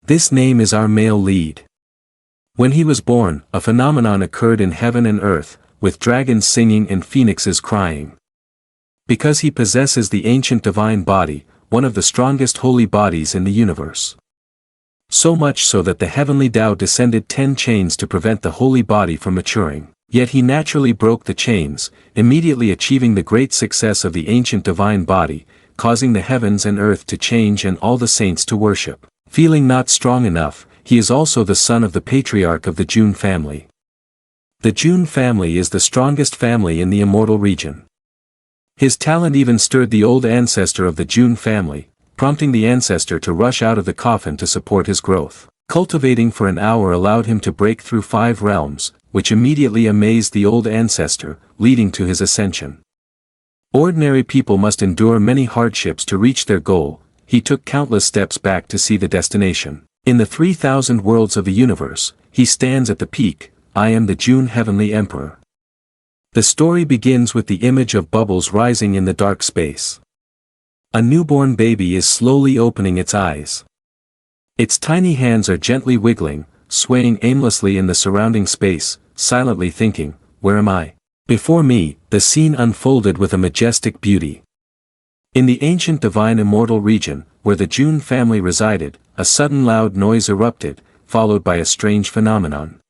This name is our male lead. When he was born, a phenomenon occurred in heaven and earth, with dragons singing and phoenixes crying. Because he possesses the ancient divine body, one of the strongest holy bodies in the universe. So much so that the heavenly Tao descended 10 chains to prevent the holy body from maturing. Yet he naturally broke the chains, immediately achieving the great success of the ancient divine body, causing the heavens and earth to change and all the saints to worship. Feeling not strong enough, he is also the son of the patriarch of the Jun family. The Jun family is the strongest family in the immortal region. His talent even stirred the old ancestor of the Jun family, prompting the ancestor to rush out of the coffin to support his growth. Cultivating for an hour allowed him to break through 5 realms, which immediately amazed the old ancestor, leading to his ascension. Ordinary people must endure many hardships to reach their goal. He took countless steps back to see the destination. In the 3,000 worlds of the universe, he stands at the peak. I am the Jun Heavenly Emperor. The story begins with the image of bubbles rising in the dark space. A newborn baby is slowly opening its eyes. Its tiny hands are gently wiggling, swaying aimlessly in the surrounding space, silently thinking, "Where am I?" Before me, the scene unfolded with a majestic beauty. In the ancient divine immortal region, where the Jun family resided, a sudden loud noise erupted, followed by a strange phenomenon.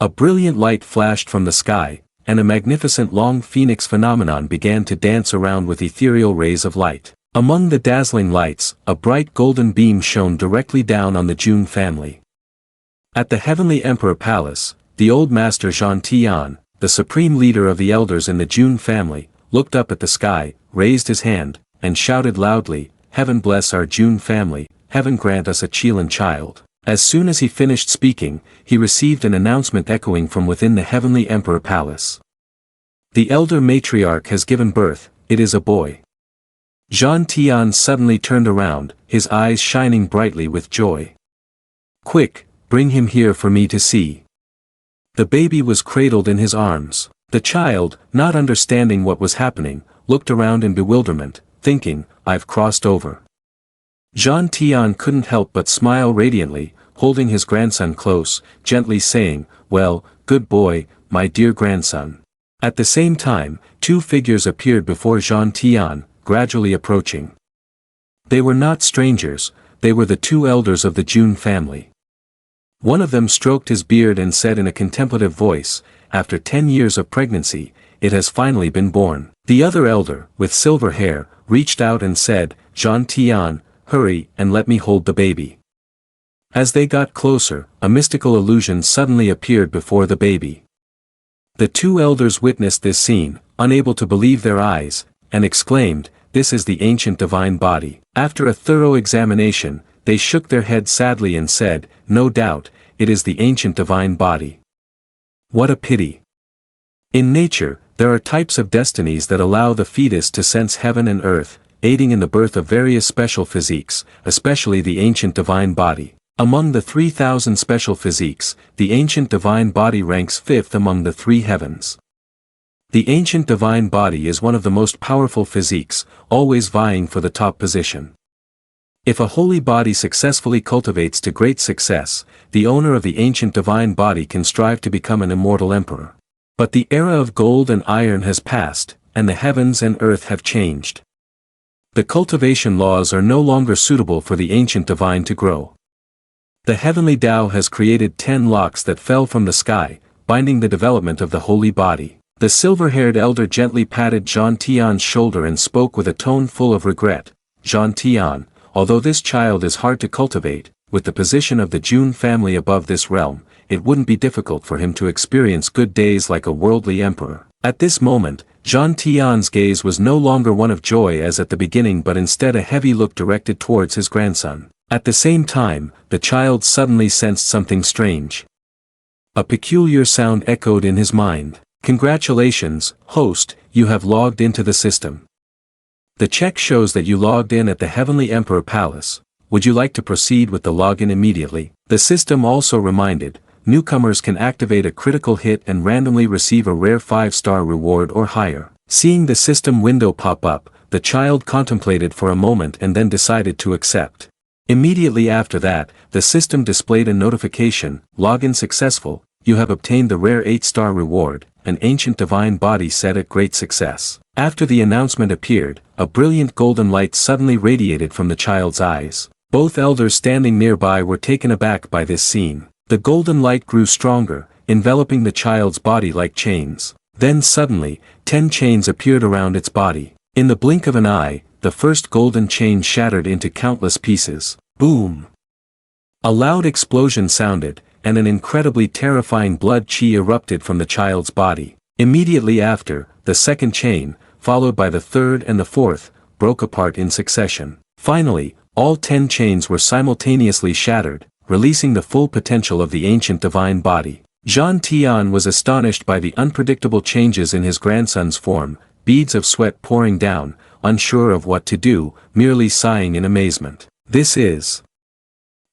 A brilliant light flashed from the sky, and a magnificent long phoenix phenomenon began to dance around with ethereal rays of light. Among the dazzling lights, a bright golden beam shone directly down on the Jun family. At the Heavenly Emperor Palace, the old master Zhan Tian, the supreme leader of the elders in the Jun family, looked up at the sky, raised his hand, and shouted loudly, "Heaven bless our Jun family, heaven grant us a Qilin child." As soon as he finished speaking, he received an announcement echoing from within the Heavenly Emperor Palace. The elder matriarch has given birth, it is a boy. Zhan Tian suddenly turned around, his eyes shining brightly with joy. "Quick, bring him here for me to see." The baby was cradled in his arms. The child, not understanding what was happening, looked around in bewilderment, thinking, "I've crossed over." Zhan Tian couldn't help but smile radiantly, holding his grandson close, gently saying, "Well, good boy, my dear grandson." At the same time, 2 figures appeared before Zhan Tian, gradually approaching. They were not strangers, they were the 2 elders of the Jun family. One of them stroked his beard and said in a contemplative voice, "After 10 years of pregnancy, it has finally been born." The other elder, with silver hair, reached out and said, "Zhan Tian, hurry and let me hold the baby." As they got closer, a mystical illusion suddenly appeared before the baby. The 2 elders witnessed this scene, unable to believe their eyes, and exclaimed, "This is the ancient divine body." After a thorough examination, they shook their heads sadly and said, "No doubt, it is the ancient divine body." What a pity. In nature, there are types of destinies that allow the fetus to sense heaven and earth, aiding in the birth of various special physiques, especially the ancient divine body. Among the 3,000 special physiques, the ancient divine body ranks 5th among the 3 heavens. The ancient divine body is one of the most powerful physiques, always vying for the top position. If a holy body successfully cultivates to great success, the owner of the ancient divine body can strive to become an immortal emperor. But the era of gold and iron has passed, and the heavens and earth have changed. The cultivation laws are no longer suitable for the ancient divine to grow. The heavenly Tao has created 10 locks that fell from the sky, binding the development of the holy body. The silver-haired elder gently patted Zhan Tian's shoulder and spoke with a tone full of regret. "Zhan Tian, although this child is hard to cultivate, with the position of the Jun family above this realm, it wouldn't be difficult for him to experience good days like a worldly emperor." At this moment, Zhan Tian's gaze was no longer one of joy as at the beginning but instead a heavy look directed towards his grandson. At the same time, the child suddenly sensed something strange. A peculiar sound echoed in his mind. "Congratulations, host, you have logged into the system. The check shows that you logged in at the Heavenly Emperor Palace. Would you like to proceed with the login immediately?" The system also reminded, newcomers can activate a critical hit and randomly receive a rare 5-star reward or higher. Seeing the system window pop up, the child contemplated for a moment and then decided to accept. Immediately after that, the system displayed a notification, login successful, you have obtained the rare 8-star reward, an ancient divine body set at great success. After the announcement appeared, a brilliant golden light suddenly radiated from the child's eyes. Both elders standing nearby were taken aback by this scene. The golden light grew stronger, enveloping the child's body like chains. Then suddenly, 10 chains appeared around its body. In the blink of an eye, the first golden chain shattered into countless pieces. Boom! A loud explosion sounded, and an incredibly terrifying blood chi erupted from the child's body. Immediately after, the second chain, followed by the third and the fourth, broke apart in succession. Finally, all 10 chains were simultaneously shattered, releasing the full potential of the ancient divine body. Zhang Tian was astonished by the unpredictable changes in his grandson's form, beads of sweat pouring down, unsure of what to do, merely sighing in amazement. This is...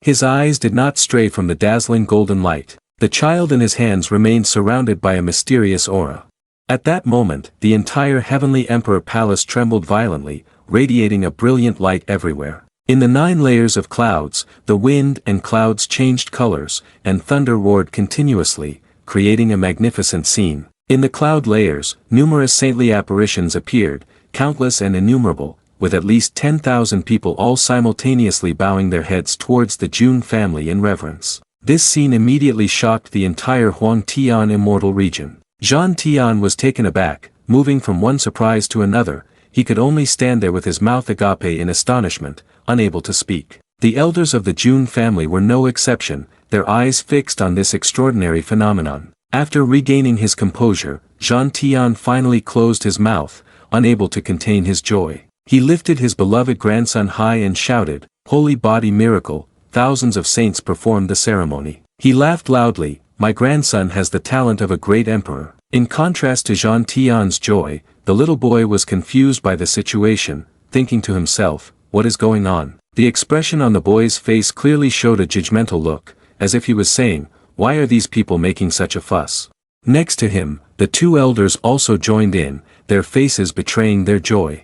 His eyes did not stray from the dazzling golden light. The child in his hands remained surrounded by a mysterious aura. At that moment, the entire heavenly emperor palace trembled violently, radiating a brilliant light everywhere. In the 9 layers of clouds, the wind and clouds changed colors, and thunder roared continuously, creating a magnificent scene. In the cloud layers, numerous saintly apparitions appeared, countless and innumerable, with at least 10,000 people all simultaneously bowing their heads towards the Jun family in reverence. This scene immediately shocked the entire Huang Tian immortal region. Zhang Tian was taken aback, moving from one surprise to another. He could only stand there with his mouth agape in astonishment, unable to speak. The elders of the Jun family were no exception, their eyes fixed on this extraordinary phenomenon. After regaining his composure, Zhang Tian finally closed his mouth, unable to contain his joy. He lifted his beloved grandson high and shouted, "Holy body miracle!" Thousands of saints performed the ceremony. He laughed loudly, "My grandson has the talent of a great emperor." In contrast to Zhang Tian's joy, the little boy was confused by the situation, thinking to himself, "What is going on?" The expression on the boy's face clearly showed a judgmental look, as if he was saying, "Why are these people making such a fuss?" Next to him, the 2 elders also joined in, their faces betraying their joy.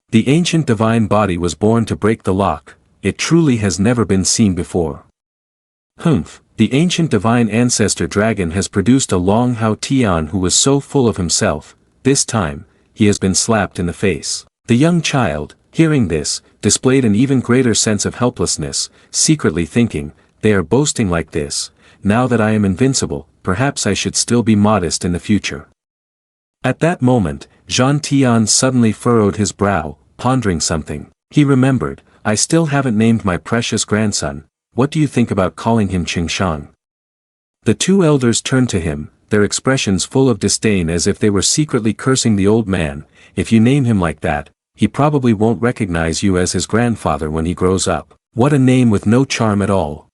The ancient divine body was born to break the lock. It truly has never been seen before. Humph, the ancient divine ancestor dragon has produced a Long Hao Tian who was so full of himself. This time, he has been slapped in the face. The young child, hearing this, displayed an even greater sense of helplessness, secretly thinking, "They are boasting like this. Now that I am invincible, perhaps I should still be modest in the future." At that moment, Zhang Tian suddenly furrowed his brow, pondering something. He remembered, "I still haven't named my precious grandson. What do you think about calling him Qingshan?" The 2 elders turned to him, their expressions full of disdain as if they were secretly cursing the old man. "If you name him like that, he probably won't recognize you as his grandfather when he grows up. What a name with no charm at all."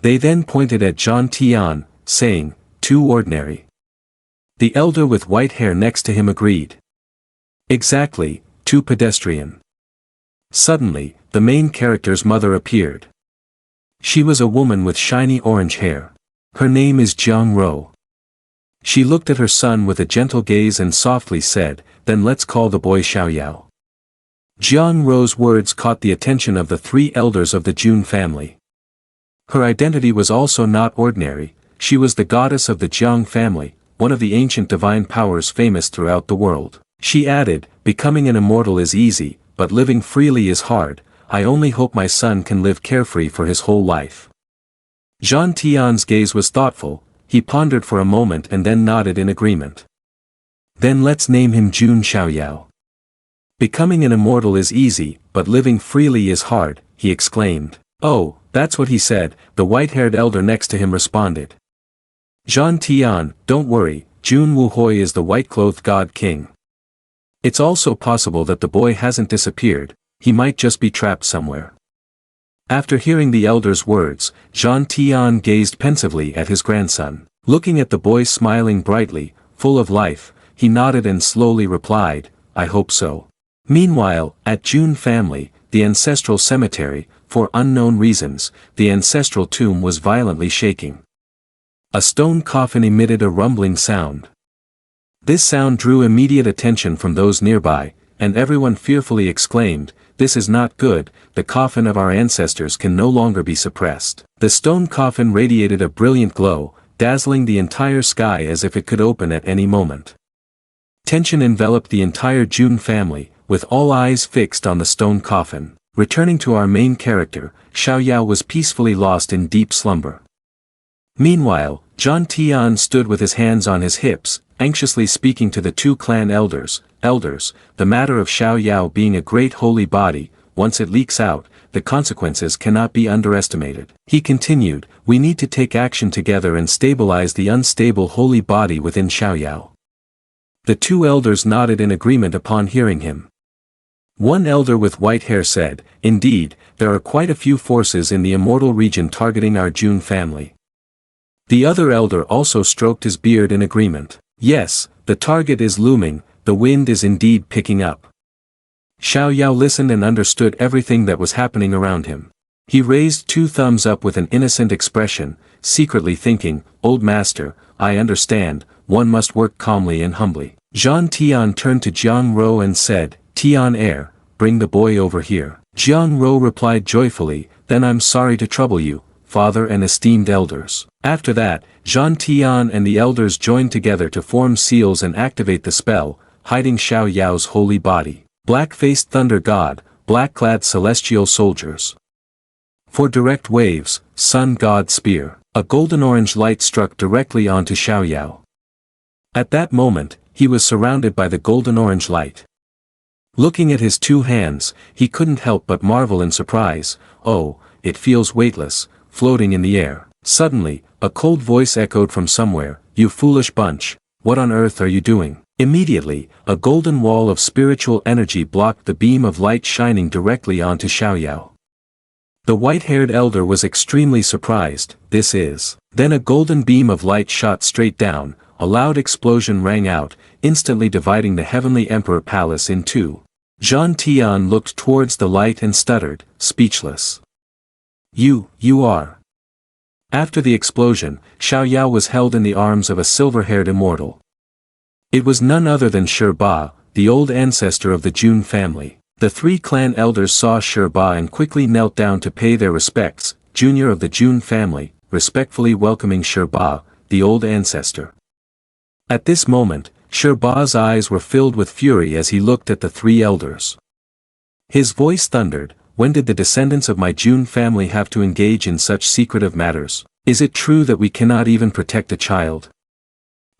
They then pointed at Zhang Tian, saying, "Too ordinary." The elder with white hair next to him agreed. "Exactly, too pedestrian." Suddenly, the main character's mother appeared. She was a woman with shiny orange hair. Her name is Jiang Ro. She looked at her son with a gentle gaze and softly said, "Then let's call the boy Xiao Yao." Jiang Ro's words caught the attention of the 3 elders of the Jun family. Her identity was also not ordinary. She was the goddess of the Jiang family, one of the ancient divine powers famous throughout the world. She added, "Becoming an immortal is easy, but living freely is hard. I only hope my son can live carefree for his whole life." Zhang Tian's gaze was thoughtful. He pondered for a moment and then nodded in agreement. "Then let's name him Jun Xiao Yao." "Becoming an immortal is easy, but living freely is hard," he exclaimed. "Oh, that's what he said," the white-haired elder next to him responded. "Zhang Tian, don't worry, Jun Wuhui is the white-clothed god king. It's also possible that the boy hasn't disappeared, he might just be trapped somewhere." After hearing the elder's words, Zhang Tian gazed pensively at his grandson. Looking at the boy smiling brightly, full of life, he nodded and slowly replied, "I hope so." Meanwhile, at Jun family, the ancestral cemetery, for unknown reasons, the ancestral tomb was violently shaking. A stone coffin emitted a rumbling sound. This sound drew immediate attention from those nearby, and everyone fearfully exclaimed, this is not good, the coffin of our ancestors can no longer be suppressed. The stone coffin radiated a brilliant glow, dazzling the entire sky as if it could open at any moment. Tension enveloped the entire Jun family, with all eyes fixed on the stone coffin. Returning to our main character, Xiao Yao was peacefully lost in deep slumber. Meanwhile, Zhang Tian stood with his hands on his hips, anxiously speaking to the two clan elders. Elders, the matter of Xiao Yao being a great holy body, once it leaks out, the consequences cannot be underestimated. He continued, we need to take action together and stabilize the unstable holy body within Xiao Yao. The two elders nodded in agreement upon hearing him. One elder with white hair said, indeed, there are quite a few forces in the immortal region targeting our Jun family. The other elder also stroked his beard in agreement. Yes, the target is looming, the wind is indeed picking up. Xiao Yao listened and understood everything that was happening around him. He raised two thumbs up with an innocent expression, secretly thinking, Old Master, I understand, one must work calmly and humbly. Zhang Tian turned to Jiang Ro and said, Tian heir, bring the boy over here. Jiang Ro replied joyfully, then I'm sorry to trouble you, father and esteemed elders. After that, Zhang Tian and the elders joined together to form seals and activate the spell, hiding Xiao Yao's holy body. Black-faced thunder god, black-clad celestial soldiers. For direct waves, sun god spear. A golden-orange light struck directly onto Xiao Yao. At that moment, he was surrounded by the golden-orange light. Looking at his two hands, he couldn't help but marvel in surprise, oh, it feels weightless, floating in the air. Suddenly, a cold voice echoed from somewhere, you foolish bunch, what on earth are you doing? Immediately, a golden wall of spiritual energy blocked the beam of light shining directly onto Xiao Yao. The white-haired elder was extremely surprised, this is. Then a golden beam of light shot straight down, a loud explosion rang out, instantly dividing the heavenly emperor palace in two. Zhang Tian looked towards the light and stuttered, speechless. You are. After the explosion, Xiao Yao was held in the arms of a silver-haired immortal. It was none other than Sherba, the old ancestor of the Jun family. The three clan elders saw Sherba and quickly knelt down to pay their respects, junior of the Jun family, respectfully welcoming Sherba, the old ancestor. At this moment, Sherba's eyes were filled with fury as he looked at the three elders. His voice thundered, when did the descendants of my Jun family have to engage in such secretive matters? Is it true that we cannot even protect a child?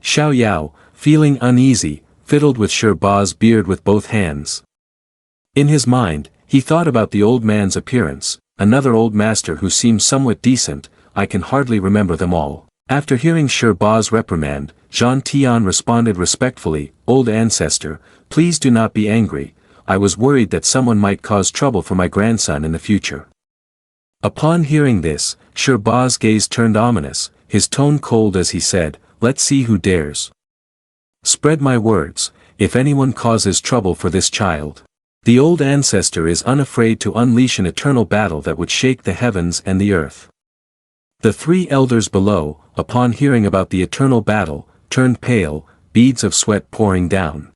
Xiao Yao, feeling uneasy, fiddled with Sherba's beard with both hands. In his mind, he thought about the old man's appearance, another old master who seemed somewhat decent, I can hardly remember them all. After hearing Sherba's reprimand, Zhang Tian responded respectfully, Old ancestor, please do not be angry, I was worried that someone might cause trouble for my grandson in the future. Upon hearing this, Sherba's gaze turned ominous, his tone cold as he said, let's see who dares. Spread my words, if anyone causes trouble for this child. The old ancestor is unafraid to unleash an eternal battle that would shake the heavens and the earth. The three elders below, upon hearing about the eternal battle, turned pale, beads of sweat pouring down.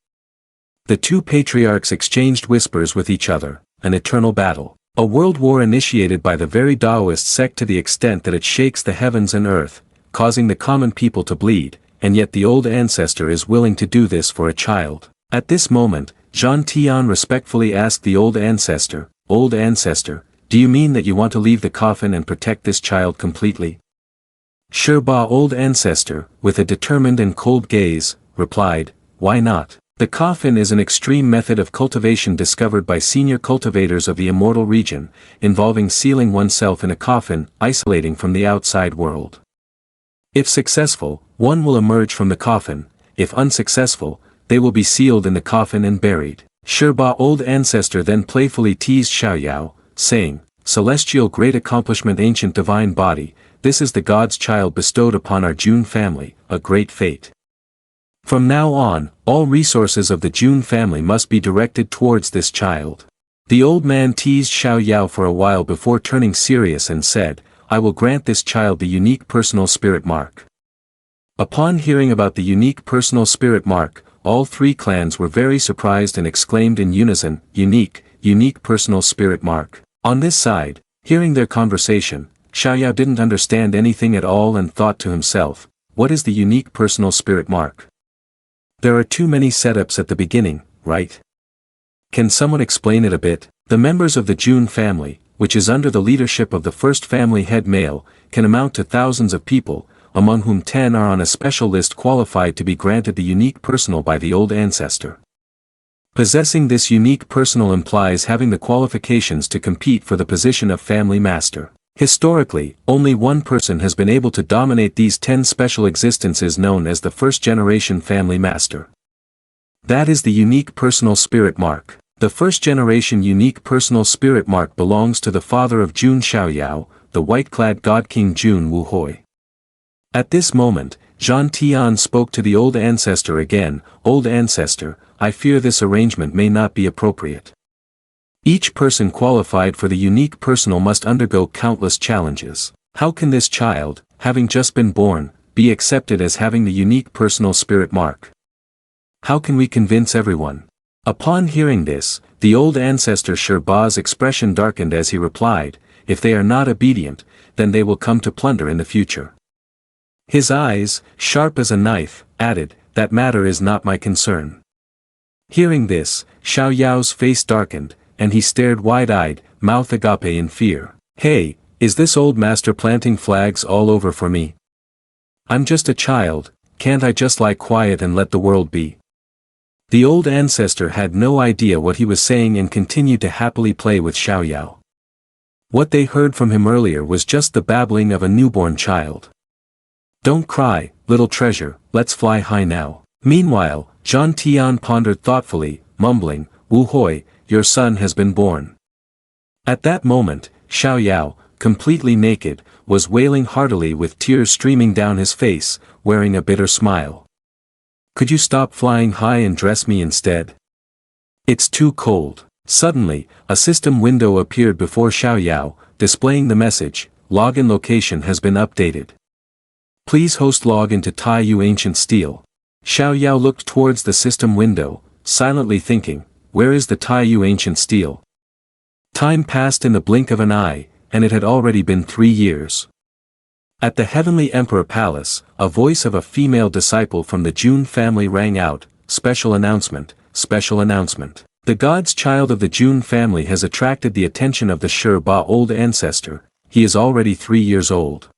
The two patriarchs exchanged whispers with each other, an eternal battle. A world war initiated by the very Taoist sect to the extent that it shakes the heavens and earth, causing the common people to bleed, and yet the old ancestor is willing to do this for a child. At this moment, Zhang Tian respectfully asked the old ancestor, do you mean that you want to leave the coffin and protect this child completely? Sherba, old ancestor, with a determined and cold gaze, replied, why not? The coffin is an extreme method of cultivation discovered by senior cultivators of the immortal region, involving sealing oneself in a coffin, isolating from the outside world. If successful, one will emerge from the coffin, if unsuccessful, they will be sealed in the coffin and buried. Sherba, old ancestor, then playfully teased Xiao Yao, saying, Celestial great accomplishment, ancient divine body, this is the God's child bestowed upon our Jun family, a great fate. From now on, all resources of the Jun family must be directed towards this child. The old man teased Xiao Yao for a while before turning serious and said, I will grant this child the unique personal spirit mark. Upon hearing about the unique personal spirit mark, all three clans were very surprised and exclaimed in unison, unique, unique personal spirit mark. On this side, hearing their conversation, Xiao Yao didn't understand anything at all and thought to himself, what is the unique personal spirit mark? There are too many setups at the beginning, right? Can someone explain it a bit? The members of the Jun family, which is under the leadership of the first family head male, can amount to thousands of people, among whom 10 are on a special list qualified to be granted the unique personal by the old ancestor. Possessing this unique personal implies having the qualifications to compete for the position of family master. Historically, only one person has been able to dominate these 10 special existences known as the first-generation family master. That is the unique personal spirit mark. The first-generation unique personal spirit mark belongs to the father of Jun Xiao Yao, the white-clad god king Jun Wuhoi. At this moment, Zhan Tian spoke to the old ancestor again. Old ancestor, I fear this arrangement may not be appropriate. Each person qualified for the unique personal must undergo countless challenges. How can this child, having just been born, be accepted as having the unique personal spirit mark? How can we convince everyone? Upon hearing this, the old ancestor Sherba's expression darkened as he replied, if they are not obedient, then they will come to plunder in the future. His eyes, sharp as a knife, added, that matter is not my concern. Hearing this, Xiao Yao's face darkened, and he stared wide-eyed, mouth agape in fear. Hey, is this old master planting flags all over for me? I'm just a child, can't I just lie quiet and let the world be? The old ancestor had no idea what he was saying and continued to happily play with Xiao Yao. What they heard from him earlier was just the babbling of a newborn child. Don't cry, little treasure, let's fly high now. Meanwhile, Zhan Tian pondered thoughtfully, mumbling, Wu Hoi, your son has been born. At that moment, Xiao Yao, completely naked, was wailing heartily with tears streaming down his face, wearing a bitter smile. Could you stop flying high and dress me instead? It's too cold. Suddenly, a system window appeared before Xiao Yao, displaying the message, login location has been updated. Please host log into Taiyu Ancient Steel. Xiao Yao looked towards the system window, silently thinking, where is the Taiyu Ancient Steel? Time passed in the blink of an eye, and it had already been 3 years. At the Heavenly Emperor Palace, a voice of a female disciple from the Jun family rang out, special announcement, special announcement. The god's child of the Jun family has attracted the attention of the Sherba old ancestor, he is already 3 years old.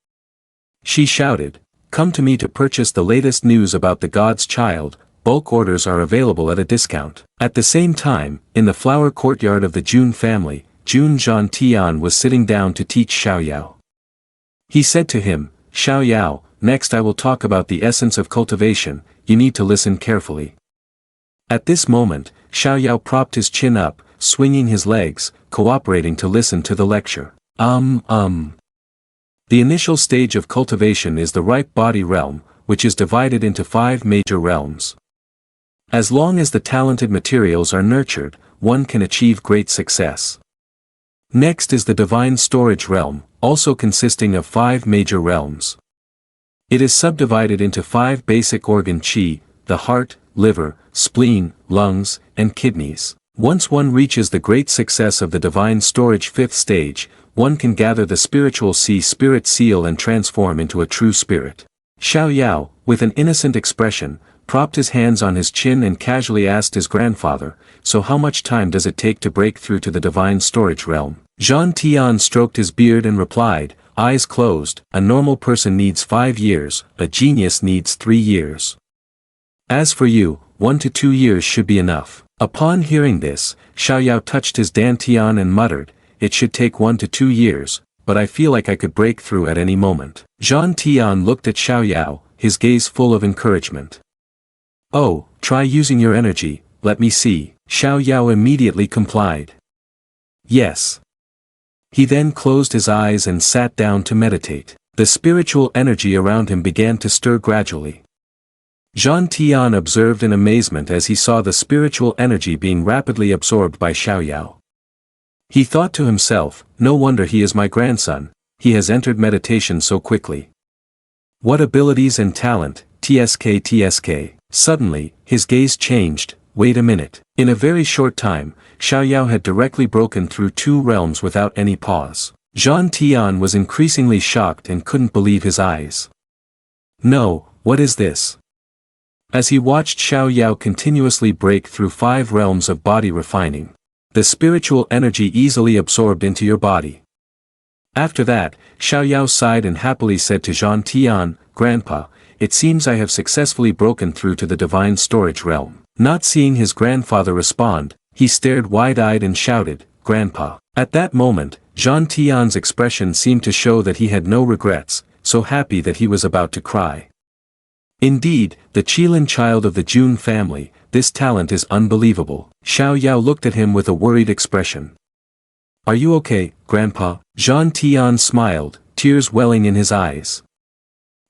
She shouted, come to me to purchase the latest news about the god's child, bulk orders are available at a discount. At the same time, in the flower courtyard of the Jun family, Jun Zhan Tian was sitting down to teach Xiao Yao. He said to him, Xiao Yao, next I will talk about the essence of cultivation, you need to listen carefully. At this moment, Xiao Yao propped his chin up, swinging his legs, cooperating to listen to the lecture. The initial stage of cultivation is the ripe body realm, which is divided into 5 major realms. As long as the talented materials are nurtured, one can achieve great success. Next is the divine storage realm, also consisting of 5 major realms. It is subdivided into 5 basic organ chi, the heart, liver, spleen, lungs, and kidneys. Once one reaches the great success of the divine storage 5th stage, one can gather the spiritual spirit seal and transform into a true spirit. Xiao Yao, with an innocent expression, propped his hands on his chin and casually asked his grandfather, so how much time does it take to break through to the divine storage realm? Zhan Tian stroked his beard and replied, eyes closed, a normal person needs 5 years, a genius needs 3 years. As for you, 1 to 2 years should be enough. Upon hearing this, Xiao Yao touched his dantian and muttered, it should take 1 to 2 years, but I feel like I could break through at any moment. Zhan Tian looked at Xiao Yao, his gaze full of encouragement. Oh, try using your energy, let me see. Xiao Yao immediately complied. Yes. He then closed his eyes and sat down to meditate. The spiritual energy around him began to stir gradually. Zhan Tian observed in amazement as he saw the spiritual energy being rapidly absorbed by Xiao Yao. He thought to himself, no wonder he is my grandson, he has entered meditation so quickly. What abilities and talent, TSK. Suddenly, his gaze changed, wait a minute. In a very short time, Xiao Yao had directly broken through 2 realms without any pause. Zhang Tian was increasingly shocked and couldn't believe his eyes. No, what is this? As he watched Xiao Yao continuously break through 5 realms of body refining, the spiritual energy easily absorbed into your body. After that, Xiao Yao sighed and happily said to Zhang Tian, "Grandpa, it seems I have successfully broken through to the divine storage realm." Not seeing his grandfather respond, he stared wide-eyed and shouted, "Grandpa." At that moment, Zhang Tian's expression seemed to show that he had no regrets, so happy that he was about to cry. Indeed, the Qilin child of the Jun family, this talent is unbelievable. Xiao Yao looked at him with a worried expression. "Are you okay, Grandpa?" Zhang Tian smiled, tears welling in his eyes.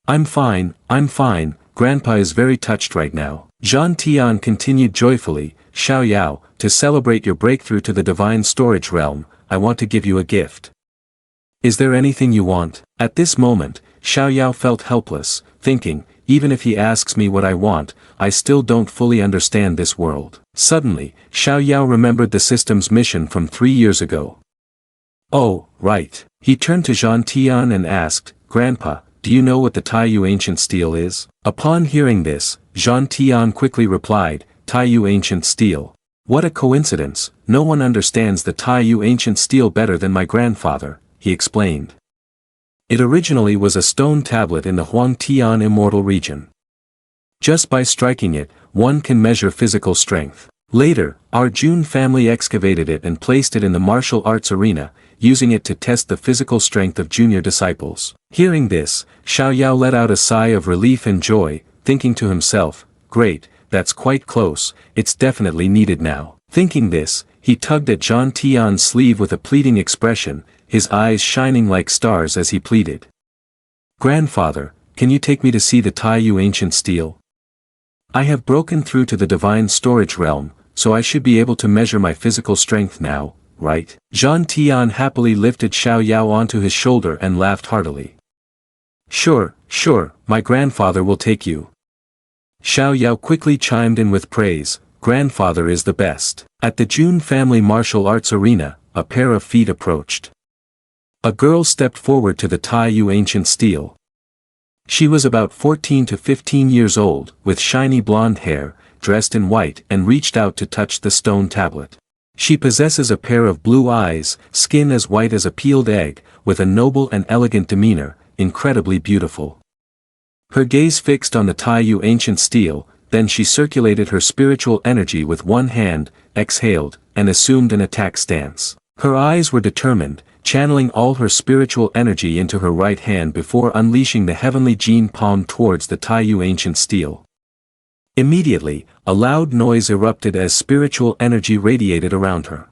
I'm fine, Grandpa is very touched right now." Zhang Tian continued joyfully, "Xiao Yao, to celebrate your breakthrough to the divine storage realm, I want to give you a gift. Is there anything you want?" At this moment, Xiao Yao felt helpless, thinking, even if he asks me what I want, I still don't fully understand this world. Suddenly, Xiao Yao remembered the system's mission from 3 years ago. Oh, right. He turned to Zhang Tian and asked, "Grandpa, do you know what the Taiyu ancient steel is?" Upon hearing this, Zhang Tian quickly replied, "Taiyu ancient steel. What a coincidence, no one understands the Taiyu ancient steel better than my grandfather," he explained. It originally was a stone tablet in the Huangtian immortal region. Just by striking it, one can measure physical strength. Later, our Jun family excavated it and placed it in the martial arts arena, using it to test the physical strength of junior disciples. Hearing this, Xiao Yao let out a sigh of relief and joy, thinking to himself, "Great, that's quite close, it's definitely needed now." Thinking this, he tugged at Zhang Tian's sleeve with a pleading expression, his eyes shining like stars as he pleaded. "Grandfather, can you take me to see the Taiyu ancient steel? I have broken through to the divine storage realm, so I should be able to measure my physical strength now, right?" Zhang Tian happily lifted Xiao Yao onto his shoulder and laughed heartily. Sure, my grandfather will take you." Xiao Yao quickly chimed in with praise, "Grandfather is the best." At the Jun family martial arts arena, a pair of feet approached. A girl stepped forward to the Taiyu ancient steel. She was about 14 to 15 years old, with shiny blonde hair, dressed in white, and reached out to touch the stone tablet. She possesses a pair of blue eyes, skin as white as a peeled egg, with a noble and elegant demeanor, incredibly beautiful. Her gaze fixed on the Taiyu ancient steel, then she circulated her spiritual energy with one hand, exhaled, and assumed an attack stance. Her eyes were determined, channeling all her spiritual energy into her right hand before unleashing the heavenly Jin palm towards the Taiyu ancient steel. Immediately, a loud noise erupted as spiritual energy radiated around her.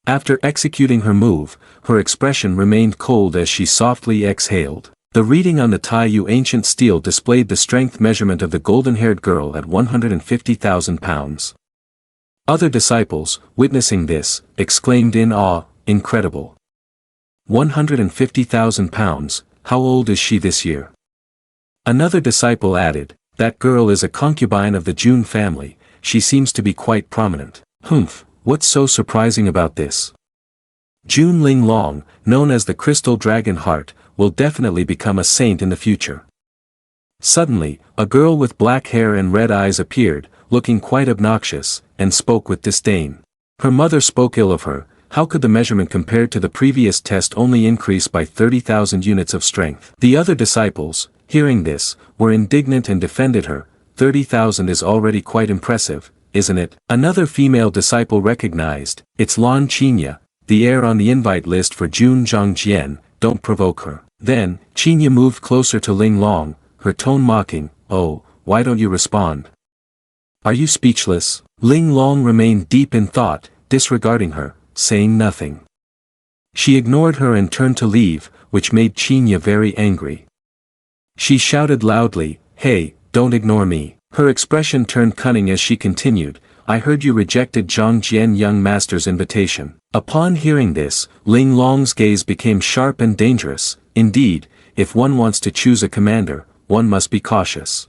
After executing her move, her expression remained cold as she softly exhaled. The reading on the Taiyu ancient steel displayed the strength measurement of the golden-haired girl at 150,000 pounds. Other disciples, witnessing this, exclaimed in awe, "Incredible. 150,000 pounds, how old is she this year?" Another disciple added, "That girl is a concubine of the Jun family, she seems to be quite prominent." Humph, what's so surprising about this? Jun Ling Long, known as the Crystal Dragon Heart, will definitely become a saint in the future. Suddenly, a girl with black hair and red eyes appeared, looking quite obnoxious, and spoke with disdain. Her mother spoke ill of her. How could the measurement compared to the previous test only increase by 30,000 units of strength? The other disciples, hearing this, were indignant and defended her. 30,000 is already quite impressive, isn't it? Another female disciple recognized, "It's Lan Qinya, the heir on the invite list for Jun Zhangjian, don't provoke her." Then, Qinya moved closer to Ling Long, her tone mocking, "Oh, why don't you respond? Are you speechless?" Ling Long remained deep in thought, disregarding her, saying nothing. She ignored her and turned to leave, which made Qinya very angry. She shouted loudly, "Hey, don't ignore me." Her expression turned cunning as she continued, "I heard you rejected Zhang Jian young master's invitation." Upon hearing this, Ling Long's gaze became sharp and dangerous. Indeed, if one wants to choose a commander, one must be cautious.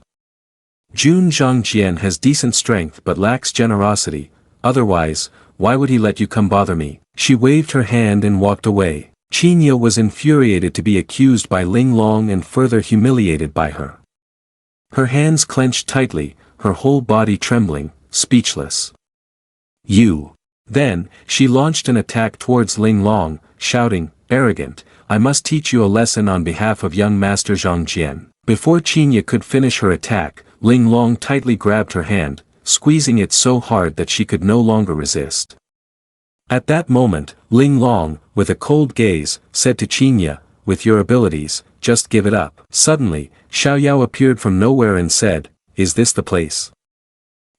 Jun Zhangjian has decent strength but lacks generosity, otherwise, why would he let you come bother me? She waved her hand and walked away. Qinya was infuriated to be accused by Ling Long and further humiliated by her. Her hands clenched tightly, her whole body trembling, speechless. You. Then, she launched an attack towards Ling Long, shouting, arrogant, I must teach you a lesson on behalf of young Master Zhangjian. Before Qinya could finish her attack, Ling Long tightly grabbed her hand, squeezing it so hard that she could no longer resist. At that moment, Ling Long, with a cold gaze, said to Qinya, with your abilities, just give it up. Suddenly, Xiao Yao appeared from nowhere and said, is this the place?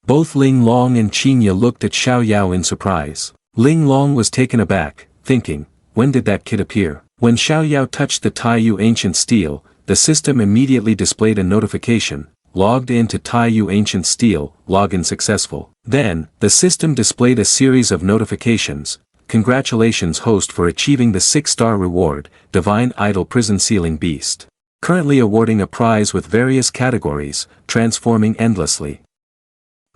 Both Ling Long and Qinya looked at Xiao Yao in surprise. Ling Long was taken aback, thinking, when did that kid appear? When Xiao Yao touched the Taiyu Ancient Steel, the system immediately displayed a notification, logged into Taiyu Ancient Steel, login successful. Then, the system displayed a series of notifications, congratulations host for achieving the 6-star reward, Divine Idol Prison Sealing Beast. Currently awarding a prize with various categories, transforming endlessly.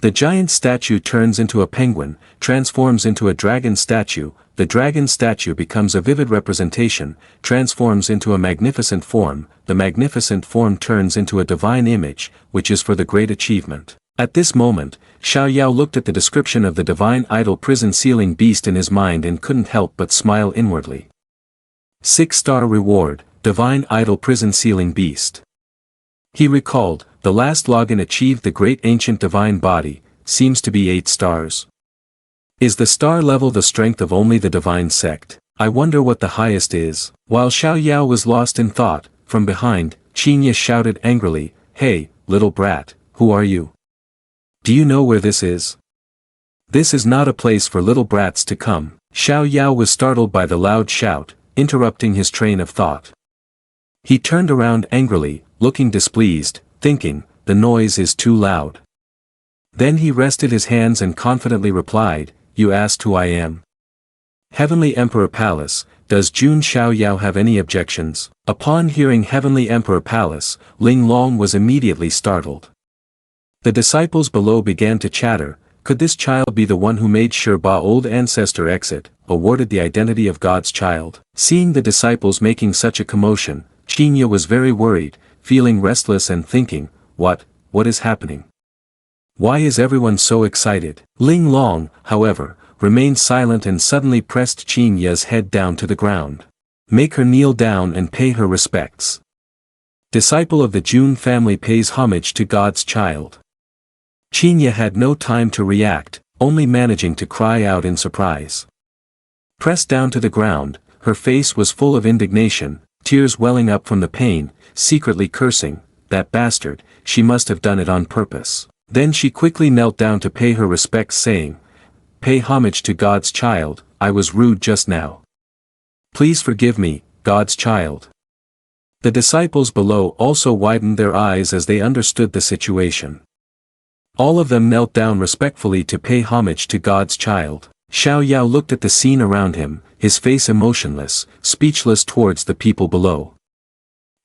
The giant statue turns into a penguin, transforms into a dragon statue, the dragon statue becomes a vivid representation, transforms into a magnificent form, the magnificent form turns into a divine image, which is for the great achievement. At this moment, Xiao Yao looked at the description of the divine idol prison sealing beast in his mind and couldn't help but smile inwardly. 6-star reward, divine idol prison sealing beast. He recalled, the last login achieved the great ancient divine body, seems to be 8 stars. Is the star level the strength of only the divine sect? I wonder what the highest is. While Xiao Yao was lost in thought, from behind, Qinya shouted angrily, hey, little brat, who are you? Do you know where this is? This is not a place for little brats to come. Xiao Yao was startled by the loud shout, interrupting his train of thought. He turned around angrily, looking displeased, thinking, the noise is too loud. Then he rested his hands and confidently replied, you asked who I am? Heavenly Emperor Palace, does Jun Xiao Yao have any objections? Upon hearing Heavenly Emperor Palace, Ling Long was immediately startled. The disciples below began to chatter, could this child be the one who made Sherba old ancestor exit, awarded the identity of God's child? Seeing the disciples making such a commotion, Qinya was very worried, feeling restless and thinking, what is happening? Why is everyone so excited? Ling Long, however, remained silent and suddenly pressed Qinya's head down to the ground. Make her kneel down and pay her respects. Disciple of the Jun family pays homage to God's child. Qinya had no time to react, only managing to cry out in surprise. Pressed down to the ground, her face was full of indignation, tears welling up from the pain, secretly cursing, that bastard, she must have done it on purpose. Then she quickly knelt down to pay her respects saying, pay homage to God's child, I was rude just now. Please forgive me, God's child. The disciples below also widened their eyes as they understood the situation. All of them knelt down respectfully to pay homage to God's child. Xiao Yao looked at the scene around him, his face emotionless, speechless towards the people below.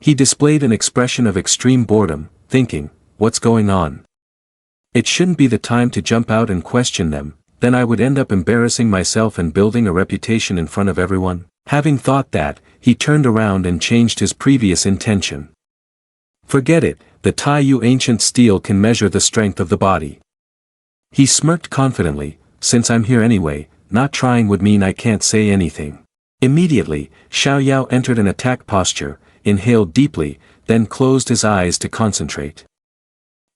He displayed an expression of extreme boredom, thinking, what's going on? It shouldn't be the time to jump out and question them, then I would end up embarrassing myself and building a reputation in front of everyone. Having thought that, he turned around and changed his previous intention. Forget it, the Taiyu ancient steel can measure the strength of the body. He smirked confidently, since I'm here anyway, not trying would mean I can't say anything. Immediately, Xiao Yao entered an attack posture, inhaled deeply, then closed his eyes to concentrate.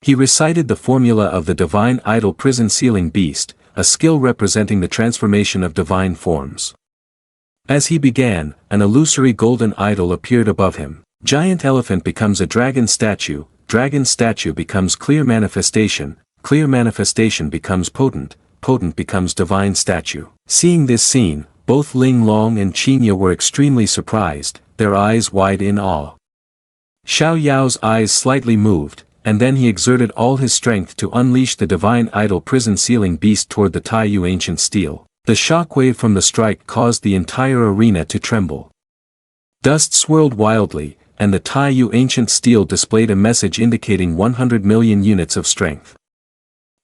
He recited the formula of the divine idol prison sealing beast, a skill representing the transformation of divine forms. As he began, an illusory golden idol appeared above him. Giant elephant becomes a dragon statue becomes clear manifestation becomes potent becomes divine statue. Seeing this scene, both Ling Long and Qinya were extremely surprised, their eyes wide in awe. Xiao Yao's eyes slightly moved, and then he exerted all his strength to unleash the divine idol prison sealing beast toward the Taiyu ancient steel. The shockwave from the strike caused the entire arena to tremble. Dust swirled wildly, and the Taiyu ancient steel displayed a message indicating 100 million units of strength.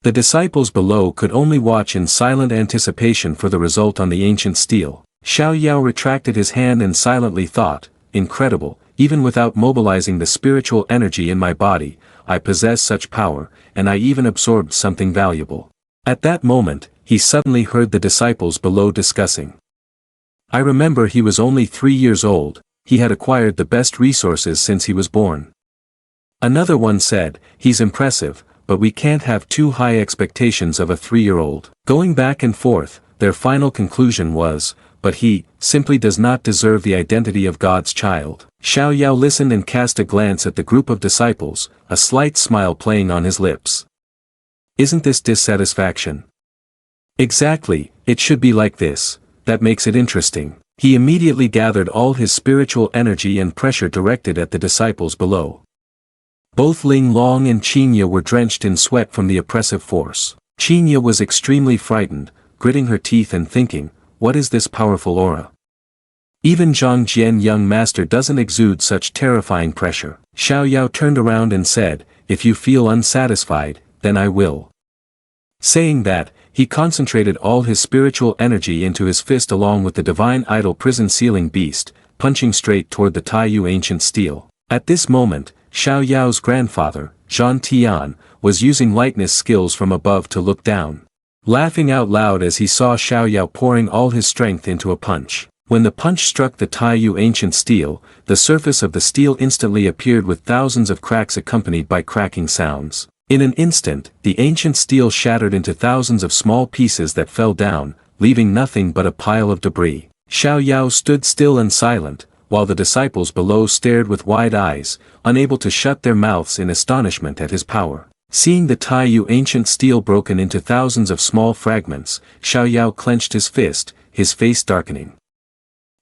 The disciples below could only watch in silent anticipation for the result on the ancient steel. Xiao Yao retracted his hand and silently thought, incredible, even without mobilizing the spiritual energy in my body, I possess such power, and I even absorbed something valuable. At that moment, he suddenly heard the disciples below discussing. I remember he was only 3 years old, he had acquired the best resources since he was born. Another one said, he's impressive, but we can't have too high expectations of a 3-year-old. Going back and forth, their final conclusion was, but he, simply does not deserve the identity of God's child. Xiao Yao listened and cast a glance at the group of disciples, a slight smile playing on his lips. Isn't this dissatisfaction? Exactly, it should be like this, that makes it interesting. He immediately gathered all his spiritual energy and pressure directed at the disciples below. Both Ling Long and Qinya were drenched in sweat from the oppressive force. Qinya was extremely frightened, gritting her teeth and thinking, what is this powerful aura? Even Zhang Jian young master doesn't exude such terrifying pressure. Xiao Yao turned around and said, if you feel unsatisfied, then I will. Saying that, he concentrated all his spiritual energy into his fist along with the divine idol prison sealing beast, punching straight toward the Taiyu ancient steel. At this moment, Xiao Yao's grandfather, Zhan Tian, was using lightness skills from above to look down. Laughing out loud as he saw Xiao Yao pouring all his strength into a punch. When the punch struck the Taiyu ancient steel, the surface of the steel instantly appeared with thousands of cracks accompanied by cracking sounds. In an instant, the ancient steel shattered into thousands of small pieces that fell down, leaving nothing but a pile of debris. Xiao Yao stood still and silent, while the disciples below stared with wide eyes, unable to shut their mouths in astonishment at his power. Seeing the Taiyu ancient steel broken into thousands of small fragments, Xiao Yao clenched his fist, his face darkening.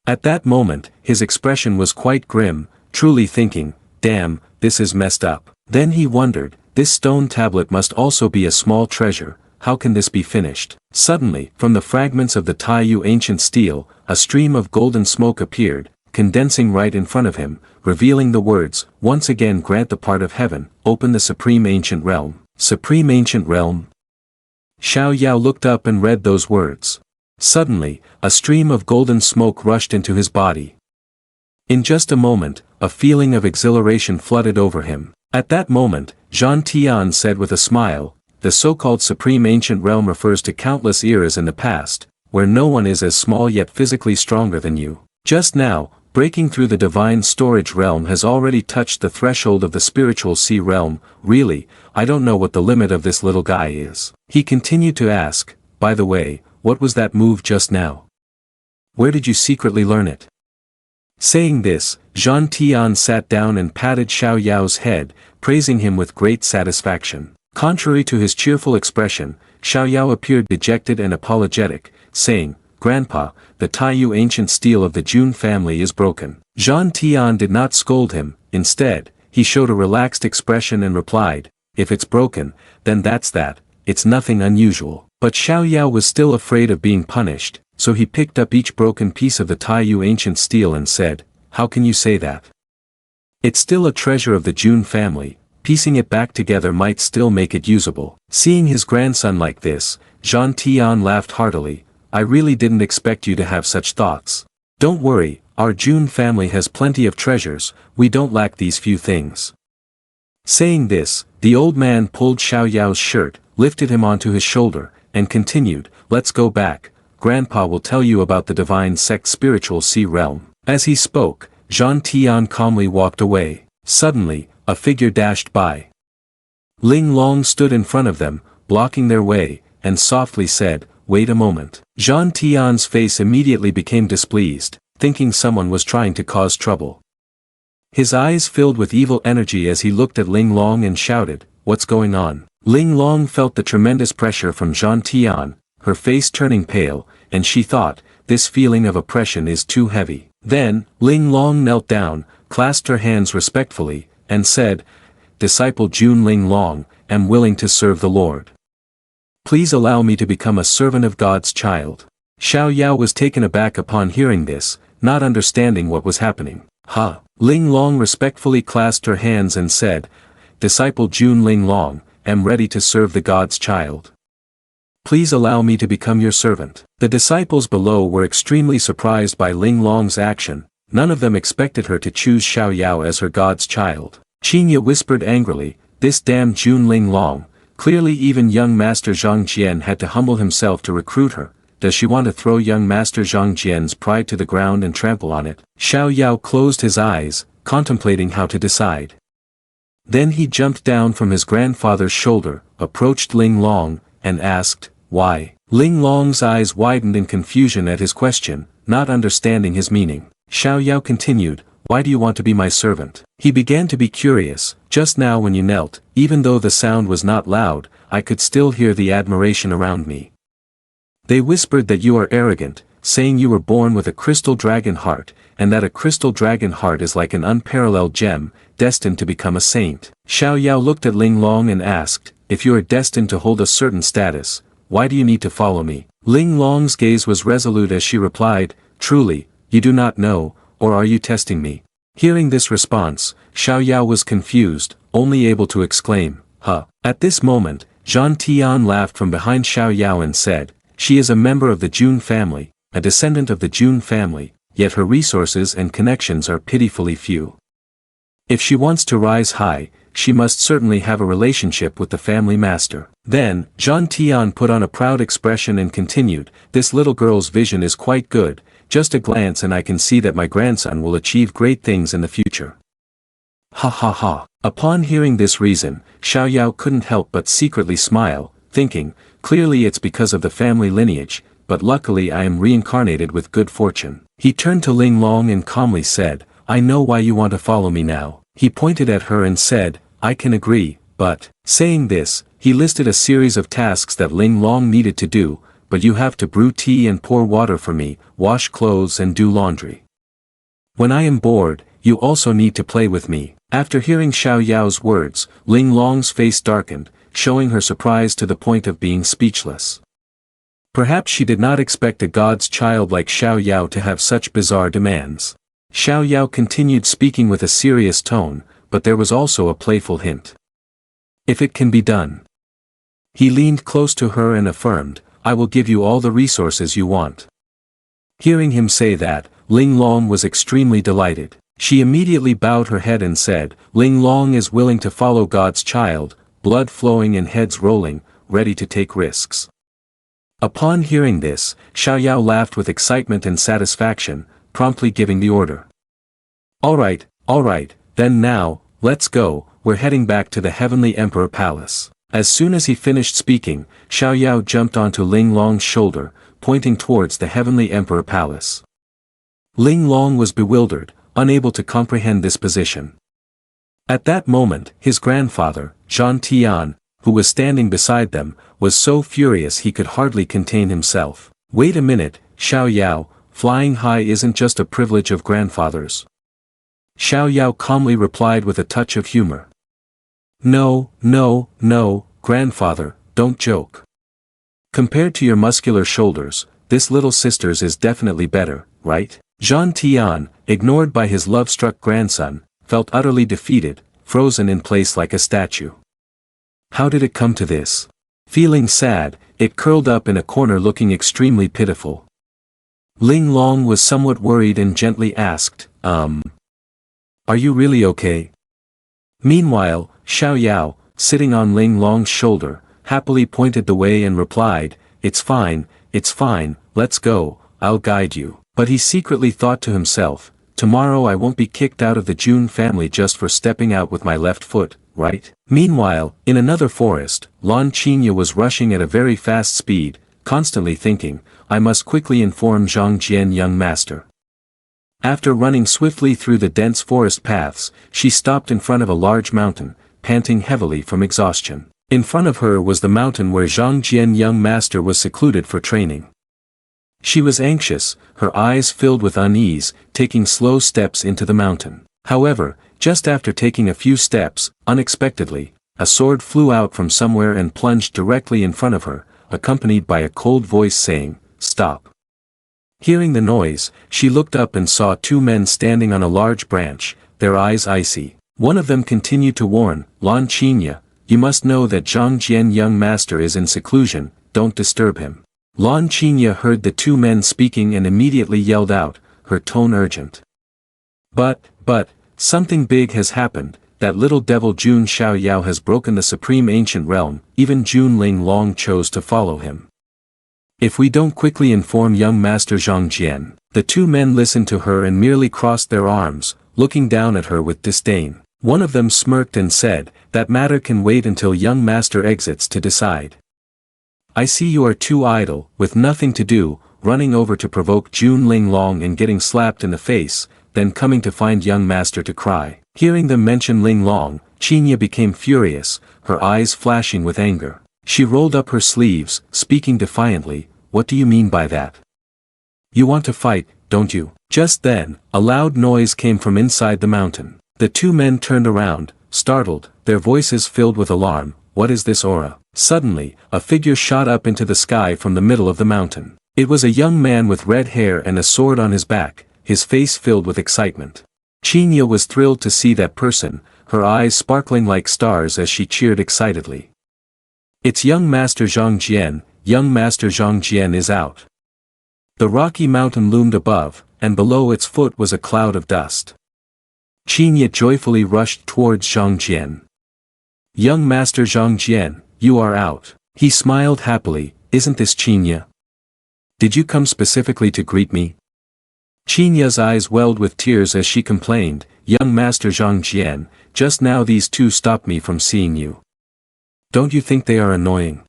At that moment, his expression was quite grim, truly thinking, damn, this is messed up. Then he wondered, this stone tablet must also be a small treasure, how can this be finished? Suddenly, from the fragments of the Taiyu ancient steel, a stream of golden smoke appeared, condensing right in front of him, revealing the words, once again grant the part of heaven, open the supreme ancient realm. Supreme ancient realm? Xiao Yao looked up and read those words. Suddenly, a stream of golden smoke rushed into his body. In just a moment, a feeling of exhilaration flooded over him. At that moment, Zhan Tian said with a smile, the so-called supreme ancient realm refers to countless eras in the past, where no one is as small yet physically stronger than you. Just now, breaking through the divine storage realm has already touched the threshold of the spiritual sea realm. Really, I don't know what the limit of this little guy is. He continued to ask, by the way, what was that move just now? Where did you secretly learn it? Saying this, Zhan Tian sat down and patted Xiao Yao's head, praising him with great satisfaction. Contrary to his cheerful expression, Xiao Yao appeared dejected and apologetic, saying, Grandpa, the Taiyu ancient steel of the Jun family is broken. Zhan Tian did not scold him, instead, he showed a relaxed expression and replied, if it's broken, then that's that, it's nothing unusual. But Xiao Yao was still afraid of being punished, so he picked up each broken piece of the Taiyu ancient steel and said, how can you say that? It's still a treasure of the Jun family, piecing it back together might still make it usable. Seeing his grandson like this, Zhan Tian laughed heartily, I really didn't expect you to have such thoughts. Don't worry, our Jun family has plenty of treasures, we don't lack these few things. Saying this, the old man pulled Xiao Yao's shirt, lifted him onto his shoulder, and continued, let's go back, Grandpa will tell you about the divine sect spiritual sea realm. As he spoke, Zhan Tian calmly walked away. Suddenly, a figure dashed by. Ling Long stood in front of them, blocking their way, and softly said, wait a moment. Zhan Tian's face immediately became displeased, thinking someone was trying to cause trouble. His eyes filled with evil energy as he looked at Ling Long and shouted, what's going on? Ling Long felt the tremendous pressure from Zhan Tian, her face turning pale, and she thought, this feeling of oppression is too heavy. Then, Ling Long knelt down, clasped her hands respectfully, and said, Disciple Jun Ling Long, am willing to serve the Lord. Please allow me to become a servant of God's child. Xiao Yao was taken aback upon hearing this, not understanding what was happening. Ling Long respectfully clasped her hands and said, "Disciple Jun Ling Long, am ready to serve the God's child. Please allow me to become your servant." The disciples below were extremely surprised by Ling Long's action. None of them expected her to choose Xiao Yao as her God's child. Qinya whispered angrily, "This damn Jun Ling Long, clearly even young Master Zhang Jian had to humble himself to recruit her. Does she want to throw young Master Zhang Jian's pride to the ground and trample on it?" Xiao Yao closed his eyes, contemplating how to decide. Then he jumped down from his grandfather's shoulder, approached Ling Long, and asked, "Why?" Ling Long's eyes widened in confusion at his question, not understanding his meaning. Xiao Yao continued, "Why do you want to be my servant?" He began to be curious. "Just now when you knelt, even though the sound was not loud, I could still hear the admiration around me. They whispered that you are arrogant, saying you were born with a crystal dragon heart, and that a crystal dragon heart is like an unparalleled gem, destined to become a saint." Xiao Yao looked at Ling Long and asked, "If you are destined to hold a certain status, why do you need to follow me?" Ling Long's gaze was resolute as she replied, "Truly, you do not know, or are you testing me?" Hearing this response, Xiao Yao was confused, only able to exclaim, "Huh." At this moment, Zhan Tian laughed from behind Xiao Yao and said, "She is a member of the Jun family, a descendant of the Jun family, yet her resources and connections are pitifully few. If she wants to rise high, she must certainly have a relationship with the family master." Then, Zhan Tian put on a proud expression and continued, "This little girl's vision is quite good, just a glance and I can see that my grandson will achieve great things in the future." Ha ha ha. Upon hearing this reason, Xiao Yao couldn't help but secretly smile, thinking, clearly it's because of the family lineage, but luckily I am reincarnated with good fortune. He turned to Ling Long and calmly said, "I know why you want to follow me now." He pointed at her and said, "I can agree, but..." Saying this, he listed a series of tasks that Ling Long needed to do, "But you have to brew tea and pour water for me, wash clothes and do laundry. When I am bored, you also need to play with me." After hearing Xiao Yao's words, Ling Long's face darkened, showing her surprise to the point of being speechless. Perhaps she did not expect a god's child like Xiao Yao to have such bizarre demands. Xiao Yao continued speaking with a serious tone, but there was also a playful hint. "If it can be done." He leaned close to her and affirmed, "I will give you all the resources you want." Hearing him say that, Ling Long was extremely delighted. She immediately bowed her head and said, "Ling Long is willing to follow God's child, blood flowing and heads rolling, ready to take risks." Upon hearing this, Xiao Yao laughed with excitement and satisfaction, promptly giving the order. All right, then now, let's go, we're heading back to the Heavenly Emperor Palace." As soon as he finished speaking, Xiao Yao jumped onto Ling Long's shoulder, pointing towards the Heavenly Emperor Palace. Ling Long was bewildered, unable to comprehend this position. At that moment, his grandfather, Zhan Tian, who was standing beside them, was so furious he could hardly contain himself. "Wait a minute, Xiao Yao, flying high isn't just a privilege of grandfathers." Xiao Yao calmly replied with a touch of humor. No, grandfather, don't joke. Compared to your muscular shoulders, this little sister's is definitely better, right?" Zhan Tian, ignored by his love-struck grandson, felt utterly defeated, frozen in place like a statue. How did it come to this? Feeling sad, it curled up in a corner looking extremely pitiful. Ling Long was somewhat worried and gently asked, "Are you really okay?" Meanwhile, Xiao Yao, sitting on Ling Long's shoulder, happily pointed the way and replied, it's fine, let's go, I'll guide you." But he secretly thought to himself, "Tomorrow I won't be kicked out of the Jun family just for stepping out with my left foot, right?" Meanwhile, in another forest, Lan Qinya was rushing at a very fast speed, constantly thinking, "I must quickly inform Zhang Jian young master." After running swiftly through the dense forest paths, she stopped in front of a large mountain, panting heavily from exhaustion. In front of her was the mountain where Zhang Jian young master was secluded for training. She was anxious, her eyes filled with unease, taking slow steps into the mountain. However, just after taking a few steps, unexpectedly, a sword flew out from somewhere and plunged directly in front of her, accompanied by a cold voice saying, "Stop." Hearing the noise, she looked up and saw two men standing on a large branch, their eyes icy. One of them continued to warn, Lan Qinya, you must know that Zhang Jian young master is in seclusion, don't disturb him. Lan Qinya heard the two men speaking and immediately yelled out, her tone urgent. But, something big has happened, that little devil Jun Xiao Yao has broken the supreme ancient realm, even Jun Ling Long chose to follow him. If we don't quickly inform young master Zhang Jian. The two men listened to her and merely crossed their arms, looking down at her with disdain. One of them smirked and said, that matter can wait until young master exits to decide. I see you are too idle, with nothing to do, running over to provoke Jun Ling Long and getting slapped in the face, then coming to find young master to cry. Hearing them mention Ling Long, Qinya became furious, her eyes flashing with anger. She rolled up her sleeves, speaking defiantly, what do you mean by that? You want to fight, don't you? Just then, a loud noise came from inside the mountain. The two men turned around, startled, their voices filled with alarm. What is this aura? Suddenly, a figure shot up into the sky from the middle of the mountain. It was a young man with red hair and a sword on his back, his face filled with excitement. Qinya was thrilled to see that person, her eyes sparkling like stars as she cheered excitedly. It's young master Zhang Jian, young master Zhang Jian is out. The rocky mountain loomed above, and below its foot was a cloud of dust. Qinya joyfully rushed towards Zhang Jian. Young master Zhang Jian, you are out. He smiled happily, isn't this Qinya? Did you come specifically to greet me? Qinya's eyes welled with tears as she complained, young master Zhang Jian, just now these two stopped me from seeing you. Don't you think they are annoying?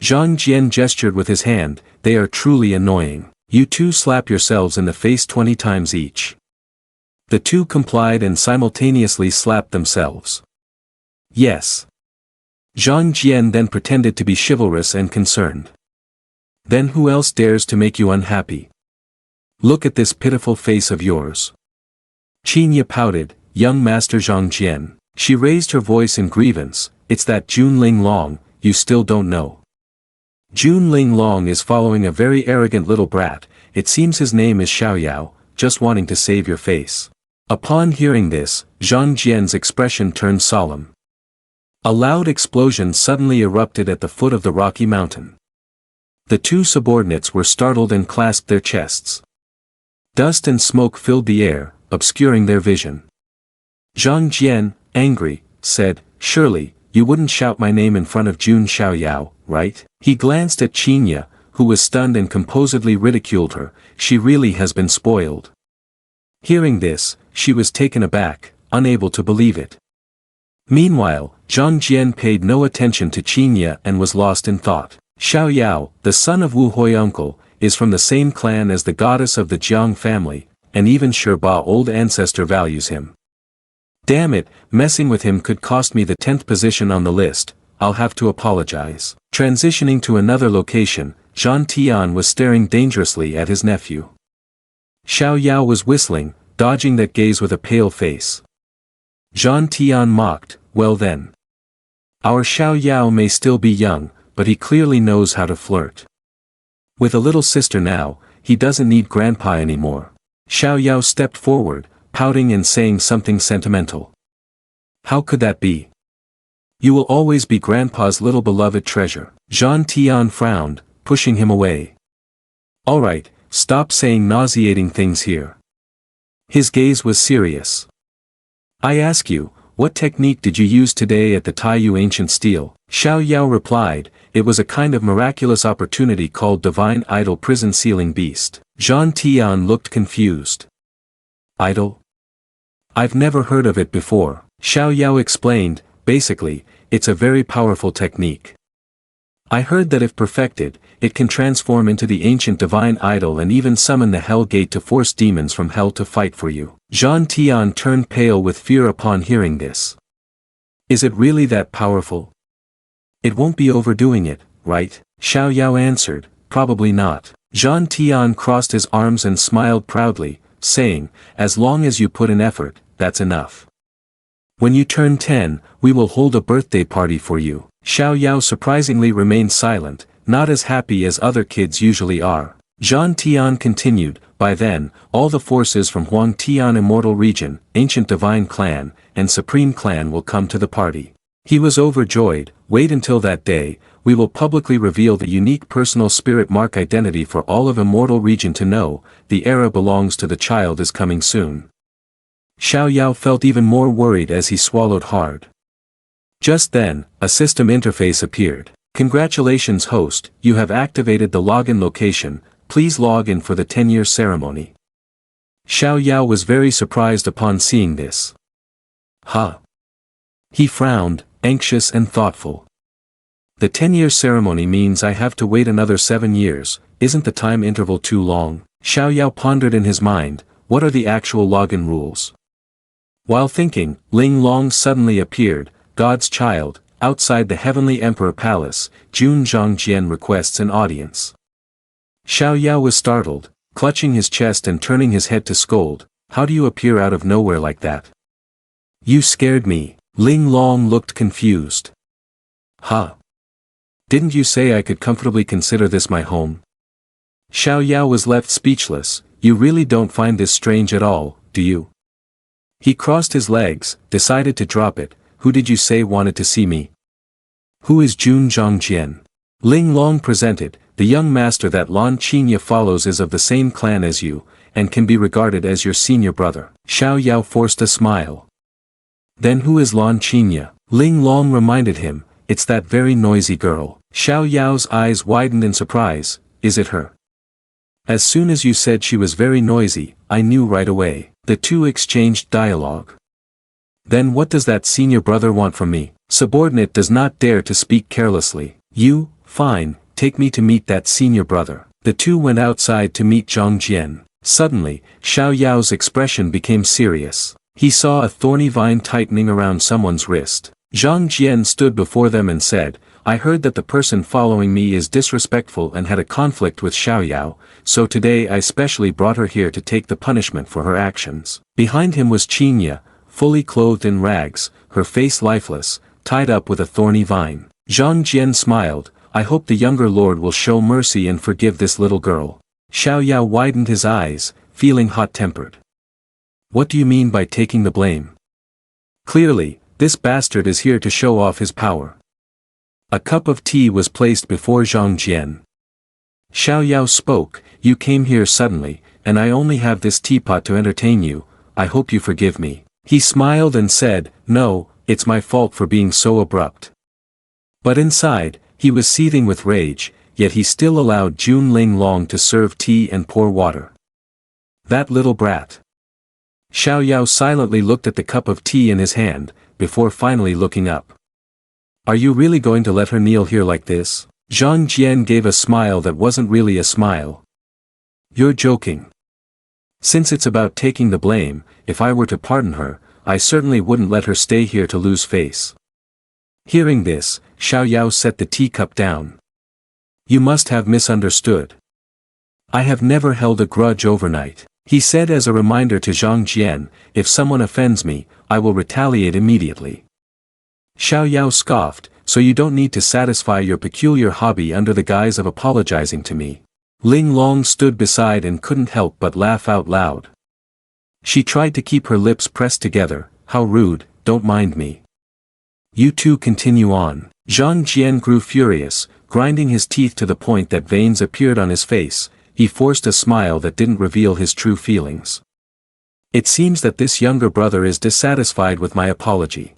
Zhang Jian gestured with his hand, they are truly annoying. You two slap yourselves in the face 20 times each. The two complied and simultaneously slapped themselves. Yes. Zhang Jian then pretended to be chivalrous and concerned. Then who else dares to make you unhappy? Look at this pitiful face of yours. Qinya pouted, young master Zhang Jian. She raised her voice in grievance, it's that Jun Ling Long, you still don't know. Jun Ling Long is following a very arrogant little brat, it seems his name is Xiao Yao, just wanting to save your face. Upon hearing this, Zhang Jian's expression turned solemn. A loud explosion suddenly erupted at the foot of the rocky mountain. The two subordinates were startled and clasped their chests. Dust and smoke filled the air, obscuring their vision. Zhang Jian, angry, said, surely, you wouldn't shout my name in front of Jun Xiao Yao, right? He glanced at Qinya, who was stunned and composedly ridiculed her, she really has been spoiled. Hearing this, she was taken aback, unable to believe it. Meanwhile, Zhang Jian paid no attention to Qinya and was lost in thought. Xiao Yao, the son of Wu Hui uncle, is from the same clan as the goddess of the Jiang family, and even Sherba old ancestor values him. Damn it, messing with him could cost me the 10th position on the list, I'll have to apologize. Transitioning to another location, Zhan Tian was staring dangerously at his nephew. Xiao Yao was whistling, dodging that gaze with a pale face. Zhan Tian mocked, well then. Our Xiao Yao may still be young, but he clearly knows how to flirt. With a little sister now, he doesn't need grandpa anymore. Xiao Yao stepped forward, pouting and saying something sentimental. How could that be? You will always be grandpa's little beloved treasure. Zhan Tian frowned, pushing him away. Alright, stop saying nauseating things here. His gaze was serious. I ask you, what technique did you use today at the Taiyu Ancient Steel? Xiao Yao replied, it was a kind of miraculous opportunity called Divine Idol Prison Sealing Beast. Zhan Tian looked confused. Idol? I've never heard of it before. Xiao Yao explained, basically, it's a very powerful technique. I heard that if perfected, it can transform into the ancient divine idol and even summon the Hell Gate to force demons from hell to fight for you. Zhan Tian turned pale with fear upon hearing this. Is it really that powerful? It won't be overdoing it, right? Xiao Yao answered, probably not. Zhan Tian crossed his arms and smiled proudly, saying, as long as you put in effort, that's enough. When you turn 10, we will hold a birthday party for you. Xiao Yao surprisingly remained silent, not as happy as other kids usually are. Zhang Tian continued, by then, all the forces from Huang Tian Immortal Region, Ancient Divine Clan, and Supreme Clan will come to the party. He was overjoyed. Wait until that day, we will publicly reveal the unique personal spirit mark identity for all of Immortal Region to know, the era belongs to the child is coming soon. Xiao Yao felt even more worried as he swallowed hard. Just then, a system interface appeared. Congratulations host, you have activated the login location, please log in for the 10-year ceremony. Xiao Yao was very surprised upon seeing this. Huh? He frowned, anxious and thoughtful. The 10-year ceremony means I have to wait another 7 years, isn't the time interval too long? Xiao Yao pondered in his mind, what are the actual login rules? While thinking, Ling Long suddenly appeared, God's child, outside the Heavenly Emperor Palace, Jun Zhangjian requests an audience. Xiao Yao was startled, clutching his chest and turning his head to scold, how do you appear out of nowhere like that? You scared me. Ling Long looked confused. Huh? Didn't you say I could comfortably consider this my home? Xiao Yao was left speechless, you really don't find this strange at all, do you? He crossed his legs, decided to drop it, who did you say wanted to see me? Who is Jun Zhangjian? Ling Long presented, the young master that Lan Qinya follows is of the same clan as you, and can be regarded as your senior brother. Xiao Yao forced a smile. Then who is Lan Qinya? Ling Long reminded him, it's that very noisy girl. Xiao Yao's eyes widened in surprise, is it her? As soon as you said she was very noisy, I knew right away. The two exchanged dialogue. Then what does that senior brother want from me? Subordinate does not dare to speak carelessly. You, fine, take me to meet that senior brother. The two went outside to meet Zhang Jian. Suddenly, Xiao Yao's expression became serious. He saw a thorny vine tightening around someone's wrist. Zhang Jian stood before them and said, I heard that the person following me is disrespectful and had a conflict with Xiao Yao, so today I specially brought her here to take the punishment for her actions. Behind him was Qinya, fully clothed in rags, her face lifeless, tied up with a thorny vine. Zhang Jian smiled, I hope the younger lord will show mercy and forgive this little girl. Xiao Yao widened his eyes, feeling hot-tempered. What do you mean by taking the blame? Clearly, this bastard is here to show off his power. A cup of tea was placed before Zhang Jian. Xiao Yao spoke, you came here suddenly, and I only have this teapot to entertain you, I hope you forgive me. He smiled and said, no, it's my fault for being so abrupt. But inside, he was seething with rage, yet he still allowed Jun Ling Long to serve tea and pour water. That little brat. Xiao Yao silently looked at the cup of tea in his hand, before finally looking up. Are you really going to let her kneel here like this? Zhang Jian gave a smile that wasn't really a smile. You're joking. Since it's about taking the blame, if I were to pardon her, I certainly wouldn't let her stay here to lose face. Hearing this, Xiao Yao set the teacup down. You must have misunderstood. I have never held a grudge overnight. He said as a reminder to Zhang Jian, if someone offends me, I will retaliate immediately. Xiao Yao scoffed, so you don't need to satisfy your peculiar hobby under the guise of apologizing to me. Ling Long stood beside and couldn't help but laugh out loud. She tried to keep her lips pressed together, how rude, don't mind me. You two continue on. Zhang Jian grew furious, grinding his teeth to the point that veins appeared on his face, he forced a smile that didn't reveal his true feelings. It seems that this younger brother is dissatisfied with my apology.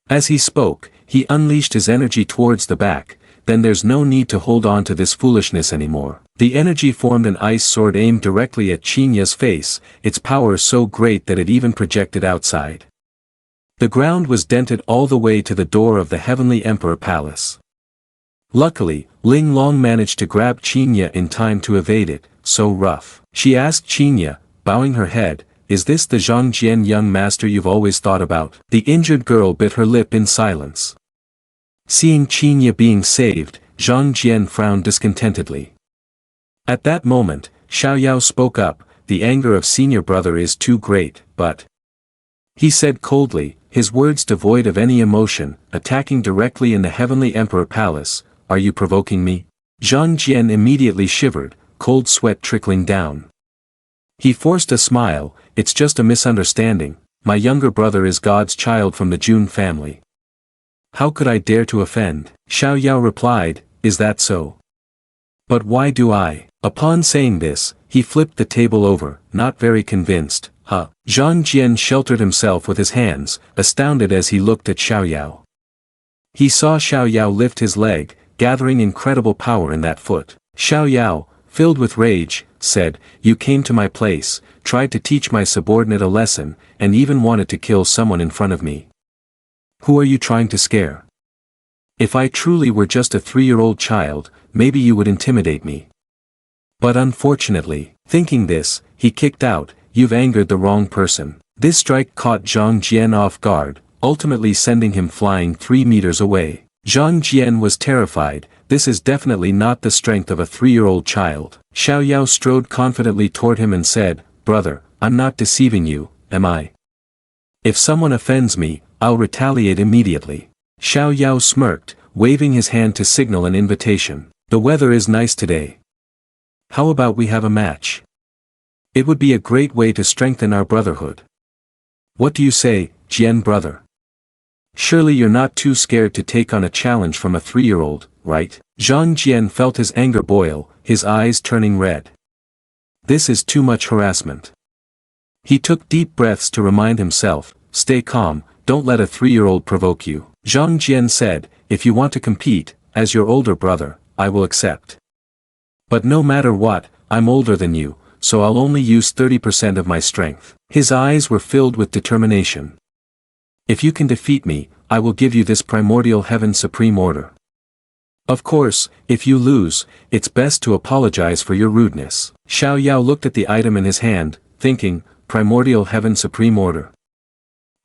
As he spoke, he unleashed his energy towards the back, then there's no need to hold on to this foolishness anymore. The energy formed an ice sword aimed directly at Qinya's face, its power so great that it even projected outside. The ground was dented all the way to the door of the Heavenly Emperor Palace. Luckily, Ling Long managed to grab Qinya in time to evade it, so rough. She asked Qinya, bowing her head, is this the Zhang Jian young master you've always thought about? The injured girl bit her lip in silence. Seeing Qinya being saved, Zhang Jian frowned discontentedly. At that moment, Xiao Yao spoke up, the anger of senior brother is too great, but... He said coldly, his words devoid of any emotion, attacking directly in the Heavenly Emperor Palace, are you provoking me? Zhang Jian immediately shivered, cold sweat trickling down. He forced a smile. It's just a misunderstanding. My younger brother is God's child from the Jun family. How could I dare to offend? Xiao Yao replied, is that so? But why do I? Upon saying this, he flipped the table over, not very convinced. Zhang Jian sheltered himself with his hands, astounded as he looked at Xiao Yao. He saw Xiao Yao lift his leg, gathering incredible power in that foot. Xiao Yao, filled with rage, said, you came to my place, tried to teach my subordinate a lesson, and even wanted to kill someone in front of me. Who are you trying to scare? If I truly were just a 3-year-old child, maybe you would intimidate me. But unfortunately, thinking this, he kicked out, you've angered the wrong person. This strike caught Zhang Jian off guard, ultimately sending him flying 3 meters away. Zhang Jian was terrified. This is definitely not the strength of a 3-year-old child. Xiao Yao strode confidently toward him and said, brother, I'm not deceiving you, am I? If someone offends me, I'll retaliate immediately. Xiao Yao smirked, waving his hand to signal an invitation. The weather is nice today. How about we have a match? It would be a great way to strengthen our brotherhood. What do you say, Jian brother? Surely you're not too scared to take on a challenge from a 3-year-old, right? Zhang Jian felt his anger boil, his eyes turning red. This is too much harassment. He took deep breaths to remind himself, stay calm, don't let a 3-year-old provoke you. Zhang Jian said, if you want to compete, as your older brother, I will accept. But no matter what, I'm older than you, so I'll only use 30% of my strength. His eyes were filled with determination. If you can defeat me, I will give you this primordial heaven supreme order. Of course, if you lose, it's best to apologize for your rudeness. Xiao Yao looked at the item in his hand, thinking, primordial heaven supreme order.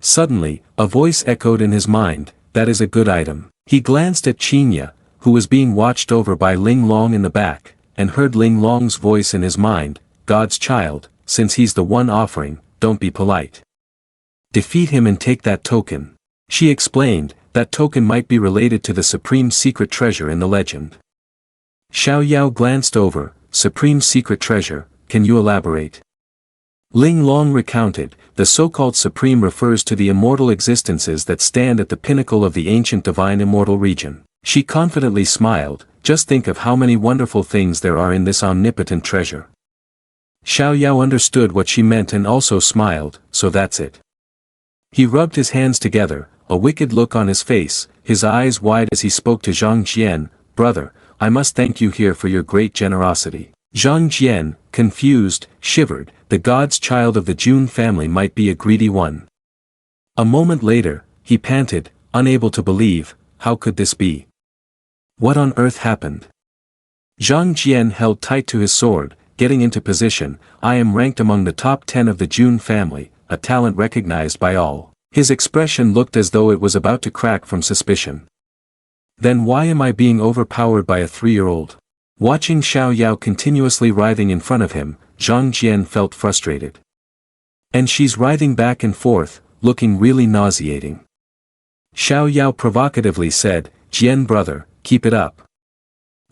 Suddenly, a voice echoed in his mind, that is a good item. He glanced at Qinya, who was being watched over by Ling Long in the back, and heard Ling Long's voice in his mind, God's child, since he's the one offering, don't be polite. Defeat him and take that token. She explained, that token might be related to the supreme secret treasure in the legend. Xiao Yao glanced over, supreme secret treasure, can you elaborate? Ling Long recounted, the so-called supreme refers to the immortal existences that stand at the pinnacle of the ancient divine immortal region. She confidently smiled, just think of how many wonderful things there are in this omnipotent treasure. Xiao Yao understood what she meant and also smiled, so that's it. He rubbed his hands together, a wicked look on his face, his eyes wide as he spoke to Zhang Jian, brother, I must thank you here for your great generosity. Zhang Jian, confused, shivered, the god's child of the Jun family might be a greedy one. A moment later, he panted, unable to believe, how could this be? What on earth happened? Zhang Jian held tight to his sword, getting into position, I am ranked among the top 10 of the Jun family, a talent recognized by all. His expression looked as though it was about to crack from suspicion. Then why am I being overpowered by a 3-year-old? Watching Xiao Yao continuously writhing in front of him, Zhang Jian felt frustrated. And she's writhing back and forth, looking really nauseating. Xiao Yao provocatively said, Jian brother, keep it up.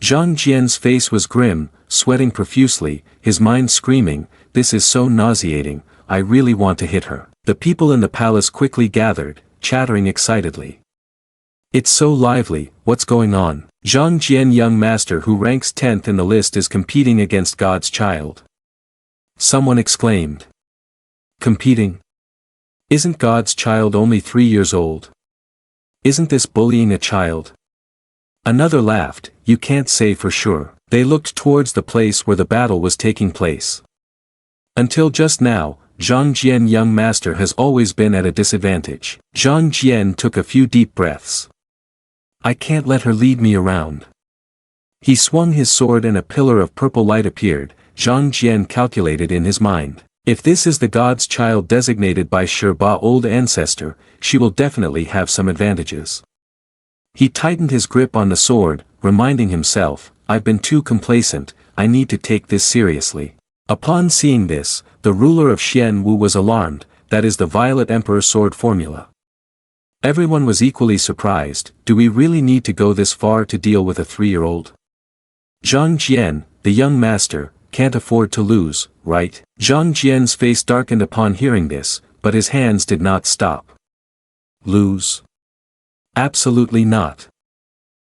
Zhang Jian's face was grim, sweating profusely, his mind screaming, this is so nauseating, I really want to hit her. The people in the palace quickly gathered, chattering excitedly. It's so lively, what's going on? Zhang Jian young master who ranks 10th in the list is competing against God's child. Someone exclaimed. Competing? Isn't God's child only 3 years old? Isn't this bullying a child? Another laughed, you can't say for sure. They looked towards the place where the battle was taking place. Until just now, Zhang Jian young master has always been at a disadvantage. Zhang Jian took a few deep breaths. I can't let her lead me around. He swung his sword and a pillar of purple light appeared. Zhang Jian calculated in his mind. If this is the god's child designated by Sherba old ancestor, she will definitely have some advantages. He tightened his grip on the sword, reminding himself, I've been too complacent, I need to take this seriously. Upon seeing this, the ruler of Xian Wu was alarmed, that is the Violet Emperor sword formula. Everyone was equally surprised, do we really need to go this far to deal with a 3-year-old? Zhang Jian, the young master, can't afford to lose, right? Zhang Jian's face darkened upon hearing this, but his hands did not stop. Lose? Absolutely not.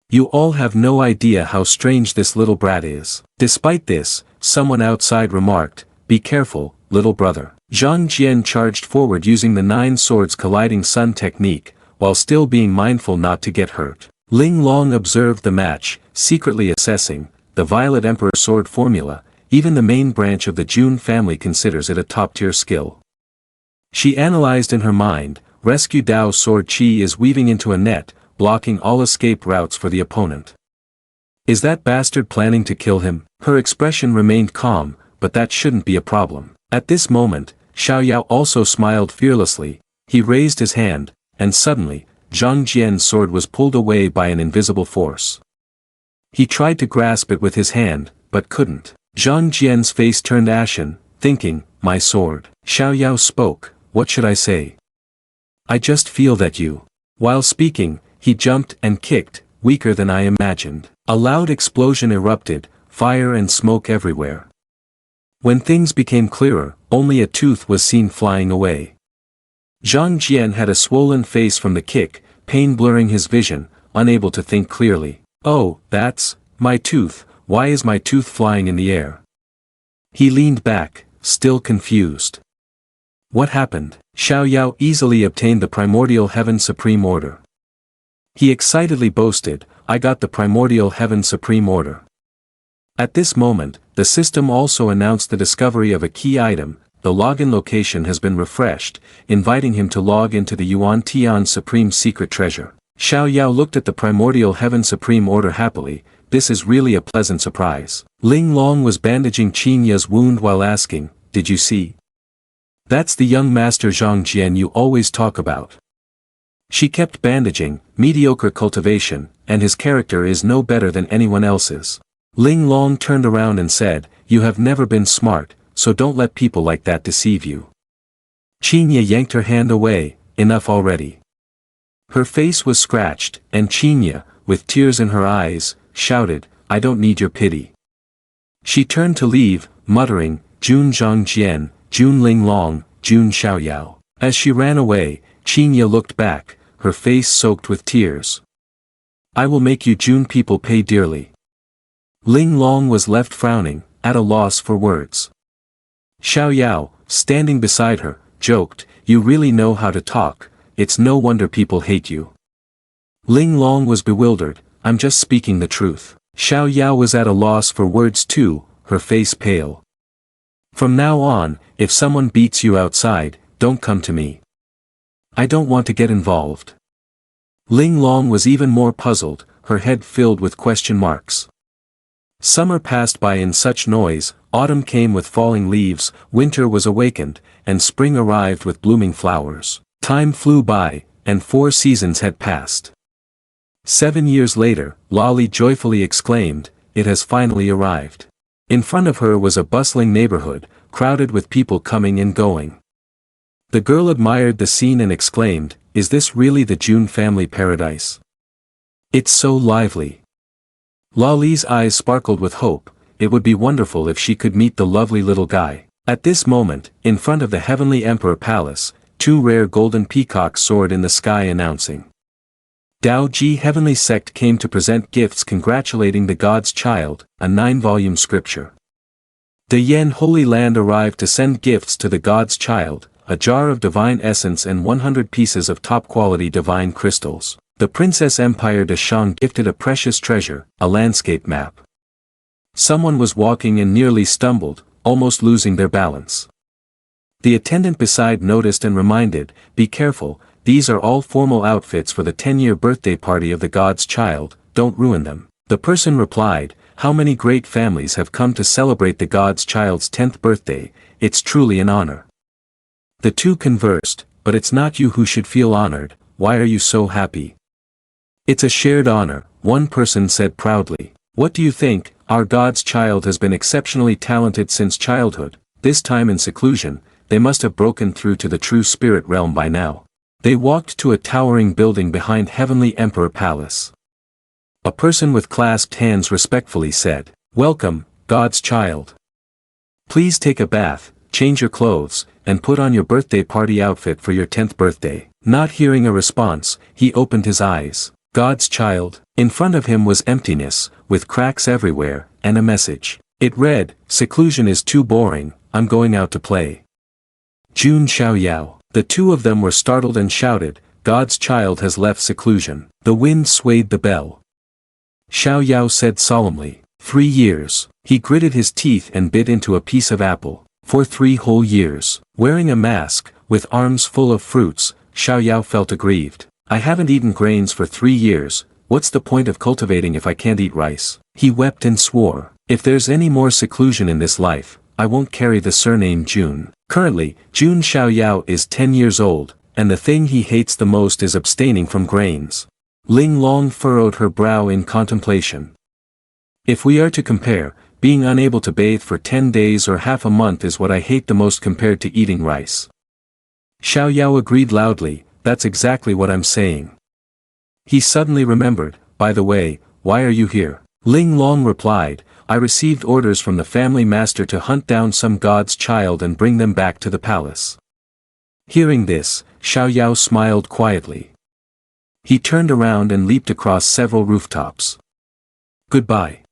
You all have no idea how strange this little brat is. Despite this, someone outside remarked, "Be careful, little brother." Zhang Jian charged forward using the 9 swords colliding sun technique, while still being mindful not to get hurt. Ling Long observed the match, secretly assessing, the Violet Emperor sword formula. Even the main branch of the Jun family considers it a top-tier skill. She analyzed in her mind, Rescue Dao's sword Qi is weaving into a net, blocking all escape routes for the opponent. Is that bastard planning to kill him? Her expression remained calm, but that shouldn't be a problem. At this moment, Xiao Yao also smiled fearlessly. He raised his hand, and suddenly, Zhang Jian's sword was pulled away by an invisible force. He tried to grasp it with his hand, but couldn't. Zhang Jian's face turned ashen, thinking, my sword. Xiao Yao spoke, what should I say? I just feel that you. While speaking, he jumped and kicked, weaker than I imagined. A loud explosion erupted, fire and smoke everywhere. When things became clearer, only a tooth was seen flying away. Zhang Jian had a swollen face from the kick, pain blurring his vision, unable to think clearly. Oh, that's my tooth. Why is my tooth flying in the air? He leaned back, still confused. What happened? Xiao Yao easily obtained the Primordial Heaven Supreme Order. He excitedly boasted, I got the Primordial Heaven Supreme Order. At this moment, the system also announced the discovery of a key item. The login location has been refreshed, inviting him to log into the Yuan Tian Supreme Secret Treasure. Xiao Yao looked at the Primordial Heaven Supreme Order happily. This is really a pleasant surprise. Ling Long was bandaging Qinya's wound while asking, did you see? That's the young master Zhang Jian you always talk about. She kept bandaging, mediocre cultivation, and his character is no better than anyone else's. Ling Long turned around and said, you have never been smart, so don't let people like that deceive you. Qinya yanked her hand away, enough already. Her face was scratched, and Qinya, with tears in her eyes, shouted, I don't need your pity. She turned to leave, muttering, Jun Zhang Jian, Jun Ling Long, Jun Xiao Yao. As she ran away, Qinya looked back, her face soaked with tears. I will make you Jun people pay dearly. Ling Long was left frowning, at a loss for words. Xiao Yao, standing beside her, joked, you really know how to talk, it's no wonder people hate you. Ling Long was bewildered, I'm just speaking the truth. Xiao Yao was at a loss for words too, her face pale. From now on, if someone beats you outside, don't come to me. I don't want to get involved. Ling Long was even more puzzled, her head filled with question marks. Summer passed by in such noise, autumn came with falling leaves, winter was awakened, and spring arrived with blooming flowers. Time flew by, and 4 seasons had passed. 7 years later, Lolly joyfully exclaimed, it has finally arrived. In front of her was a bustling neighborhood, crowded with people coming and going. The girl admired the scene and exclaimed, is this really the Jun family paradise? It's so lively. Lolly's eyes sparkled with hope, it would be wonderful if she could meet the lovely little guy. At this moment, in front of the Heavenly Emperor Palace, 2 rare golden peacocks soared in the sky announcing. Dao Ji Heavenly Sect came to present gifts congratulating the God's Child, a 9-volume scripture. The Yen Holy Land arrived to send gifts to the God's Child, a jar of divine essence and 100 pieces of top-quality divine crystals. The Princess Empire de Shang gifted a precious treasure, a landscape map. Someone was walking and nearly stumbled, almost losing their balance. The attendant beside noticed and reminded, be careful, these are all formal outfits for the 10-year birthday party of the God's Child, don't ruin them. The person replied, how many great families have come to celebrate the God's Child's 10th birthday, it's truly an honor. The two conversed, but it's not you who should feel honored, why are you so happy? It's a shared honor, one person said proudly. What do you think, our God's Child has been exceptionally talented since childhood, this time in seclusion, they must have broken through to the true spirit realm by now. They walked to a towering building behind Heavenly Emperor Palace. A person with clasped hands respectfully said, welcome, God's child. Please take a bath, change your clothes, and put on your birthday party outfit for your 10th birthday. Not hearing a response, he opened his eyes. God's child. In front of him was emptiness, with cracks everywhere, and a message. It read, "Seclusion is too boring, I'm going out to play." June Xiao Yao. The two of them were startled and shouted, "God's child has left seclusion." The wind swayed the bell. Xiao Yao said solemnly, 3 years. He gritted his teeth and bit into a piece of apple. For 3 whole years. Wearing a mask, with arms full of fruits, Xiao Yao felt aggrieved. I haven't eaten grains for 3 years, what's the point of cultivating if I can't eat rice? He wept and swore, if there's any more seclusion in this life, I won't carry the surname June. Currently, June Xiao Yao is 10 years old, and the thing he hates the most is abstaining from grains. Ling Long furrowed her brow in contemplation. If we are to compare, being unable to bathe for 10 days or half a month is what I hate the most compared to eating rice. Xiao Yao agreed loudly, that's exactly what I'm saying. He suddenly remembered, by the way, why are you here? Ling Long replied, I received orders from the family master to hunt down some god's child and bring them back to the palace. Hearing this, Xiao Yao smiled quietly. He turned around and leaped across several rooftops. Goodbye.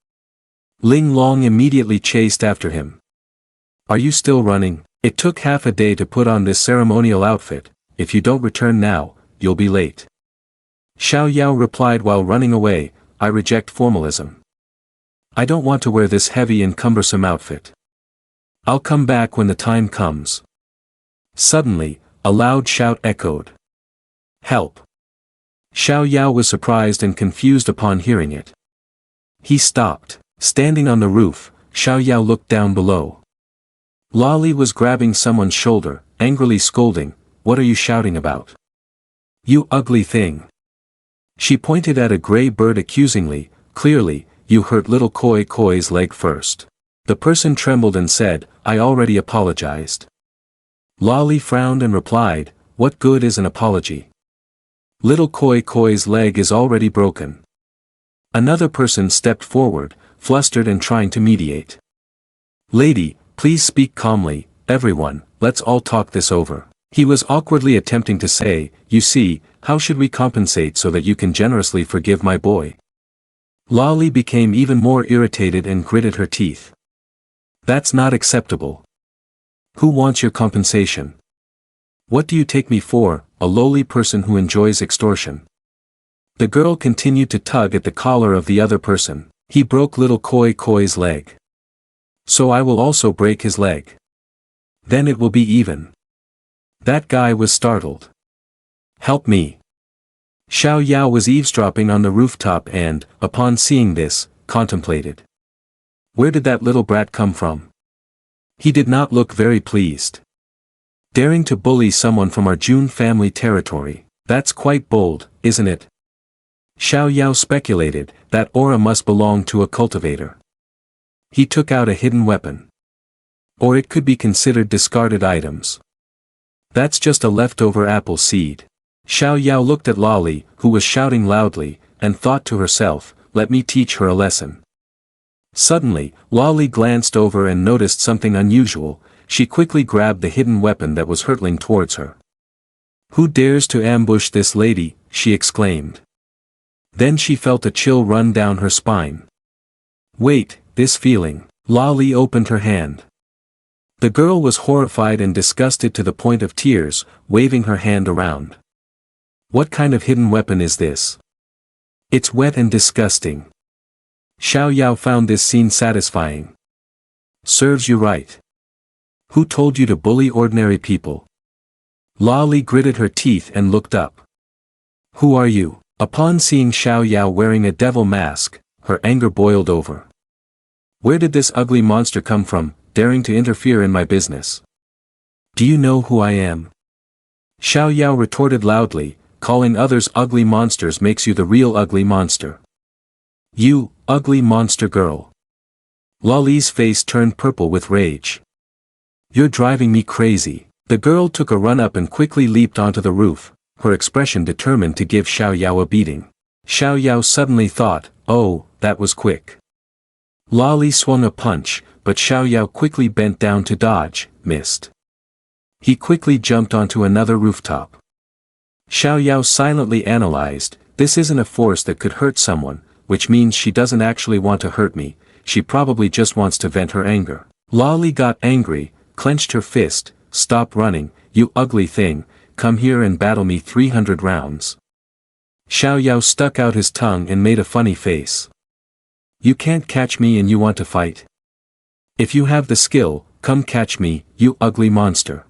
Ling Long immediately chased after him. Are you still running? It took half a day to put on this ceremonial outfit, if you don't return now, you'll be late. Xiao Yao replied while running away, I reject formalism. I don't want to wear this heavy and cumbersome outfit. I'll come back when the time comes. Suddenly, a loud shout echoed. Help! Xiao Yao was surprised and confused upon hearing it. He stopped. Standing on the roof, Xiao Yao looked down below. Lolly was grabbing someone's shoulder, angrily scolding, what are you shouting about? You ugly thing. She pointed at a gray bird accusingly, clearly, you hurt little Koi Koi's leg first. The person trembled and said, I already apologized. Lolly frowned and replied, what good is an apology? Little Koi Koi's leg is already broken. Another person stepped forward, flustered and trying to mediate. Lady, please speak calmly, everyone, let's all talk this over. He was awkwardly attempting to say, you see, how should we compensate so that you can generously forgive my boy? Lolly became even more irritated and gritted her teeth. That's not acceptable. Who wants your compensation? What do you take me for, a lowly person who enjoys extortion? The girl continued to tug at the collar of the other person. He broke little Koi Koi's leg. So I will also break his leg. Then it will be even. That guy was startled. Help me. Xiao Yao was eavesdropping on the rooftop and, upon seeing this, contemplated. Where did that little brat come from? He did not look very pleased. Daring to bully someone from our June family territory, that's quite bold, isn't it? Xiao Yao speculated, that aura must belong to a cultivator. He took out a hidden weapon. Or it could be considered discarded items. That's just a leftover apple seed. Xiao Yao looked at Lolly, who was shouting loudly, and thought to herself, let me teach her a lesson. Suddenly, Lolly glanced over and noticed something unusual. She quickly grabbed the hidden weapon that was hurtling towards her. Who dares to ambush this lady? She exclaimed. Then she felt a chill run down her spine. Wait, this feeling. Lolly opened her hand. The girl was horrified and disgusted to the point of tears, waving her hand around. What kind of hidden weapon is this? It's wet and disgusting. Xiao Yao found this scene satisfying. Serves you right. Who told you to bully ordinary people? Lolly gritted her teeth and looked up. Who are you? Upon seeing Xiao Yao wearing a devil mask, her anger boiled over. Where did this ugly monster come from, daring to interfere in my business? Do you know who I am? Xiao Yao retorted loudly, calling others ugly monsters makes you the real ugly monster. You, ugly monster girl. Lolly's face turned purple with rage. You're driving me crazy. The girl took a run up and quickly leaped onto the roof, her expression determined to give Xiao Yao a beating. Xiao Yao suddenly thought, oh, that was quick. Lali swung a punch, but Xiao Yao quickly bent down to dodge, missed. He quickly jumped onto another rooftop. Xiao Yao silently analyzed, this isn't a force that could hurt someone, which means she doesn't actually want to hurt me, she probably just wants to vent her anger. Lali got angry, clenched her fist, stop running, you ugly thing, come here and battle me 300 rounds. Xiao Yao stuck out his tongue and made a funny face. You can't catch me and you want to fight? If you have the skill, come catch me, you ugly monster.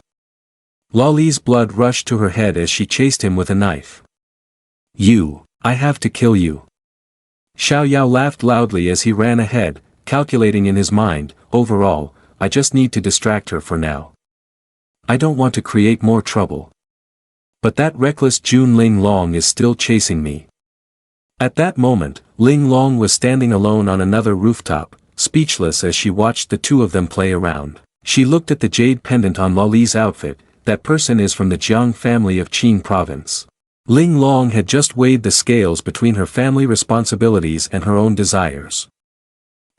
Lali's blood rushed to her head as she chased him with a knife. I have to kill you. Xiao Yao laughed loudly as he ran ahead, calculating in his mind, overall, I just need to distract her for now. I don't want to create more trouble. But that reckless June Ling Long is still chasing me. At that moment, Ling Long was standing alone on another rooftop, speechless as she watched the two of them play around. She looked at the jade pendant on Lali's outfit, that person is from the Jiang family of Qing province. Ling Long had just weighed the scales between her family responsibilities and her own desires.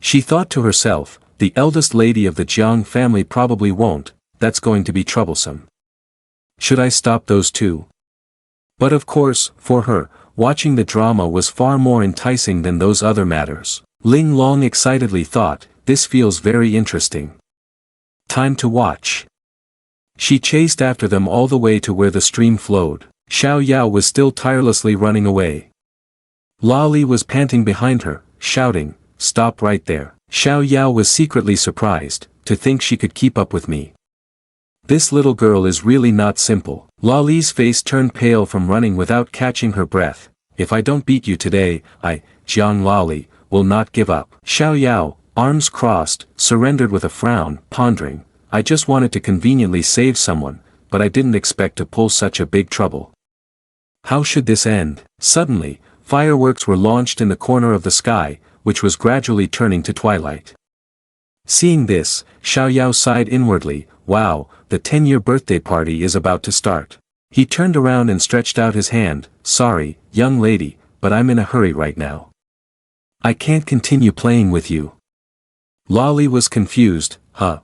She thought to herself, the eldest lady of the Jiang family probably won't, that's going to be troublesome. Should I stop those two? But of course, for her, watching the drama was far more enticing than those other matters. Ling Long excitedly thought, this feels very interesting. Time to watch. She chased after them all the way to where the stream flowed. Xiao Yao was still tirelessly running away. Lali was panting behind her, shouting, stop right there. Xiao Yao was secretly surprised, to think she could keep up with me. This little girl is really not simple. Lali's face turned pale from running without catching her breath. If I don't beat you today, Jiang Lali, will not give up. Xiao Yao, arms crossed, surrendered with a frown, pondering, I just wanted to conveniently save someone, but I didn't expect to pull such a big trouble. How should this end? Suddenly, fireworks were launched in the corner of the sky, which was gradually turning to twilight. Seeing this, Xiao Yao sighed inwardly, wow, the 10-year birthday party is about to start. He turned around and stretched out his hand, sorry, young lady, but I'm in a hurry right now. I can't continue playing with you. Lali was confused, huh?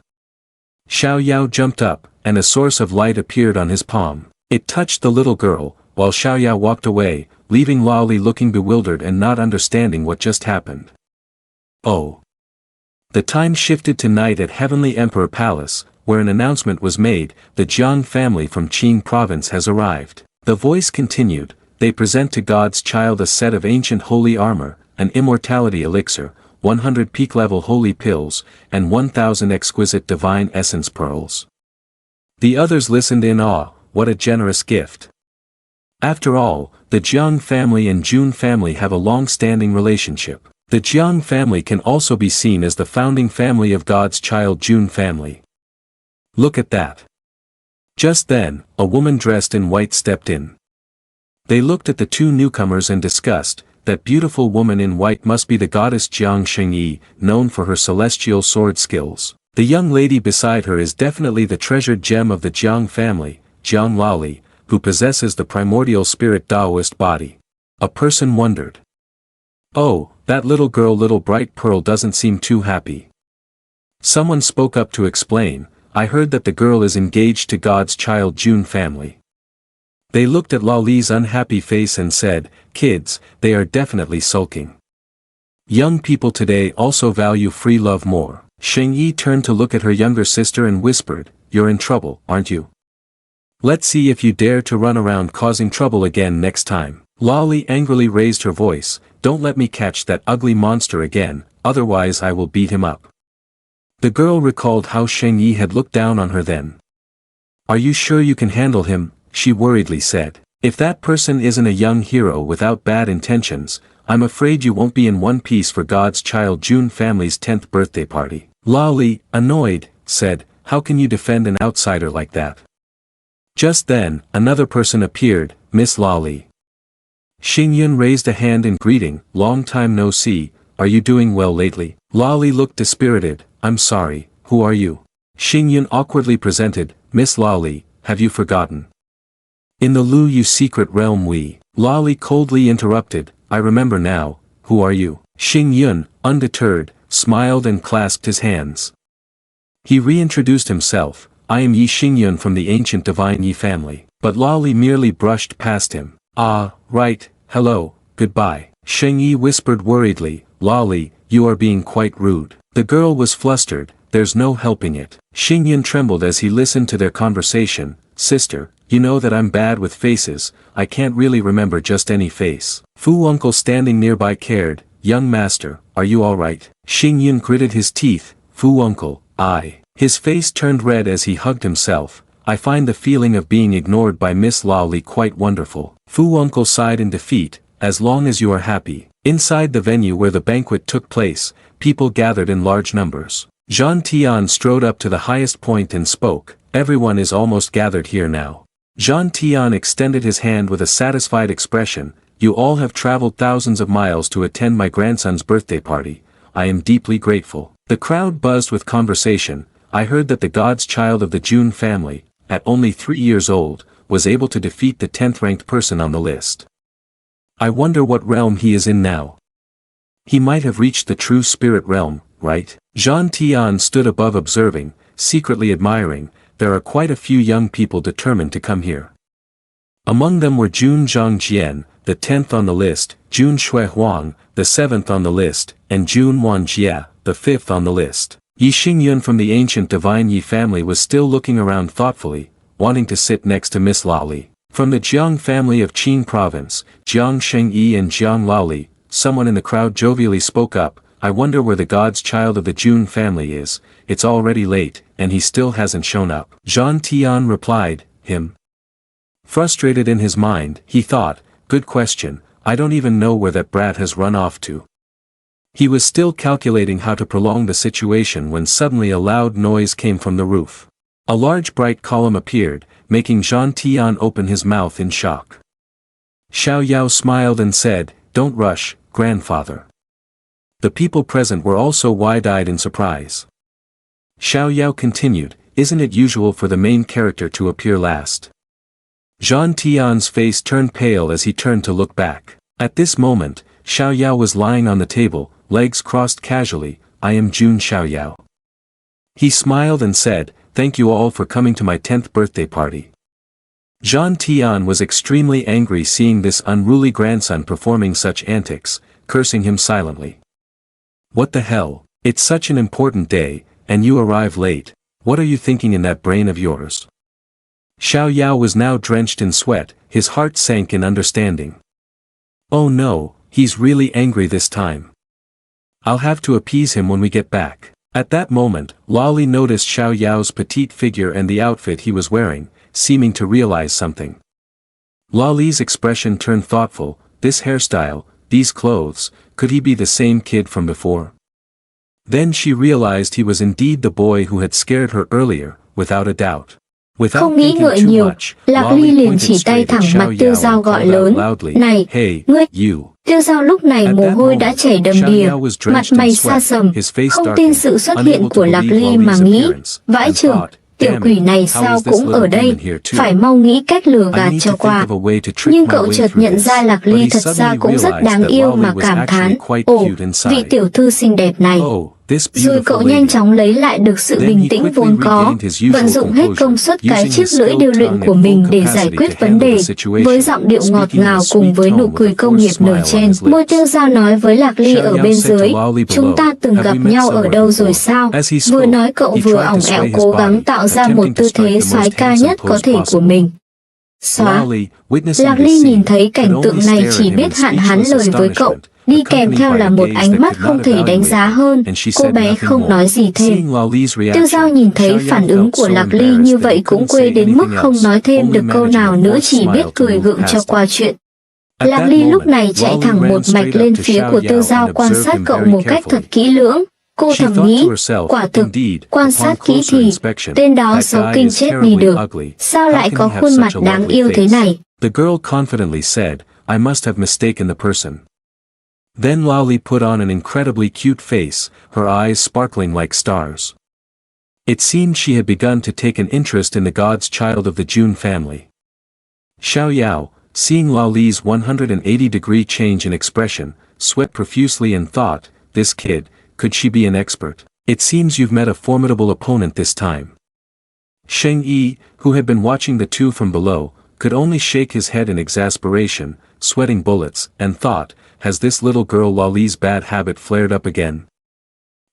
Xiao Yao jumped up, and a source of light appeared on his palm. It touched the little girl, while Xiao Yao walked away, leaving Lali looking bewildered and not understanding what just happened. Oh. The time shifted to night at Heavenly Emperor Palace, where an announcement was made, the Jiang family from Qing province has arrived. The voice continued, they present to God's child a set of ancient holy armor, an immortality elixir, 100 peak-level holy pills, and 1,000 exquisite divine essence pearls. The others listened in awe, what a generous gift. After all, the Jiang family and Jun family have a long-standing relationship. The Jiang family can also be seen as the founding family of God's child Jun family. Look at that. Just then, a woman dressed in white stepped in. They looked at the two newcomers and discussed, that beautiful woman in white must be the goddess Jiang Shengyi, known for her celestial sword skills. The young lady beside her is definitely the treasured gem of the Jiang family, Jiang Lali, who possesses the primordial spirit Taoist body. A person wondered. Oh, that little girl, little bright pearl doesn't seem too happy. Someone spoke up to explain, I heard that the girl is engaged to God's child Jun family. They looked at Lali's unhappy face and said, kids, they are definitely sulking. Young people today also value free love more. Shengyi turned to look at her younger sister and whispered, you're in trouble, aren't you? Let's see if you dare to run around causing trouble again next time. Lali angrily raised her voice, don't let me catch that ugly monster again, otherwise I will beat him up. The girl recalled how Shengyi had looked down on her then. Are you sure you can handle him? She worriedly said. If that person isn't a young hero without bad intentions, I'm afraid you won't be in one piece for God's child Jun family's 10th birthday party. Lali, annoyed, said, how can you defend an outsider like that? Just then, another person appeared, Miss Lali. Xingyun raised a hand in greeting, long time no see, are you doing well lately? Lali looked dispirited, I'm sorry, who are you? Xingyun awkwardly presented, Miss Lali, have you forgotten? In the Lu Yu secret realm Lali coldly interrupted, I remember now, who are you? Xingyun, undeterred, smiled and clasped his hands. He reintroduced himself, I am Yi Xingyun from the ancient divine Yi family, but Lao Li merely brushed past him. Ah, right, hello, goodbye. Sheng Yi whispered worriedly, Lao Li, you are being quite rude. The girl was flustered, there's no helping it. Xingyun trembled as he listened to their conversation, sister, you know that I'm bad with faces, I can't really remember just any face. Fu uncle standing nearby cared, young master, are you alright? Xingyun gritted his teeth, Fu uncle, I. His face turned red as he hugged himself, I find the feeling of being ignored by Miss Lao Li quite wonderful. Fu uncle sighed in defeat, as long as you are happy. Inside the venue where the banquet took place, people gathered in large numbers. Zhang Tian strode up to the highest point and spoke, everyone is almost gathered here now. Zhang Tian extended his hand with a satisfied expression, you all have traveled thousands of miles to attend my grandson's birthday party, I am deeply grateful. The crowd buzzed with conversation, I heard that the god's child of the Jun family, at only 3 years old, was able to defeat the 10th ranked person on the list. I wonder what realm he is in now. He might have reached the true spirit realm, right? Zhang Tian stood above observing, secretly admiring, there are quite a few young people determined to come here. Among them were Jun Zhangjian, the 10th on the list, Jun Shuihuang, the 7th on the list, and Jun Wanjie, the 5th on the list. Yi Xingyun from the ancient divine Yi family was still looking around thoughtfully, wanting to sit next to Miss Lao Li. From the Jiang family of Qing province, Jiang Shengyi and Jiang Lao Li, someone in the crowd jovially spoke up, I wonder where the god's child of the Jun family is, it's already late, and he still hasn't shown up. Zhang Tian replied, him. Frustrated in his mind, he thought, good question, I don't even know where that brat has run off to. He was still calculating how to prolong the situation when suddenly a loud noise came from the roof. A large bright column appeared, making Zhang Tian open his mouth in shock. Xiao Yao smiled and said, don't rush, grandfather. The people present were also wide-eyed in surprise. Xiao Yao continued, isn't it usual for the main character to appear last? Zhang Tian's face turned pale as he turned to look back. At this moment, Xiao Yao was lying on the table, legs crossed casually, I am Jun Xiao Yao. He smiled and said, thank you all for coming to my 10th birthday party. Zhang Tian was extremely angry seeing this unruly grandson performing such antics, cursing him silently. What the hell, it's such an important day, and you arrive late, what are you thinking in that brain of yours? Xiao Yao was now drenched in sweat, his heart sank in understanding. Oh no, he's really angry this time. I'll have to appease him when we get back. At that moment, Lao Li noticed Xiao Yao's petite figure and the outfit he was wearing, seeming to realize something. Lao Li's expression turned thoughtful, this hairstyle, these clothes, could he be the same kid from before? Then she realized he was indeed the boy who had scared her earlier, without a doubt. Không nghĩ ngợi nhiều, Lạc Ly liền chỉ tay thẳng mặt Tiêu Dao gọi lớn, này, ngươi, Tiêu Dao lúc này mồ hôi đã chảy đầm đìa, mặt mày xa sầm, không tin sự xuất hiện của Lạc Ly mà nghĩ, vãi chưởng, tiểu quỷ này sao cũng ở đây, phải mau nghĩ cách lừa gạt cho qua. Nhưng cậu chợt nhận ra Lạc Ly thật ra cũng rất đáng yêu mà cảm thán, ồ, vị tiểu thư xinh đẹp này. Rồi cậu nhanh chóng lấy lại được sự bình tĩnh vốn có, vận dụng hết công suất cái chiếc lưỡi điêu luyện của mình để giải quyết vấn đề, với giọng điệu ngọt ngào cùng với nụ cười công nghiệp nở trên. Môi Tiêu Dao nói với Lạc Ly ở bên dưới, chúng ta từng gặp nhau ở đâu rồi sao? Vừa nói cậu vừa ỏng ẻo cố gắng tạo ra một tư thế soái ca nhất có thể của mình. Xóa. Lạc Ly nhìn thấy cảnh tượng này chỉ biết hạn hán lời với cậu. Đi kèm theo là một ánh mắt không thể đánh giá hơn, cô bé không nói gì thêm. Tiêu Dao nhìn thấy phản ứng của Lạc Ly như vậy cũng quê đến mức không nói thêm được câu nào nữa chỉ biết cười gượng cho qua chuyện. Lạc Ly lúc này chạy thẳng một mạch lên phía của Tiêu Dao quan sát cậu một cách thật kỹ lưỡng. Cô thầm nghĩ, quả thực, quan sát kỹ thì, tên đó xấu kinh chết đi được, sao lại có khuôn mặt đáng yêu thế này? The girl confidently said, I must have mistaken the person. Then Lao Li put on an incredibly cute face, her eyes sparkling like stars. It seemed she had begun to take an interest in the god's child of the Jun family. Xiao Yao, seeing Lao Li's 180-degree change in expression, sweat profusely and thought, this kid, could she be an expert? It seems you've met a formidable opponent this time. Sheng Yi, who had been watching the two from below, could only shake his head in exasperation, sweating bullets, and thought, has this little girl Lali's bad habit flared up again?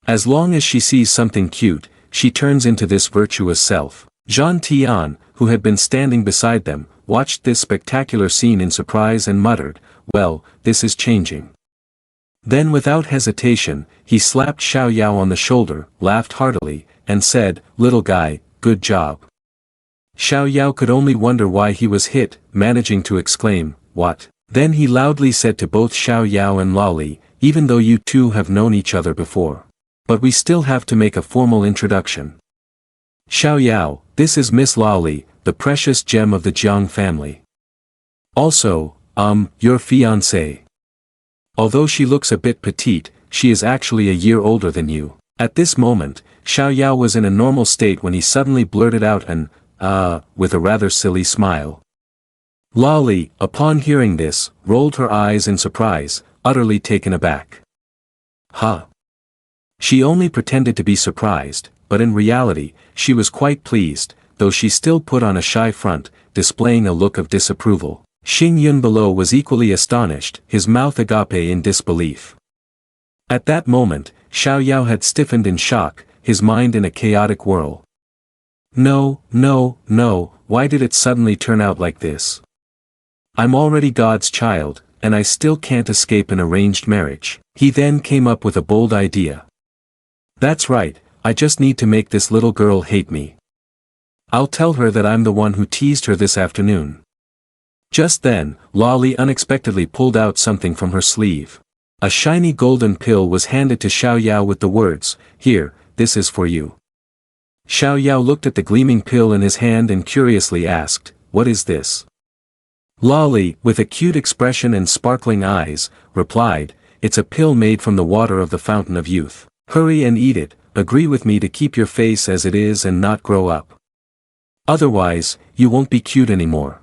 As long as she sees something cute, she turns into this virtuous self. Zhan Tian, who had been standing beside them, watched this spectacular scene in surprise and muttered, well, this is changing. Then without hesitation, he slapped Xiao Yao on the shoulder, laughed heartily, and said, little guy, good job. Xiao Yao could only wonder why he was hit, managing to exclaim, what? Then he loudly said to both Xiao Yao and Lali, even though you two have known each other before. But we still have to make a formal introduction. Xiao Yao, this is Miss Lali, the precious gem of the Jiang family. Also, your fiancée. Although she looks a bit petite, she is actually a year older than you. At this moment, Xiao Yao was in a normal state when he suddenly blurted out an, with a rather silly smile. Lali, upon hearing this, rolled her eyes in surprise, utterly taken aback. Huh. She only pretended to be surprised, but in reality, she was quite pleased, though she still put on a shy front, displaying a look of disapproval. Xing Yun below was equally astonished, his mouth agape in disbelief. At that moment, Xiao Yao had stiffened in shock, his mind in a chaotic whirl. No, why did it suddenly turn out like this? I'm already God's child, and I still can't escape an arranged marriage. He then came up with a bold idea. That's right, I just need to make this little girl hate me. I'll tell her that I'm the one who teased her this afternoon. Just then, Lali unexpectedly pulled out something from her sleeve. A shiny golden pill was handed to Xiao Yao with the words, here, this is for you. Xiao Yao looked at the gleaming pill in his hand and curiously asked, what is this? Lali, with a cute expression and sparkling eyes, replied, it's a pill made from the water of the fountain of youth. Hurry and eat it, agree with me to keep your face as it is and not grow up. Otherwise, you won't be cute anymore.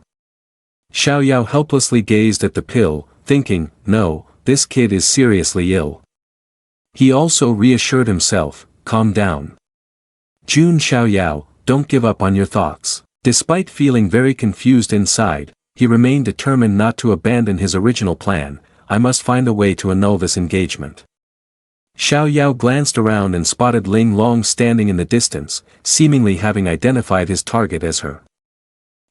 Xiao Yao helplessly gazed at the pill, thinking, no, this kid is seriously ill. He also reassured himself, calm down. Jun Xiao Yao, don't give up on your thoughts. Despite feeling very confused inside, he remained determined not to abandon his original plan. I must find a way to annul this engagement. Xiao Yao glanced around and spotted Ling Long standing in the distance, seemingly having identified his target as her.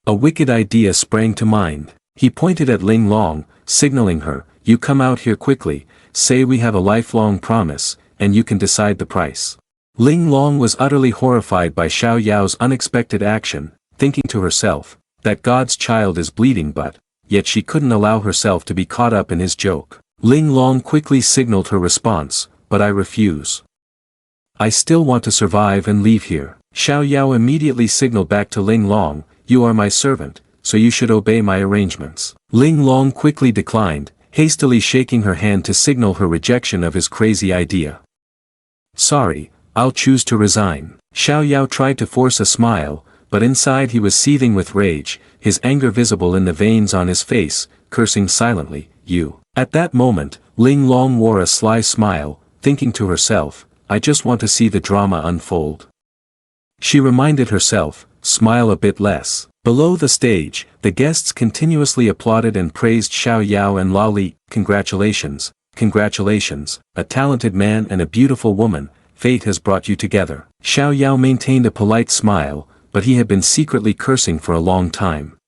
A wicked idea sprang to mind. He pointed at Ling Long, signaling her, you come out here quickly, say we have a lifelong promise, and you can decide the price. Ling Long was utterly horrified by Xiao Yao's unexpected action, thinking to herself, that God's child is bleeding but, yet she couldn't allow herself to be caught up in his joke. Ling Long quickly signaled her response, but I refuse. I still want to survive and leave here. Xiao Yao immediately signaled back to Ling Long, you are my servant, so you should obey my arrangements. Ling Long quickly declined, hastily shaking her hand to signal her rejection of his crazy idea. Sorry, I'll choose to resign. Xiao Yao tried to force a smile, but inside he was seething with rage, his anger visible in the veins on his face, cursing silently, you. At that moment, Ling Long wore a sly smile, thinking to herself, I just want to see the drama unfold. She reminded herself, smile a bit less. Below the stage, the guests continuously applauded and praised Xiao Yao and Lali, congratulations, a talented man and a beautiful woman, fate has brought you together. Xiao Yao maintained a polite smile, but he had been secretly cursing for a long time.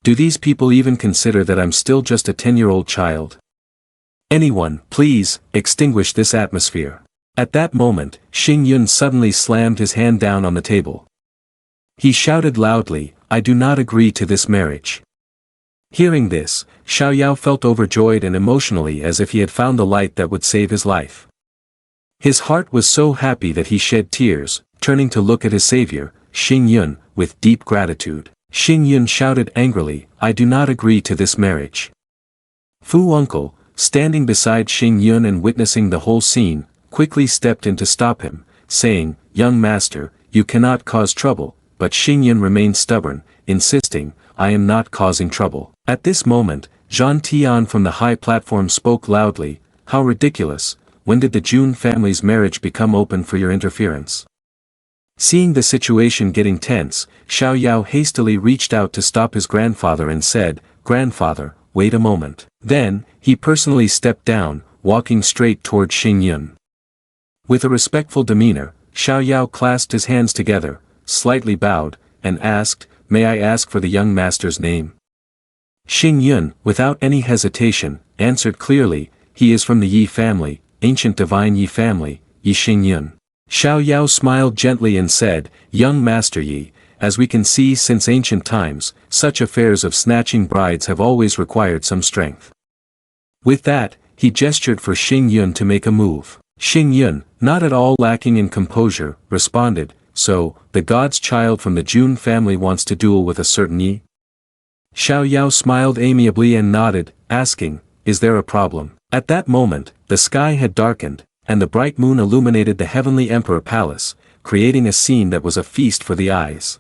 Do these people even consider that I'm still just a 10-year-old child? Anyone, please, extinguish this atmosphere. At that moment, Xing Yun suddenly slammed his hand down on the table. He shouted loudly, I do not agree to this marriage. Hearing this, Xiao Yao felt overjoyed and emotionally as if he had found the light that would save his life. His heart was so happy that he shed tears, turning to look at his savior, Xing Yun, with deep gratitude. Xing Yun shouted angrily, I do not agree to this marriage. Fu Uncle, standing beside Xing Yun and witnessing the whole scene, quickly stepped in to stop him, saying, young master, you cannot cause trouble, but Xing Yun remained stubborn, insisting, I am not causing trouble. At this moment, Zhan Tian from the high platform spoke loudly, how ridiculous, when did the Jun family's marriage become open for your interference? Seeing the situation getting tense, Xiao Yao hastily reached out to stop his grandfather and said, "Grandfather, wait a moment." Then, he personally stepped down, walking straight toward Xing Yun. With a respectful demeanor, Xiao Yao clasped his hands together, slightly bowed, and asked, "May I ask for the young master's name?" Xing Yun, without any hesitation, answered clearly, "He is from the Yi family, ancient divine Yi family, Yi Xing Yun." Xiao Yao smiled gently and said, "Young master Yi, as we can see since ancient times, such affairs of snatching brides have always required some strength." With that, he gestured for Xing Yun to make a move. Xing Yun, not at all lacking in composure, responded, "So, the god's child from the Jun family wants to duel with a certain Yi?" Xiao Yao smiled amiably and nodded, asking, "Is there a problem?" At that moment, the sky had darkened, and the bright moon illuminated the heavenly emperor palace, creating a scene that was a feast for the eyes.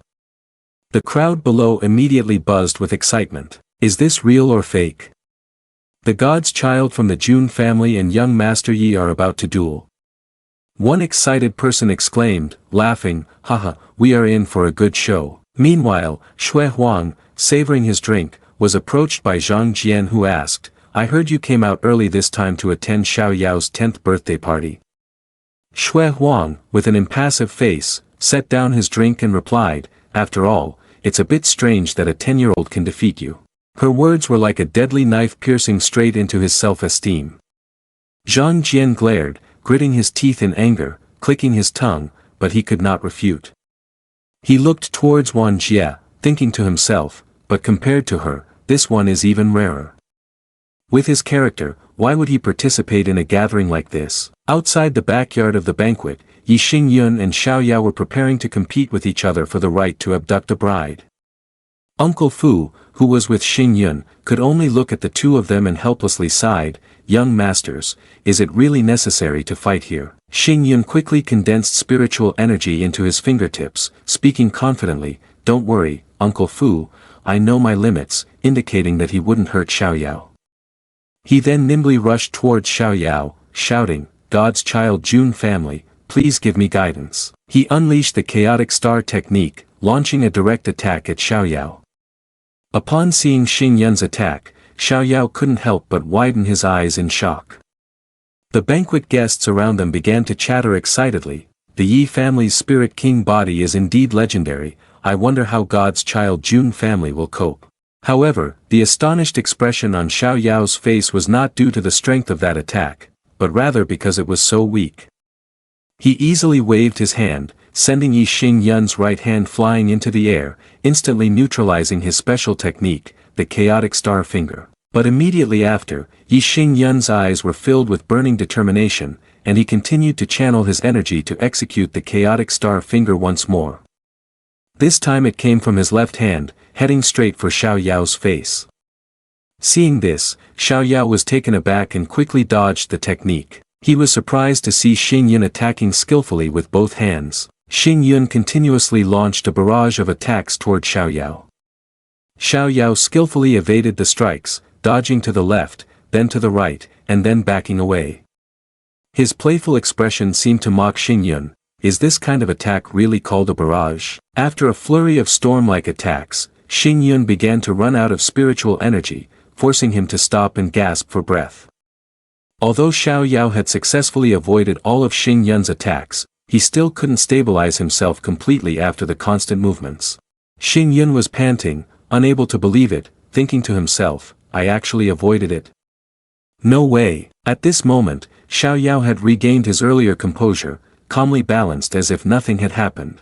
The crowd below immediately buzzed with excitement. Is this real or fake? The god's child from the Jun family and young Master Yi are about to duel. One excited person exclaimed, laughing, "Haha, we are in for a good show." Meanwhile, Shui Huang, savoring his drink, was approached by Zhang Jian who asked, "I heard you came out early this time to attend Xiao Yao's 10th birthday party." Shui Huang, with an impassive face, set down his drink and replied, "After all, it's a bit strange that a 10-year-old can defeat you." Her words were like a deadly knife piercing straight into his self-esteem. Zhang Jian glared, gritting his teeth in anger, clicking his tongue, but he could not refute. He looked towards Wan Jie, thinking to himself, but compared to her, this one is even rarer. With his character, why would he participate in a gathering like this? Outside the backyard of the banquet, Yi Xing Yun and Xiao Yao were preparing to compete with each other for the right to abduct a bride. Uncle Fu, who was with Xing Yun, could only look at the two of them and helplessly sighed, "Young masters, is it really necessary to fight here?" Xing Yun quickly condensed spiritual energy into his fingertips, speaking confidently, "Don't worry, Uncle Fu, I know my limits," indicating that he wouldn't hurt Xiao Yao. He then nimbly rushed towards Xiao Yao, shouting, "God's child Jun family, please give me guidance." He unleashed the chaotic star technique, launching a direct attack at Xiao Yao. Upon seeing Xing Yun's attack, Xiao Yao couldn't help but widen his eyes in shock. The banquet guests around them began to chatter excitedly, "The Yi family's spirit king body is indeed legendary, I wonder how God's child Jun family will cope." However, the astonished expression on Xiao Yao's face was not due to the strength of that attack, but rather because it was so weak. He easily waved his hand, sending Yi Xing Yun's right hand flying into the air, instantly neutralizing his special technique, the chaotic star finger. But immediately after, Yi Xing Yun's eyes were filled with burning determination, and he continued to channel his energy to execute the chaotic star finger once more. This time it came from his left hand, heading straight for Xiao Yao's face. Seeing this, Xiao Yao was taken aback and quickly dodged the technique. He was surprised to see Xing Yun attacking skillfully with both hands. Xing Yun continuously launched a barrage of attacks toward Xiao Yao. Xiao Yao skillfully evaded the strikes, dodging to the left, then to the right, and then backing away. His playful expression seemed to mock Xing Yun. Is this kind of attack really called a barrage? After a flurry of storm-like attacks, Xing Yun began to run out of spiritual energy, forcing him to stop and gasp for breath. Although Xiao Yao had successfully avoided all of Xing Yun's attacks, he still couldn't stabilize himself completely after the constant movements. Xing Yun was panting, unable to believe it, thinking to himself, "I actually avoided it? No way." At this moment, Xiao Yao had regained his earlier composure, calmly balanced as if nothing had happened.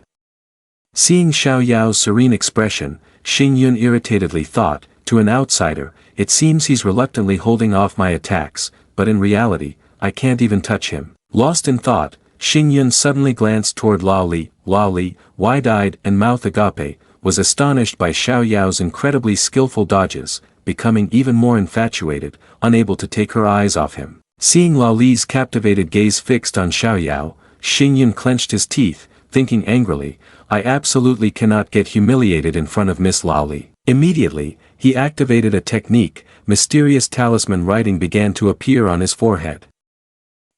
Seeing Xiao Yao's serene expression, Xing Yun irritatedly thought, to an outsider, it seems he's reluctantly holding off my attacks, but in reality, I can't even touch him. Lost in thought, Xing Yun suddenly glanced toward Lao Li. Lao Li, wide-eyed and mouth agape, was astonished by Xiao Yao's incredibly skillful dodges, becoming even more infatuated, unable to take her eyes off him. Seeing Lao Li's captivated gaze fixed on Xiao Yao, Xing Yun clenched his teeth, thinking angrily, "I absolutely cannot get humiliated in front of Miss Lao Li." Immediately, he activated a technique, mysterious talisman writing began to appear on his forehead.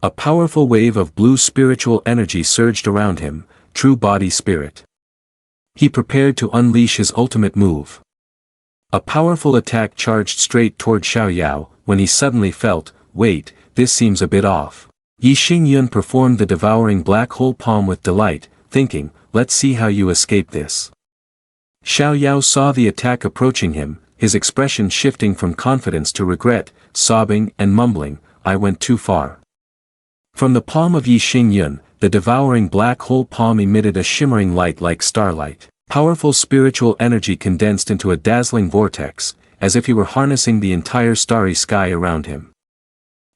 A powerful wave of blue spiritual energy surged around him, true body spirit. He prepared to unleash his ultimate move. A powerful attack charged straight toward Xiao Yao, when he suddenly felt, wait, this seems a bit off. Yi Xingyun performed the devouring black hole palm with delight, thinking, let's see how you escape this. Xiao Yao saw the attack approaching him, his expression shifting from confidence to regret, sobbing and mumbling, I went too far. From the palm of Yi Xingyun, the devouring black hole palm emitted a shimmering light like starlight. Powerful spiritual energy condensed into a dazzling vortex, as if he were harnessing the entire starry sky around him.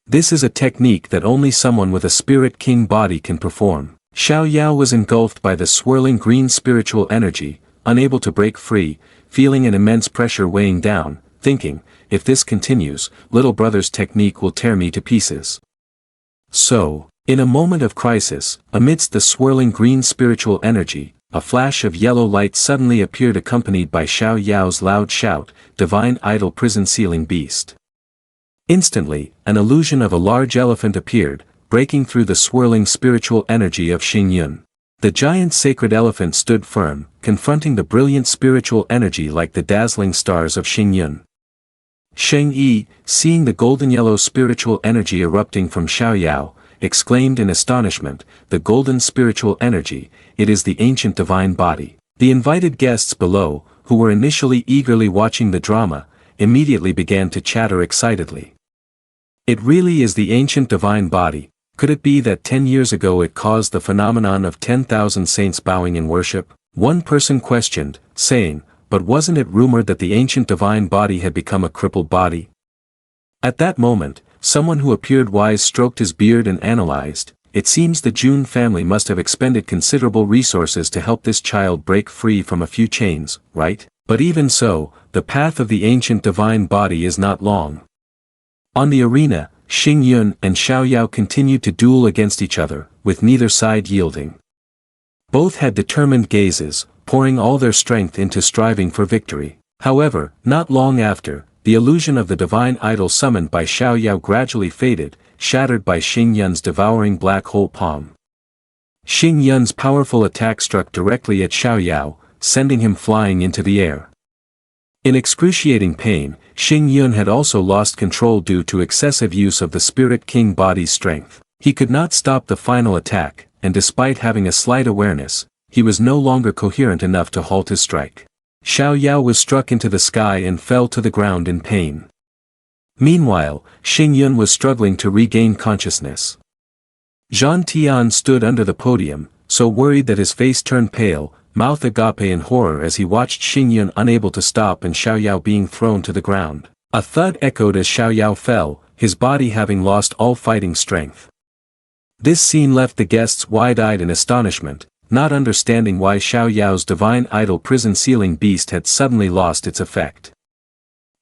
This is a technique that only someone with a spirit king body can perform. Xiao Yao was engulfed by the swirling green spiritual energy, unable to break free, feeling an immense pressure weighing down, thinking, if this continues, little brother's technique will tear me to pieces. So, in a moment of crisis, amidst the swirling green spiritual energy, a flash of yellow light suddenly appeared accompanied by Xiao Yao's loud shout, divine idol prison sealing beast. Instantly, an illusion of a large elephant appeared, breaking through the swirling spiritual energy of Xingyun. The giant sacred elephant stood firm, confronting the brilliant spiritual energy like the dazzling stars of Xingyun. Sheng Yi, seeing the golden yellow spiritual energy erupting from Xiao Yao, exclaimed in astonishment, the golden spiritual energy, it is the ancient divine body. The invited guests below, who were initially eagerly watching the drama, immediately began to chatter excitedly. It really is the ancient divine body. Could it be that 10 years ago it caused the phenomenon of 10,000 saints bowing in worship? One person questioned, saying, but wasn't it rumored that the ancient divine body had become a crippled body? At that moment, someone who appeared wise stroked his beard and analyzed, it seems the Jun family must have expended considerable resources to help this child break free from a few chains, right? But even so, the path of the ancient divine body is not long. On the arena, Xingyun and Xiao Yao continued to duel against each other, with neither side yielding. Both had determined gazes, pouring all their strength into striving for victory. However, not long after, the illusion of the divine idol summoned by Xiao Yao gradually faded, shattered by Xingyun's devouring black hole palm. Xingyun's powerful attack struck directly at Xiao Yao, sending him flying into the air. In excruciating pain, Xingyun had also lost control due to excessive use of the Spirit King body's strength. He could not stop the final attack, and despite having a slight awareness, he was no longer coherent enough to halt his strike. Xiao Yao was struck into the sky and fell to the ground in pain. Meanwhile, Xingyun was struggling to regain consciousness. Zhan Tian stood under the podium, so worried that his face turned pale, mouth agape in horror as he watched Xingyun unable to stop and Xiao Yao being thrown to the ground. A thud echoed as Xiao Yao fell, his body having lost all fighting strength. This scene left the guests wide-eyed in astonishment, not understanding why Xiao Yao's divine idol prison sealing beast had suddenly lost its effect.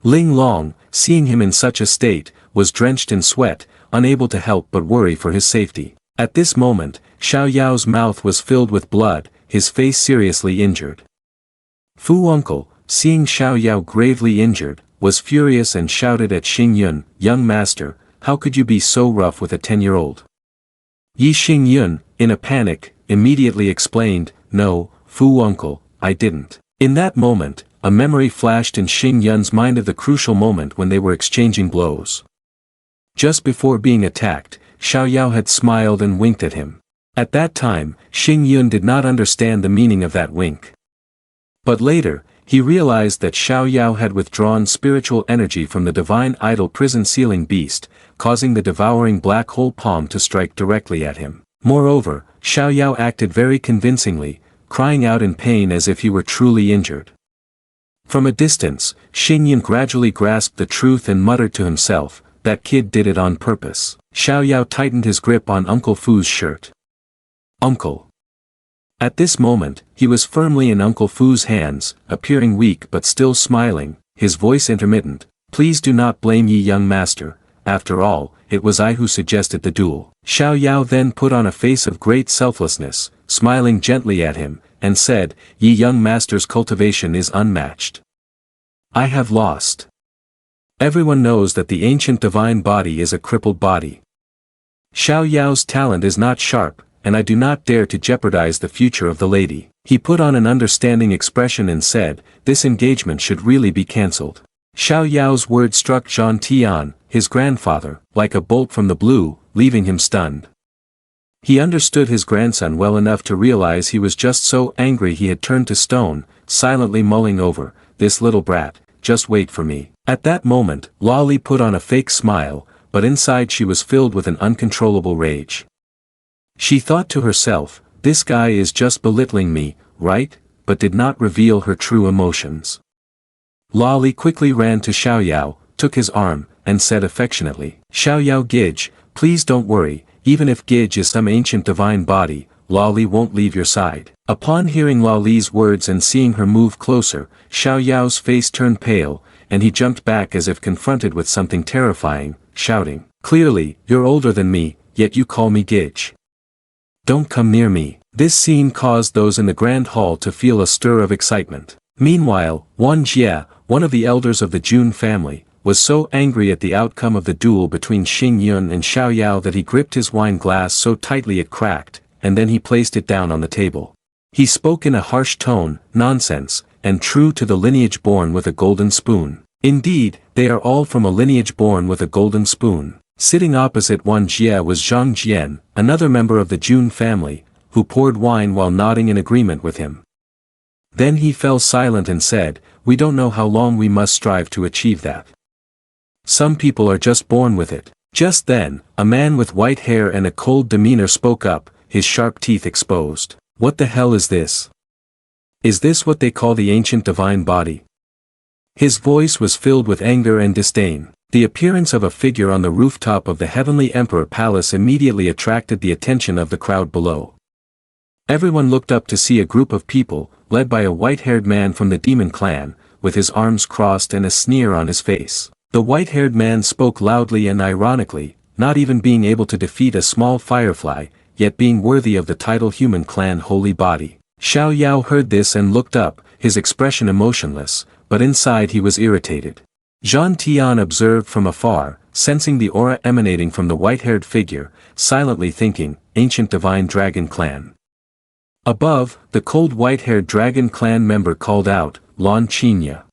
Ling Long, seeing him in such a state, was drenched in sweat, unable to help but worry for his safety. At this moment, Xiao Yao's mouth was filled with blood, his face seriously injured. Fu Uncle, seeing Xiao Yao gravely injured, was furious and shouted at Xingyun, young master, how could you be so rough with a 10-year-old? Yi Xingyun, in a panic, immediately explained, no, Fu Uncle, I didn't. In that moment, a memory flashed in Xingyun's mind of the crucial moment when they were exchanging blows. Just before being attacked, Xiao Yao had smiled and winked at him. At that time, Xingyun did not understand the meaning of that wink. But later, he realized that Xiao Yao had withdrawn spiritual energy from the divine idol prison sealing beast, causing the devouring black hole palm to strike directly at him. Moreover, Xiao Yao acted very convincingly, crying out in pain as if he were truly injured. From a distance, Xingyun gradually grasped the truth and muttered to himself, that kid did it on purpose. Xiao Yao tightened his grip on Uncle Fu's shirt. Uncle. At this moment, he was firmly in Uncle Fu's hands, appearing weak but still smiling, his voice intermittent, please do not blame ye young master, after all, it was I who suggested the duel. Xiao Yao then put on a face of great selflessness, smiling gently at him, and said, ye young master's cultivation is unmatched. I have lost. Everyone knows that the ancient divine body is a crippled body. Xiao Yao's talent is not sharp, and I do not dare to jeopardize the future of the lady. He put on an understanding expression and said, this engagement should really be cancelled. Xiao Yao's words struck Zhang Tian, his grandfather, like a bolt from the blue, leaving him stunned. He understood his grandson well enough to realize he was just so angry he had turned to stone, silently mulling over, this little brat, just wait for me. At that moment, Lolly put on a fake smile, but inside she was filled with an uncontrollable rage. She thought to herself, this guy is just belittling me, right? But did not reveal her true emotions. Lolly quickly ran to Xiao Yao, took his arm, and said affectionately, Xiao Yao Gidge, please don't worry, even if Gidge is some ancient divine body, Lolly won't leave your side. Upon hearing Lolly's words and seeing her move closer, Xiao Yao's face turned pale, and he jumped back as if confronted with something terrifying, shouting, clearly, you're older than me, yet you call me Gidge. Don't come near me. This scene caused those in the grand hall to feel a stir of excitement. Meanwhile, Wan Jie, one of the elders of the Jun family, was so angry at the outcome of the duel between Xing Yun and Xiao Yao that he gripped his wine glass so tightly it cracked, and then he placed it down on the table. He spoke in a harsh tone, nonsense, and true to the lineage born with a golden spoon. Indeed, they are all from a lineage born with a golden spoon. Sitting opposite Wan Jie was Zhang Jian, another member of the Jun family, who poured wine while nodding in agreement with him. Then he fell silent and said, we don't know how long we must strive to achieve that. Some people are just born with it. Just then, a man with white hair and a cold demeanor spoke up, his sharp teeth exposed. What the hell is this? Is this what they call the ancient divine body? His voice was filled with anger and disdain. The appearance of a figure on the rooftop of the Heavenly Emperor Palace immediately attracted the attention of the crowd below. Everyone looked up to see a group of people, led by a white-haired man from the demon clan, with his arms crossed and a sneer on his face. The white-haired man spoke loudly and ironically, not even being able to defeat a small firefly, yet being worthy of the title Human Clan Holy Body. Xiao Yao heard this and looked up, his expression emotionless, but inside he was irritated. Zhang Tian observed from afar, sensing the aura emanating from the white-haired figure, silently thinking, ancient divine dragon clan. Above, the cold white-haired dragon clan member called out, Lon Chinya.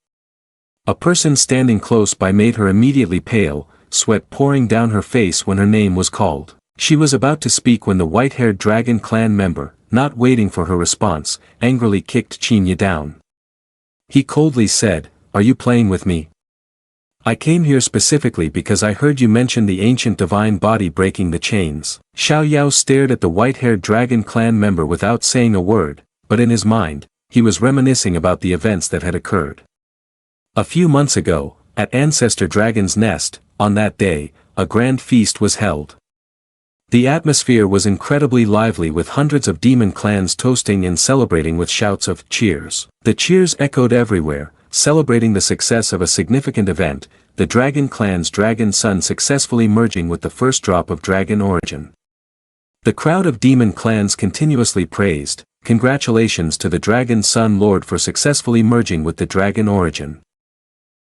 A person standing close by made her immediately pale, sweat pouring down her face when her name was called. She was about to speak when the white-haired dragon clan member, not waiting for her response, angrily kicked Chinya down. He coldly said, are you playing with me? I came here specifically because I heard you mention the ancient divine body breaking the chains. Xiao Yao stared at the white-haired dragon clan member without saying a word, but in his mind, he was reminiscing about the events that had occurred. A few months ago, at Ancestor Dragon's Nest, on that day, a grand feast was held. The atmosphere was incredibly lively with hundreds of demon clans toasting and celebrating with shouts of cheers. The cheers echoed everywhere, celebrating the success of a significant event, the Dragon Clan's Dragon Son successfully merging with the first drop of Dragon Origin. The crowd of demon clans continuously praised, congratulations to the Dragon Son Lord for successfully merging with the Dragon Origin.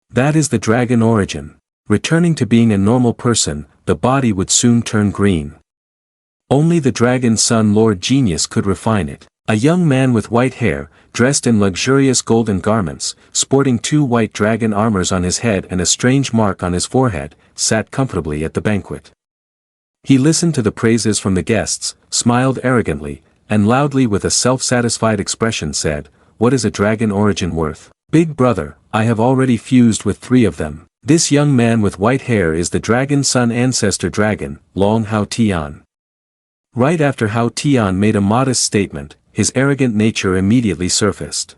That is the Dragon Origin. Returning to being a normal person, the body would soon turn green. Only the Dragon Son Lord Genius could refine it. A young man with white hair, dressed in luxurious golden garments, sporting 2 white dragon armors on his head and a strange mark on his forehead, sat comfortably at the banquet. He listened to the praises from the guests, smiled arrogantly, and loudly with a self-satisfied expression said, what is a dragon origin worth? Big brother, I have already fused with 3 of them. This young man with white hair is the Dragon Son Ancestor Dragon, Long Hao Tian. Right after Hao Tian made a modest statement, his arrogant nature immediately surfaced.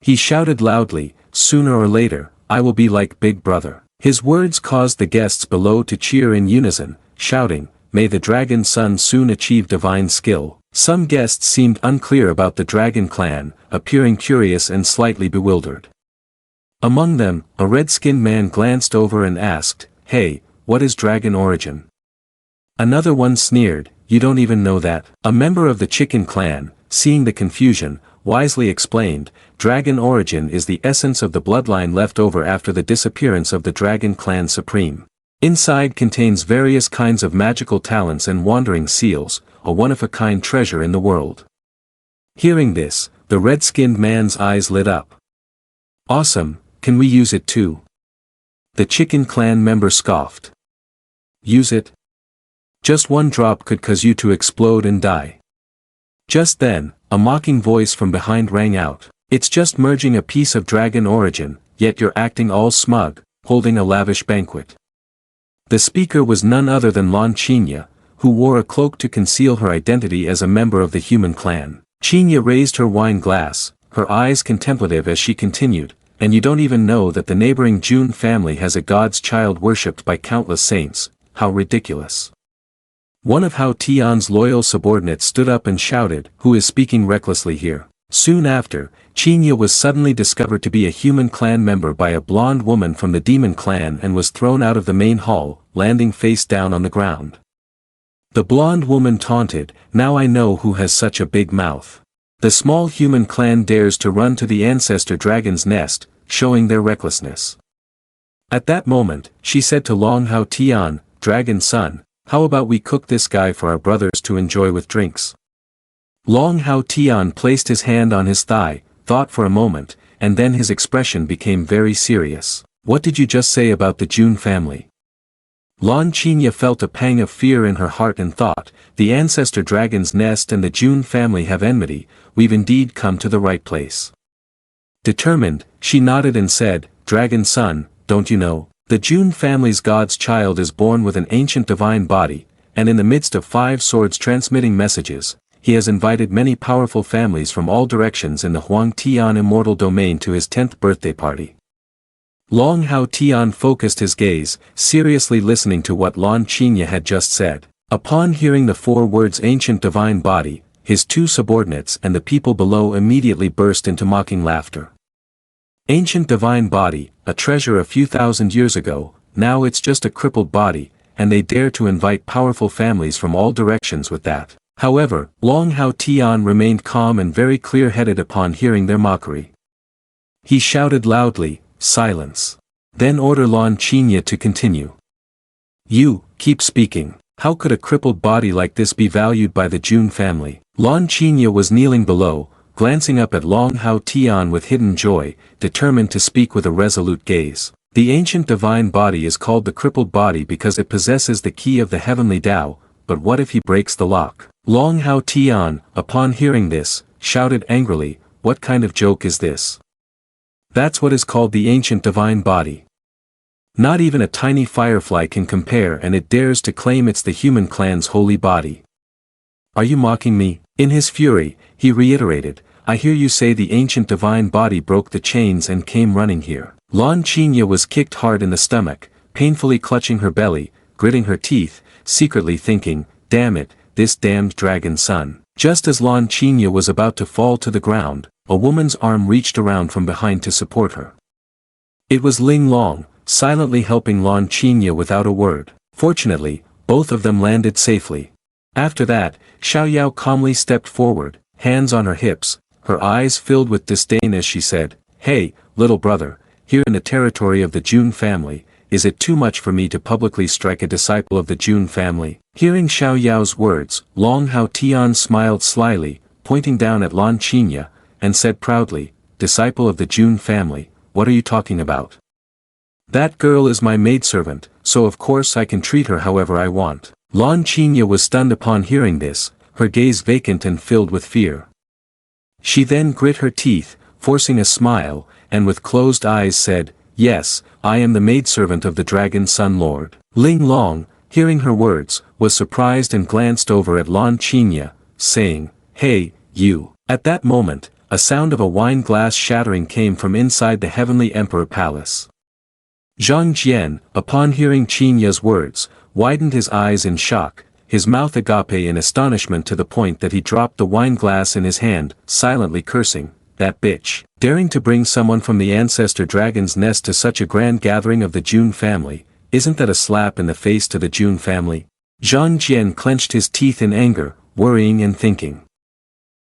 He shouted loudly, sooner or later, I will be like Big Brother. His words caused the guests below to cheer in unison, shouting, may the Dragon Son soon achieve divine skill. Some guests seemed unclear about the Dragon Clan, appearing curious and slightly bewildered. Among them, a red-skinned man glanced over and asked, hey, what is Dragon Origin? Another one sneered, you don't even know that. A member of the Chicken Clan, seeing the confusion, wisely explained, Dragon Origin is the essence of the bloodline left over after the disappearance of the Dragon Clan Supreme. Inside contains various kinds of magical talents and wandering seals, a one-of-a-kind treasure in the world. Hearing this, the red-skinned man's eyes lit up. Awesome, can we use it too? The chicken clan member scoffed. Use it? Just one drop could cause you to explode and die. Just then, a mocking voice from behind rang out. It's just merging a piece of dragon origin, yet you're acting all smug, holding a lavish banquet. The speaker was none other than Lan Qinya, who wore a cloak to conceal her identity as a member of the human clan. Qinya raised her wine glass, her eyes contemplative as she continued, and you don't even know that the neighboring Jun family has a god's child worshipped by countless saints, how ridiculous. One of Hao Tian's loyal subordinates stood up and shouted, who is speaking recklessly here? Soon after, Qinya was suddenly discovered to be a human clan member by a blonde woman from the demon clan and was thrown out of the main hall, landing face down on the ground. The blonde woman taunted, now I know who has such a big mouth. The small human clan dares to run to the ancestor dragon's nest, showing their recklessness. At that moment, she said to Long Hao Tian, Dragon son, how about we cook this guy for our brothers to enjoy with drinks? Long Hao Tian placed his hand on his thigh, thought for a moment, and then his expression became very serious. What did you just say about the Jun family? Lan Qinya felt a pang of fear in her heart and thought, the ancestor dragon's nest and the Jun family have enmity, we've indeed come to the right place. Determined, she nodded and said, Dragon son, don't you know, the Jun family's god's child is born with an ancient divine body, and in the midst of 5 swords transmitting messages, he has invited many powerful families from all directions in the Huang Tian immortal domain to his 10th birthday party. Long Hao Tian focused his gaze, seriously listening to what Lan Qinya had just said. Upon hearing the 4 words ancient divine body, his 2 subordinates and the people below immediately burst into mocking laughter. Ancient divine body, a treasure a few thousand years ago, now it's just a crippled body, and they dare to invite powerful families from all directions with that. However, Long Hao Tian remained calm and very clear-headed upon hearing their mockery. He shouted loudly, silence. Then ordered Lan Qinya to continue. You, keep speaking. How could a crippled body like this be valued by the Jun family? Lan Qinya was kneeling below, glancing up at Long Hao Tian with hidden joy, determined to speak with a resolute gaze. The ancient divine body is called the crippled body because it possesses the key of the heavenly Tao, but what if he breaks the lock? Long Hao Tian, upon hearing this, shouted angrily, what kind of joke is this? That's what is called the ancient divine body. Not even a tiny firefly can compare, and it dares to claim it's the human clan's holy body. Are you mocking me? In his fury, he reiterated, I hear you say the ancient divine body broke the chains and came running here. Lan Qinya was kicked hard in the stomach, painfully clutching her belly, gritting her teeth, secretly thinking, damn it, this damned dragon son. Just as Lan Qinya was about to fall to the ground, a woman's arm reached around from behind to support her. It was Ling Long, silently helping Lan Qinya without a word. Fortunately, both of them landed safely. After that, Xiao Yao calmly stepped forward, hands on her hips, her eyes filled with disdain as she said, Hey, little brother, here in the territory of the Jun family, is it too much for me to publicly strike a disciple of the Jun family? Hearing Xiao Yao's words, Long Hao Tian smiled slyly, pointing down at Lan Qinya, and said proudly, disciple of the Jun family, what are you talking about? That girl is my maidservant, so of course I can treat her however I want. Lan Qinya was stunned upon hearing this, her gaze vacant and filled with fear. She then grit her teeth, forcing a smile, and with closed eyes said, Yes, I am the maidservant of the Dragon Sun Lord. Ling Long, hearing her words, was surprised and glanced over at Lan Qinya, saying, Hey, you. At that moment, a sound of a wine glass shattering came from inside the Heavenly Emperor Palace. Zhang Jian, upon hearing Qinya's words, widened his eyes in shock, his mouth agape in astonishment to the point that he dropped the wine glass in his hand, silently cursing, that bitch. Daring to bring someone from the ancestor dragon's nest to such a grand gathering of the Jun family, isn't that a slap in the face to the Jun family? Zhang Jian clenched his teeth in anger, worrying and thinking.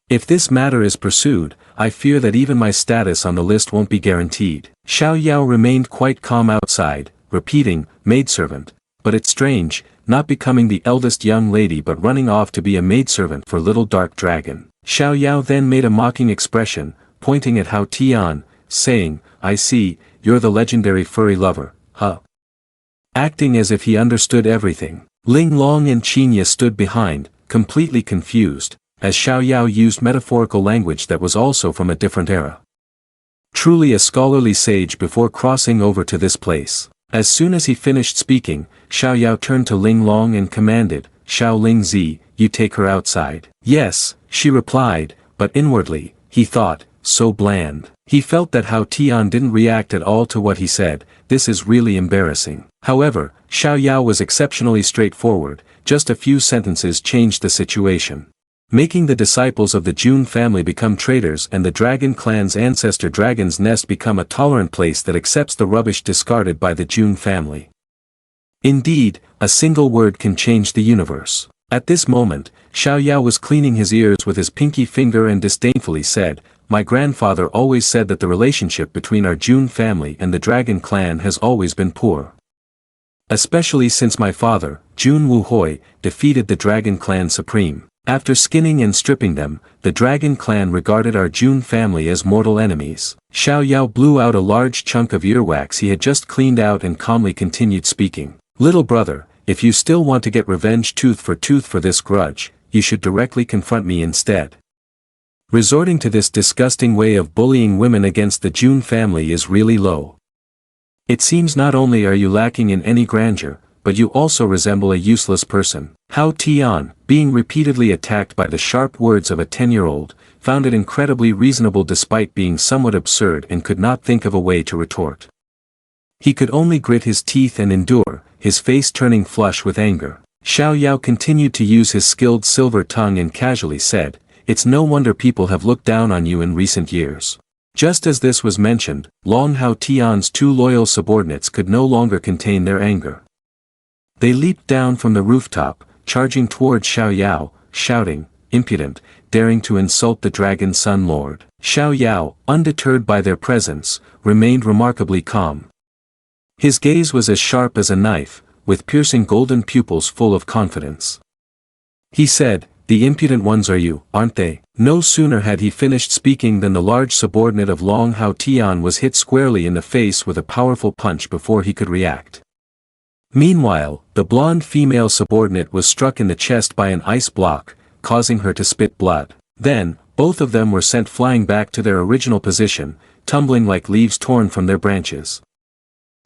If this matter is pursued, I fear that even my status on the list won't be guaranteed. Xiao Yao remained quite calm outside, repeating, maidservant, But it's strange, not becoming the eldest young lady but running off to be a maidservant for little dark dragon. Xiao Yao then made a mocking expression, pointing at Hao Tian, saying, I see, you're the legendary furry lover, huh? Acting as if he understood everything. Ling Long and Qinya stood behind, completely confused, as Xiao Yao used metaphorical language that was also from a different era. Truly a scholarly sage before crossing over to this place. As soon as he finished speaking, Xiao Yao turned to Ling Long and commanded, Xiao Ling Zi, you take her outside. Yes, she replied, but inwardly, he thought, so bland. He felt that Hao Tian didn't react at all to what he said. This is really embarrassing. However, Xiao Yao was exceptionally straightforward, just a few sentences changed the situation. Making the disciples of the Jun family become traitors and the dragon clan's ancestor dragon's nest become a tolerant place that accepts the rubbish discarded by the Jun family. Indeed, a single word can change the universe. At this moment, Xiao Yao was cleaning his ears with his pinky finger and disdainfully said, my grandfather always said that the relationship between our Jun family and the dragon clan has always been poor. Especially since my father, Jun Wuhoi, defeated the dragon clan supreme. After skinning and stripping them, the dragon clan regarded our Jun family as mortal enemies. Xiao Yao blew out a large chunk of earwax he had just cleaned out and calmly continued speaking. Little brother, if you still want to get revenge tooth for this grudge, you should directly confront me instead. Resorting to this disgusting way of bullying women against the Jun family is really low. It seems not only are you lacking in any grandeur, but you also resemble a useless person. Hao Tian, being repeatedly attacked by the sharp words of a 10-year-old, found it incredibly reasonable despite being somewhat absurd and could not think of a way to retort. He could only grit his teeth and endure, his face turning flush with anger. Xiao Yao continued to use his skilled silver tongue and casually said, it's no wonder people have looked down on you in recent years. Just as this was mentioned, Long Hao Tian's two loyal subordinates could no longer contain their anger. They leaped down from the rooftop, charging toward Xiao Yao, shouting, impudent, daring to insult the Dragon Sun Lord. Xiao Yao, undeterred by their presence, remained remarkably calm. His gaze was as sharp as a knife, with piercing golden pupils full of confidence. He said, the impudent ones are you, aren't they? No sooner had he finished speaking than the large subordinate of Long Hao Tian was hit squarely in the face with a powerful punch before he could react. Meanwhile, the blonde female subordinate was struck in the chest by an ice block, causing her to spit blood. Then, both of them were sent flying back to their original position, tumbling like leaves torn from their branches.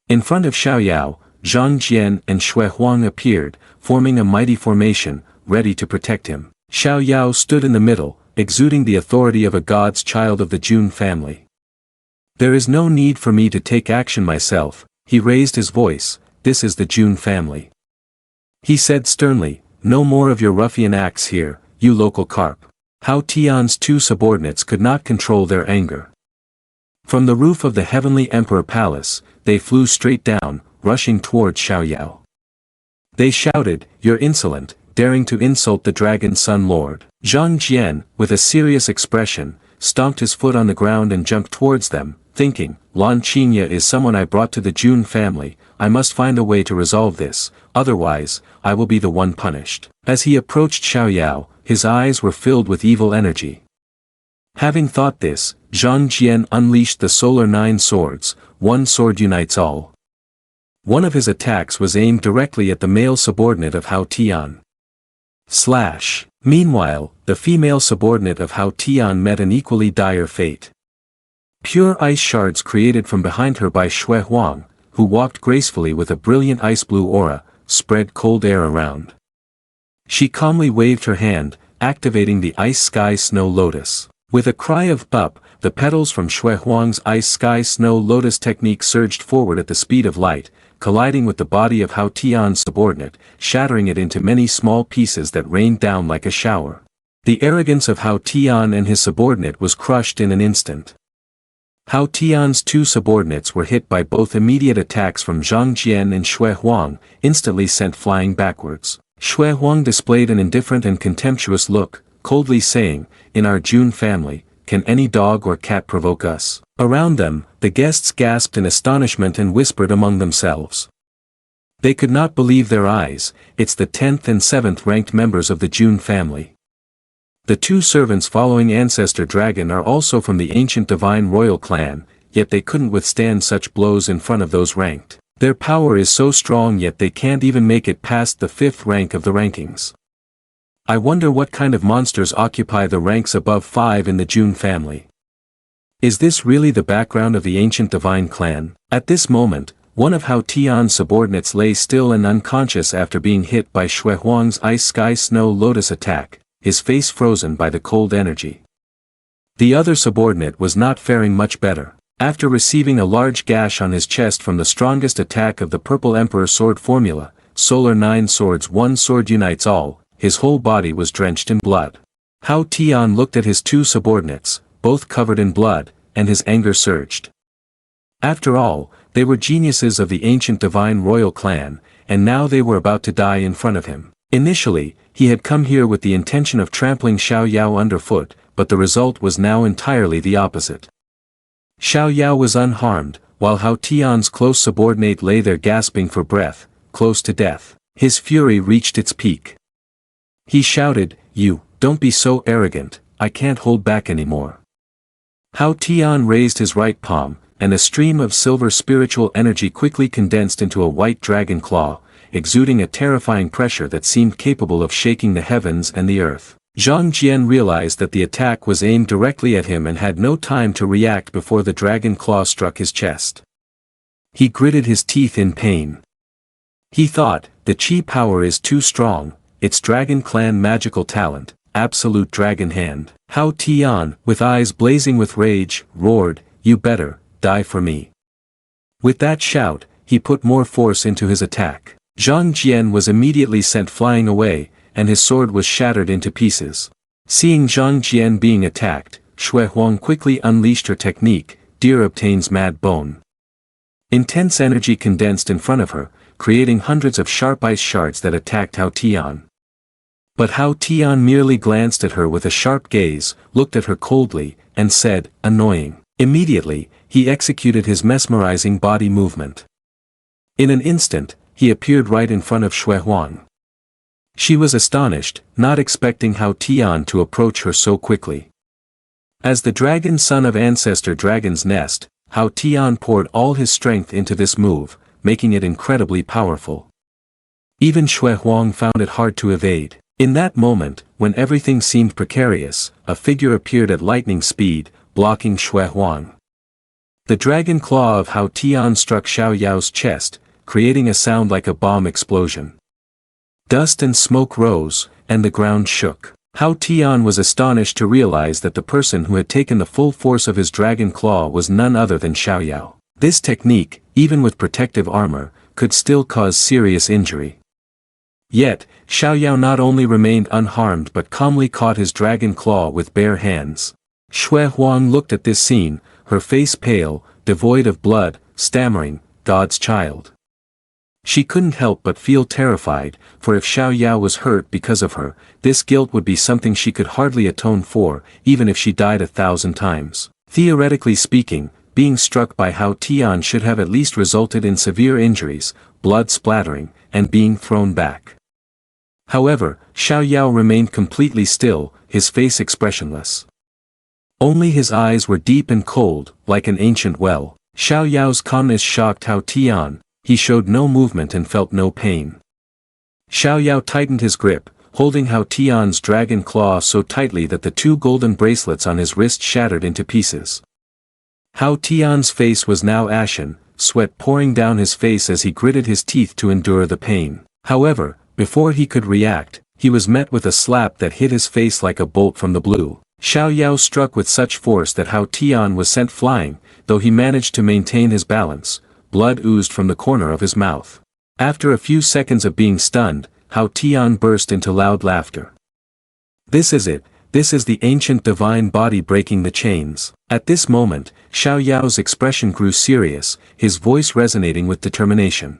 In front of Xiao Yao, Zhang Jian and Shui Huang appeared, forming a mighty formation, ready to protect him. Xiao Yao stood in the middle, exuding the authority of a god's child of the Jun family. There is no need for me to take action myself, he raised his voice. This is the Jun family. He said sternly, no more of your ruffian acts here, you local carp. Hao Tian's two subordinates could not control their anger. From the roof of the heavenly emperor palace, they flew straight down, rushing toward Xiao Yao. They shouted, you're insolent, daring to insult the Dragon Sun Lord. Zhang Jian, with a serious expression, stomped his foot on the ground and jumped towards them, thinking, Lan Qinya is someone I brought to the Jun family, I must find a way to resolve this, otherwise, I will be the one punished. As he approached Xiao Yao, his eyes were filled with evil energy. Having thought this, Zhang Jian unleashed the Solar Nine Swords, one sword unites all. One of his attacks was aimed directly at the male subordinate of Hao Tian. Slash. Meanwhile, the female subordinate of Hao Tian met an equally dire fate. Pure ice shards created from behind her by Shui Huang, who walked gracefully with a brilliant ice-blue aura, spread cold air around. She calmly waved her hand, activating the Ice Sky Snow Lotus. With a cry of "up," the petals from Shui Huang's Ice Sky Snow Lotus technique surged forward at the speed of light, colliding with the body of Hao Tian's subordinate, shattering it into many small pieces that rained down like a shower. The arrogance of Hao Tian and his subordinate was crushed in an instant. Hao Tian's two subordinates were hit by both immediate attacks from Zhang Jian and Shui Huang, instantly sent flying backwards. Shui Huang displayed an indifferent and contemptuous look, coldly saying, in our Jun family, can any dog or cat provoke us? Around them, the guests gasped in astonishment and whispered among themselves. They could not believe their eyes. It's the 10th and 7th ranked members of the June family. The two servants following Ancestor Dragon are also from the ancient divine royal clan, yet they couldn't withstand such blows in front of those ranked. Their power is so strong yet they can't even make it past the 5th rank of the rankings. I wonder what kind of monsters occupy the ranks above 5 in the June family. Is this really the background of the ancient divine clan? At this moment, one of Hao Tian's subordinates lay still and unconscious after being hit by Shui Huang's ice sky snow lotus attack, his face frozen by the cold energy. The other subordinate was not faring much better. After receiving a large gash on his chest from the strongest attack of the Purple Emperor sword formula, Solar 9 swords 1 sword unites all, his whole body was drenched in blood. Hao Tian looked at his two subordinates, both covered in blood, and his anger surged. After all, they were geniuses of the ancient divine royal clan, and now they were about to die in front of him. Initially, he had come here with the intention of trampling Xiao Yao underfoot, but the result was now entirely the opposite. Xiao Yao was unharmed, while Hao Tian's close subordinate lay there gasping for breath, close to death. His fury reached its peak. He shouted, "You, don't be so arrogant, I can't hold back anymore." Hao Tian raised his right palm, and a stream of silver spiritual energy quickly condensed into a white dragon claw, exuding a terrifying pressure that seemed capable of shaking the heavens and the earth. Zhang Jian realized that the attack was aimed directly at him and had no time to react before the dragon claw struck his chest. He gritted his teeth in pain. He thought, the chi power is too strong, it's Dragon Clan magical talent, absolute dragon hand. Hao Tian, with eyes blazing with rage, roared, "You better die for me." With that shout, he put more force into his attack. Zhang Jian was immediately sent flying away, and his sword was shattered into pieces. Seeing Zhang Jian being attacked, Shui Huang quickly unleashed her technique, Deer obtains mad bone. Intense energy condensed in front of her, creating hundreds of sharp ice shards that attacked Hao Tian. But Hao Tian merely glanced at her with a sharp gaze, looked at her coldly, and said, "Annoying." Immediately, he executed his mesmerizing body movement. In an instant, he appeared right in front of Shui Huang. She was astonished, not expecting Hao Tian to approach her so quickly. As the dragon son of Ancestor Dragon's nest, Hao Tian poured all his strength into this move, making it incredibly powerful. Even Shui Huang found it hard to evade. In that moment, when everything seemed precarious, a figure appeared at lightning speed, blocking Shui Huang. The dragon claw of Hao Tian struck Xiao Yao's chest, creating a sound like a bomb explosion. Dust and smoke rose, and the ground shook. Hao Tian was astonished to realize that the person who had taken the full force of his dragon claw was none other than Xiao Yao. This technique, even with protective armor, could still cause serious injury. Yet, Xiao Yao not only remained unharmed but calmly caught his dragon claw with bare hands. Shui Huang looked at this scene, her face pale, devoid of blood, stammering, "God's child." She couldn't help but feel terrified, for if Xiao Yao was hurt because of her, this guilt would be something she could hardly atone for, even if she died 1,000 times. Theoretically speaking, being struck by Hao Tian should have at least resulted in severe injuries, blood splattering, and being thrown back. However, Xiao Yao remained completely still, his face expressionless. Only his eyes were deep and cold, like an ancient well. Xiao Yao's calmness shocked Hao Tian. He showed no movement and felt no pain. Xiao Yao tightened his grip, holding Hao Tian's dragon claw so tightly that the two golden bracelets on his wrist shattered into pieces. Hao Tian's face was now ashen, sweat pouring down his face as he gritted his teeth to endure the pain. However, before he could react, he was met with a slap that hit his face like a bolt from the blue. Xiao Yao struck with such force that Hao Tian was sent flying, though he managed to maintain his balance. Blood oozed from the corner of his mouth. After a few seconds of being stunned, Hao Tian burst into loud laughter. "This is it, this is the ancient divine body breaking the chains." At this moment, Xiao Yao's expression grew serious, his voice resonating with determination.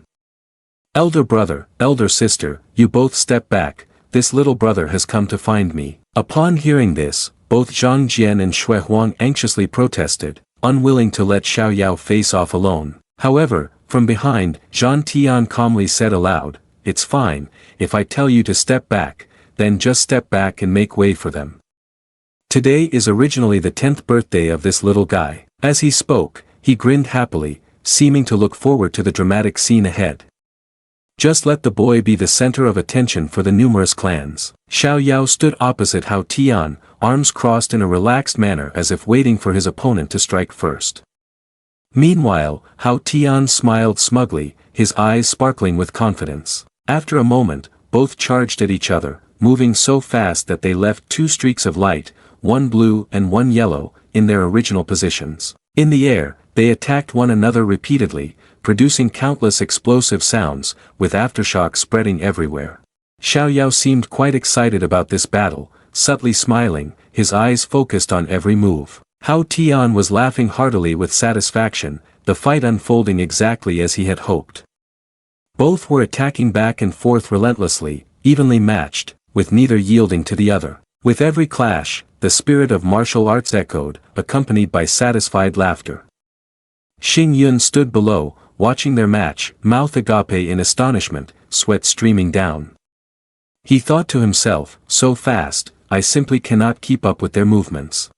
"Elder brother, elder sister, you both step back, this little brother has come to find me." Upon hearing this, both Zhang Jian and Shui Huang anxiously protested, unwilling to let Xiao Yao face off alone. However, From behind, Zhang Tian calmly said aloud, "It's fine, if I tell you to step back, then just step back and make way for them. Today is originally the 10th birthday of this little guy." As he spoke, he grinned happily, seeming to look forward to the dramatic scene ahead. Just let the boy be the center of attention for the numerous clans. Xiao Yao stood opposite Hao Tian, arms crossed in a relaxed manner as if waiting for his opponent to strike first. Meanwhile, Hao Tian smiled smugly, his eyes sparkling with confidence. After a moment, both charged at each other, moving so fast that they left two streaks of light, one blue and one yellow, in their original positions. In the air, they attacked one another repeatedly, producing countless explosive sounds, with aftershocks spreading everywhere. Xiao Yao seemed quite excited about this battle, subtly smiling, his eyes focused on every move. Hao Tian was laughing heartily with satisfaction, the fight unfolding exactly as he had hoped. Both were attacking back and forth relentlessly, evenly matched, with neither yielding to the other. With every clash, the spirit of martial arts echoed, accompanied by satisfied laughter. Xing Yun stood below, watching their match, mouth agape in astonishment, sweat streaming down. He thought to himself, so fast, I simply cannot keep up with their movements.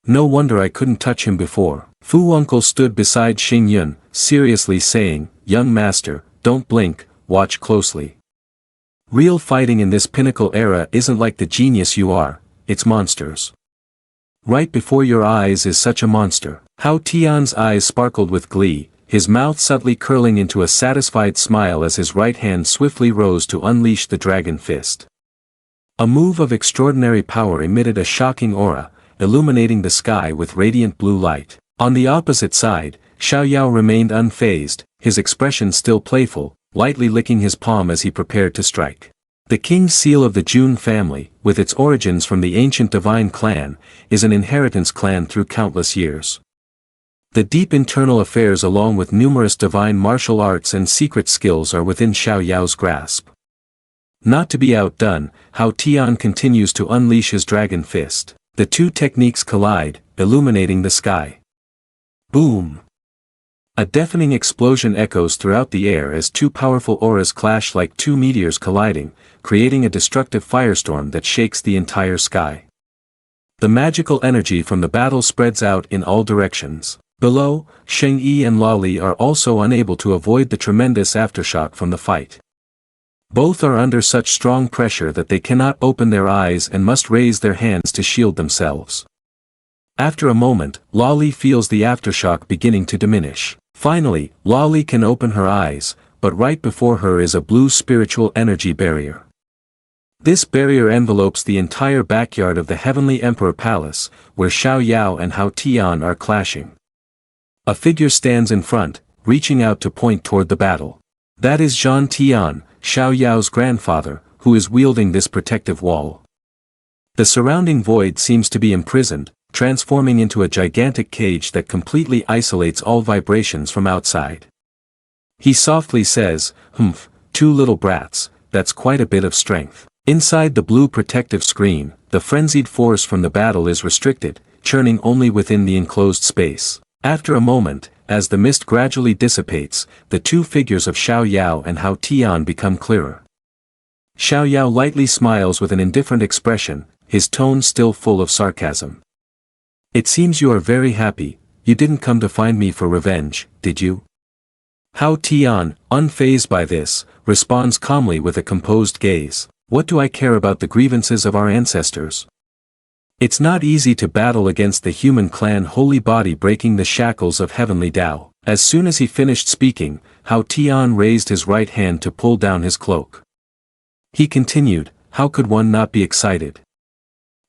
No wonder I couldn't touch him before. Fu Uncle stood beside Xing Yun, seriously saying, young master, don't blink, watch closely. Real fighting in this pinnacle era isn't like the genius you are, it's monsters. Right before your eyes is such a monster. Hao Tian's eyes sparkled with glee, his mouth subtly curling into a satisfied smile as his right hand swiftly rose to unleash the dragon fist. A move of extraordinary power emitted a shocking aura, illuminating the sky with radiant blue light. On the opposite side, Xiao Yao remained unfazed, his expression still playful, lightly licking his palm as he prepared to strike. The king's seal of the Jun family, with its origins from the ancient divine clan, is an inheritance clan through countless years. The deep internal affairs along with numerous divine martial arts and secret skills are within Xiao Yao's grasp. Not to be outdone, Hao Tian continues to unleash his dragon fist. The two techniques collide, illuminating the sky. Boom! A deafening explosion echoes throughout the air as two powerful auras clash like two meteors colliding, creating a destructive firestorm that shakes the entire sky. The magical energy from the battle spreads out in all directions. Below, Sheng Yi and Lao Li are also unable to avoid the tremendous aftershock from the fight. Both are under such strong pressure that they cannot open their eyes and must raise their hands to shield themselves. After a moment, Lao Li feels the aftershock beginning to diminish. Finally, Lao Li can open her eyes, but right before her is a blue spiritual energy barrier. This barrier envelopes the entire backyard of the Heavenly Emperor Palace, where Xiao Yao and Hao Tian are clashing. A figure stands in front, reaching out to point toward the battle. That is Zhang Tian, Xiao Yao's grandfather, who is wielding this protective wall. The surrounding void seems to be imprisoned, transforming into a gigantic cage that completely isolates all vibrations from outside. He softly says, "Humph, two little brats, that's quite a bit of strength." Inside the blue protective screen, the frenzied force from the battle is restricted, churning only within the enclosed space. After a moment, as the mist gradually dissipates, the two figures of Xiao Yao and Hao Tian become clearer. Xiao Yao lightly smiles with an indifferent expression, his tone still full of sarcasm. "It seems you are very happy, you didn't come to find me for revenge, did you?" Hao Tian, unfazed by this, responds calmly with a composed gaze. "What do I care about the grievances of our ancestors? It's not easy to battle against the human clan holy body breaking the shackles of heavenly Tao." As soon as he finished speaking, Hao Tian raised his right hand to pull down his cloak. He continued, "How could one not be excited?"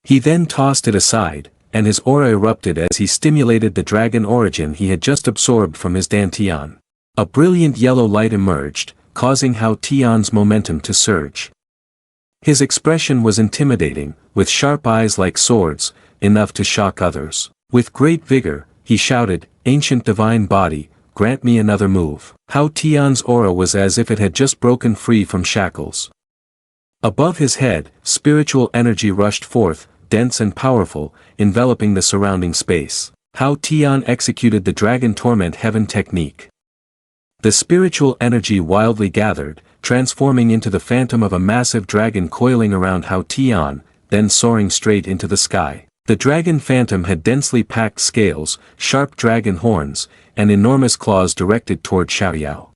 He then tossed it aside, and his aura erupted as he stimulated the dragon origin he had just absorbed from his dantian. A brilliant yellow light emerged, causing Hao Tian's momentum to surge. His expression was intimidating, with sharp eyes like swords, enough to shock others. With great vigor, he shouted, "Ancient divine body, grant me another move." Hao Tian's aura was as if it had just broken free from shackles. Above his head, spiritual energy rushed forth, dense and powerful, enveloping the surrounding space. Hao Tian executed the Dragon Torment Heaven technique. The spiritual energy wildly gathered, transforming into the phantom of a massive dragon coiling around Hao Tian, then soaring straight into the sky. The dragon phantom had densely packed scales, sharp dragon horns, and enormous claws directed toward Xiao Yao.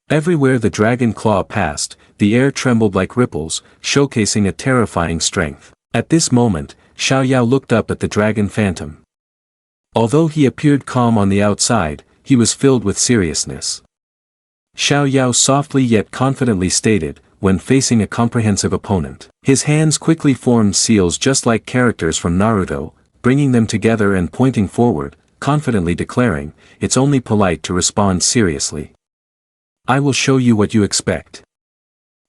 Everywhere the dragon claw passed, the air trembled like ripples, showcasing a terrifying strength. At this moment, Xiao Yao looked up at the dragon phantom. Although he appeared calm on the outside, he was filled with seriousness. Xiao Yao softly yet confidently stated, when facing a comprehensive opponent. His hands quickly formed seals just like characters from Naruto, bringing them together and pointing forward, confidently declaring, "It's only polite to respond seriously. I will show you what you expect."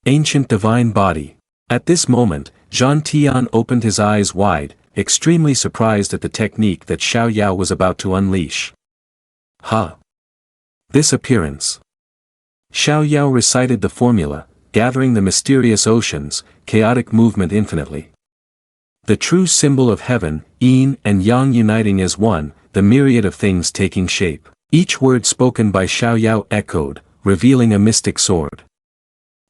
Ancient divine body. At this moment, Zhan Tian opened his eyes wide, extremely surprised at the technique that Xiao Yao was about to unleash. "Huh? This appearance." Xiao Yao recited the formula, gathering the mysterious oceans, chaotic movement infinitely. The true symbol of heaven, yin and yang uniting as one, the myriad of things taking shape. Each word spoken by Xiao Yao echoed, revealing a mystic sword.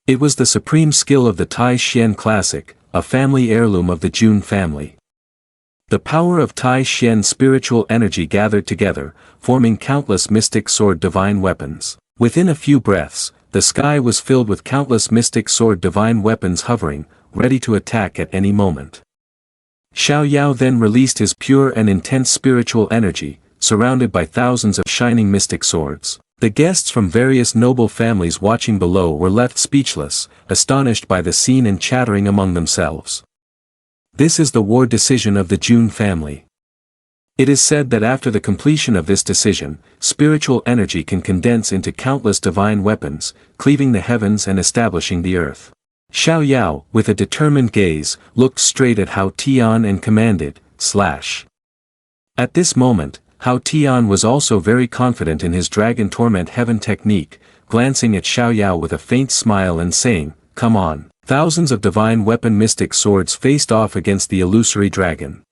It was the supreme skill of the Tai Xian classic, a family heirloom of the Jun family. The power of Tai Xian spiritual energy gathered together, forming countless mystic sword divine weapons. Within a few breaths, the sky was filled with countless mystic sword divine weapons hovering, ready to attack at any moment. Xiao Yao then released his pure and intense spiritual energy, surrounded by thousands of shining mystic swords. The guests from various noble families watching below were left speechless, astonished by the scene and chattering among themselves. This is the war decision of the Jun family. It is said that after the completion of this decision, spiritual energy can condense into countless divine weapons, cleaving the heavens and establishing the earth. Xiao Yao, with a determined gaze, looked straight at Hao Tian and commanded, "Slash." At this moment, Hao Tian was also very confident in his Dragon Torment Heaven technique, glancing at Xiao Yao with a faint smile and saying, "Come on." Thousands of divine weapon mystic swords faced off against the illusory dragon.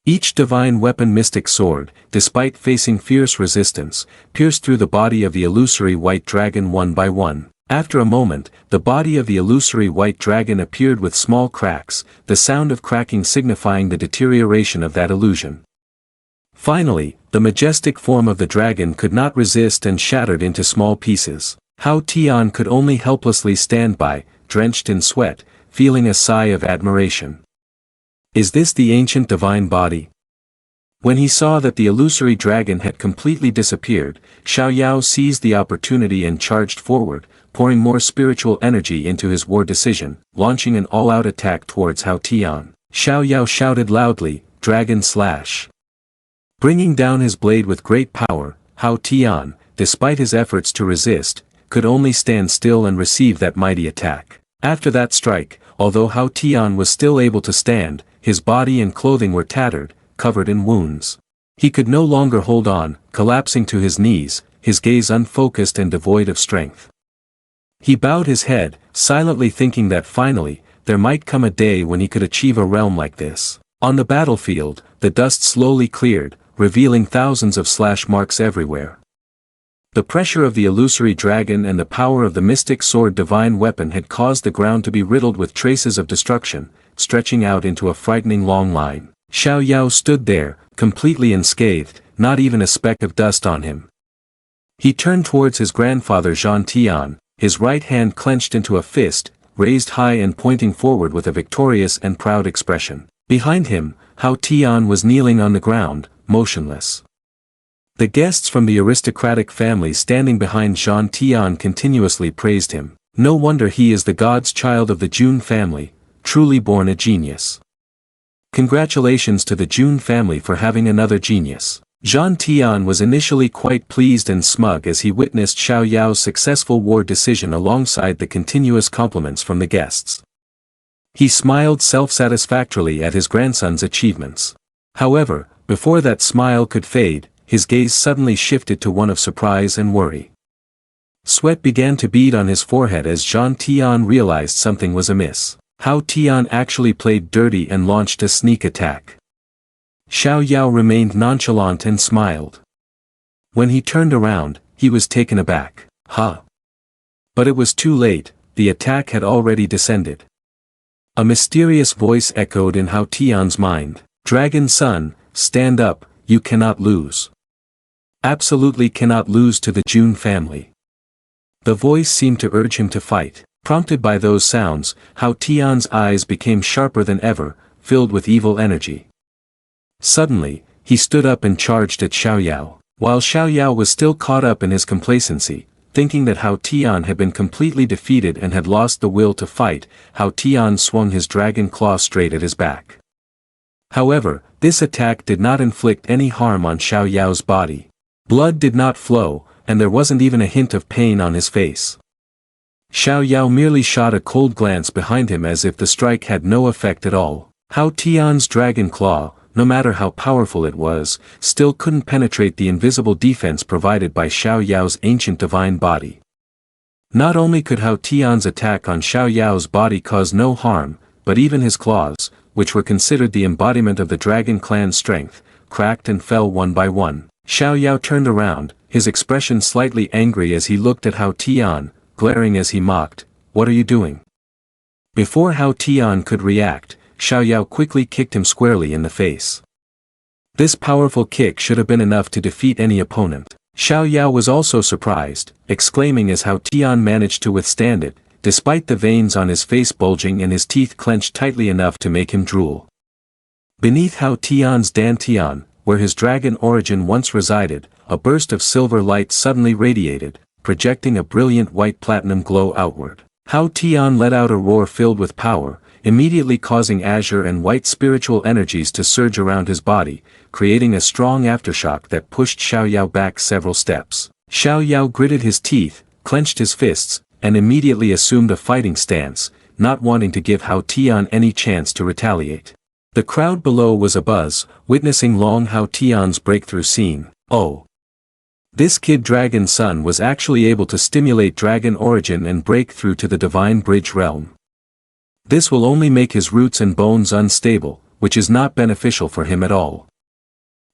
Each divine weapon mystic sword, despite facing fierce resistance, pierced through the body of the illusory white dragon one by one. After a moment, the body of the illusory white dragon appeared with small cracks, the sound of cracking signifying the deterioration of that illusion. Finally, the majestic form of the dragon could not resist and shattered into small pieces. Hao Tian could only helplessly stand by, drenched in sweat, feeling a sigh of admiration. Is this the ancient divine body? When he saw that the illusory dragon had completely disappeared, Xiao Yao seized the opportunity and charged forward, pouring more spiritual energy into his war decision, launching an all-out attack towards Hao Tian. Xiao Yao shouted loudly, "Dragon Slash!" Bringing down his blade with great power, Hao Tian, despite his efforts to resist, could only stand still and receive that mighty attack. After that strike, although Hao Tian was still able to stand, his body and clothing were tattered, covered in wounds. He could no longer hold on, collapsing to his knees, his gaze unfocused and devoid of strength. He bowed his head, silently thinking that finally, there might come a day when he could achieve a realm like this. On the battlefield, the dust slowly cleared, revealing thousands of slash marks everywhere. The pressure of the illusory dragon and the power of the mystic sword divine weapon had caused the ground to be riddled with traces of destruction, stretching out into a frightening long line. Xiao Yao stood there, completely unscathed, not even a speck of dust on him. He turned towards his grandfather Zhan Tian, his right hand clenched into a fist, raised high and pointing forward with a victorious and proud expression. Behind him, Hao Tian was kneeling on the ground, motionless. The guests from the aristocratic family standing behind Zhan Tian continuously praised him. No wonder he is the god's child of the Jun family, truly born a genius. Congratulations to the Jun family for having another genius. Zhan Tian was initially quite pleased and smug as he witnessed Xiao Yao's successful war decision alongside the continuous compliments from the guests. He smiled self-satisfactorily at his grandson's achievements. However, before that smile could fade, his gaze suddenly shifted to one of surprise and worry. Sweat began to bead on his forehead as Zhan Tian realized something was amiss. Hao Tian actually played dirty and launched a sneak attack. Xiao Yao remained nonchalant and smiled. When he turned around, he was taken aback. Huh? But it was too late, the attack had already descended. A mysterious voice echoed in Hao Tian's mind. Dragon son, stand up, you cannot lose. Absolutely cannot lose to the Jun family. The voice seemed to urge him to fight. Prompted by those sounds, Hao Tian's eyes became sharper than ever, filled with evil energy. Suddenly, he stood up and charged at Xiao Yao. While Xiao Yao was still caught up in his complacency, thinking that Hao Tian had been completely defeated and had lost the will to fight, Hao Tian swung his dragon claw straight at his back. However, this attack did not inflict any harm on Xiao Yao's body. Blood did not flow, and there wasn't even a hint of pain on his face. Xiao Yao merely shot a cold glance behind him as if the strike had no effect at all. Hao Tian's dragon claw, no matter how powerful it was, still couldn't penetrate the invisible defense provided by Xiao Yao's ancient divine body. Not only could Hao Tian's attack on Xiao Yao's body cause no harm, but even his claws, which were considered the embodiment of the dragon clan's strength, cracked and fell one by one. Xiao Yao turned around, his expression slightly angry as he looked at Hao Tian, glaring as he mocked, "What are you doing?" Before Hao Tian could react, Xiao Yao quickly kicked him squarely in the face. This powerful kick should have been enough to defeat any opponent. Xiao Yao was also surprised, exclaiming as Hao Tian managed to withstand it, despite the veins on his face bulging and his teeth clenched tightly enough to make him drool. Beneath Hao Tian's dantian, where his dragon origin once resided, a burst of silver light suddenly radiated, projecting a brilliant white platinum glow outward. Hao Tian let out a roar filled with power, immediately causing azure and white spiritual energies to surge around his body, creating a strong aftershock that pushed Xiao Yao back several steps. Xiao Yao gritted his teeth, clenched his fists, and immediately assumed a fighting stance, not wanting to give Hao Tian any chance to retaliate. The crowd below was abuzz, witnessing Long Hao Tian's breakthrough scene. Oh! This kid dragon son was actually able to stimulate dragon origin and break through to the divine bridge realm. This will only make his roots and bones unstable, which is not beneficial for him at all.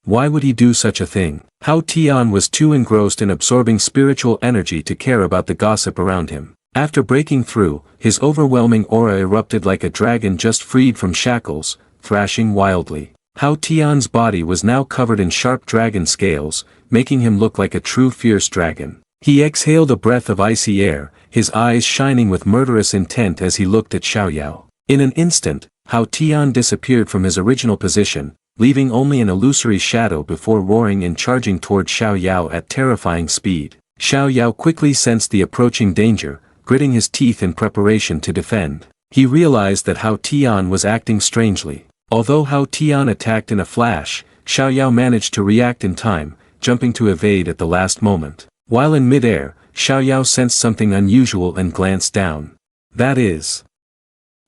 Why would he do such a thing? Hao Tian was too engrossed in absorbing spiritual energy to care about the gossip around him. After breaking through, his overwhelming aura erupted like a dragon just freed from shackles, thrashing wildly. Hao Tian's body was now covered in sharp dragon scales, making him look like a true fierce dragon. He exhaled a breath of icy air, his eyes shining with murderous intent as he looked at Xiao Yao. In an instant, Hao Tian disappeared from his original position, leaving only an illusory shadow before roaring and charging toward Xiao Yao at terrifying speed. Xiao Yao quickly sensed the approaching danger, gritting his teeth in preparation to defend. He realized that Hao Tian was acting strangely. Although Hao Tian attacked in a flash, Xiao Yao managed to react in time, jumping to evade at the last moment. While in midair, Xiao Yao sensed something unusual and glanced down. That is.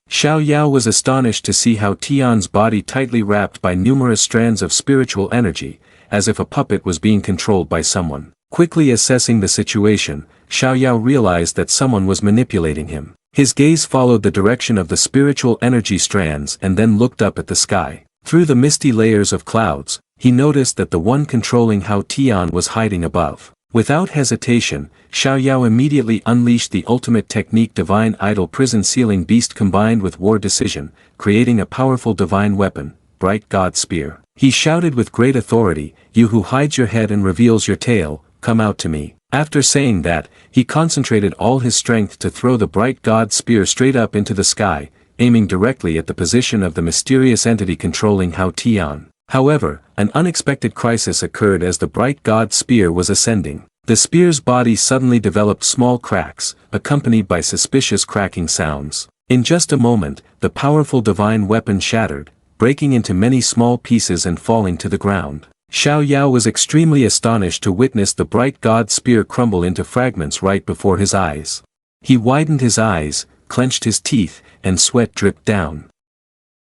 Xiao Yao was astonished to see Hao Tian's body tightly wrapped by numerous strands of spiritual energy, as if a puppet was being controlled by someone. Quickly assessing the situation, Xiao Yao realized that someone was manipulating him. His gaze followed the direction of the spiritual energy strands and then looked up at the sky. Through the misty layers of clouds, he noticed that the one controlling Hao Tian was hiding above. Without hesitation, Xiao Yao immediately unleashed the ultimate technique Divine Idol Prison Sealing Beast combined with War Decision, creating a powerful divine weapon, Bright God Spear. He shouted with great authority, "You who hides your head and reveals your tail, come out to me." After saying that, he concentrated all his strength to throw the Bright God Spear straight up into the sky, aiming directly at the position of the mysterious entity controlling Hao Tian. However, an unexpected crisis occurred as the Bright God Spear was ascending. The spear's body suddenly developed small cracks, accompanied by suspicious cracking sounds. In just a moment, the powerful divine weapon shattered, breaking into many small pieces and falling to the ground. Xiao Yao was extremely astonished to witness the Bright God Spear crumble into fragments right before his eyes. He widened his eyes, clenched his teeth, and sweat dripped down.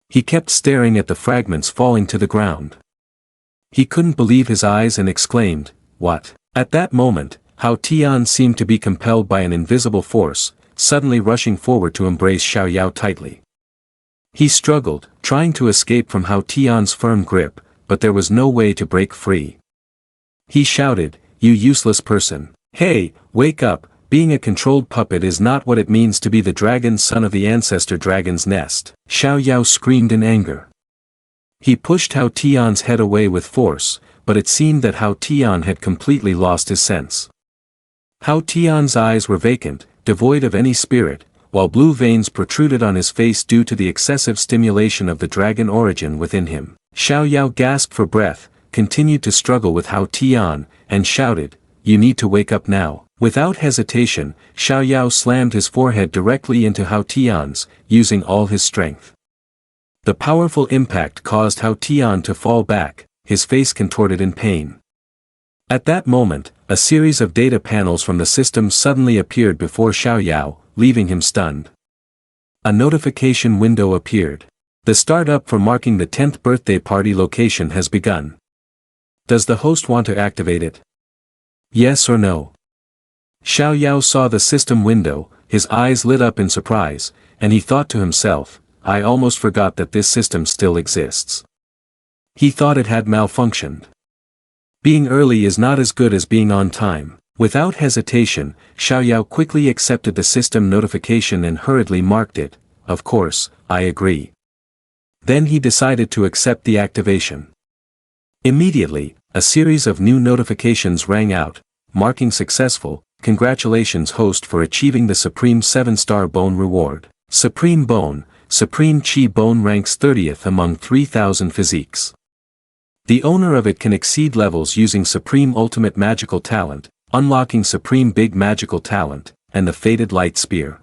He kept staring at the fragments falling to the ground. He couldn't believe his eyes and exclaimed, "What?" At that moment, Hao Tian seemed to be compelled by an invisible force, suddenly rushing forward to embrace Xiao Yao tightly. He struggled, trying to escape from Hao Tian's firm grip, but there was no way to break free. He shouted, "You useless person. Hey, wake up, being a controlled puppet is not what it means to be the dragon son of the ancestor dragon's nest. Xiao Yao screamed in anger. He pushed Hao Tian's head away with force, but it seemed that Hao Tian had completely lost his sense. Hao Tian's eyes were vacant, devoid of any spirit, while blue veins protruded on his face due to the excessive stimulation of the dragon origin within him. Xiao Yao gasped for breath, continued to struggle with Hao Tian, and shouted, "You need to wake up now." Without hesitation, Xiao Yao slammed his forehead directly into Hao Tian's, using all his strength. The powerful impact caused Hao Tian to fall back, his face contorted in pain. At that moment, a series of data panels from the system suddenly appeared before Xiao Yao, leaving him stunned. A notification window appeared. The startup for marking the 10th birthday party location has begun. Does the host want to activate it? Yes or no? Xiao Yao saw the system window, his eyes lit up in surprise, and he thought to himself, I almost forgot that this system still exists. He thought it had malfunctioned. Being early is not as good as being on time. Without hesitation, Xiao Yao quickly accepted the system notification and hurriedly marked it, of course, I agree. Then he decided to accept the activation. Immediately, a series of new notifications rang out, marking successful, congratulations host for achieving the Supreme 7-star bone reward. Supreme Bone, Supreme Chi Bone ranks 30th among 3,000 physiques. The owner of it can exceed levels using Supreme Ultimate Magical Talent, unlocking Supreme Big Magical Talent, and the Fated Light Spear.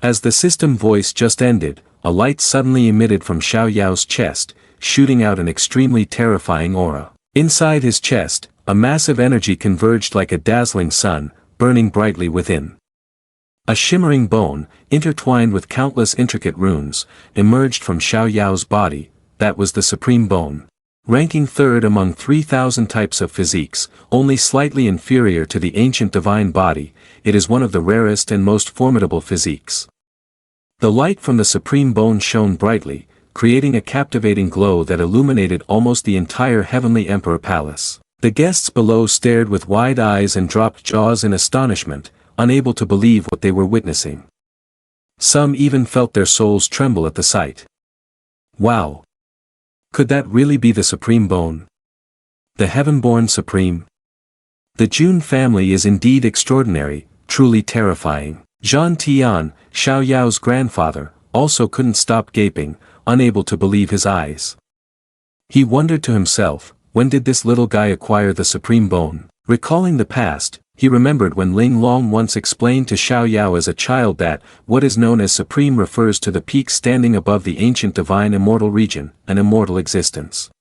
As the system voice just ended, a light suddenly emitted from Xiao Yao's chest, shooting out an extremely terrifying aura. Inside his chest, a massive energy converged like a dazzling sun, burning brightly within. A shimmering bone, intertwined with countless intricate runes, emerged from Xiao Yao's body. That was the Supreme Bone. Ranking 3rd among 3,000 types of physiques, only slightly inferior to the ancient divine body, it is one of the rarest and most formidable physiques. The light from the Supreme Bone shone brightly, creating a captivating glow that illuminated almost the entire Heavenly Emperor Palace. The guests below stared with wide eyes and dropped jaws in astonishment, unable to believe what they were witnessing. Some even felt their souls tremble at the sight. Wow! Could that really be the Supreme Bone? The Heaven-born Supreme? The Jun family is indeed extraordinary, truly terrifying. Zhan Tian, Xiao Yao's grandfather, also couldn't stop gaping, unable to believe his eyes. He wondered to himself, when did this little guy acquire the Supreme Bone? Recalling the past, he remembered when Ling Long once explained to Xiao Yao as a child that, what is known as Supreme refers to the peak standing above the ancient divine immortal region, an immortal existence.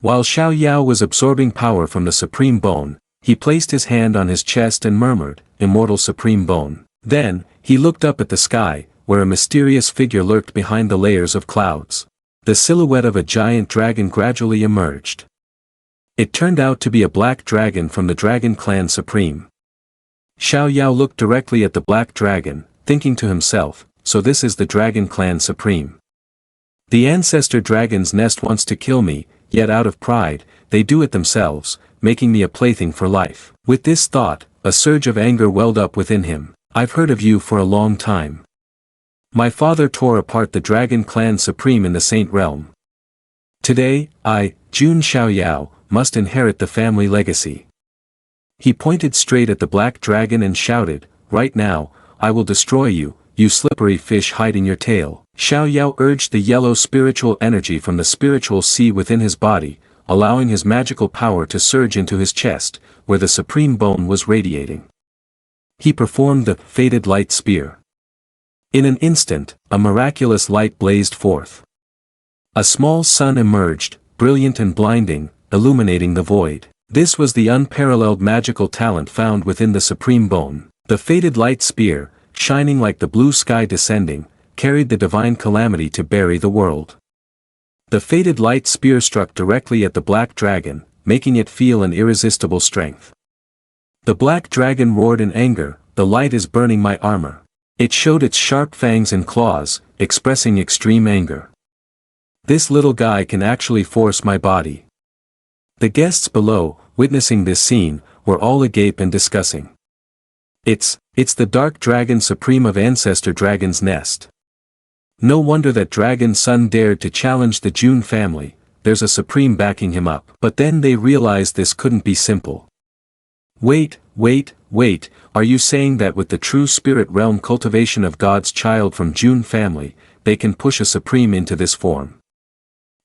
While Xiao Yao was absorbing power from the Supreme Bone, he placed his hand on his chest and murmured, Immortal Supreme Bone. Then, he looked up at the sky, where a mysterious figure lurked behind the layers of clouds. The silhouette of a giant dragon gradually emerged. It turned out to be a black dragon from the Dragon Clan Supreme. Xiao Yao looked directly at the black dragon, thinking to himself, so this is the Dragon Clan Supreme. The ancestor dragon's nest wants to kill me, yet out of pride, they do it themselves, making me a plaything for life. With this thought, a surge of anger welled up within him. I've heard of you for a long time. My father tore apart the Dragon Clan Supreme in the Saint Realm. Today, I, Jun Xiao Yao, must inherit the family legacy. He pointed straight at the black dragon and shouted, right now, I will destroy you, you slippery fish hiding your tail. Xiao Yao urged the yellow spiritual energy from the spiritual sea within his body, allowing his magical power to surge into his chest, where the Supreme Bone was radiating. He performed the Fated Light Spear. In an instant, a miraculous light blazed forth. A small sun emerged, brilliant and blinding, illuminating the void. This was the unparalleled magical talent found within the Supreme Bone. The Fated Light Spear, shining like the blue sky descending, carried the divine calamity to bury the world. The Fated Light Spear struck directly at the black dragon, making it feel an irresistible strength. The black dragon roared in anger, the light is burning my armor. It showed its sharp fangs and claws, expressing extreme anger. This little guy can actually force my body. The guests below, witnessing this scene, were all agape and discussing. It's the Dark Dragon Supreme of Ancestor Dragon's Nest. No wonder that Dragon's son dared to challenge the June family, there's a Supreme backing him up. But then they realized this couldn't be simple. Wait, are you saying that with the true spirit realm cultivation of God's child from June family, they can push a Supreme into this form?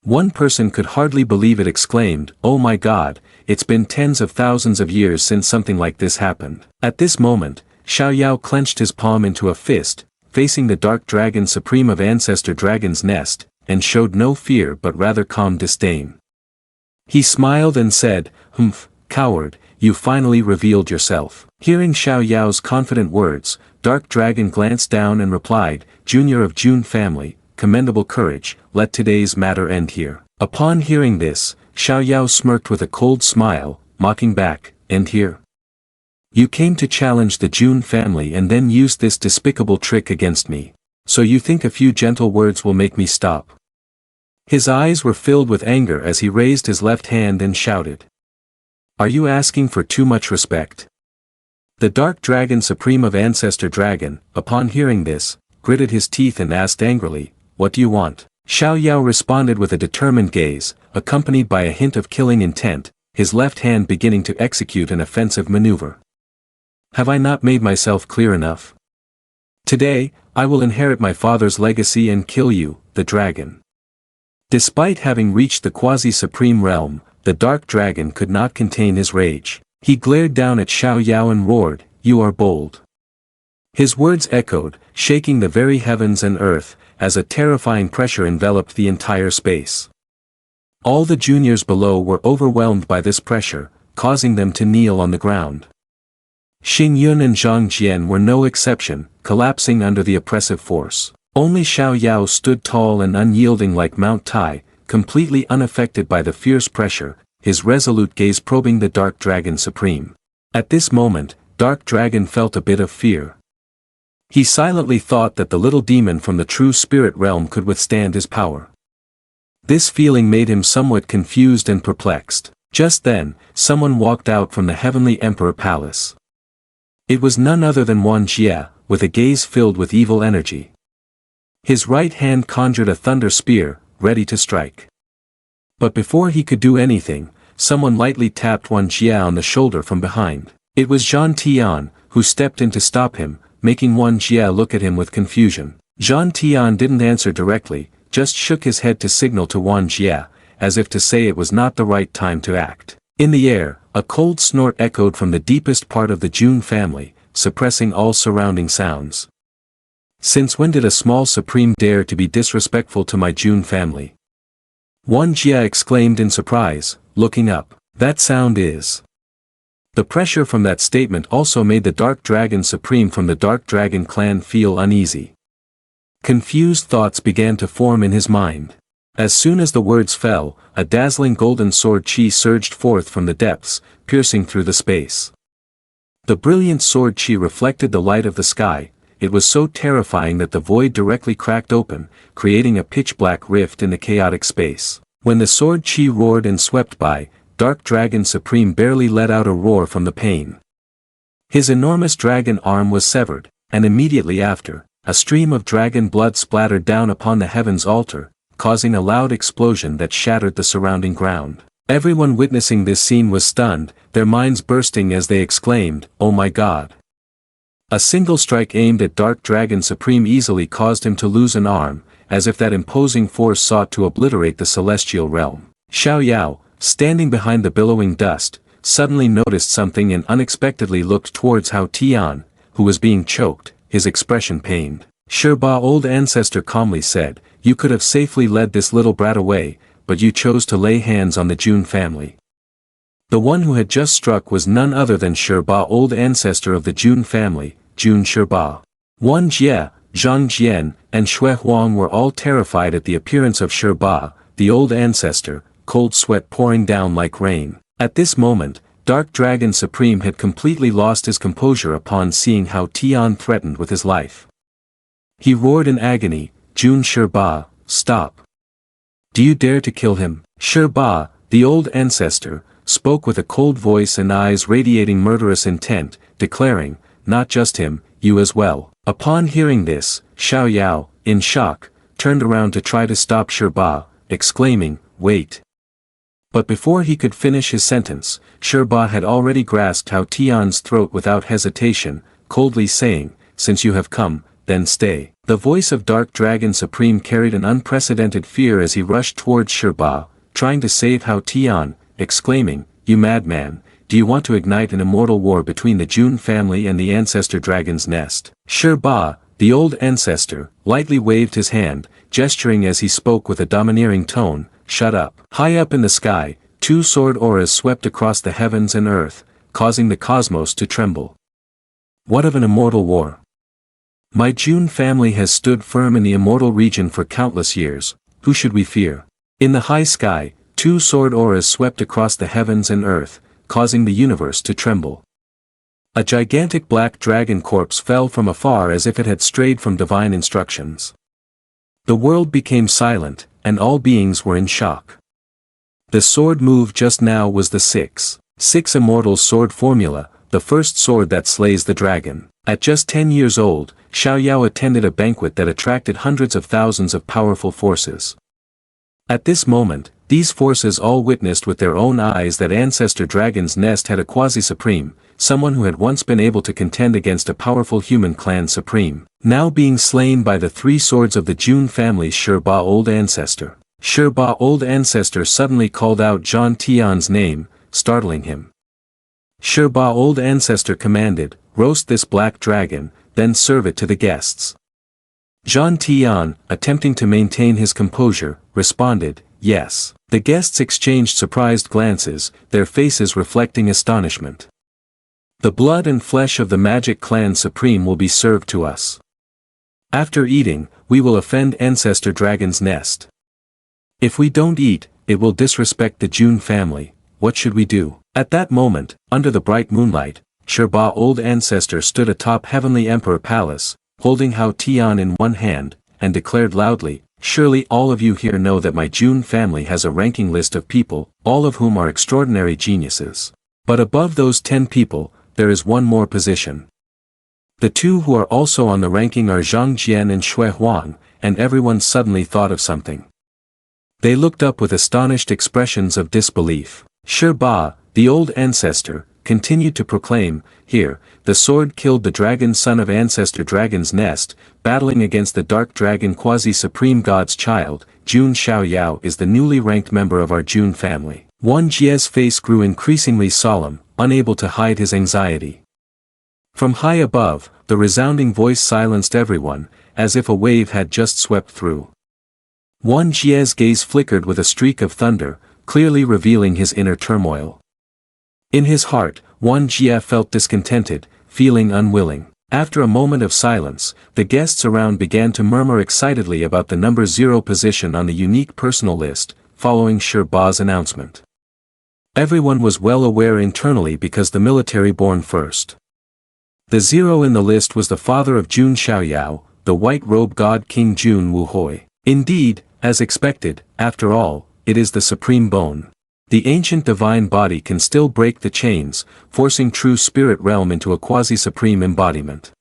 One person could hardly believe it, exclaimed, "Oh my God, it's been tens of thousands of years since something like this happened." At this moment, Xiao Yao clenched his palm into a fist, facing the Dark Dragon Supreme of Ancestor Dragon's Nest, and showed no fear but rather calm disdain. He smiled and said, "Humph, coward, you finally revealed yourself." Hearing Xiao Yao's confident words, Dark Dragon glanced down and replied, "Junior of June family, commendable courage, let today's matter end here." Upon hearing this, Xiao Yao smirked with a cold smile, mocking back, "End here? You came to challenge the June family and then used this despicable trick against me. So you think a few gentle words will make me stop?" His eyes were filled with anger as he raised his left hand and shouted. "Are you asking for too much respect?" The Dark Dragon Supreme of Ancestor Dragon, upon hearing this, gritted his teeth and asked angrily, "What do you want?" Xiao Yao responded with a determined gaze, accompanied by a hint of killing intent, his left hand beginning to execute an offensive maneuver. "Have I not made myself clear enough? Today, I will inherit my father's legacy and kill you, the dragon." Despite having reached the quasi-supreme realm, the Dark Dragon could not contain his rage. He glared down at Xiao Yao and roared, "You are bold." His words echoed, shaking the very heavens and earth, as a terrifying pressure enveloped the entire space. All the juniors below were overwhelmed by this pressure, causing them to kneel on the ground. Xing Yun and Zhang Jian were no exception, collapsing under the oppressive force. Only Xiao Yao stood tall and unyielding like Mount Tai, completely unaffected by the fierce pressure, his resolute gaze probing the Dark Dragon Supreme. At this moment, Dark Dragon felt a bit of fear. He silently thought that the little demon from the true spirit realm could withstand his power. This feeling made him somewhat confused and perplexed. Just then, someone walked out from the Heavenly Emperor Palace. It was none other than Wan Jie, with a gaze filled with evil energy. His right hand conjured a thunder spear, ready to strike. But before he could do anything, someone lightly tapped Wan Jie on the shoulder from behind. It was Zhang Tian, who stepped in to stop him, making Wan Jie look at him with confusion. Zhang Tian didn't answer directly, just shook his head to signal to Wan Jie, as if to say it was not the right time to act. In the air, a cold snort echoed from the deepest part of the June family, suppressing all surrounding sounds. "Since when did a small supreme dare to be disrespectful to my June family?" Wan Jie exclaimed in surprise, looking up. "That sound is..." The pressure from that statement also made the Dark Dragon Supreme from the Dark Dragon clan feel uneasy. Confused thoughts began to form in his mind. As soon as the words fell, a dazzling golden sword chi surged forth from the depths, piercing through the space. The brilliant sword chi reflected the light of the sky. It was so terrifying that the void directly cracked open, creating a pitch-black rift in the chaotic space. When the sword chi roared and swept by, Dark Dragon Supreme barely let out a roar from the pain. His enormous dragon arm was severed, and immediately after, a stream of dragon blood splattered down upon the heaven's altar, causing a loud explosion that shattered the surrounding ground. Everyone witnessing this scene was stunned, their minds bursting as they exclaimed, "Oh my God!" A single strike aimed at Dark Dragon Supreme easily caused him to lose an arm, as if that imposing force sought to obliterate the celestial realm. Xiao Yao, standing behind the billowing dust, suddenly noticed something and unexpectedly looked towards Hao Tian, who was being choked, his expression pained. Sherba old ancestor calmly said, "You could have safely led this little brat away, but you chose to lay hands on the June family." The one who had just struck was none other than Sherba old ancestor of the June family, June Sherba. Wan Jie, Zhang Jian, and Shui Huang were all terrified at the appearance of Sherba, the old ancestor, cold sweat pouring down like rain. At this moment, Dark Dragon Supreme had completely lost his composure upon seeing Hao Tian threatened with his life. He roared in agony, "June Sherba, stop! Do you dare to kill him?" Sherba, the old ancestor, spoke with a cold voice and eyes radiating murderous intent, declaring, "Not just him, you as well." Upon hearing this, Xiao Yao, in shock, turned around to try to stop Sherba, exclaiming, "Wait." But before he could finish his sentence, Sherba had already grasped Hao Tian's throat without hesitation, coldly saying, "Since you have come, then stay." The voice of Dark Dragon Supreme carried an unprecedented fear as he rushed towards Sherba, trying to save Hao Tian, exclaiming, "You madman, do you want to ignite an immortal war between the Jun family and the Ancestor Dragon's Nest?" Sherba, the old ancestor, lightly waved his hand, gesturing as he spoke with a domineering tone, "Shut up." High up in the sky, two sword auras swept across the heavens and earth, causing the cosmos to tremble. What of an immortal war? My Jun family has stood firm in the immortal region for countless years, who should we fear? In the high sky, two sword auras swept across the heavens and earth, causing the universe to tremble. A gigantic black dragon corpse fell from afar as if it had strayed from divine instructions. The world became silent, and all beings were in shock. The sword move just now was the 6 Immortal Sword formula, the first sword that slays the dragon. At just 10 years old, Xiao Yao attended a banquet that attracted hundreds of thousands of powerful forces. At this moment, these forces all witnessed with their own eyes that Ancestor Dragon's Nest had a quasi-supreme, someone who had once been able to contend against a powerful human clan supreme, now being slain by the three swords of the Jun family's Sherba Old Ancestor. Sherba Old Ancestor suddenly called out Zhang Tian's name, startling him. Sherba Old Ancestor commanded, "Roast this black dragon, then serve it to the guests." Zhang Tian, attempting to maintain his composure, responded, "Yes." The guests exchanged surprised glances, their faces reflecting astonishment. "The blood and flesh of the Magic Clan Supreme will be served to us. After eating, we will offend Ancestor Dragon's Nest. If we don't eat, it will disrespect the Jun family. What should we do?" At that moment, under the bright moonlight, Sherba Old Ancestor stood atop Heavenly Emperor Palace, holding Hao Tian in one hand, and declared loudly, "Surely all of you here know that my Jun family has a ranking list of people, all of whom are extraordinary geniuses. But above those 10 people, there is one more position. The two who are also on the ranking are Zhang Jian and Shui Huang," and everyone suddenly thought of something. They looked up with astonished expressions of disbelief. Sherba, the old ancestor, continued to proclaim, "Here, the sword killed the dragon son of Ancestor Dragon's Nest, battling against the dark dragon quasi-supreme god's child. Jun Xiao Yao is the newly ranked member of our Jun family." Wan Jie's face grew increasingly solemn, unable to hide his anxiety. From high above, the resounding voice silenced everyone, as if a wave had just swept through. Wan Jie's gaze flickered with a streak of thunder, clearly revealing his inner turmoil. In his heart, Wan Jie felt discontented, feeling unwilling. After a moment of silence, the guests around began to murmur excitedly about the number 0 position on the unique personal list, following Sherba's announcement. Everyone was well aware internally because the military born first. The 0 in the list was the father of Jun Xiao Yao, the white-robe god King Jun Wuhoi. Indeed, as expected, after all, it is the supreme bone. The ancient divine body can still break the chains, forcing true spirit realm into a quasi-supreme embodiment.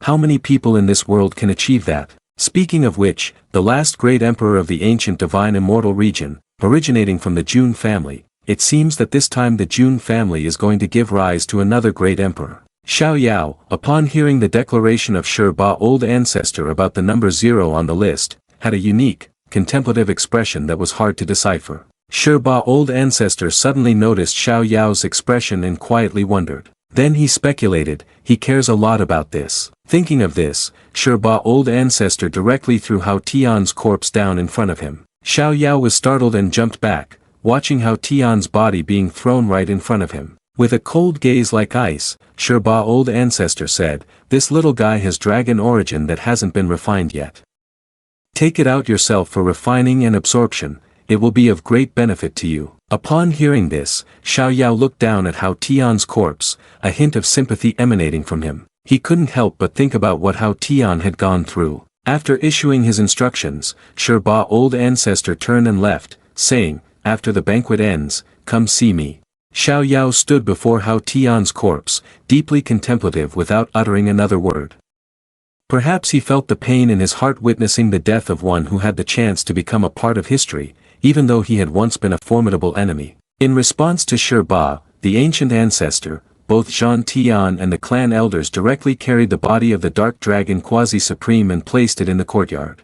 How many people in this world can achieve that? Speaking of which, the last great emperor of the ancient divine immortal region, originating from the Jun family, it seems that this time the Jun family is going to give rise to another great emperor. Xiao Yao, upon hearing the declaration of Sherba Old Ancestor about the number 0 on the list, had a unique, contemplative expression that was hard to decipher. Sherba Old Ancestor suddenly noticed Xiao Yao's expression and quietly wondered. Then he speculated, he cares a lot about this. Thinking of this, Sherba Old Ancestor directly threw Hao Tian's corpse down in front of him. Xiao Yao was startled and jumped back, watching Hao Tian's body being thrown right in front of him. With a cold gaze like ice, Sherba Old Ancestor said, "This little guy has dragon origin that hasn't been refined yet. Take it out yourself for refining and absorption, it will be of great benefit to you." Upon hearing this, Xiao Yao looked down at Hao Tian's corpse, a hint of sympathy emanating from him. He couldn't help but think about what Hao Tian had gone through. After issuing his instructions, Sherba Old Ancestor turned and left, saying, "After the banquet ends, come see me. Xiao Yao stood before Hao Tian's corpse, deeply contemplative without uttering another word. Perhaps he felt the pain in his heart witnessing the death of one who had the chance to become a part of history, even though he had once been a formidable enemy. In response to Sherba, the ancient ancestor, both Zhan Tian and the clan elders directly carried the body of the dark dragon quasi-supreme and placed it in the courtyard.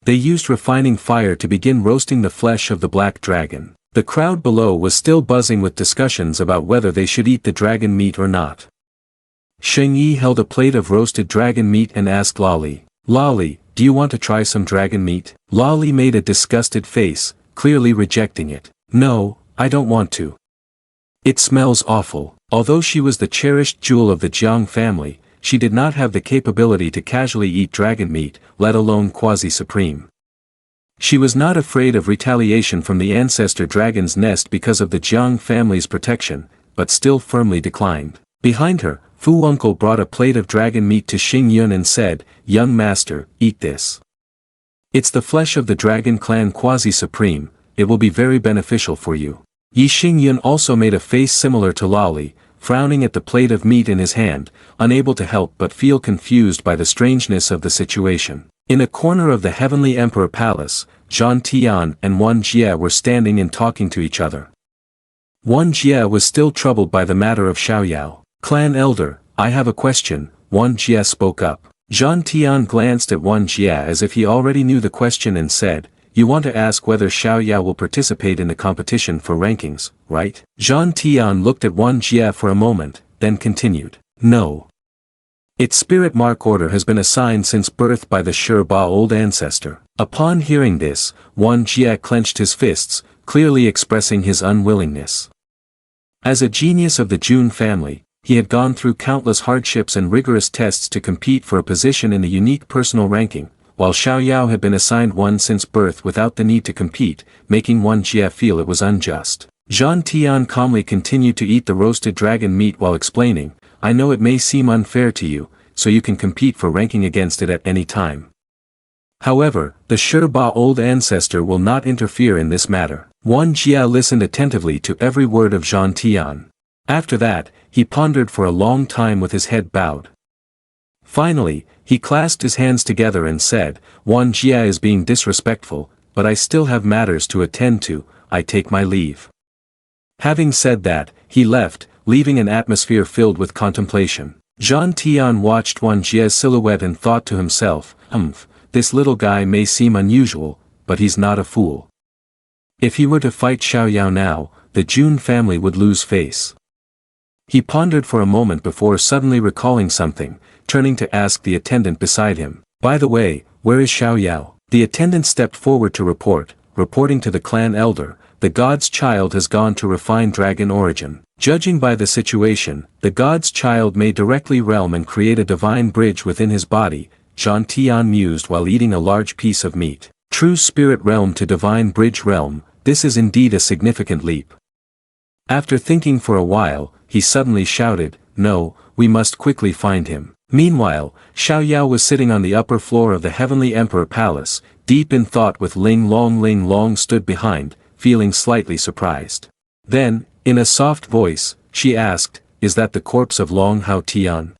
They used refining fire to begin roasting the flesh of the black dragon. The crowd below was still buzzing with discussions about whether they should eat the dragon meat or not. Sheng Yi held a plate of roasted dragon meat and asked Lali, "Lali, do you want to try some dragon meat?" Lali made a disgusted face, clearly rejecting it. "No, I don't want to. It smells awful." Although she was the cherished jewel of the Jiang family, she did not have the capability to casually eat dragon meat, let alone quasi-supreme. She was not afraid of retaliation from the ancestor dragon's nest because of the Jiang family's protection, but still firmly declined. Behind her, Fu Uncle brought a plate of dragon meat to Xing Yun and said, "Young master, eat this. It's the flesh of the dragon clan quasi-supreme, it will be very beneficial for you." Yi Xing Yun also made a face similar to Lali, frowning at the plate of meat in his hand, unable to help but feel confused by the strangeness of the situation. In a corner of the Heavenly Emperor Palace, Zhan Tian and Wan Jie were standing and talking to each other. Wan Jie was still troubled by the matter of Xiao Yao. "Clan elder, I have a question," Wan Jie spoke up. Zhan Tian glanced at Wan Jie as if he already knew the question and said, "You want to ask whether Xiao Yao will participate in the competition for rankings, right?" Zhan Tian looked at Wan Jie for a moment, then continued, "No. Its spirit mark order has been assigned since birth by the Sherba old ancestor." Upon hearing this, Wan Jie clenched his fists, clearly expressing his unwillingness. As a genius of the Jun family, he had gone through countless hardships and rigorous tests to compete for a position in the unique personal ranking, while Xiao Yao had been assigned one since birth without the need to compete, making Wan Jie feel it was unjust. Zhan Tian calmly continued to eat the roasted dragon meat while explaining, "I know it may seem unfair to you, so you can compete for ranking against it at any time. However, the Sherba old ancestor will not interfere in this matter." Wan Jie listened attentively to every word of Zhan Tian. After that, he pondered for a long time with his head bowed. Finally, he clasped his hands together and said, "Wan Jie is being disrespectful, but I still have matters to attend to, I take my leave." Having said that, he left, leaving an atmosphere filled with contemplation. Zhan Tian watched Wan Jie's silhouette and thought to himself, this little guy may seem unusual, but he's not a fool. If he were to fight Xiao Yao now, the Jun family would lose face. He pondered for a moment before suddenly recalling something, turning to ask the attendant beside him, "By the way, where is Xiao Yao?" The attendant stepped forward to reporting to the clan elder, "The god's child has gone to refine dragon origin." Judging by the situation, the god's child may directly realm and create a divine bridge within his body, Zhan Tian mused while eating a large piece of meat. True spirit realm to divine bridge realm, this is indeed a significant leap. After thinking for a while, he suddenly shouted, "No, we must quickly find him." Meanwhile, Xiao Yao was sitting on the upper floor of the Heavenly Emperor Palace, deep in thought with Ling Long. Ling Long stood behind, feeling slightly surprised. Then, in a soft voice, she asked, "Is that the corpse of Long Hao Tian?"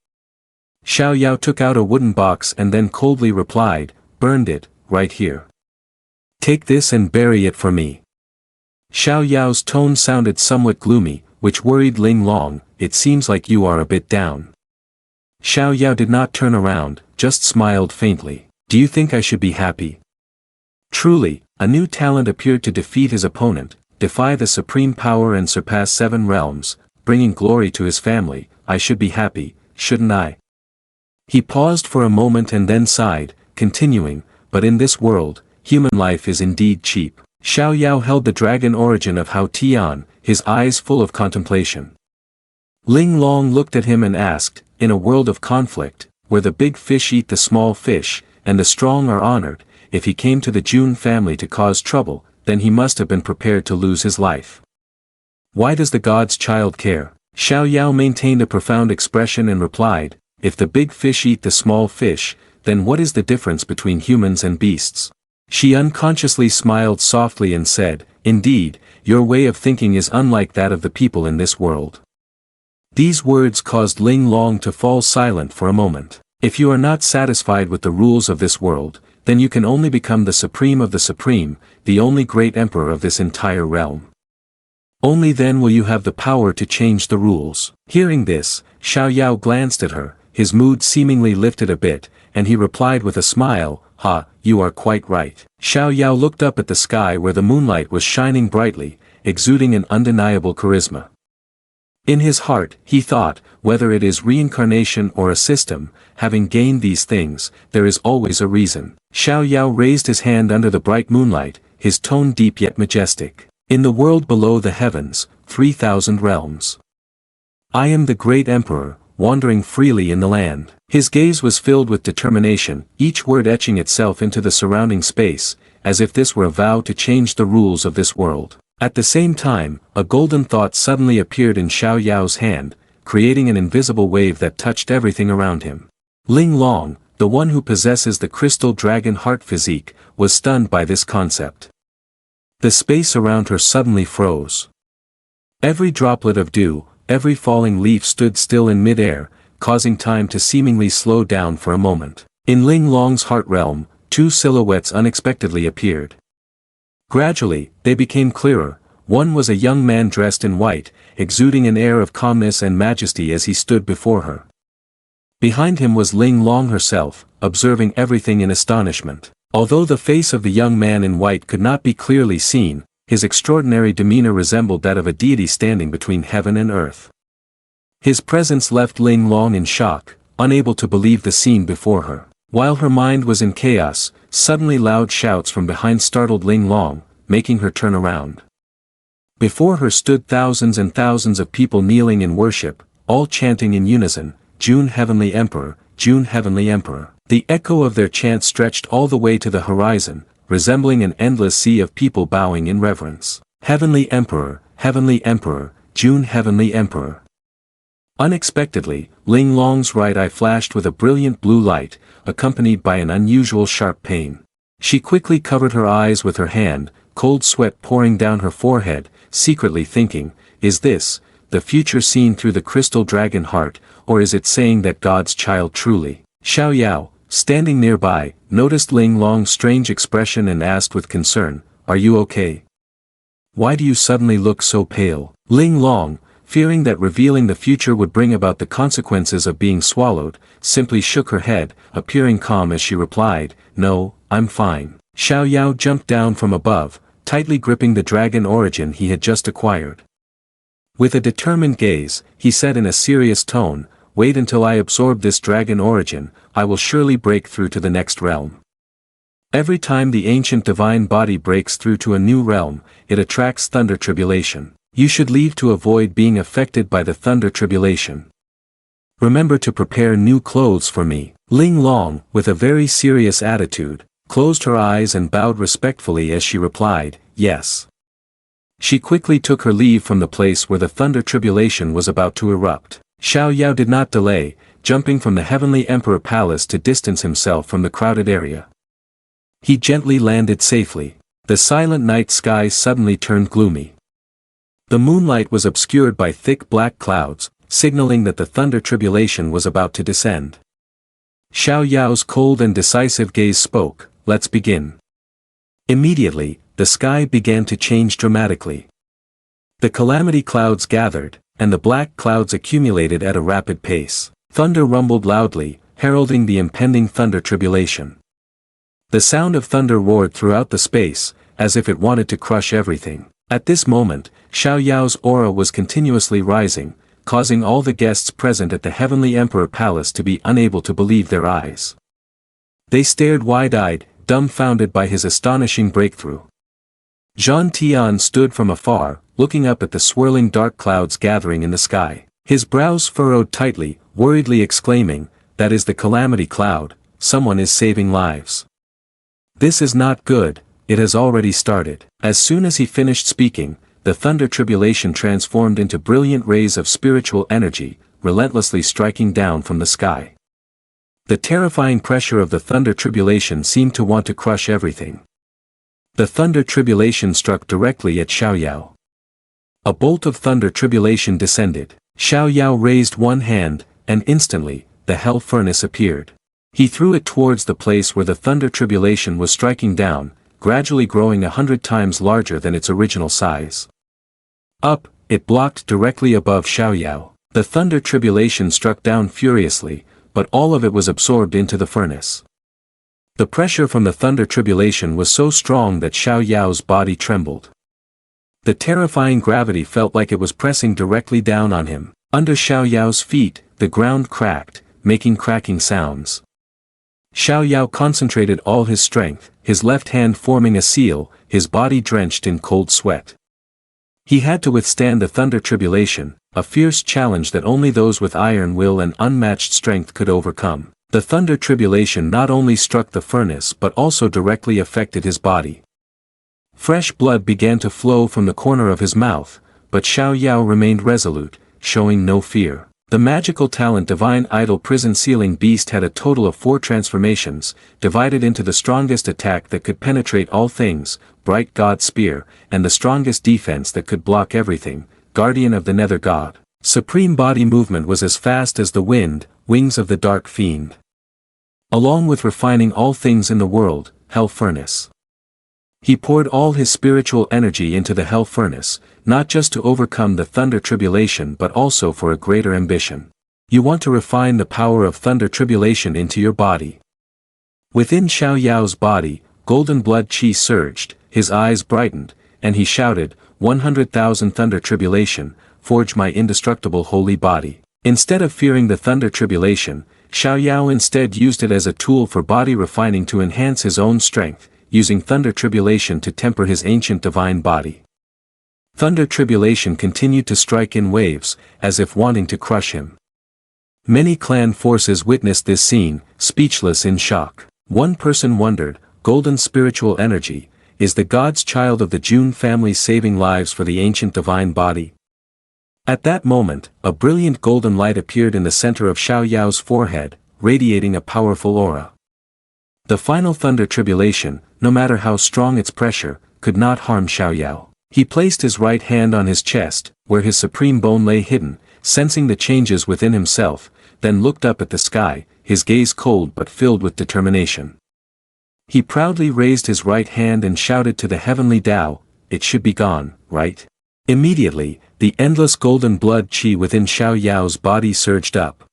Xiao Yao took out a wooden box and then coldly replied, "Burned it, right here. Take this and bury it for me." Xiao Yao's tone sounded somewhat gloomy, which worried Ling Long. "It seems like you are a bit down." Xiao Yao did not turn around, just smiled faintly. "Do you think I should be happy?" Truly, a new talent appeared to defeat his opponent, defy the supreme power and surpass 7 realms, bringing glory to his family. "I should be happy, shouldn't I?" He paused for a moment and then sighed, continuing, "But in this world, human life is indeed cheap." Xiao Yao held the dragon origin of Hao Tian, his eyes full of contemplation. Ling Long looked at him and asked, "In a world of conflict, where the big fish eat the small fish, and the strong are honored, if he came to the Jun family to cause trouble, then he must have been prepared to lose his life. Why does the god's child care?" Xiao Yao maintained a profound expression and replied, "If the big fish eat the small fish, then what is the difference between humans and beasts?" She unconsciously smiled softly and said, "Indeed, your way of thinking is unlike that of the people in this world. These words caused Ling Long to fall silent for a moment. If you are not satisfied with the rules of this world, then you can only become the supreme of the supreme, the only great emperor of this entire realm. Only then will you have the power to change the rules. Hearing this, Xiao Yao glanced at her, his mood seemingly lifted a bit, and he replied with a smile, "Ha, you are quite right." Xiao Yao looked up at the sky where the moonlight was shining brightly, exuding an undeniable charisma. In his heart, he thought, whether it is reincarnation or a system, having gained these things, there is always a reason. Xiao Yao raised his hand under the bright moonlight, his tone deep yet majestic. In the world below the heavens, 3,000 realms. I am the great emperor, wandering freely in the land. His gaze was filled with determination, each word etching itself into the surrounding space, as if this were a vow to change the rules of this world. At the same time, a golden thought suddenly appeared in Xiao Yao's hand, creating an invisible wave that touched everything around him. Ling Long, the one who possesses the crystal dragon heart physique, was stunned by this concept. The space around her suddenly froze. Every droplet of dew, every falling leaf stood still in mid-air, causing time to seemingly slow down for a moment. In Ling Long's heart realm, two silhouettes unexpectedly appeared. Gradually, they became clearer. One was a young man dressed in white, exuding an air of calmness and majesty as he stood before her. Behind him was Ling Long herself, observing everything in astonishment. Although the face of the young man in white could not be clearly seen, his extraordinary demeanor resembled that of a deity standing between heaven and earth. His presence left Ling Long in shock, unable to believe the scene before her. While her mind was in chaos, suddenly loud shouts from behind startled Ling Long, making her turn around. Before her stood thousands and thousands of people kneeling in worship, all chanting in unison, "June Heavenly Emperor, June Heavenly Emperor." The echo of their chant stretched all the way to the horizon, resembling an endless sea of people bowing in reverence. "Heavenly Emperor, Heavenly Emperor, June Heavenly Emperor." Unexpectedly, Ling Long's right eye flashed with a brilliant blue light, accompanied by an unusual sharp pain. She quickly covered her eyes with her hand, cold sweat pouring down her forehead, secretly thinking, is this, the future seen through the crystal dragon heart, or is it saying that God's child truly? Xiao Yao, standing nearby, noticed Ling Long's strange expression and asked with concern, "Are you okay? Why do you suddenly look so pale?" Ling Long, fearing that revealing the future would bring about the consequences of being swallowed, simply shook her head, appearing calm as she replied, "No, I'm fine." Xiao Yao jumped down from above, tightly gripping the dragon origin he had just acquired. With a determined gaze, he said in a serious tone, "Wait until I absorb this dragon origin, I will surely break through to the next realm." Every time the ancient divine body breaks through to a new realm, it attracts thunder tribulation. You should leave to avoid being affected by the thunder tribulation. Remember to prepare new clothes for me. Ling Long, with a very serious attitude, closed her eyes and bowed respectfully as she replied, "Yes." She quickly took her leave from the place where the thunder tribulation was about to erupt. Xiao Yao did not delay, jumping from the Heavenly Emperor Palace to distance himself from the crowded area. He gently landed safely. The silent night sky suddenly turned gloomy. The moonlight was obscured by thick black clouds, signaling that the thunder tribulation was about to descend. Xiao Yao's cold and decisive gaze spoke, "Let's begin." Immediately, the sky began to change dramatically. The calamity clouds gathered, and the black clouds accumulated at a rapid pace. Thunder rumbled loudly, heralding the impending thunder tribulation. The sound of thunder roared throughout the space, as if it wanted to crush everything. At this moment, Xiao Yao's aura was continuously rising, causing all the guests present at the Heavenly Emperor Palace to be unable to believe their eyes. They stared wide-eyed, dumbfounded by his astonishing breakthrough. Zhan Tian stood from afar, looking up at the swirling dark clouds gathering in the sky. His brows furrowed tightly, worriedly exclaiming, "That is the calamity cloud, someone is saving lives. This is not good, it has already started." As soon as he finished speaking, the thunder tribulation transformed into brilliant rays of spiritual energy, relentlessly striking down from the sky. The terrifying pressure of the thunder tribulation seemed to want to crush everything. The thunder tribulation struck directly at Xiao Yao. A bolt of thunder tribulation descended. Xiao Yao raised one hand, and instantly, the hell furnace appeared. He threw it towards the place where the thunder tribulation was striking down, gradually growing 100 times larger than its original size. Up, it blocked directly above Xiao Yao. The thunder tribulation struck down furiously, but all of it was absorbed into the furnace. The pressure from the thunder tribulation was so strong that Xiao Yao's body trembled. The terrifying gravity felt like it was pressing directly down on him. Under Xiao Yao's feet, the ground cracked, making cracking sounds. Xiao Yao concentrated all his strength, his left hand forming a seal, his body drenched in cold sweat. He had to withstand the thunder tribulation, a fierce challenge that only those with iron will and unmatched strength could overcome. The thunder tribulation not only struck the furnace but also directly affected his body. Fresh blood began to flow from the corner of his mouth, but Xiao Yao remained resolute, showing no fear. The magical talent Divine Idol Prison Sealing Beast had a total of 4 transformations, divided into the strongest attack that could penetrate all things, Bright God Spear, and the strongest defense that could block everything, Guardian of the Nether God. Supreme body movement was as fast as the wind, Wings of the Dark Fiend. Along with refining all things in the world, Hell Furnace. He poured all his spiritual energy into the Hell Furnace, not just to overcome the thunder tribulation but also for a greater ambition. You want to refine the power of thunder tribulation into your body. Within Xiao Yao's body, golden blood chi surged, his eyes brightened, and he shouted, 100,000 thunder tribulation, forge my indestructible holy body. Instead of fearing the thunder tribulation, Xiao Yao instead used it as a tool for body refining to enhance his own strength, using thunder tribulation to temper his ancient divine body. Thunder tribulation continued to strike in waves, as if wanting to crush him. Many clan forces witnessed this scene, speechless in shock. One person wondered, golden spiritual energy, is the God's child of the Jun family saving lives for the ancient divine body? At that moment, a brilliant golden light appeared in the center of Xiao Yao's forehead, radiating a powerful aura. The final thunder tribulation, no matter how strong its pressure, could not harm Xiao Yao. He placed his right hand on his chest, where his supreme bone lay hidden, sensing the changes within himself, then looked up at the sky, his gaze cold but filled with determination. He proudly raised his right hand and shouted to the heavenly Tao, it should be gone, right? Immediately, the endless golden blood chi within Xiao Yao's body surged up.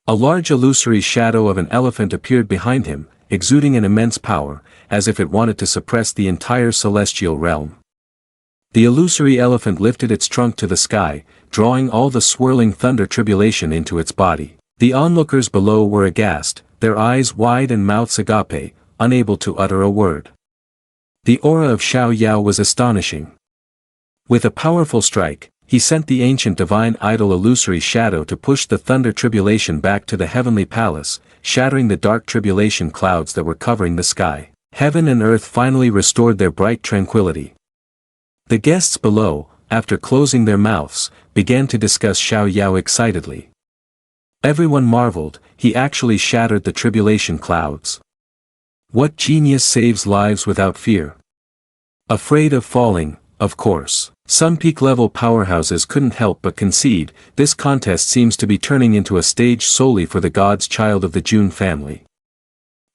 A large illusory shadow of an elephant appeared behind him, exuding an immense power, as if it wanted to suppress the entire celestial realm. The illusory elephant lifted its trunk to the sky, drawing all the swirling thunder tribulation into its body. The onlookers below were aghast, their eyes wide and mouths agape, unable to utter a word. The aura of Xiao Yao was astonishing. With a powerful strike, he sent the ancient divine idol illusory shadow to push the thunder tribulation back to the heavenly palace, shattering the dark tribulation clouds that were covering the sky. Heaven and earth finally restored their bright tranquility. The guests below, after closing their mouths, began to discuss Xiao Yao excitedly. Everyone marveled, he actually shattered the tribulation clouds. What genius saves lives without fear? Afraid of falling, of course. Some peak-level powerhouses couldn't help but concede, this contest seems to be turning into a stage solely for the God's child of the Jun family.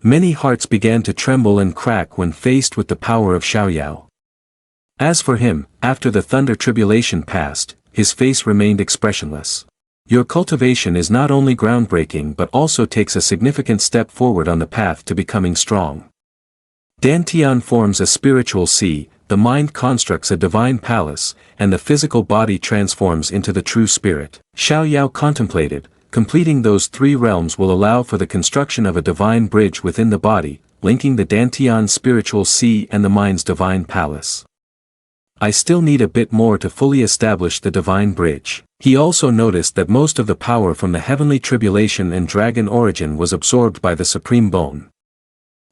Many hearts began to tremble and crack when faced with the power of Xiao Yao. As for him, after the thunder tribulation passed, his face remained expressionless. Your cultivation is not only groundbreaking but also takes a significant step forward on the path to becoming strong. Dantian forms a spiritual sea, the mind constructs a divine palace, and the physical body transforms into the true spirit. Xiao Yao contemplated, completing those 3 realms will allow for the construction of a divine bridge within the body, linking the Dantian spiritual sea and the mind's divine palace. I still need a bit more to fully establish the divine bridge. He also noticed that most of the power from the heavenly tribulation and dragon origin was absorbed by the supreme bone.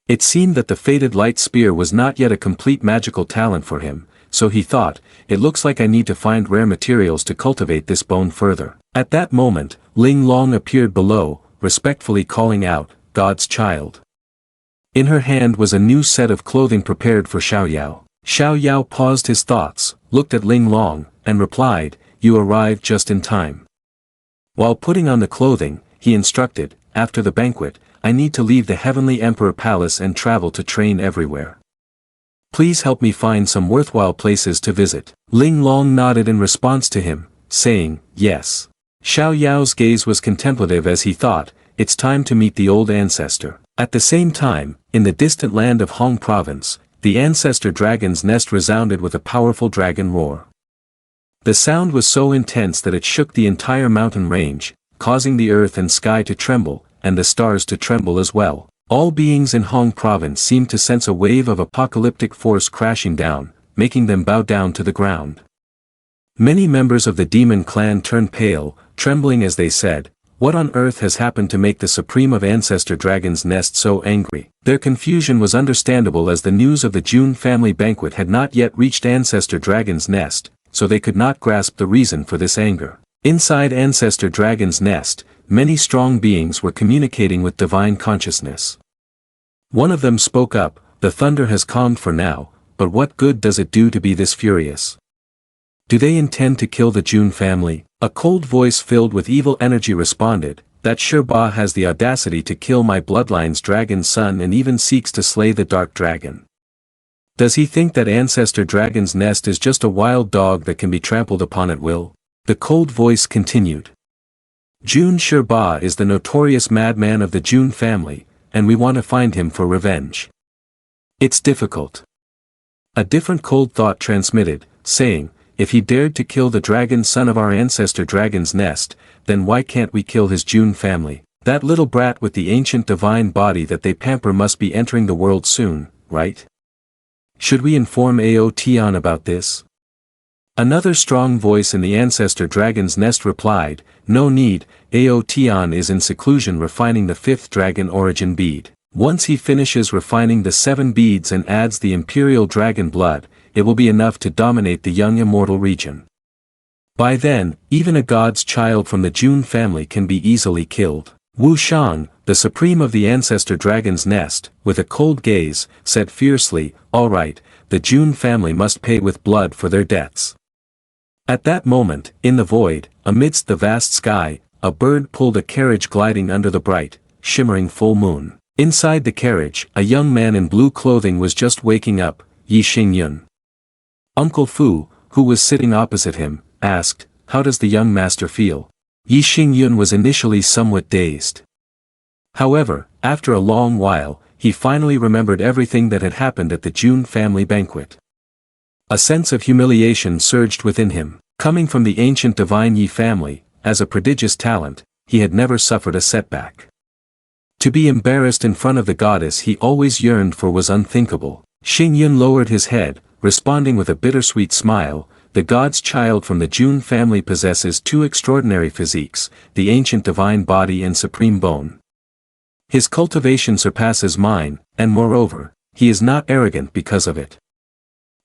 It seemed that the fated light spear was not yet a complete magical talent for him, so he thought, it looks like I need to find rare materials to cultivate this bone further. At that moment, Ling Long appeared below, respectfully calling out, God's child. In her hand was a new set of clothing prepared for Xiao Yao. Xiao Yao paused his thoughts, looked at Ling Long, and replied, "You arrived just in time." While putting on the clothing, he instructed, "After the banquet, I need to leave the Heavenly Emperor Palace and travel to train everywhere. Please help me find some worthwhile places to visit." Ling Long nodded in response to him, saying, "Yes." Xiao Yao's gaze was contemplative as he thought, "It's time to meet the old ancestor." At the same time, in the distant land of Hong Province, the ancestor dragon's nest resounded with a powerful dragon roar. The sound was so intense that it shook the entire mountain range, causing the earth and sky to tremble, and the stars to tremble as well. All beings in Hong Province seemed to sense a wave of apocalyptic force crashing down, making them bow down to the ground. Many members of the demon clan turned pale, trembling as they said, "What on earth has happened to make the supreme of Ancestor Dragon's nest so angry?" Their confusion was understandable as the news of the June family banquet had not yet reached Ancestor Dragon's nest, so they could not grasp the reason for this anger. Inside Ancestor Dragon's nest, many strong beings were communicating with divine consciousness. One of them spoke up, "The thunder has calmed for now, but what good does it do to be this furious? Do they intend to kill the June family?" A cold voice filled with evil energy responded, "That Sherba has the audacity to kill my bloodline's dragon son and even seeks to slay the dark dragon. Does he think that Ancestor Dragon's nest is just a wild dog that can be trampled upon at will?" The cold voice continued. "June Sherba is the notorious madman of the June family, and we want to find him for revenge. It's difficult." A different cold thought transmitted, saying, "If he dared to kill the dragon son of our ancestor dragon's nest, then why can't we kill his June family? That little brat with the ancient divine body that they pamper must be entering the world soon, right? Should we inform Aotian about this?" Another strong voice in the ancestor dragon's nest replied, "No need, Aotian is in seclusion refining the 5th dragon origin bead. Once he finishes refining the 7 beads and adds the imperial dragon blood, it will be enough to dominate the young immortal region. By then, even a god's child from the June family can be easily killed." Wu Shang, the supreme of the ancestor dragon's nest, with a cold gaze, said fiercely, "All right, the June family must pay with blood for their deaths." At that moment, in the void, amidst the vast sky, a bird pulled a carriage gliding under the bright, shimmering full moon. Inside the carriage, a young man in blue clothing was just waking up, Yi Xingyun. Uncle Fu, who was sitting opposite him, asked, "How does the young master feel?" Yi Xingyun was initially somewhat dazed. However, after a long while, he finally remembered everything that had happened at the June family banquet. A sense of humiliation surged within him. Coming from the ancient divine Yi family, as a prodigious talent, he had never suffered a setback. To be embarrassed in front of the goddess he always yearned for was unthinkable. Xingyun lowered his head, responding with a bittersweet smile, "The god's child from the June family possesses 2 extraordinary physiques, the ancient divine body and supreme bone. His cultivation surpasses mine, and moreover, he is not arrogant because of it.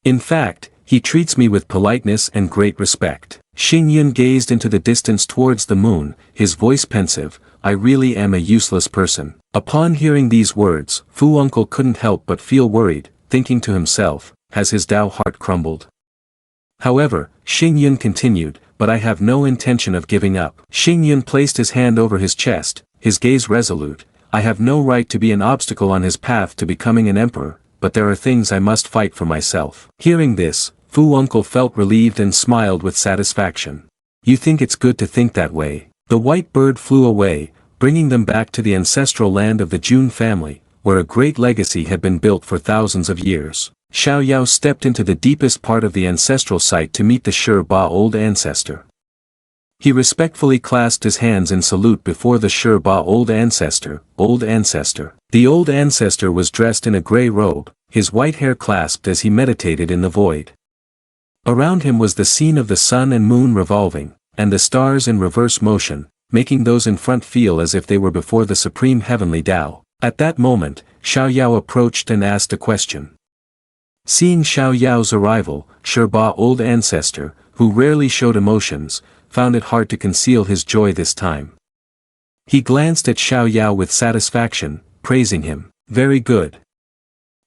In fact, he treats me with politeness and great respect." Xingyun gazed into the distance towards the moon, his voice pensive, "I really am a useless person." Upon hearing these words, Fu Uncle couldn't help but feel worried, thinking to himself, has his Tao heart crumbled? However, Xingyun continued, "But I have no intention of giving up." Xingyun placed his hand over his chest, his gaze resolute, "I have no right to be an obstacle on his path to becoming an emperor, but there are things I must fight for myself." Hearing this, Fu Uncle felt relieved and smiled with satisfaction. "You think it's good to think that way." The white bird flew away, bringing them back to the ancestral land of the June family, where a great legacy had been built for thousands of years. Xiao Yao stepped into the deepest part of the ancestral site to meet the Sherba old ancestor. He respectfully clasped his hands in salute before the Sherba old ancestor, "Old ancestor." The old ancestor was dressed in a grey robe, his white hair clasped as he meditated in the void. Around him was the scene of the sun and moon revolving, and the stars in reverse motion, making those in front feel as if they were before the supreme heavenly Tao. At that moment, Xiao Yao approached and asked a question. Seeing Xiao Yao's arrival, Sherba old ancestor, who rarely showed emotions, found it hard to conceal his joy this time. He glanced at Xiao Yao with satisfaction, praising him. Very good.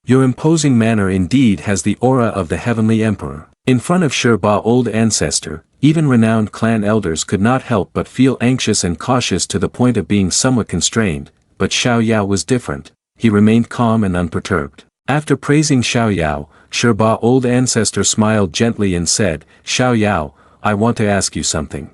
Your imposing manner indeed has the aura of the heavenly emperor. In front of Sherba old ancestor, even renowned clan elders could not help but feel anxious and cautious to the point of being somewhat constrained, but Xiao Yao was different. He remained calm and unperturbed. After praising Xiao Yao, Sherba old ancestor smiled gently and said, Xiao Yao, I want to ask you something.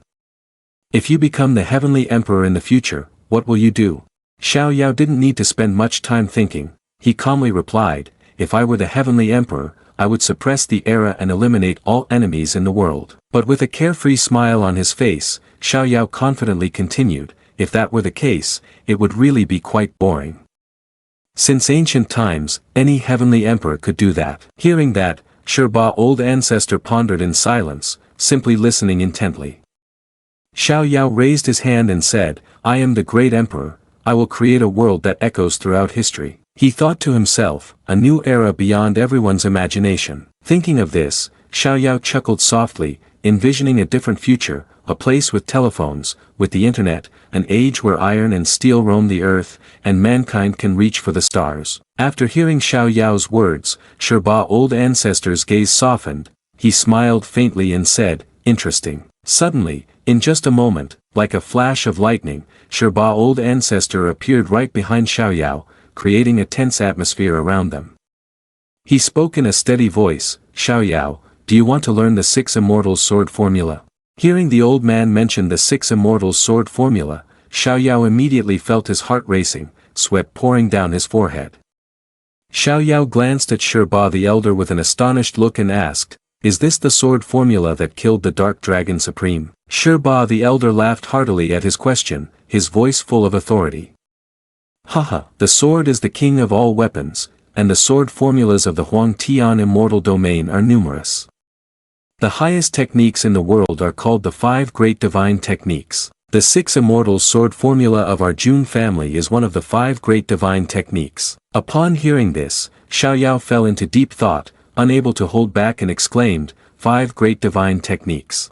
If you become the heavenly emperor in the future, what will you do? Xiao Yao didn't need to spend much time thinking. He calmly replied, if I were the heavenly emperor, I would suppress the era and eliminate all enemies in the world. But with a carefree smile on his face, Xiao Yao confidently continued, if that were the case, it would really be quite boring. Since ancient times, any heavenly emperor could do that. Hearing that, Sherba old ancestor pondered in silence, simply listening intently. Xiao Yao raised his hand and said, I am the great emperor, I will create a world that echoes throughout history. He thought to himself, a new era beyond everyone's imagination. Thinking of this, Xiao Yao chuckled softly, envisioning a different future, a place with telephones, with the internet, an age where iron and steel roam the earth, and mankind can reach for the stars. After hearing Xiao Yao's words, Sherba old ancestor's gaze softened, he smiled faintly and said, interesting. Suddenly, in just a moment, like a flash of lightning, Sherba old ancestor appeared right behind Xiao Yao, creating a tense atmosphere around them. He spoke in a steady voice, Xiao Yao, do you want to learn the 6 Immortals sword formula? Hearing the old man mention the 6 Immortals sword formula, Xiao Yao immediately felt his heart racing, sweat pouring down his forehead. Xiao Yao glanced at Sherba the elder with an astonished look and asked, is this the sword formula that killed the Dark Dragon Supreme? Sherba the elder laughed heartily at his question, his voice full of authority. Haha, the sword is the king of all weapons, and the sword formulas of the Huang Tian immortal domain are numerous. The highest techniques in the world are called the 5 great divine techniques. The 6 immortal sword formula of our Jun family is one of the 5 great divine techniques. Upon hearing this, Xiao Yao fell into deep thought, unable to hold back and exclaimed, 5 great divine techniques.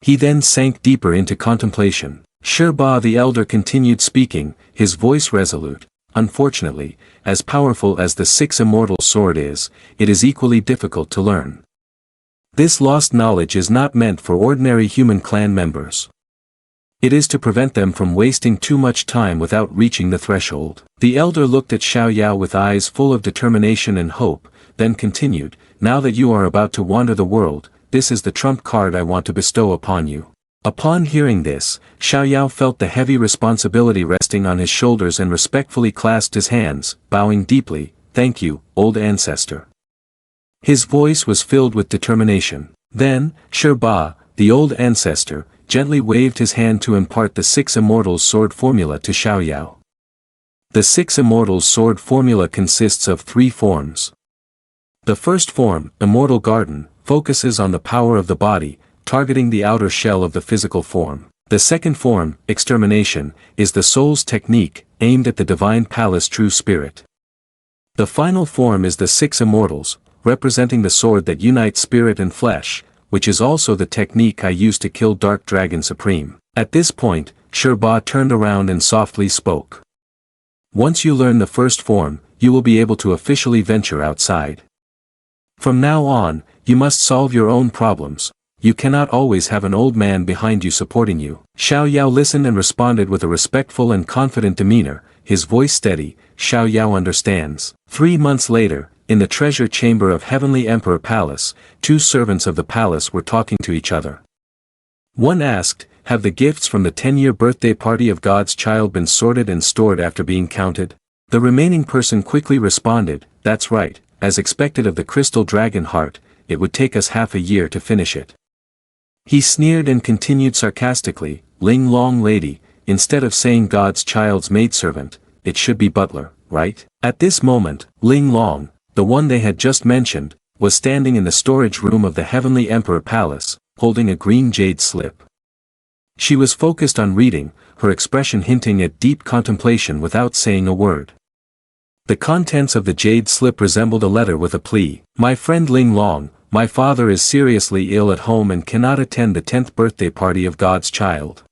He then sank deeper into contemplation. Sherba the elder continued speaking, his voice resolute. Unfortunately, as powerful as the 6 immortal sword is, it is equally difficult to learn. This lost knowledge is not meant for ordinary human clan members. It is to prevent them from wasting too much time without reaching the threshold. The elder looked at Xiao Yao with eyes full of determination and hope, then continued, now that you are about to wander the world, this is the trump card I want to bestow upon you. Upon hearing this, Xiao Yao felt the heavy responsibility resting on his shoulders and respectfully clasped his hands, bowing deeply, thank you, old ancestor. His voice was filled with determination. Then, Sherba, the old ancestor, gently waved his hand to impart the 6 Immortals sword formula to Xiao Yao. The 6 Immortals sword formula consists of 3 forms. The first form, Immortal Garden, focuses on the power of the body, targeting the outer shell of the physical form. The second form, Extermination, is the soul's technique, aimed at the divine palace true spirit. The final form is the 6 Immortals, representing the sword that unites spirit and flesh, which is also the technique I use to kill Dark Dragon Supreme. At this point, Sherba turned around and softly spoke. Once you learn the first form, you will be able to officially venture outside. From now on, you must solve your own problems. You cannot always have an old man behind you supporting you. Xiao Yao listened and responded with a respectful and confident demeanor, his voice steady, Xiao Yao understands. 3 months later, in the treasure chamber of Heavenly Emperor Palace, 2 servants of the palace were talking to each other. One asked, have the gifts from the 10-year birthday party of God's child been sorted and stored after being counted? The remaining person quickly responded, that's right, as expected of the crystal dragon heart, it would take us half a year to finish it. He sneered and continued sarcastically, Ling Long lady, instead of saying God's child's maidservant, it should be butler, right? At this moment, Ling Long, the one they had just mentioned, was standing in the storage room of the Heavenly Emperor Palace, holding a green jade slip. She was focused on reading, her expression hinting at deep contemplation without saying a word. The contents of the jade slip resembled a letter with a plea. My friend Ling Long, my father is seriously ill at home and cannot attend the 10th birthday party of God's child.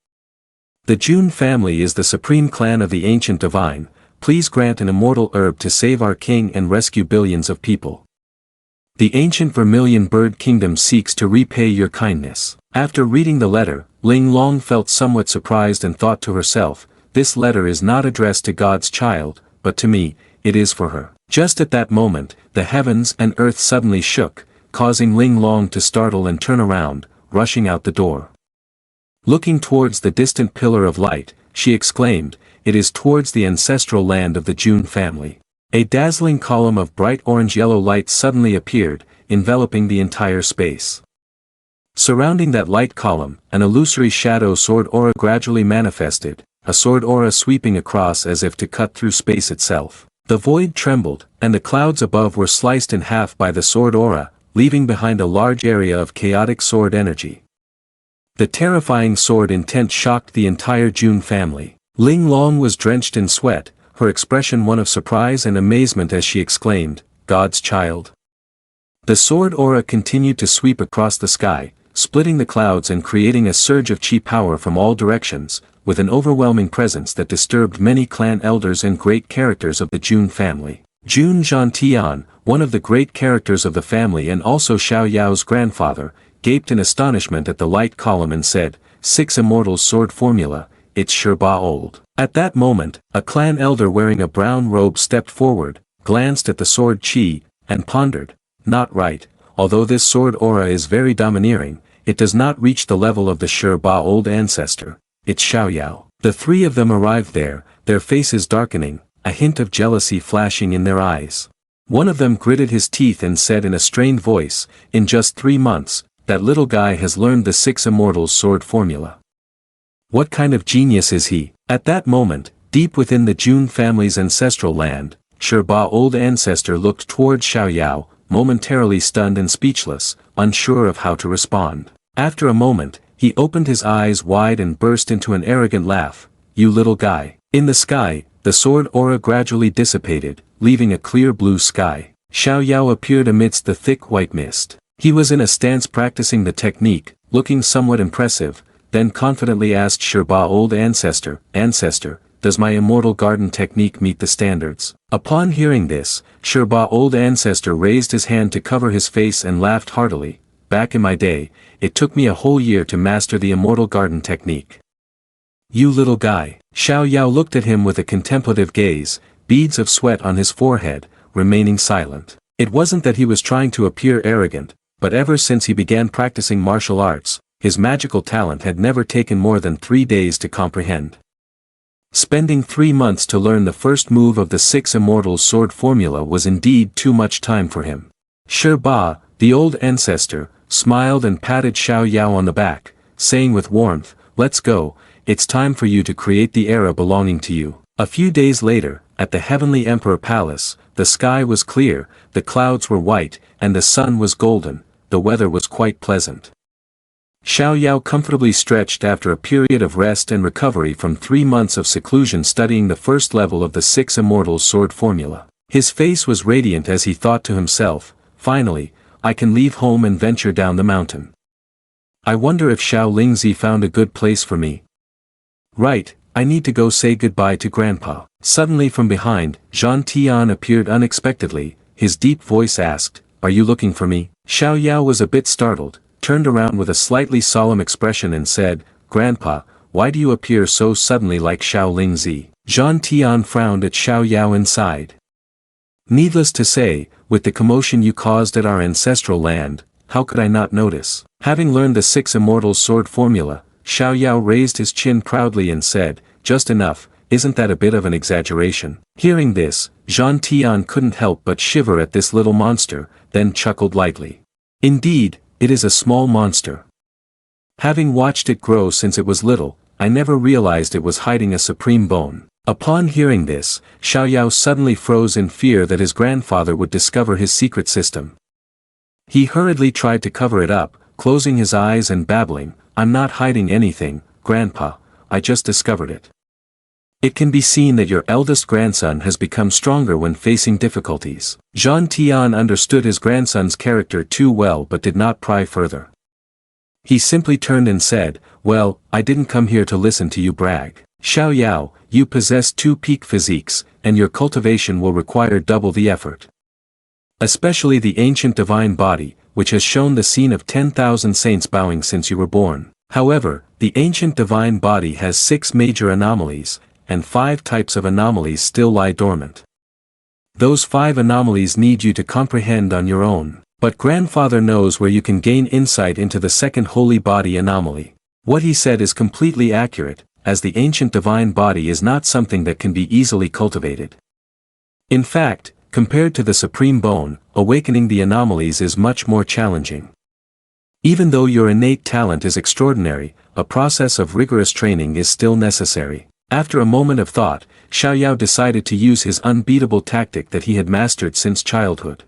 The Jun family is the supreme clan of the ancient divine, please grant an immortal herb to save our king and rescue billions of people. The ancient vermilion bird kingdom seeks to repay your kindness. After reading the letter, Ling Long felt somewhat surprised and thought to herself, this letter is not addressed to God's child, but to me, it is for her. Just at that moment, the heavens and earth suddenly shook, causing Ling Long to startle and turn around, rushing out the door. Looking towards the distant pillar of light, she exclaimed, it is towards the ancestral land of the Jun family. A dazzling column of bright orange-yellow light suddenly appeared, enveloping the entire space. Surrounding that light column, an illusory shadow sword aura gradually manifested, a sword aura sweeping across as if to cut through space itself. The void trembled, and the clouds above were sliced in half by the sword aura, leaving behind a large area of chaotic sword energy. The terrifying sword intent shocked the entire Jun family. Ling Long was drenched in sweat, her expression one of surprise and amazement as she exclaimed, God's child. The sword aura continued to sweep across the sky, splitting the clouds and creating a surge of chi power from all directions, with an overwhelming presence that disturbed many clan elders and great characters of the Jun family. Jun Zhantian, one of the great characters of the family and also Xiao Yao's grandfather, gaped in astonishment at the light column and said, 6 Immortals Sword Formula, it's Sherba old. At that moment, a clan elder wearing a brown robe stepped forward, glanced at the sword chi, and pondered, not right, although this sword aura is very domineering, it does not reach the level of the Sherba old ancestor, it's Xiao Yao. The three of them arrived there, their faces darkening, a hint of jealousy flashing in their eyes. One of them gritted his teeth and said in a strained voice, in just 3 months, that little guy has learned the 6 Immortals Sword Formula. What kind of genius is he? At that moment, deep within the Jun family's ancestral land, Sherba old ancestor looked toward Xiao Yao, momentarily stunned and speechless, unsure of how to respond. After a moment, he opened his eyes wide and burst into an arrogant laugh, you little guy. In the sky, the sword aura gradually dissipated, leaving a clear blue sky. Xiao Yao appeared amidst the thick white mist. He was in a stance practicing the technique, looking somewhat impressive, then confidently asked Sherba old ancestor, does my immortal garden technique meet the standards? Upon hearing this, Sherba old ancestor raised his hand to cover his face and laughed heartily, back in my day, it took me a whole year to master the immortal garden technique. You little guy. Xiao Yao looked at him with a contemplative gaze, beads of sweat on his forehead, remaining silent. It wasn't that he was trying to appear arrogant, but ever since he began practicing martial arts, his magical talent had never taken more than 3 days to comprehend. Spending 3 months to learn the first move of the 6 Immortals Sword Formula was indeed too much time for him. Sherba, the old ancestor, smiled and patted Xiao Yao on the back, saying with warmth, let's go, it's time for you to create the era belonging to you. A few days later, at the Heavenly Emperor Palace, the sky was clear, the clouds were white, and the sun was golden, the weather was quite pleasant. Xiao Yao comfortably stretched after a period of rest and recovery from 3 months of seclusion studying the first level of the 6 Immortals Sword Formula. His face was radiant as he thought to himself, finally, I can leave home and venture down the mountain. I wonder if Xiao Lingzi found a good place for me. Right, I need to go say goodbye to Grandpa. Suddenly from behind, Zhan Tian appeared unexpectedly, his deep voice asked, are you looking for me? Xiao Yao was a bit startled, turned around with a slightly solemn expression and said, Grandpa, why do you appear so suddenly like Xiao Lingzi? Zhan Tian frowned at Xiao Yao and sighed. Needless to say, with the commotion you caused at our ancestral land, how could I not notice? Having learned the 6 Immortals Sword Formula, Xiao Yao raised his chin proudly and said, just enough, isn't that a bit of an exaggeration? Hearing this, Zhan Tian couldn't help but shiver at this little monster, then chuckled lightly. Indeed, it is a small monster. Having watched it grow since it was little, I never realized it was hiding a supreme bone. Upon hearing this, Xiao Yao suddenly froze in fear that his grandfather would discover his secret system. He hurriedly tried to cover it up, closing his eyes and babbling, I'm not hiding anything, Grandpa, I just discovered it. It can be seen that your eldest grandson has become stronger when facing difficulties. Zhan Tian understood his grandson's character too well but did not pry further. He simply turned and said, well, I didn't come here to listen to you brag. Xiao Yao, you possess 2 peak physiques, and your cultivation will require double the effort. Especially the ancient divine body, which has shown the scene of 10,000 saints bowing since you were born. However, the ancient divine body has 6 major anomalies, and 5 types of anomalies still lie dormant. Those 5 anomalies need you to comprehend on your own, but grandfather knows where you can gain insight into the second holy body anomaly. What he said is completely accurate, as the ancient divine body is not something that can be easily cultivated. In fact, compared to the supreme bone, awakening the anomalies is much more challenging. Even though your innate talent is extraordinary, a process of rigorous training is still necessary. After a moment of thought, Xiao Yao decided to use his unbeatable tactic that he had mastered since childhood.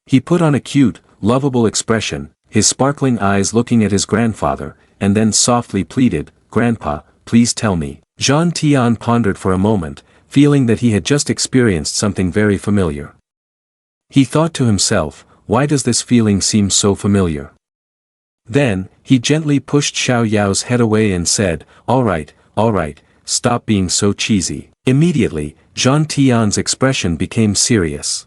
He put on a cute, lovable expression, his sparkling eyes looking at his grandfather, and then softly pleaded, "Grandpa, please tell me." Zhang Tian pondered for a moment, feeling that he had just experienced something very familiar. He thought to himself, why does this feeling seem so familiar? Then, he gently pushed Xiao Yao's head away and said, all right, stop being so cheesy. Immediately, Zhang Tian's expression became serious.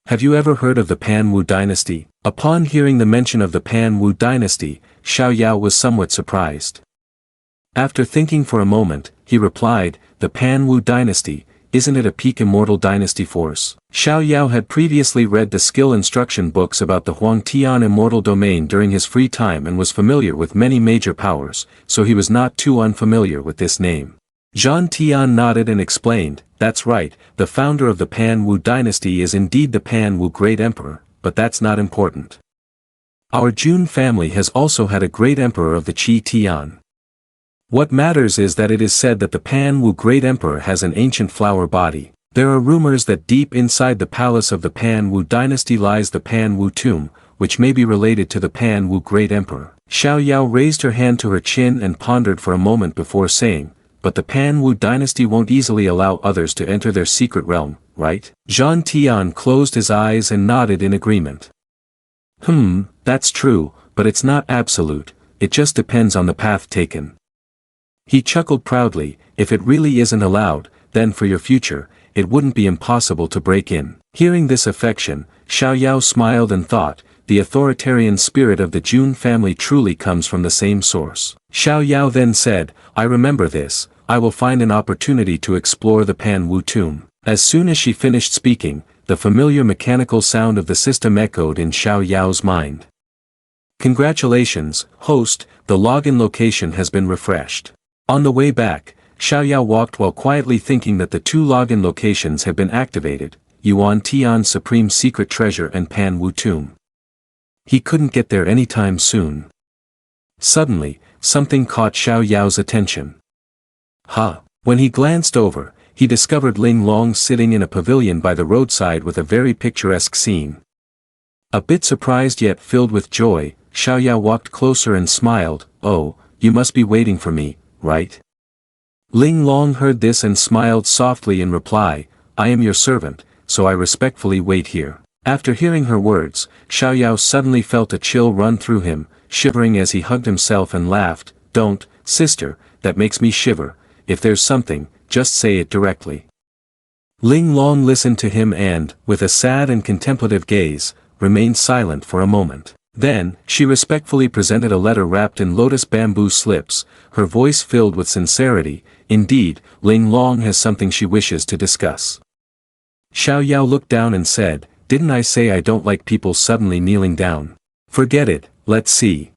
Have you ever heard of the Pan Wu dynasty? Upon hearing the mention of the Pan Wu dynasty, Xiao Yao was somewhat surprised. After thinking for a moment, he replied, the Pan Wu dynasty, isn't it a peak immortal dynasty force? Xiao Yao had previously read the skill instruction books about the Huangtian immortal domain during his free time and was familiar with many major powers, so he was not too unfamiliar with this name. Zhang Tian nodded and explained, that's right, the founder of the Pan Wu dynasty is indeed the Pan Wu Great Emperor, but that's not important. Our Jun family has also had a great emperor of the Qi Tian. What matters is that it is said that the Pan Wu Great Emperor has an ancient flower body. There are rumors that deep inside the palace of the Pan Wu dynasty lies the Pan Wu tomb, which may be related to the Pan Wu Great Emperor. Xiao Yao raised her hand to her chin and pondered for a moment before saying, but the Pan Wu dynasty won't easily allow others to enter their secret realm, right? Zhang Tian closed his eyes and nodded in agreement. That's true, but it's not absolute, it just depends on the path taken. He chuckled proudly, if it really isn't allowed, then for your future, it wouldn't be impossible to break in. Hearing this affection, Xiao Yao smiled and thought, the authoritarian spirit of the Jun family truly comes from the same source. Xiao Yao then said, I remember this, I will find an opportunity to explore the Pan Wu tomb. As soon as she finished speaking, the familiar mechanical sound of the system echoed in Xiao Yao's mind. Congratulations, host, the login location has been refreshed. On the way back, Xiao Yao walked while quietly thinking that the 2 login locations had been activated, Yuan Tian's Supreme Secret Treasure and Pan Wu Tomb. He couldn't get there anytime soon. Suddenly, something caught Xiao Yao's attention. When he glanced over, he discovered Ling Long sitting in a pavilion by the roadside with a very picturesque scene. A bit surprised yet filled with joy, Xiao Yao walked closer and smiled, oh, you must be waiting for me, right? Ling Long heard this and smiled softly in reply, I am your servant, so I respectfully wait here. After hearing her words, Xiao Yao suddenly felt a chill run through him, shivering as he hugged himself and laughed, don't, sister, that makes me shiver, if there's something, just say it directly. Ling Long listened to him and, with a sad and contemplative gaze, remained silent for a moment. Then, she respectfully presented a letter wrapped in lotus bamboo slips, her voice filled with sincerity, indeed, Ling Long has something she wishes to discuss. Xiao Yao looked down and said, didn't I say I don't like people suddenly kneeling down? Forget it, let's see.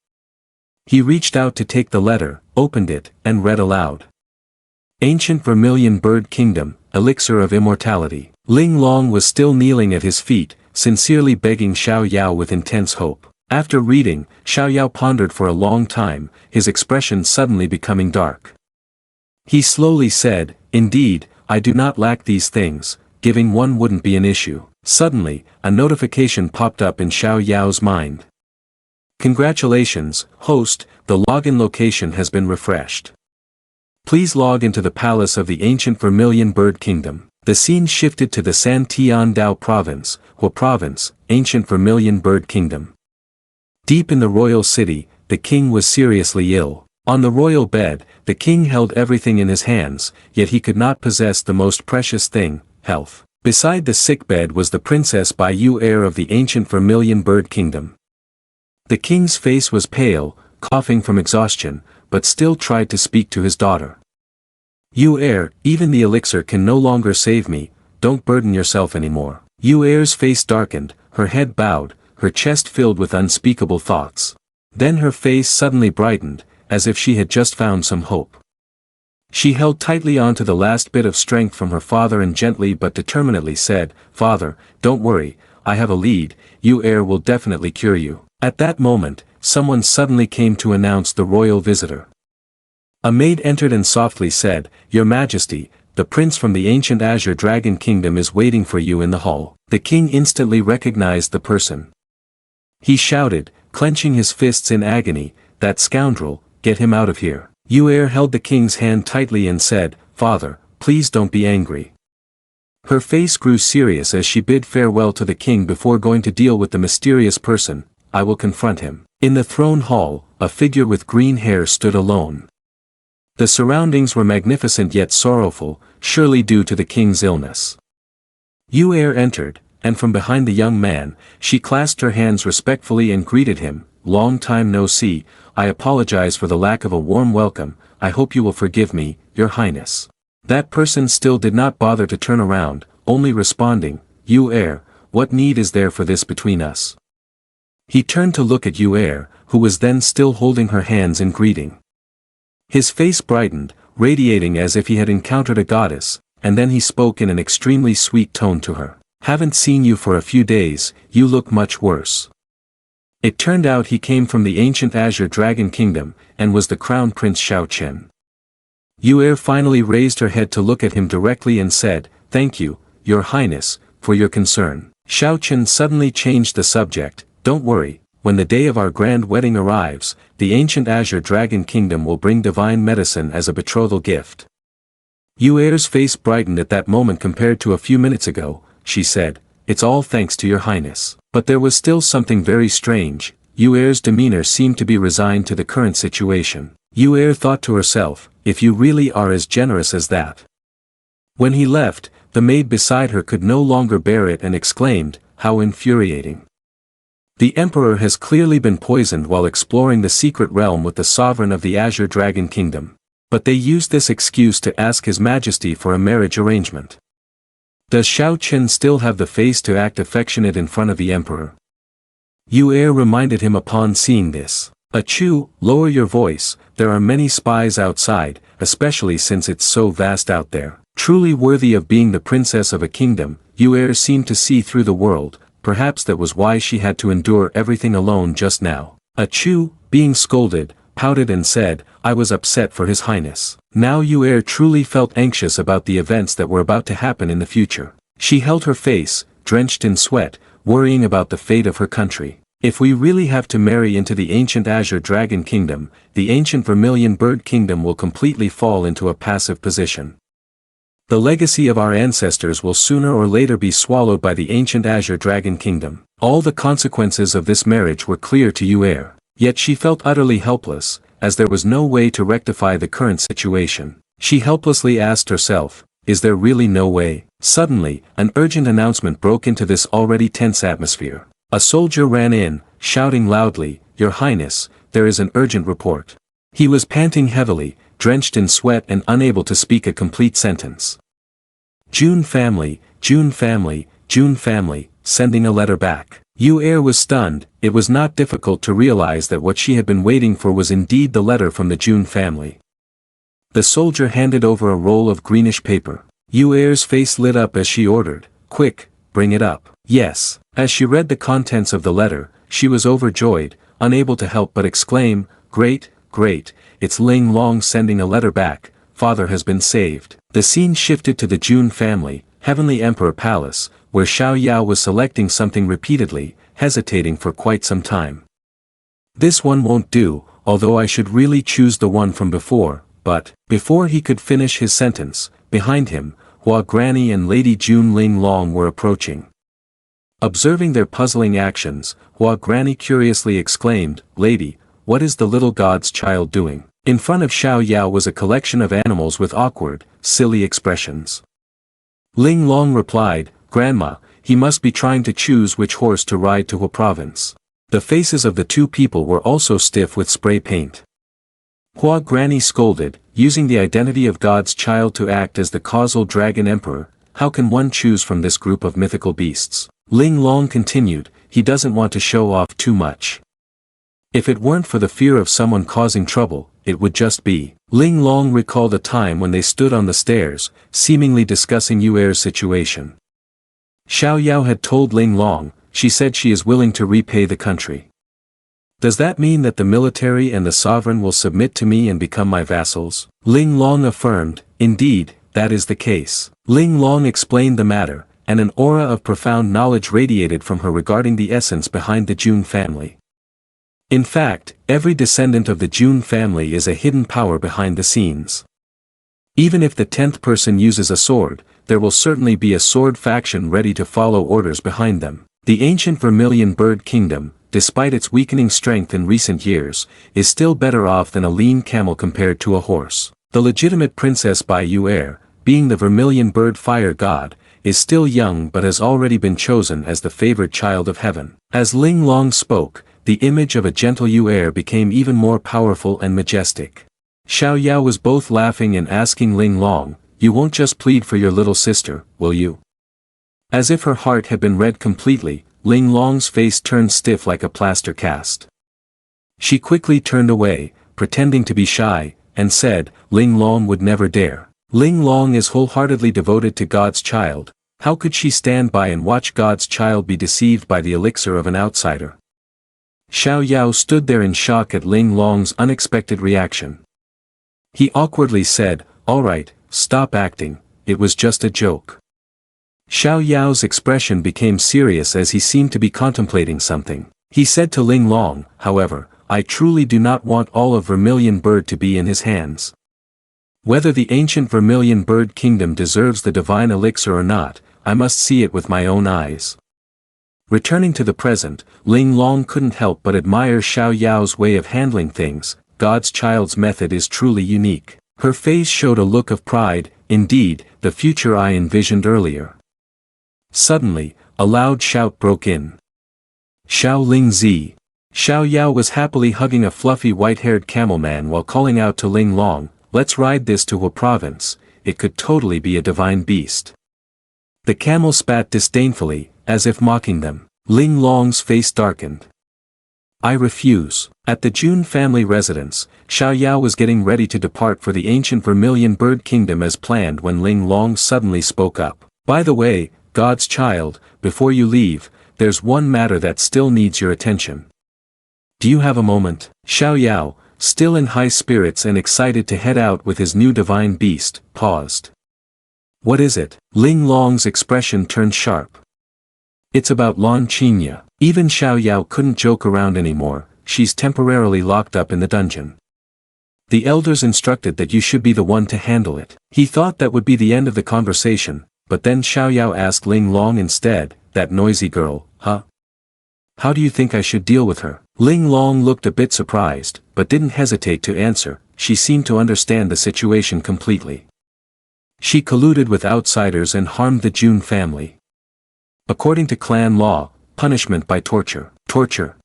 He reached out to take the letter, opened it, and read aloud. Ancient Vermilion Bird Kingdom, Elixir of Immortality. Ling Long was still kneeling at his feet, sincerely begging Xiao Yao with intense hope. After reading, Xiao Yao pondered for a long time, his expression suddenly becoming dark. He slowly said, indeed, I do not lack these things, giving one wouldn't be an issue. Suddenly, a notification popped up in Xiao Yao's mind. Congratulations, host, the login location has been refreshed. Please log into the palace of the ancient Vermilion Bird Kingdom. The scene shifted to the Santian Dao province, Hua province, ancient Vermilion Bird Kingdom. Deep in the royal city, the king was seriously ill. On the royal bed, the king held everything in his hands, yet he could not possess the most precious thing, health. Beside the sick bed was the princess Bai Yu, heir of the ancient vermilion bird kingdom. The king's face was pale, coughing from exhaustion, but still tried to speak to his daughter. You heir, even the elixir can no longer save me, don't burden yourself anymore. You heir's face darkened, her head bowed, her chest filled with unspeakable thoughts. Then her face suddenly brightened, as if she had just found some hope. She held tightly onto the last bit of strength from her father and gently but determinedly said, "Father, don't worry, I have a lead, you heir will definitely cure you." At that moment, someone suddenly came to announce the royal visitor. A maid entered and softly said, "Your Majesty, the prince from the ancient Azure Dragon Kingdom is waiting for you in the hall." The king instantly recognized the person. He shouted, clenching his fists in agony, "That scoundrel, get him out of here." Yu heir held the king's hand tightly and said, "Father, please don't be angry." Her face grew serious as she bid farewell to the king before going to deal with the mysterious person. "I will confront him." In the throne hall, a figure with green hair stood alone. The surroundings were magnificent yet sorrowful, surely due to the king's illness. Yu heir entered, and from behind the young man, she clasped her hands respectfully and greeted him. "Long time no see, I apologize for the lack of a warm welcome, I hope you will forgive me, Your Highness." That person still did not bother to turn around, only responding, "Yu heir, what need is there for this between us?" He turned to look at Yu heir, who was then still holding her hands in greeting. His face brightened, radiating as if he had encountered a goddess, and then he spoke in an extremely sweet tone to her. "Haven't seen you for a few days, you look much worse." It turned out he came from the ancient Azure Dragon Kingdom, and was the Crown Prince Xiao Chen. Yu heir finally raised her head to look at him directly and said, "Thank you, Your Highness, for your concern." Xiao Chen suddenly changed the subject, "Don't worry, when the day of our grand wedding arrives, the ancient Azure Dragon Kingdom will bring divine medicine as a betrothal gift." Yu heir's face brightened at that moment compared to a few minutes ago. She said, "It's all thanks to Your Highness." But there was still something very strange. Yu heir's demeanor seemed to be resigned to the current situation. Yu heir thought to herself, "If you really are as generous as that." When he left, the maid beside her could no longer bear it and exclaimed, "How infuriating. The Emperor has clearly been poisoned while exploring the secret realm with the sovereign of the Azure Dragon Kingdom. But they used this excuse to ask His Majesty for a marriage arrangement. Does Xiao Chen still have the face to act affectionate in front of the Emperor?" Yu heir reminded him upon seeing this. "Achoo, lower your voice, there are many spies outside, especially since it's so vast out there." Truly worthy of being the princess of a kingdom, Yu heir seemed to see through the world, perhaps that was why she had to endure everything alone just now. Achoo, being scolded, pouted and said, "I was upset for His Highness." Now Yu heir truly felt anxious about the events that were about to happen in the future. She held her face, drenched in sweat, worrying about the fate of her country. "If we really have to marry into the ancient Azure Dragon Kingdom, the ancient Vermilion Bird Kingdom will completely fall into a passive position. The legacy of our ancestors will sooner or later be swallowed by the ancient Azure Dragon Kingdom." All the consequences of this marriage were clear to Yu heir. Yet she felt utterly helpless, as there was no way to rectify the current situation. She helplessly asked herself, "Is there really no way?" Suddenly, an urgent announcement broke into this already tense atmosphere. A soldier ran in, shouting loudly, "Your Highness, there is an urgent report." He was panting heavily, drenched in sweat and unable to speak a complete sentence. June family, June family, June family, sending a letter back. Yu heir was stunned. It was not difficult to realize that what she had been waiting for was indeed the letter from the June family. The soldier handed over a roll of greenish paper. Yu heir's face lit up as she ordered, "Quick, bring it up." "Yes." As she read the contents of the letter, she was overjoyed, unable to help but exclaim, "Great, great, it's Ling Long sending a letter back, father has been saved." The scene shifted to the June family, Heavenly Emperor Palace, where Xiao Yao was selecting something repeatedly, hesitating for quite some time. "This one won't do, although I should really choose the one from before, but..." Before he could finish his sentence, behind him, Hua Granny and Lady June Ling Long were approaching. Observing their puzzling actions, Hua Granny curiously exclaimed, "Lady, what is the little god's child doing?" In front of Xiao Yao was a collection of animals with awkward, silly expressions. Ling Long replied, "Grandma, he must be trying to choose which horse to ride to a province." The faces of the two people were also stiff with spray paint. Hua Granny scolded, "Using the identity of God's child to act as the causal dragon emperor, how can one choose from this group of mythical beasts?" Ling Long continued, "He doesn't want to show off too much. If it weren't for the fear of someone causing trouble, it would just be." Ling Long recalled a time when they stood on the stairs, seemingly discussing Yuer's situation. Xiao Yao had told Ling Long, "She said she is willing to repay the country. Does that mean that the military and the sovereign will submit to me and become my vassals?" Ling Long affirmed, "Indeed, that is the case." Ling Long explained the matter, and an aura of profound knowledge radiated from her regarding the essence behind the Jun family. In fact, every descendant of the Jun family is a hidden power behind the scenes. Even if the 10th person uses a sword, there will certainly be a sword faction ready to follow orders behind them. The ancient vermilion bird kingdom, despite its weakening strength in recent years, is still better off than a lean camel compared to a horse. The legitimate princess by Yuer, being the vermilion bird fire god, is still young but has already been chosen as the favored child of heaven. As Ling Long spoke, the image of a gentle Yuer became even more powerful and majestic. Xiao Yao was both laughing and asking Ling Long, "You won't just plead for your little sister, will you?" As if her heart had been read completely, Ling Long's face turned stiff like a plaster cast. She quickly turned away, pretending to be shy, and said, "Ling Long would never dare. Ling Long is wholeheartedly devoted to God's child. How could she stand by and watch God's child be deceived by the elixir of an outsider?" Xiao Yao stood there in shock at Ling Long's unexpected reaction. He awkwardly said, "All right, stop acting, it was just a joke." Xiao Yao's expression became serious as he seemed to be contemplating something. He said to Ling Long, however, "I truly do not want all of Vermilion Bird to be in his hands. Whether the ancient Vermilion Bird kingdom deserves the divine elixir or not, I must see it with my own eyes." Returning to the present, Ling Long couldn't help but admire Xiao Yao's way of handling things. God's child's method is truly unique. Her face showed a look of pride, indeed, the future I envisioned earlier. Suddenly, a loud shout broke in. "Xiao Ling Zi!" Xiao Yao was happily hugging a fluffy white-haired camel man while calling out to Ling Long, "Let's ride this to a province, it could totally be a divine beast." The camel spat disdainfully, as if mocking them. Ling Long's face darkened. "I refuse." At the Jun family residence, Xiao Yao was getting ready to depart for the ancient Vermilion Bird Kingdom as planned when Ling Long suddenly spoke up. "By the way, God's child, before you leave, there's one matter that still needs your attention. Do you have a moment?" Xiao Yao, still in high spirits and excited to head out with his new divine beast, paused. "What is it?" Ling Long's expression turned sharp. "It's about Lan Qinya." Even Xiao Yao couldn't joke around anymore, "She's temporarily locked up in the dungeon. The elders instructed that you should be the one to handle it." He thought that would be the end of the conversation, but then Xiao Yao asked Ling Long instead, "That noisy girl, huh? How do you think I should deal with her?" Ling Long looked a bit surprised, but didn't hesitate to answer. She seemed to understand the situation completely. "She colluded with outsiders and harmed the Jun family. According to clan law, punishment by torture." "Torture?"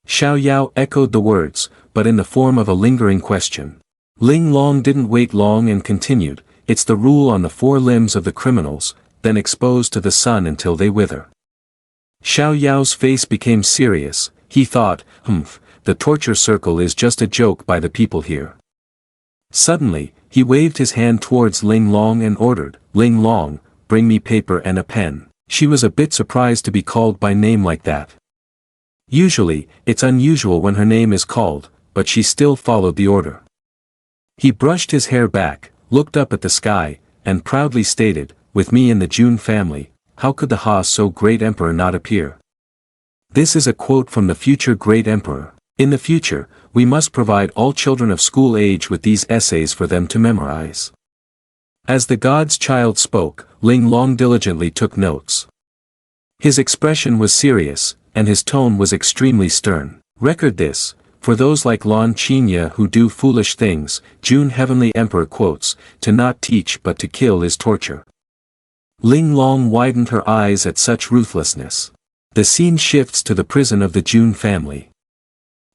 Xiao Yao echoed the words, but in the form of a lingering question. Ling Long didn't wait long and continued, "It's the rule on the 4 limbs of the criminals, then exposed to the sun until they wither." Xiao Yao's face became serious. He thought, the torture circle is just a joke by the people here. Suddenly, he waved his hand towards Ling Long and ordered, "Ling Long, bring me paper and a pen." She was a bit surprised to be called by name like that. Usually, it's unusual when her name is called, but she still followed the order. He brushed his hair back, looked up at the sky, and proudly stated, "With me in the Jun family, how could the so great emperor not appear?" This is a quote from the future great emperor. In the future, we must provide all children of school age with these essays for them to memorize. As the god's child spoke, Ling Long diligently took notes. His expression was serious, and his tone was extremely stern. "Record this, for those like Lon Chinya who do foolish things, June Heavenly Emperor quotes, to not teach but to kill is torture. Ling Long widened her eyes at such ruthlessness. The scene shifts to the prison of the June family.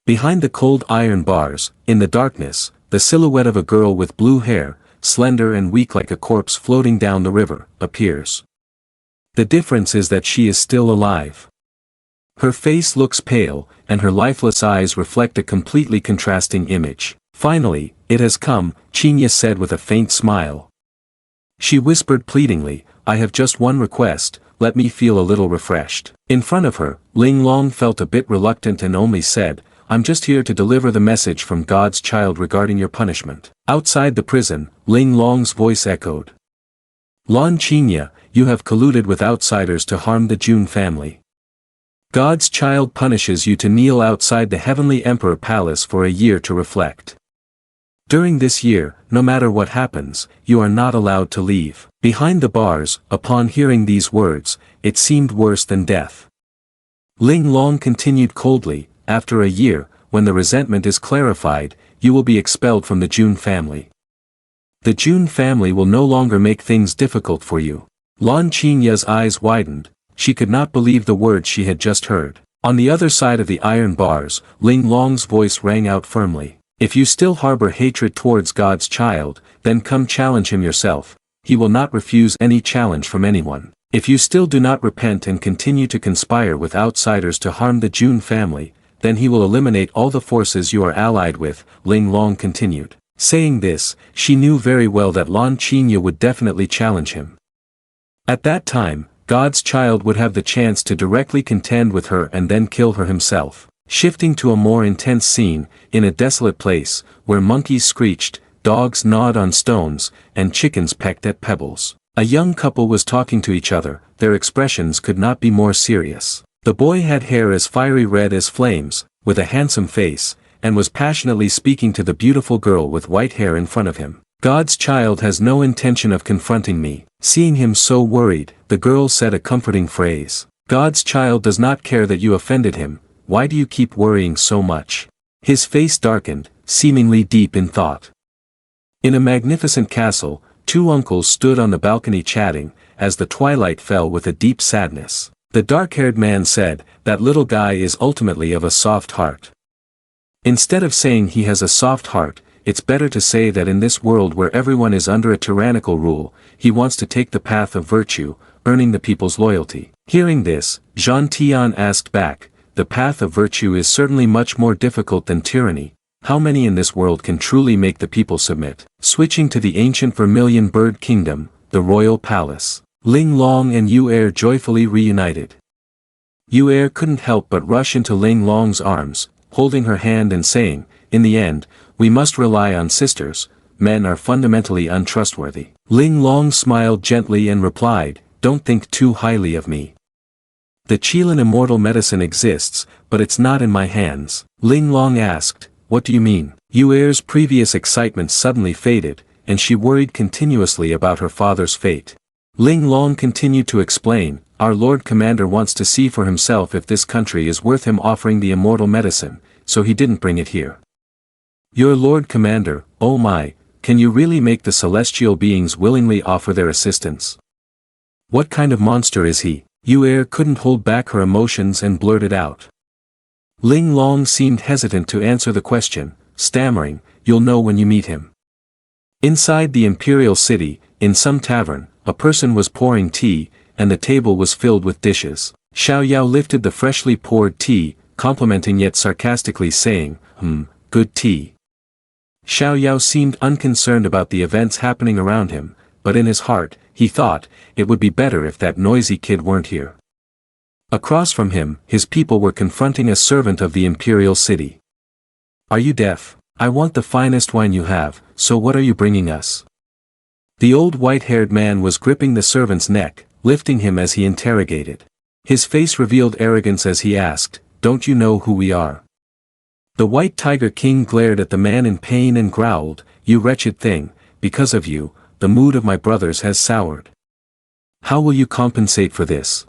Behind the cold iron bars, in the darkness, the silhouette of a girl with blue hair, slender and weak like a corpse floating down the river, appears. The difference is that she is still alive. Her face looks pale, and her lifeless eyes reflect a completely contrasting image. Finally, it has come, Chinya said with a faint smile. She whispered pleadingly, I have just one request, let me feel a little refreshed. In front of her, Ling Long felt a bit reluctant and only said, I'm just here to deliver the message from God's child regarding your punishment. Outside the prison, Ling Long's voice echoed. Lon Chinya, you have colluded with outsiders to harm the June family. God's child punishes you to kneel outside the Heavenly Emperor Palace for a year to reflect. During this year, no matter what happens, you are not allowed to leave. Behind the bars, upon hearing these words, it seemed worse than death. Ling Long continued coldly, after a year, when the resentment is clarified, you will be expelled from the June family. The June family will no longer make things difficult for you. Lon Chinya's eyes widened. She could not believe the words she had just heard. On the other side of the iron bars, Ling Long's voice rang out firmly. If you still harbor hatred towards God's child, then come challenge him yourself. He will not refuse any challenge from anyone. If you still do not repent and continue to conspire with outsiders to harm the June family, then he will eliminate all the forces you are allied with, Ling Long continued. Saying this, she knew very well that Lon Chinya would definitely challenge him. At that time, God's child would have the chance to directly contend with her and then kill her himself. Shifting to a more intense scene, in a desolate place, where monkeys screeched, dogs gnawed on stones, and chickens pecked at pebbles. A young couple was talking to each other, their expressions could not be more serious. The boy had hair as fiery red as flames, with a handsome face, and was passionately speaking to the beautiful girl with white hair in front of him. God's child has no intention of confronting me. Seeing him so worried, the girl said a comforting phrase. God's child does not care that you offended him, why do you keep worrying so much? His face darkened, seemingly deep in thought. In a magnificent castle, two uncles stood on the balcony chatting, as the twilight fell with a deep sadness. The dark-haired man said, that little guy is ultimately of a soft heart. Instead of saying he has a soft heart, it's better to say that in this world where everyone is under a tyrannical rule, he wants to take the path of virtue, earning the people's loyalty. Hearing this, Zhang Tian asked back, the path of virtue is certainly much more difficult than tyranny. How many in this world can truly make the people submit? Switching to the ancient vermilion bird kingdom, the royal palace. Ling Long and Heir joyfully reunited. Heir couldn't help but rush into Ling Long's arms, holding her hand and saying, in the end, we must rely on sisters, men are fundamentally untrustworthy. Ling Long smiled gently and replied, don't think too highly of me. The Qilin immortal medicine exists, but it's not in my hands. Ling Long asked, what do you mean? Heir's previous excitement suddenly faded, and she worried continuously about her father's fate. Ling Long continued to explain, our Lord Commander wants to see for himself if this country is worth him offering the immortal medicine, so he didn't bring it here. Your Lord Commander, oh my, can you really make the celestial beings willingly offer their assistance? What kind of monster is he? Heir couldn't hold back her emotions and blurted out. Ling Long seemed hesitant to answer the question, stammering, you'll know when you meet him. Inside the imperial city, in some tavern, a person was pouring tea, and the table was filled with dishes. Xiao Yao lifted the freshly poured tea, complimenting yet sarcastically saying, good tea. Xiao Yao seemed unconcerned about the events happening around him, but in his heart, he thought, it would be better if that noisy kid weren't here. Across from him, his people were confronting a servant of the imperial city. Are you deaf? I want the finest wine you have, so what are you bringing us? The old white-haired man was gripping the servant's neck, lifting him as he interrogated. His face revealed arrogance as he asked, don't you know who we are? The White Tiger King glared at the man in pain and growled, you wretched thing, because of you, the mood of my brothers has soured. How will you compensate for this?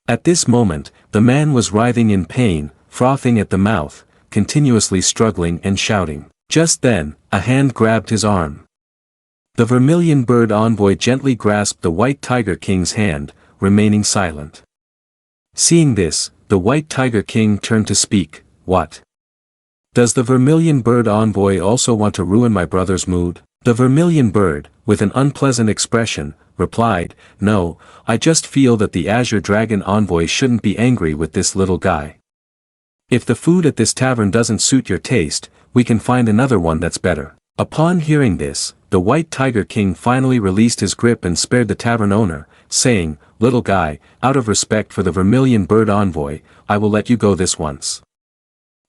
At this moment, the man was writhing in pain, frothing at the mouth, continuously struggling and shouting. Just then, a hand grabbed his arm. The vermilion bird envoy gently grasped the white tiger king's hand, remaining silent. Seeing this, the white tiger king turned to speak. What? Does the vermilion bird envoy also want to ruin my brother's mood? The vermilion bird, with an unpleasant expression, replied, No, I just feel that the azure dragon envoy shouldn't be angry with this little guy. If the food at this tavern doesn't suit your taste, we can find another one that's better. Upon hearing this, the white tiger king finally released his grip and spared the tavern owner, saying, Little guy, out of respect for the vermilion bird envoy, I will let you go this once.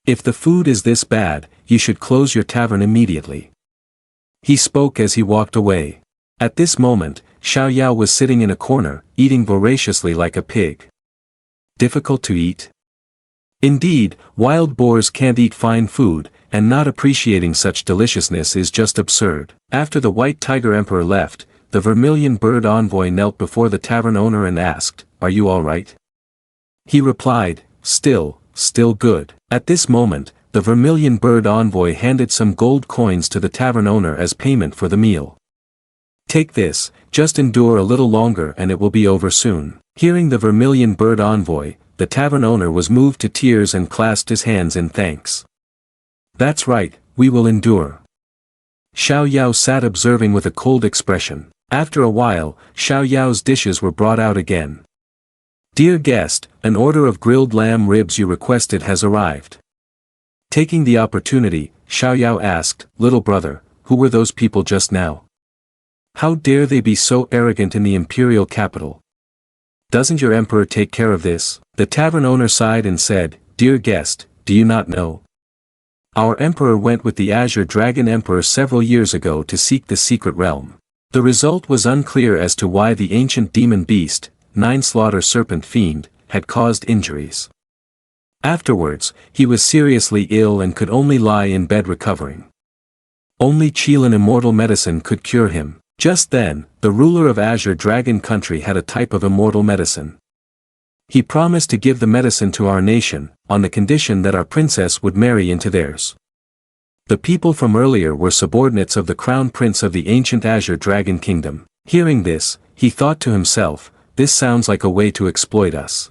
If the food is this bad, you should close your tavern immediately. He spoke as he walked away. At this moment, Xiao Yao was sitting in a corner, eating voraciously like a pig. Difficult to eat? Indeed, wild boars can't eat fine food, and not appreciating such deliciousness is just absurd. After the white tiger emperor left, the vermilion bird envoy knelt before the tavern owner and asked, Are you all right? He replied, Still good. At this moment, the vermilion bird envoy handed some gold coins to the tavern owner as payment for the meal. Take this, just endure a little longer and it will be over soon. Hearing the vermilion bird envoy, the tavern owner was moved to tears and clasped his hands in thanks. That's right, we will endure. Xiao Yao sat observing with a cold expression. After a while, Xiao Yao's dishes were brought out again. Dear guest, an order of grilled lamb ribs you requested has arrived. Taking the opportunity, Xiao Yao asked, Little brother, who were those people just now? How dare they be so arrogant in the imperial capital? Doesn't your emperor take care of this? The tavern owner sighed and said, Dear guest, do you not know? Our emperor went with the azure dragon emperor several years ago to seek the secret realm. The result was unclear as to why the ancient demon beast, nine-slaughter serpent fiend, had caused injuries. Afterwards, he was seriously ill and could only lie in bed recovering. Only Qilin immortal medicine could cure him. Just then, the ruler of Azure Dragon Country had a type of immortal medicine. He promised to give the medicine to our nation, on the condition that our princess would marry into theirs. The people from earlier were subordinates of the crown prince of the ancient Azure Dragon Kingdom. Hearing this, he thought to himself, This sounds like a way to exploit us.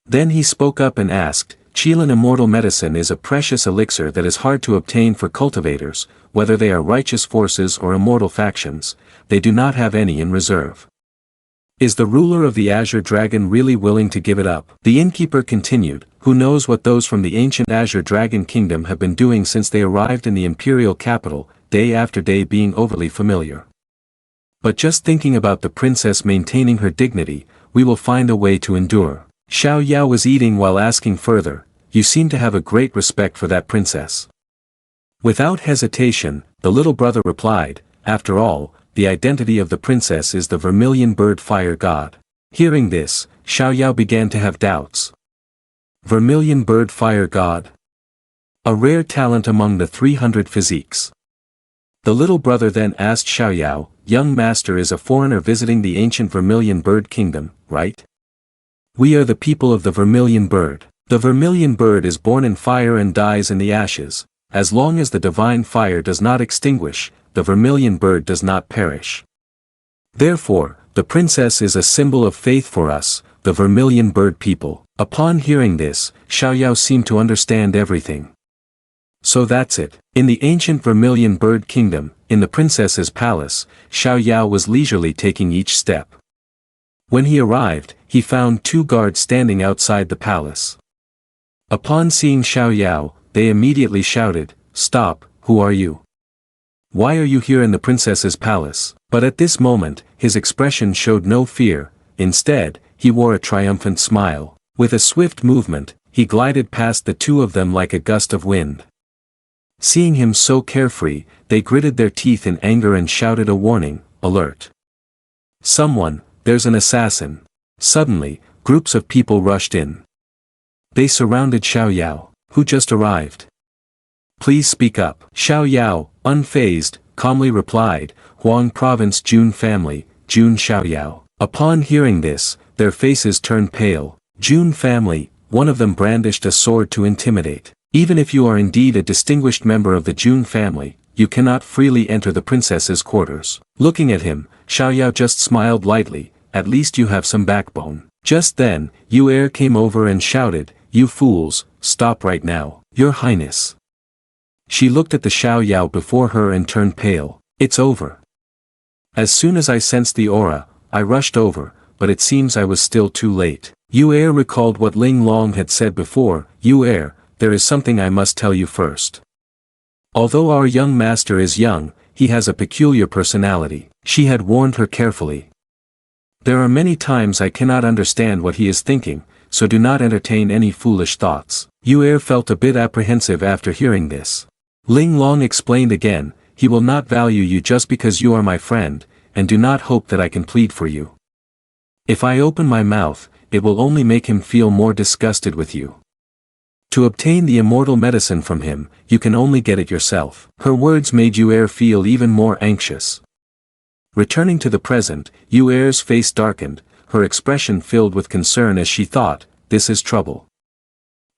Then he spoke up and asked, Qilin immortal medicine is a precious elixir that is hard to obtain for cultivators, whether they are righteous forces or immortal factions, they do not have any in reserve. Is the ruler of the Azure Dragon really willing to give it up? The innkeeper continued, Who knows what those from the ancient Azure Dragon Kingdom have been doing since they arrived in the imperial capital, day after day being overly familiar. But just thinking about the princess maintaining her dignity, we will find a way to endure. Xiao Yao was eating while asking further, You seem to have a great respect for that princess. Without hesitation, the little brother replied, After all, the identity of the princess is the vermilion bird fire god. Hearing this, Xiao Yao began to have doubts. Vermilion bird fire god? A rare talent among the 300 physiques. The little brother then asked Xiao Yao, Young master is a foreigner visiting the ancient vermilion bird kingdom, right? We are the people of the vermilion bird. The vermilion bird is born in fire and dies in the ashes. As long as the divine fire does not extinguish, the vermilion bird does not perish. Therefore, the princess is a symbol of faith for us, the vermilion bird people. Upon hearing this, Xiao Yao seemed to understand everything. So that's it. In the ancient vermilion bird kingdom, in the princess's palace, Xiao Yao was leisurely taking each step. When he arrived, he found 2 guards standing outside the palace. Upon seeing Xiao Yao, they immediately shouted, Stop, who are you? Why are you here in the princess's palace? But at this moment, his expression showed no fear, instead, he wore a triumphant smile. With a swift movement, he glided past the 2 of them like a gust of wind. Seeing him so carefree, they gritted their teeth in anger and shouted a warning, Alert! Someone, there's an assassin. Suddenly, groups of people rushed in. They surrounded Xiao Yao, who just arrived. Please speak up. Xiao Yao, unfazed, calmly replied, Huang Province Jun family, Jun Xiao Yao. Upon hearing this, their faces turned pale. Jun family, one of them brandished a sword to intimidate. Even if you are indeed a distinguished member of the Jun family, you cannot freely enter the princess's quarters. Looking at him, Xiao Yao just smiled lightly, at least you have some backbone. Just then, heir came over and shouted, "You fools, stop right now, your highness." She looked at the Xiao Yao before her and turned pale. It's over. As soon as I sensed the aura, I rushed over, but it seems I was still too late. Heir recalled what Ling Long had said before. Heir, there is something I must tell you first. Although our young master is young, he has a peculiar personality. She had warned her carefully. There are many times I cannot understand what he is thinking, so do not entertain any foolish thoughts. Heir felt a bit apprehensive after hearing this. Ling Long explained again, he will not value you just because you are my friend, and do not hope that I can plead for you. If I open my mouth, it will only make him feel more disgusted with you. To obtain the immortal medicine from him, you can only get it yourself. Her words made heir feel even more anxious. Returning to the present, heir's face darkened, her expression filled with concern as she thought, this is trouble.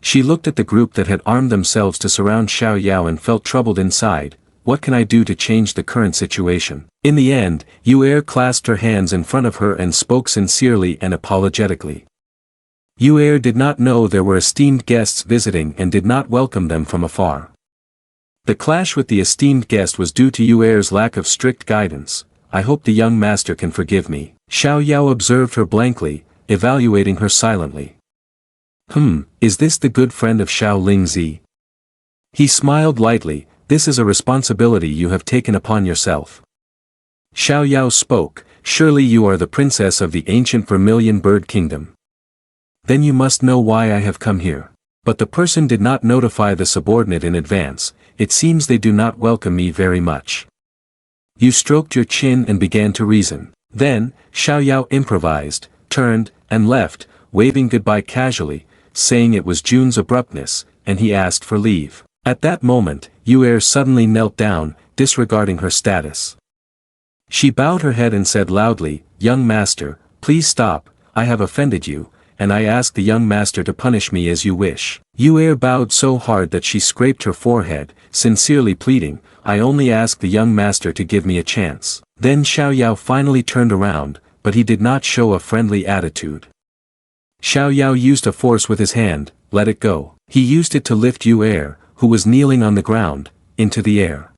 She looked at the group that had armed themselves to surround Xiao Yao and felt troubled inside. What can I do to change the current situation? In the end, heir clasped her hands in front of her and spoke sincerely and apologetically. Heir did not know there were esteemed guests visiting and did not welcome them from afar. The clash with the esteemed guest was due to heir's lack of strict guidance. I hope the young master can forgive me. Xiao Yao observed her blankly, evaluating her silently. Is this the good friend of Xiao Lingzi? He smiled lightly, this is a responsibility you have taken upon yourself. Xiao Yao spoke, surely you are the princess of the ancient vermilion bird kingdom. Then you must know why I have come here. But the person did not notify the subordinate in advance, it seems they do not welcome me very much. You stroked your chin and began to reason. Then, Xiao Yao improvised, turned, and left, waving goodbye casually, saying it was Jun's abruptness, and he asked for leave. At that moment, heir suddenly knelt down, disregarding her status. She bowed her head and said loudly, "Young master, please stop, I have offended you, and I ask the young master to punish me as you wish." Heir bowed so hard that she scraped her forehead, sincerely pleading, "I only ask the young master to give me a chance." Then Xiao Yao finally turned around, but he did not show a friendly attitude. Xiao Yao used a force with his hand, let it go. He used it to lift heir, who was kneeling on the ground, into the air.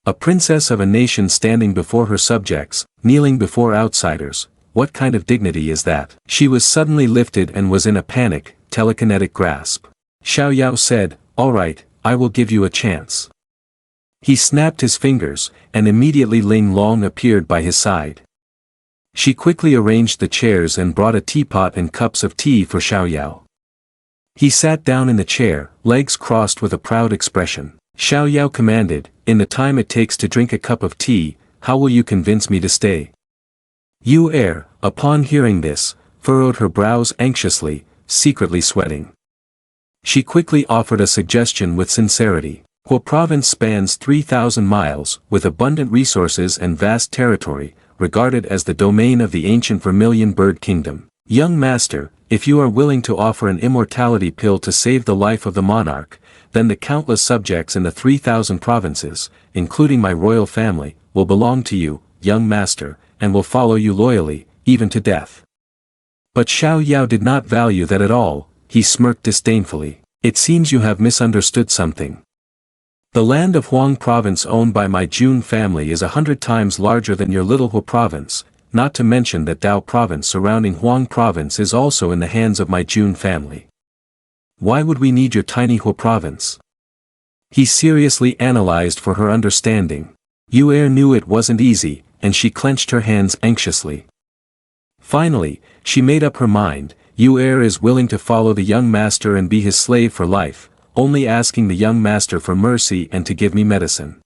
A princess of a nation standing before her subjects, kneeling before outsiders, what kind of dignity is that? She was suddenly lifted and was in a panic, telekinetic grasp. Xiao Yao said, "All right, I will give you a chance." He snapped his fingers, and immediately Ling Long appeared by his side. She quickly arranged the chairs and brought a teapot and cups of tea for Xiao Yao. He sat down in the chair, legs crossed with a proud expression. Xiao Yao commanded, "In the time it takes to drink a cup of tea, how will you convince me to stay?" Heir, upon hearing this, furrowed her brows anxiously, secretly sweating. She quickly offered a suggestion with sincerity. Hua province spans 3,000 miles, with abundant resources and vast territory, regarded as the domain of the ancient vermilion bird kingdom. Young master, if you are willing to offer an immortality pill to save the life of the monarch, then the countless subjects in the 3,000 provinces, including my royal family, will belong to you, young master, and will follow you loyally, even to death. But Xiao Yao did not value that at all, he smirked disdainfully. It seems you have misunderstood something. The land of Huang province owned by my Jun family is 100 times larger than your little Hua province, not to mention that Dao province surrounding Huang province is also in the hands of my Jun family. Why would we need your tiny Hua province? He seriously analyzed for her understanding. Heir knew it wasn't easy, and she clenched her hands anxiously. Finally, she made up her mind. Heir is willing to follow the young master and be his slave for life, only asking the young master for mercy and to give me medicine.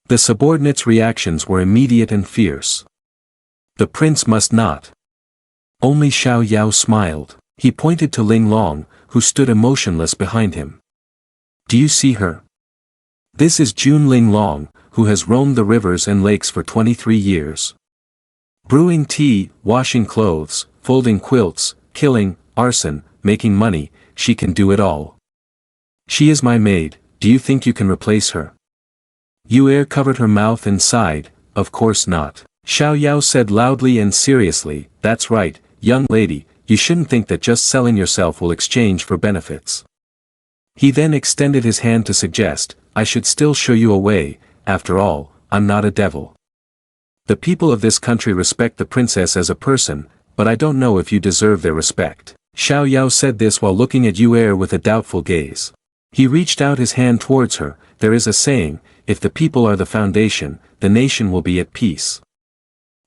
The subordinates' reactions were immediate and fierce. The prince must not. Only Xiao Yao smiled. He pointed to Ling Long, who stood emotionless behind him. Do you see her? This is Jun Ling Long, who has roamed the rivers and lakes for 23 years. Brewing tea, washing clothes, folding quilts, killing, arson, making money, she can do it all. She is my maid, do you think you can replace her? Heir covered her mouth and sighed, of course not. Xiao Yao said loudly and seriously, that's right, young lady, you shouldn't think that just selling yourself will exchange for benefits. He then extended his hand to suggest, I should still show you a way, after all, I'm not a devil. The people of this country respect the princess as a person, but I don't know if you deserve their respect. Xiao Yao said this while looking at Heir with a doubtful gaze. He reached out his hand towards her, there is a saying, if the people are the foundation, the nation will be at peace.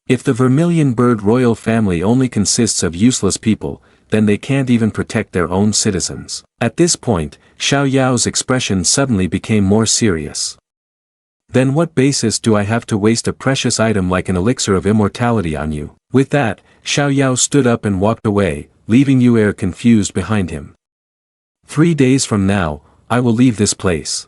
If the vermilion bird royal family only consists of useless people, then they can't even protect their own citizens. At this point, Xiao Yao's expression suddenly became more serious. Then what basis do I have to waste a precious item like an elixir of immortality on you? With that, Xiao Yao stood up and walked away, leaving Heir confused behind him. 3 days from now, I will leave this place.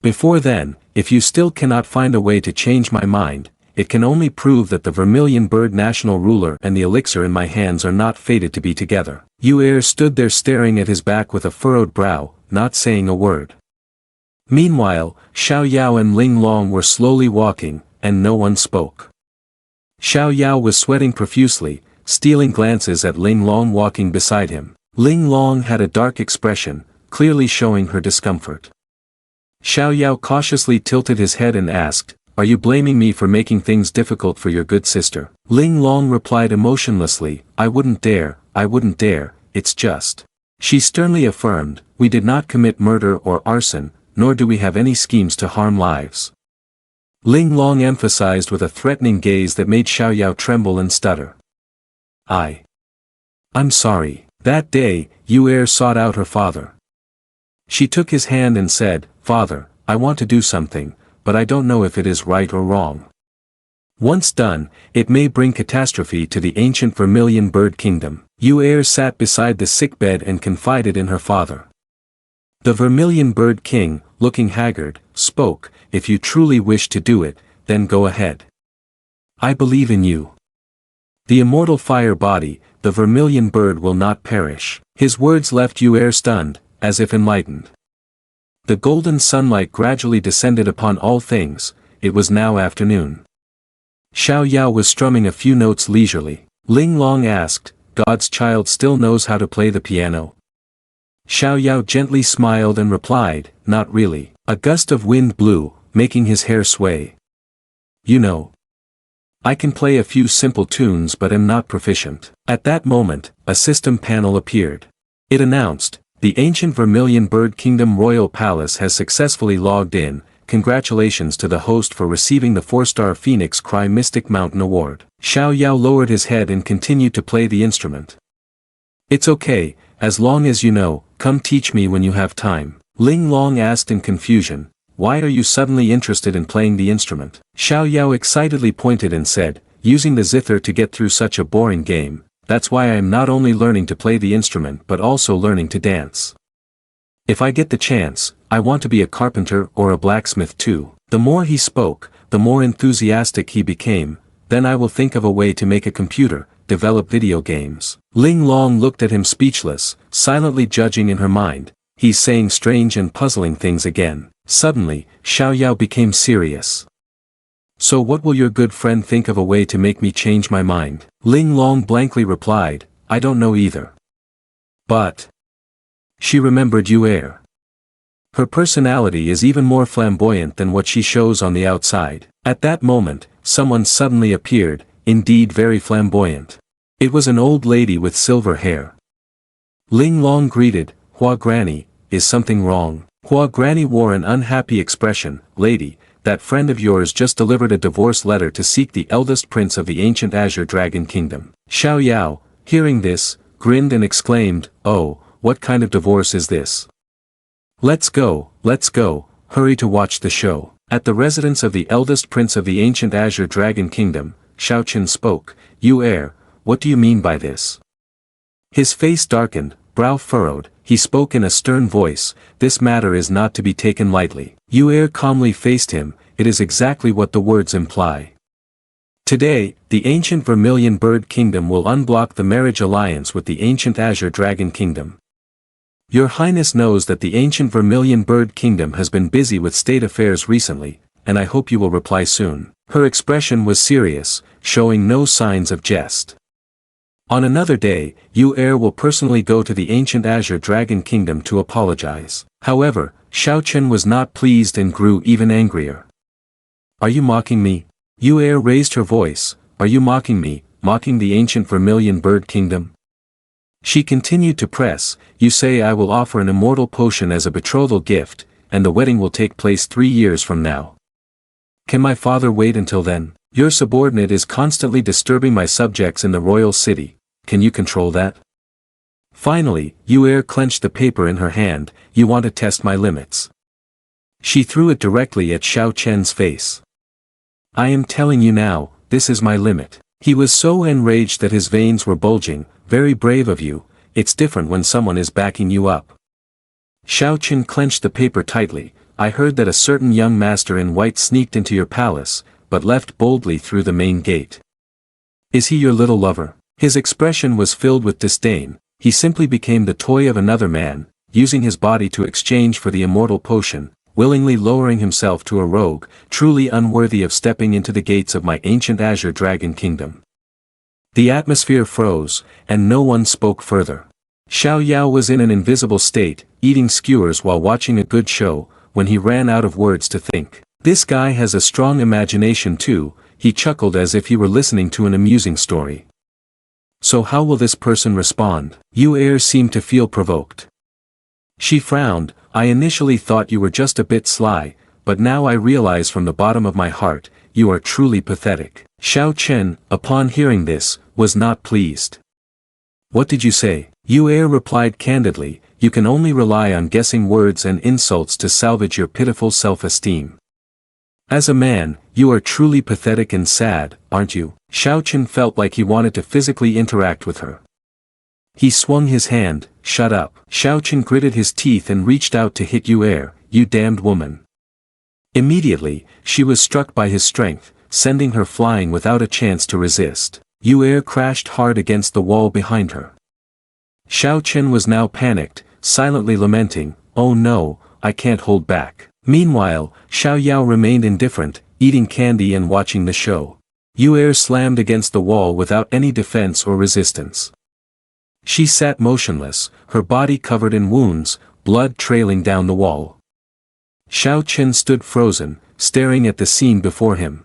Before then, if you still cannot find a way to change my mind, it can only prove that the vermilion bird national ruler and the elixir in my hands are not fated to be together. Heir stood there staring at his back with a furrowed brow, not saying a word. Meanwhile, Xiao Yao and Ling Long were slowly walking, and no one spoke. Xiao Yao was sweating profusely, stealing glances at Ling Long walking beside him. Ling Long had a dark expression, clearly showing her discomfort. Xiao Yao cautiously tilted his head and asked, are you blaming me for making things difficult for your good sister? Ling Long replied emotionlessly, I wouldn't dare, it's just. She sternly affirmed, we did not commit murder or arson, nor do we have any schemes to harm lives. Ling Long emphasized with a threatening gaze that made Xiao Yao tremble and stutter. I'm sorry. That day, Heir sought out her father. She took his hand and said, Father, I want to do something, but I don't know if it is right or wrong. Once done, it may bring catastrophe to the ancient vermilion bird kingdom. Heir sat beside the sickbed and confided in her father. The vermilion bird king, looking haggard, spoke, if you truly wish to do it, then go ahead. I believe in you. The immortal fire body, the vermilion bird will not perish. His words left Heir stunned, as if enlightened. The golden sunlight gradually descended upon all things, it was now afternoon. Xiao Yao was strumming a few notes leisurely. Ling Long asked, God's child still knows how to play the piano? Xiao Yao gently smiled and replied, not really. A gust of wind blew, making his hair sway. You know. I can play a few simple tunes but am not proficient. At that moment, a system panel appeared. It announced, the ancient Vermilion Bird Kingdom Royal Palace has successfully logged in, congratulations to the host for receiving the 4-star Phoenix Cry Mystic Mountain Award. Xiao Yao lowered his head and continued to play the instrument. It's okay, as long as you know, come teach me when you have time. Ling Long asked in confusion, why are you suddenly interested in playing the instrument? Xiao Yao excitedly pointed and said, using the zither to get through such a boring game, that's why I am not only learning to play the instrument but also learning to dance. If I get the chance, I want to be a carpenter or a blacksmith too. The more he spoke, the more enthusiastic he became, then I will think of a way to make a computer, develop video games. Ling Long looked at him speechless, silently judging in her mind, he's saying strange and puzzling things again. Suddenly, Xiao Yao became serious. So what will your good friend think of a way to make me change my mind? Ling Long blankly replied, I don't know either. But she remembered Heir. Her personality is even more flamboyant than what she shows on the outside. At that moment, someone suddenly appeared, indeed very flamboyant. It was an old lady with silver hair. Ling Long greeted, Hua Granny, is something wrong? Hua Granny wore an unhappy expression, lady, that friend of yours just delivered a divorce letter to seek the eldest prince of the ancient Azure Dragon Kingdom. Xiao Yao, hearing this, grinned and exclaimed, oh, what kind of divorce is this? Let's go, hurry to watch the show. At the residence of the eldest prince of the ancient Azure Dragon Kingdom, Xiao Chen spoke, Heir, what do you mean by this? His face darkened, brow furrowed, he spoke in a stern voice, this matter is not to be taken lightly. Heir calmly faced him, it is exactly what the words imply. Today, the ancient Vermilion Bird Kingdom will unblock the marriage alliance with the ancient Azure Dragon Kingdom. Your Highness knows that the ancient vermilion bird kingdom has been busy with state affairs recently, and I hope you will reply soon. Her expression was serious, showing no signs of jest. On another day, heir will personally go to the ancient azure dragon kingdom to apologize. However, Xiao Chen was not pleased and grew even angrier. Are you mocking me? Heir raised her voice. Are you mocking me, mocking the ancient vermilion bird kingdom? She continued to press. You say I will offer an immortal potion as a betrothal gift, and the wedding will take place 3 years from now. Can my father wait until then? Your subordinate is constantly disturbing my subjects in the royal city. Can you control that? Finally, heir clenched the paper in her hand. You want to test my limits. She threw it directly at Xiao Chen's face. I am telling you now, this is my limit. He was so enraged that his veins were bulging. Very brave of you. It's different when someone is backing you up. Xiao Chen clenched the paper tightly. I heard that a certain young master in white sneaked into your palace, but left boldly through the main gate. Is he your little lover? His expression was filled with disdain. He simply became the toy of another man, using his body to exchange for the immortal potion, willingly lowering himself to a rogue, truly unworthy of stepping into the gates of my ancient azure dragon kingdom. The atmosphere froze, and no one spoke further. Xiao Yao was in an invisible state, eating skewers while watching a good show, when he ran out of words to think. This guy has a strong imagination too, he chuckled as if he were listening to an amusing story. So how will this person respond? Heir seemed to feel provoked. She frowned. I initially thought you were just a bit sly, but now I realize from the bottom of my heart, you are truly pathetic. Xiao Chen, upon hearing this, was not pleased. What did you say? Heir replied candidly, you can only rely on guessing words and insults to salvage your pitiful self-esteem. As a man, you are truly pathetic and sad, aren't you? Xiao Chen felt like he wanted to physically interact with her. He swung his hand. Shut up. Xiao Chen gritted his teeth and reached out to hit heir. You damned woman. Immediately, she was struck by his strength, sending her flying without a chance to resist. Heir crashed hard against the wall behind her. Xiao Chen was now panicked, silently lamenting, oh no, I can't hold back. Meanwhile, Xiao Yao remained indifferent, eating candy and watching the show. Heir slammed against the wall without any defense or resistance. She sat motionless, her body covered in wounds, blood trailing down the wall. Xiao Chen stood frozen, staring at the scene before him.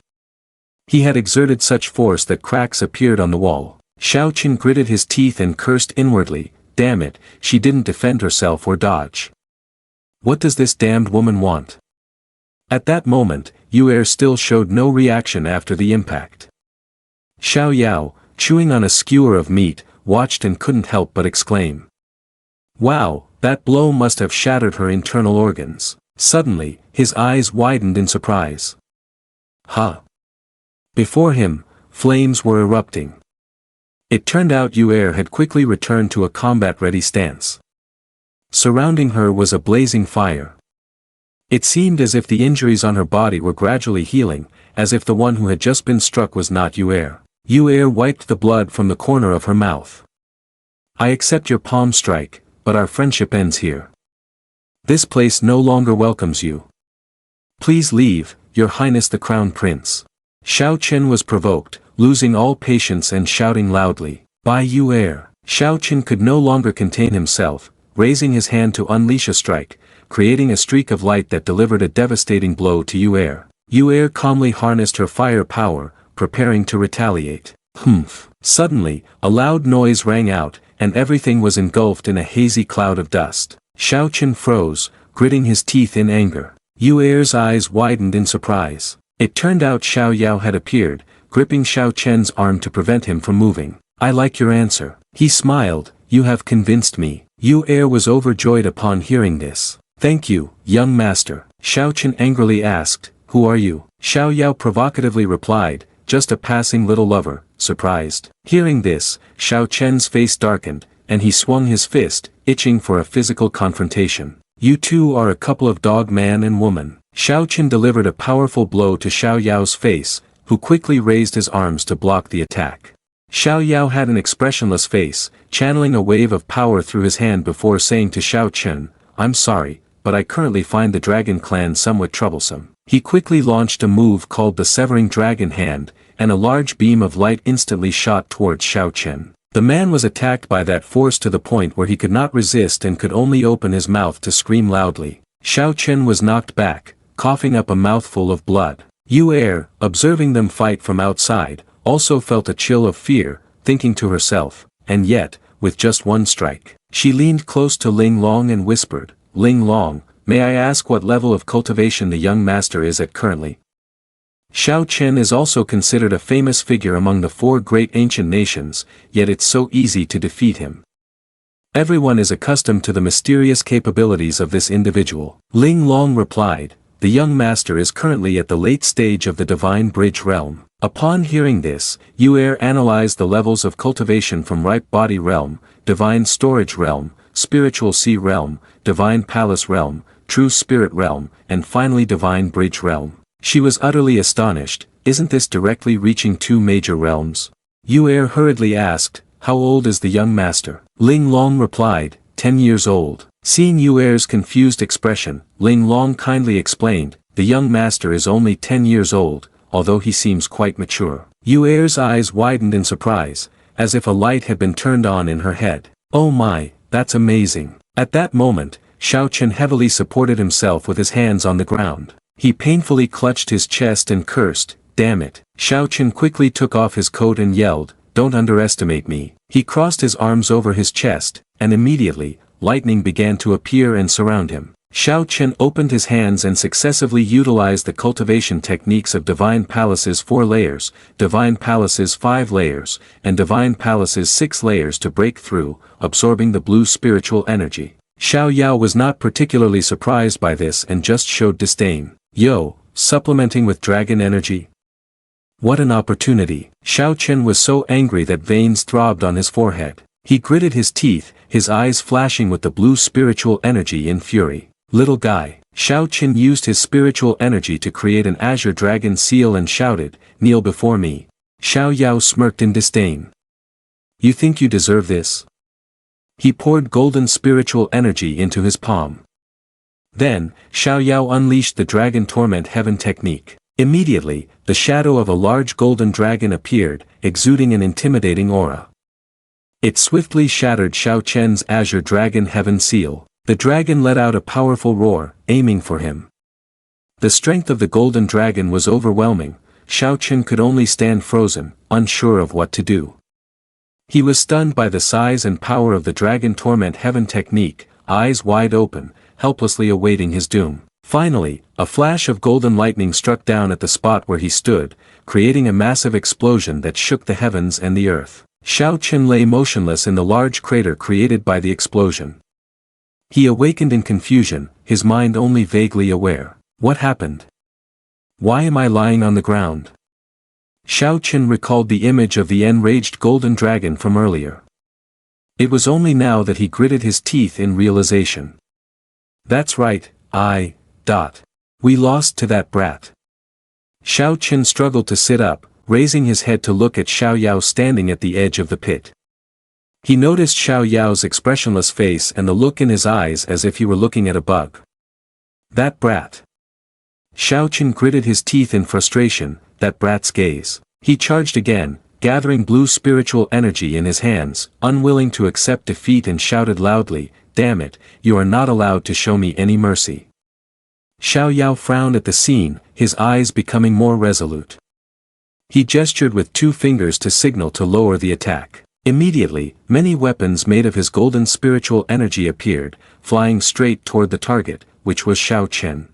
He had exerted such force that cracks appeared on the wall. Xiao Chen gritted his teeth and cursed inwardly, damn it, she didn't defend herself or dodge. What does this damned woman want? At that moment, heir still showed no reaction after the impact. Xiao Yao, chewing on a skewer of meat, watched and couldn't help but exclaim. Wow, that blow must have shattered her internal organs. Suddenly, his eyes widened in surprise. Huh? Before him, flames were erupting. It turned out heir had quickly returned to a combat-ready stance. Surrounding her was a blazing fire. It seemed as if the injuries on her body were gradually healing, as if the one who had just been struck was not heir. Heir wiped the blood from the corner of her mouth. I accept your palm strike, but our friendship ends here. This place no longer welcomes you. Please leave, Your Highness the Crown Prince. Xiao Chen was provoked, losing all patience and shouting loudly, by heir. Xiao Chen could no longer contain himself, raising his hand to unleash a strike, creating a streak of light that delivered a devastating blow to heir. Heir calmly harnessed her fire power, preparing to retaliate. Humph. Suddenly, a loud noise rang out, and everything was engulfed in a hazy cloud of dust. Xiao Chen froze, gritting his teeth in anger. Heir's eyes widened in surprise. It turned out Xiao Yao had appeared, gripping Xiao Chen's arm to prevent him from moving. I like your answer. He smiled, you have convinced me. Heir was overjoyed upon hearing this. Thank you, young master. Xiao Chen angrily asked, who are you? Xiao Yao provocatively replied, just a passing little lover, surprised. Hearing this, Xiao Chen's face darkened, and he swung his fist, itching for a physical confrontation. You two are a couple of dog man and woman. Xiao Chen delivered a powerful blow to Xiao Yao's face, who quickly raised his arms to block the attack. Xiao Yao had an expressionless face, channeling a wave of power through his hand before saying to Xiao Chen, "I'm sorry, but I currently find the dragon clan somewhat troublesome." He quickly launched a move called the Severing Dragon Hand, and a large beam of light instantly shot towards Xiao Chen. The man was attacked by that force to the point where he could not resist and could only open his mouth to scream loudly. Xiao Chen was knocked back, coughing up a mouthful of blood. Heir, observing them fight from outside, also felt a chill of fear, thinking to herself, and yet, with just one strike. She leaned close to Ling Long and whispered, "Ling Long, may I ask what level of cultivation the young master is at currently?" Xiao Chen is also considered a famous figure among the 4 great ancient nations, yet it's so easy to defeat him. Everyone is accustomed to the mysterious capabilities of this individual. Ling Long replied, "The young master is currently at the late stage of the divine bridge realm." Upon hearing this, Heir analyzed the levels of cultivation from ripe body realm, divine storage realm, spiritual sea realm, divine palace realm, true spirit realm, and finally divine bridge realm. She was utterly astonished. Isn't this directly reaching 2 major realms? Heir hurriedly asked, "How old is the young master?" Ling Long replied, 10 years old. Seeing Heir's confused expression, Ling Long kindly explained, "The young master is only 10 years old, although he seems quite mature." Heir's eyes widened in surprise, as if a light had been turned on in her head. "Oh my, that's amazing." At that moment, Xiao Chen heavily supported himself with his hands on the ground. He painfully clutched his chest and cursed, "Damn it." Xiao Chen quickly took off his coat and yelled, "Don't underestimate me." He crossed his arms over his chest, and immediately, lightning began to appear and surround him. Xiao Chen opened his hands and successively utilized the cultivation techniques of Divine Palace's 4 layers, Divine Palace's 5 layers, and Divine Palace's 6 layers to break through, absorbing the blue spiritual energy. Xiao Yao was not particularly surprised by this and just showed disdain. "Yo, supplementing with dragon energy? What an opportunity." Xiao Chen was so angry that veins throbbed on his forehead. He gritted his teeth, his eyes flashing with the blue spiritual energy in fury. "Little guy." Xiao Chen used his spiritual energy to create an azure dragon seal and shouted, "Kneel before me." Xiao Yao smirked in disdain. "You think you deserve this?" He poured golden spiritual energy into his palm. Then, Xiao Yao unleashed the Dragon Torment Heaven technique. Immediately, the shadow of a large golden dragon appeared, exuding an intimidating aura. It swiftly shattered Xiao Chen's azure dragon heaven seal. The dragon let out a powerful roar, aiming for him. The strength of the golden dragon was overwhelming. Xiao Chen could only stand frozen, unsure of what to do. He was stunned by the size and power of the Dragon Torment Heaven technique, eyes wide open, helplessly awaiting his doom. Finally, a flash of golden lightning struck down at the spot where he stood, creating a massive explosion that shook the heavens and the earth. Xiao Chen lay motionless in the large crater created by the explosion. He awakened in confusion, his mind only vaguely aware. What happened? Why am I lying on the ground? Xiao Chen recalled the image of the enraged golden dragon from earlier. It was only now that he gritted his teeth in realization. That's right, we lost to that brat. Xiao Chen struggled to sit up, raising his head to look at Xiao Yao standing at the edge of the pit. He noticed Xiao Yao's expressionless face and the look in his eyes as if he were looking at a bug. That brat. Xiao Chen gritted his teeth in frustration, that brat's gaze. He charged again, gathering blue spiritual energy in his hands, unwilling to accept defeat, and shouted loudly, "Damn it, you are not allowed to show me any mercy." Xiao Yao frowned at the scene, his eyes becoming more resolute. He gestured with 2 fingers to signal to lower the attack. Immediately, many weapons made of his golden spiritual energy appeared, flying straight toward the target, which was Xiao Chen.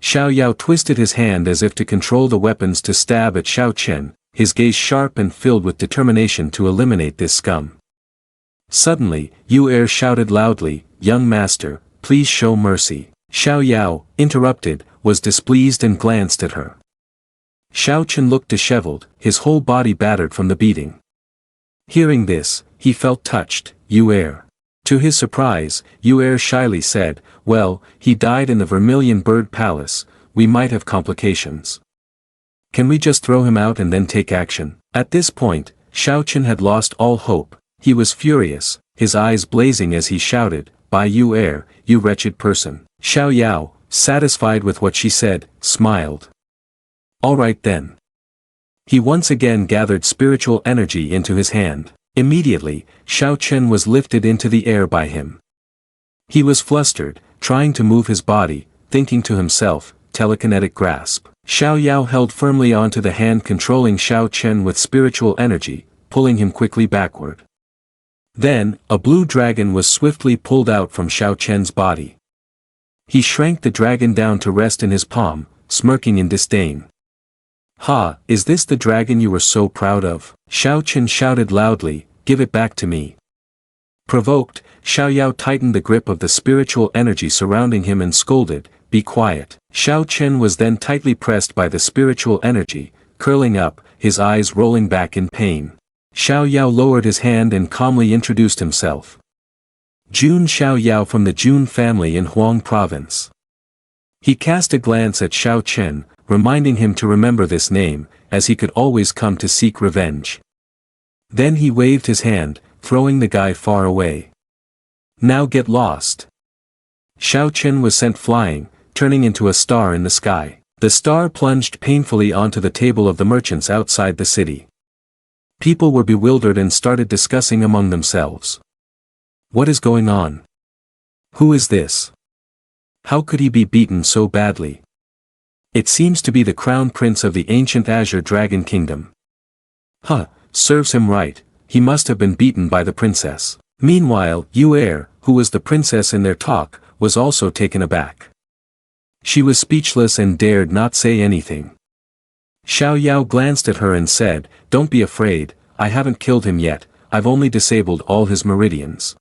Xiao Yao twisted his hand as if to control the weapons to stab at Xiao Chen, his gaze sharp and filled with determination to eliminate this scum. Suddenly, Heir shouted loudly, "Young master, please show mercy." Xiao Yao, interrupted, was displeased and glanced at her. Xiao Chen looked disheveled, his whole body battered from the beating. Hearing this, he felt touched. Heir. To his surprise, Heir shyly said, "Well, he died in the Vermilion Bird Palace, we might have complications. Can we just throw him out and then take action?" At this point, Xiao Chen had lost all hope. He was furious, his eyes blazing as he shouted, "By you heir, you wretched person." Xiao Yao, satisfied with what she said, smiled. All right then. He once again gathered spiritual energy into his hand. Immediately, Xiao Chen was lifted into the air by him. He was flustered, trying to move his body, thinking to himself, telekinetic grasp. Xiao Yao held firmly onto the hand controlling Xiao Chen with spiritual energy, pulling him quickly backward. Then, a blue dragon was swiftly pulled out from Xiao Chen's body. He shrank the dragon down to rest in his palm, smirking in disdain. "Ha, is this the dragon you were so proud of?" Xiao Chen shouted loudly, "Give it back to me." Provoked, Xiao Yao tightened the grip of the spiritual energy surrounding him and scolded, "Be quiet." Xiao Chen was then tightly pressed by the spiritual energy, curling up, his eyes rolling back in pain. Xiao Yao lowered his hand and calmly introduced himself. Jun Xiao Yao from the Jun family in Huang province. He cast a glance at Xiao Chen, reminding him to remember this name, as he could always come to seek revenge. Then he waved his hand, throwing the guy far away. "Now get lost." Xiao Chen was sent flying, turning into a star in the sky. The star plunged painfully onto the table of the merchants outside the city. People were bewildered and started discussing among themselves. What is going on? Who is this? How could he be beaten so badly? It seems to be the crown prince of the ancient Azure Dragon Kingdom. Huh, serves him right, he must have been beaten by the princess. Meanwhile, Yu heir, who was the princess in their talk, was also taken aback. She was speechless and dared not say anything. Xiao Yao glanced at her and said, "Don't be afraid, I haven't killed him yet, I've only disabled all his meridians.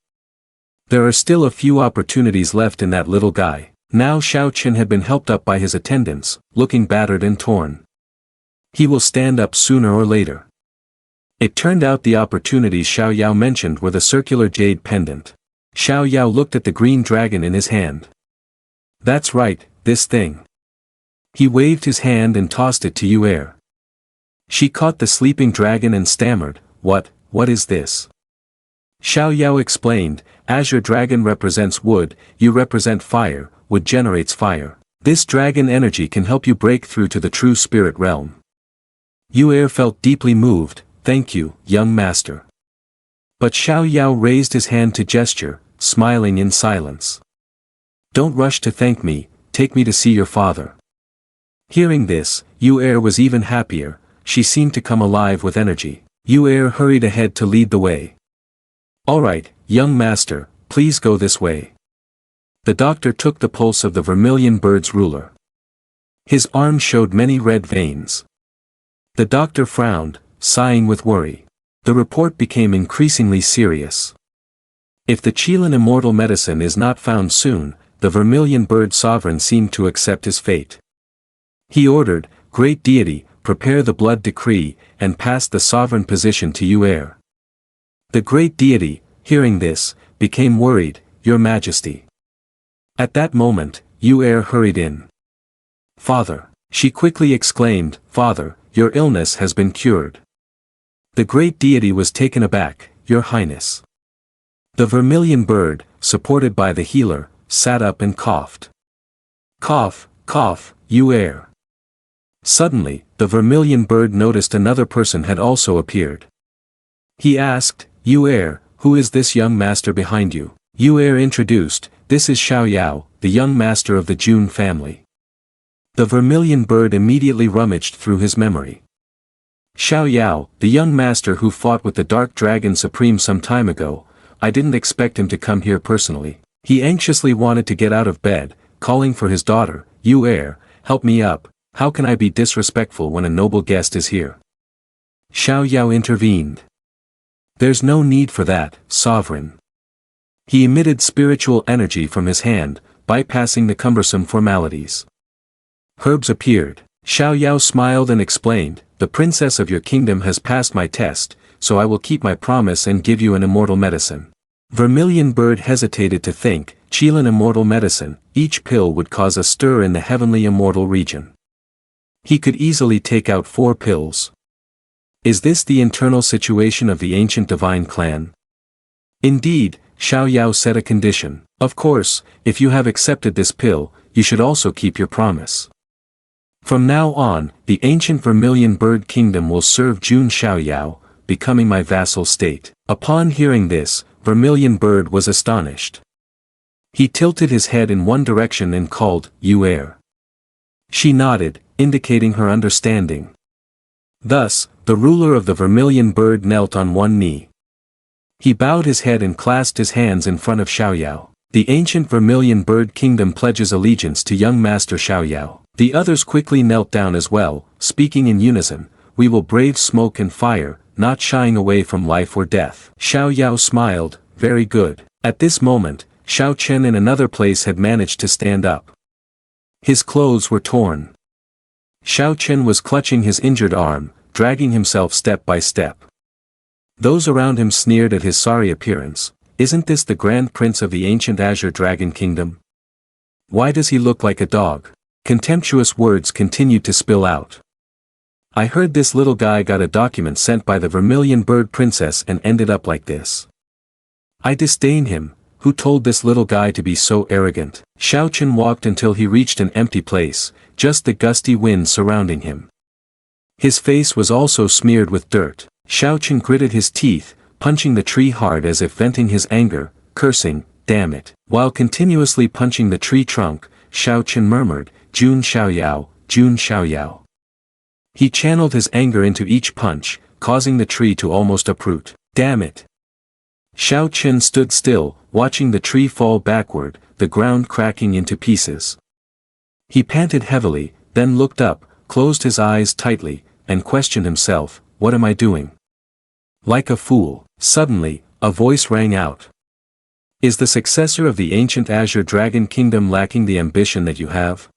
There are still a few opportunities left in that little guy." Now Xiao Chen had been helped up by his attendants, looking battered and torn. He will stand up sooner or later. It turned out the opportunities Xiao Yao mentioned were the circular jade pendant. Xiao Yao looked at the green dragon in his hand. "That's right, this thing." He waved his hand and tossed it to Yu heir. She caught the sleeping dragon and stammered, What is this?" Xiao Yao explained, "Azure dragon represents wood, you represent fire, wood generates fire. This dragon energy can help you break through to the true spirit realm." Yu heir felt deeply moved, "Thank you, young master." But Xiao Yao raised his hand to gesture, smiling in silence. "Don't rush to thank me, take me to see your father." Hearing this, Yu heir was even happier, she seemed to come alive with energy. Yu heir hurried ahead to lead the way. "All right, young master, please go this way." The doctor took the pulse of the vermilion bird's ruler. His arm showed many red veins. The doctor frowned, sighing with worry. The report became increasingly serious. If the Qilin immortal medicine is not found soon, the vermilion bird sovereign seemed to accept his fate. He ordered, "Great deity, prepare the blood decree," and passed the sovereign position to Yu heir. The great deity, hearing this, became worried, "Your Majesty." At that moment, Yu heir hurried in. "Father," she quickly exclaimed, "Father, your illness has been cured." The great deity was taken aback, "Your Highness." The vermilion bird, supported by the healer, sat up and coughed. "Cough, cough, Yu heir." Suddenly, the vermilion bird noticed another person had also appeared. He asked, "Yu heir, who is this young master behind you?" Yu heir introduced, "This is Xiao Yao, the young master of the Jun family." The vermilion bird immediately rummaged through his memory. "Xiao Yao, the young master who fought with the Dark Dragon Supreme some time ago, I didn't expect him to come here personally. He anxiously wanted to get out of bed, calling for his daughter, Yu heir, help me up, how can I be disrespectful when a noble guest is here?" Xiao Yao intervened. "There's no need for that, sovereign." He emitted spiritual energy from his hand, bypassing the cumbersome formalities. Herbs appeared. Xiao Yao smiled and explained, "The princess of your kingdom has passed my test, so I will keep my promise and give you an immortal medicine." Vermilion bird hesitated to think, Qilin immortal medicine, each pill would cause a stir in the heavenly immortal region. He could easily take out 4 pills. Is this the internal situation of the ancient divine clan? Indeed, Xiao Yao set a condition. Of course, if you have accepted this pill, you should also keep your promise. From now on, the ancient vermilion bird kingdom will serve Jun Xiao Yao, becoming my vassal state. Upon hearing this, Vermilion Bird was astonished. He tilted his head in one direction and called, "You heir." She nodded, indicating her understanding. Thus, the ruler of the Vermilion Bird knelt on one knee. He bowed his head and clasped his hands in front of Xiao Yao. The ancient Vermilion Bird kingdom pledges allegiance to young master Xiao Yao. The others quickly knelt down as well, speaking in unison, "We will brave smoke and fire, not shying away from life or death." Xiao Yao smiled, "Very good." At this moment, Xiao Chen in another place had managed to stand up. His clothes were torn. Xiao Chen was clutching his injured arm, dragging himself step by step. Those around him sneered at his sorry appearance. Isn't this the Grand Prince of the ancient Azure Dragon Kingdom? Why does he look like a dog? Contemptuous words continued to spill out. I heard this little guy got a document sent by the Vermilion Bird Princess and ended up like this. I disdain him. Who told this little guy to be so arrogant? Xiao Chen walked until he reached an empty place, just the gusty wind surrounding him. His face was also smeared with dirt. Xiao Chen gritted his teeth, punching the tree hard as if venting his anger, cursing, "Damn it." While continuously punching the tree trunk, Xiao Chen murmured, "Jun Xiao Yao, Jun Xiao Yao." He channeled his anger into each punch, causing the tree to almost uproot. "Damn it." Xiao Chen stood still, watching the tree fall backward, the ground cracking into pieces. He panted heavily, then looked up, closed his eyes tightly, and questioned himself, "What am I doing?" Like a fool, suddenly, a voice rang out. Is the successor of the ancient Azure Dragon Kingdom lacking the ambition that you have?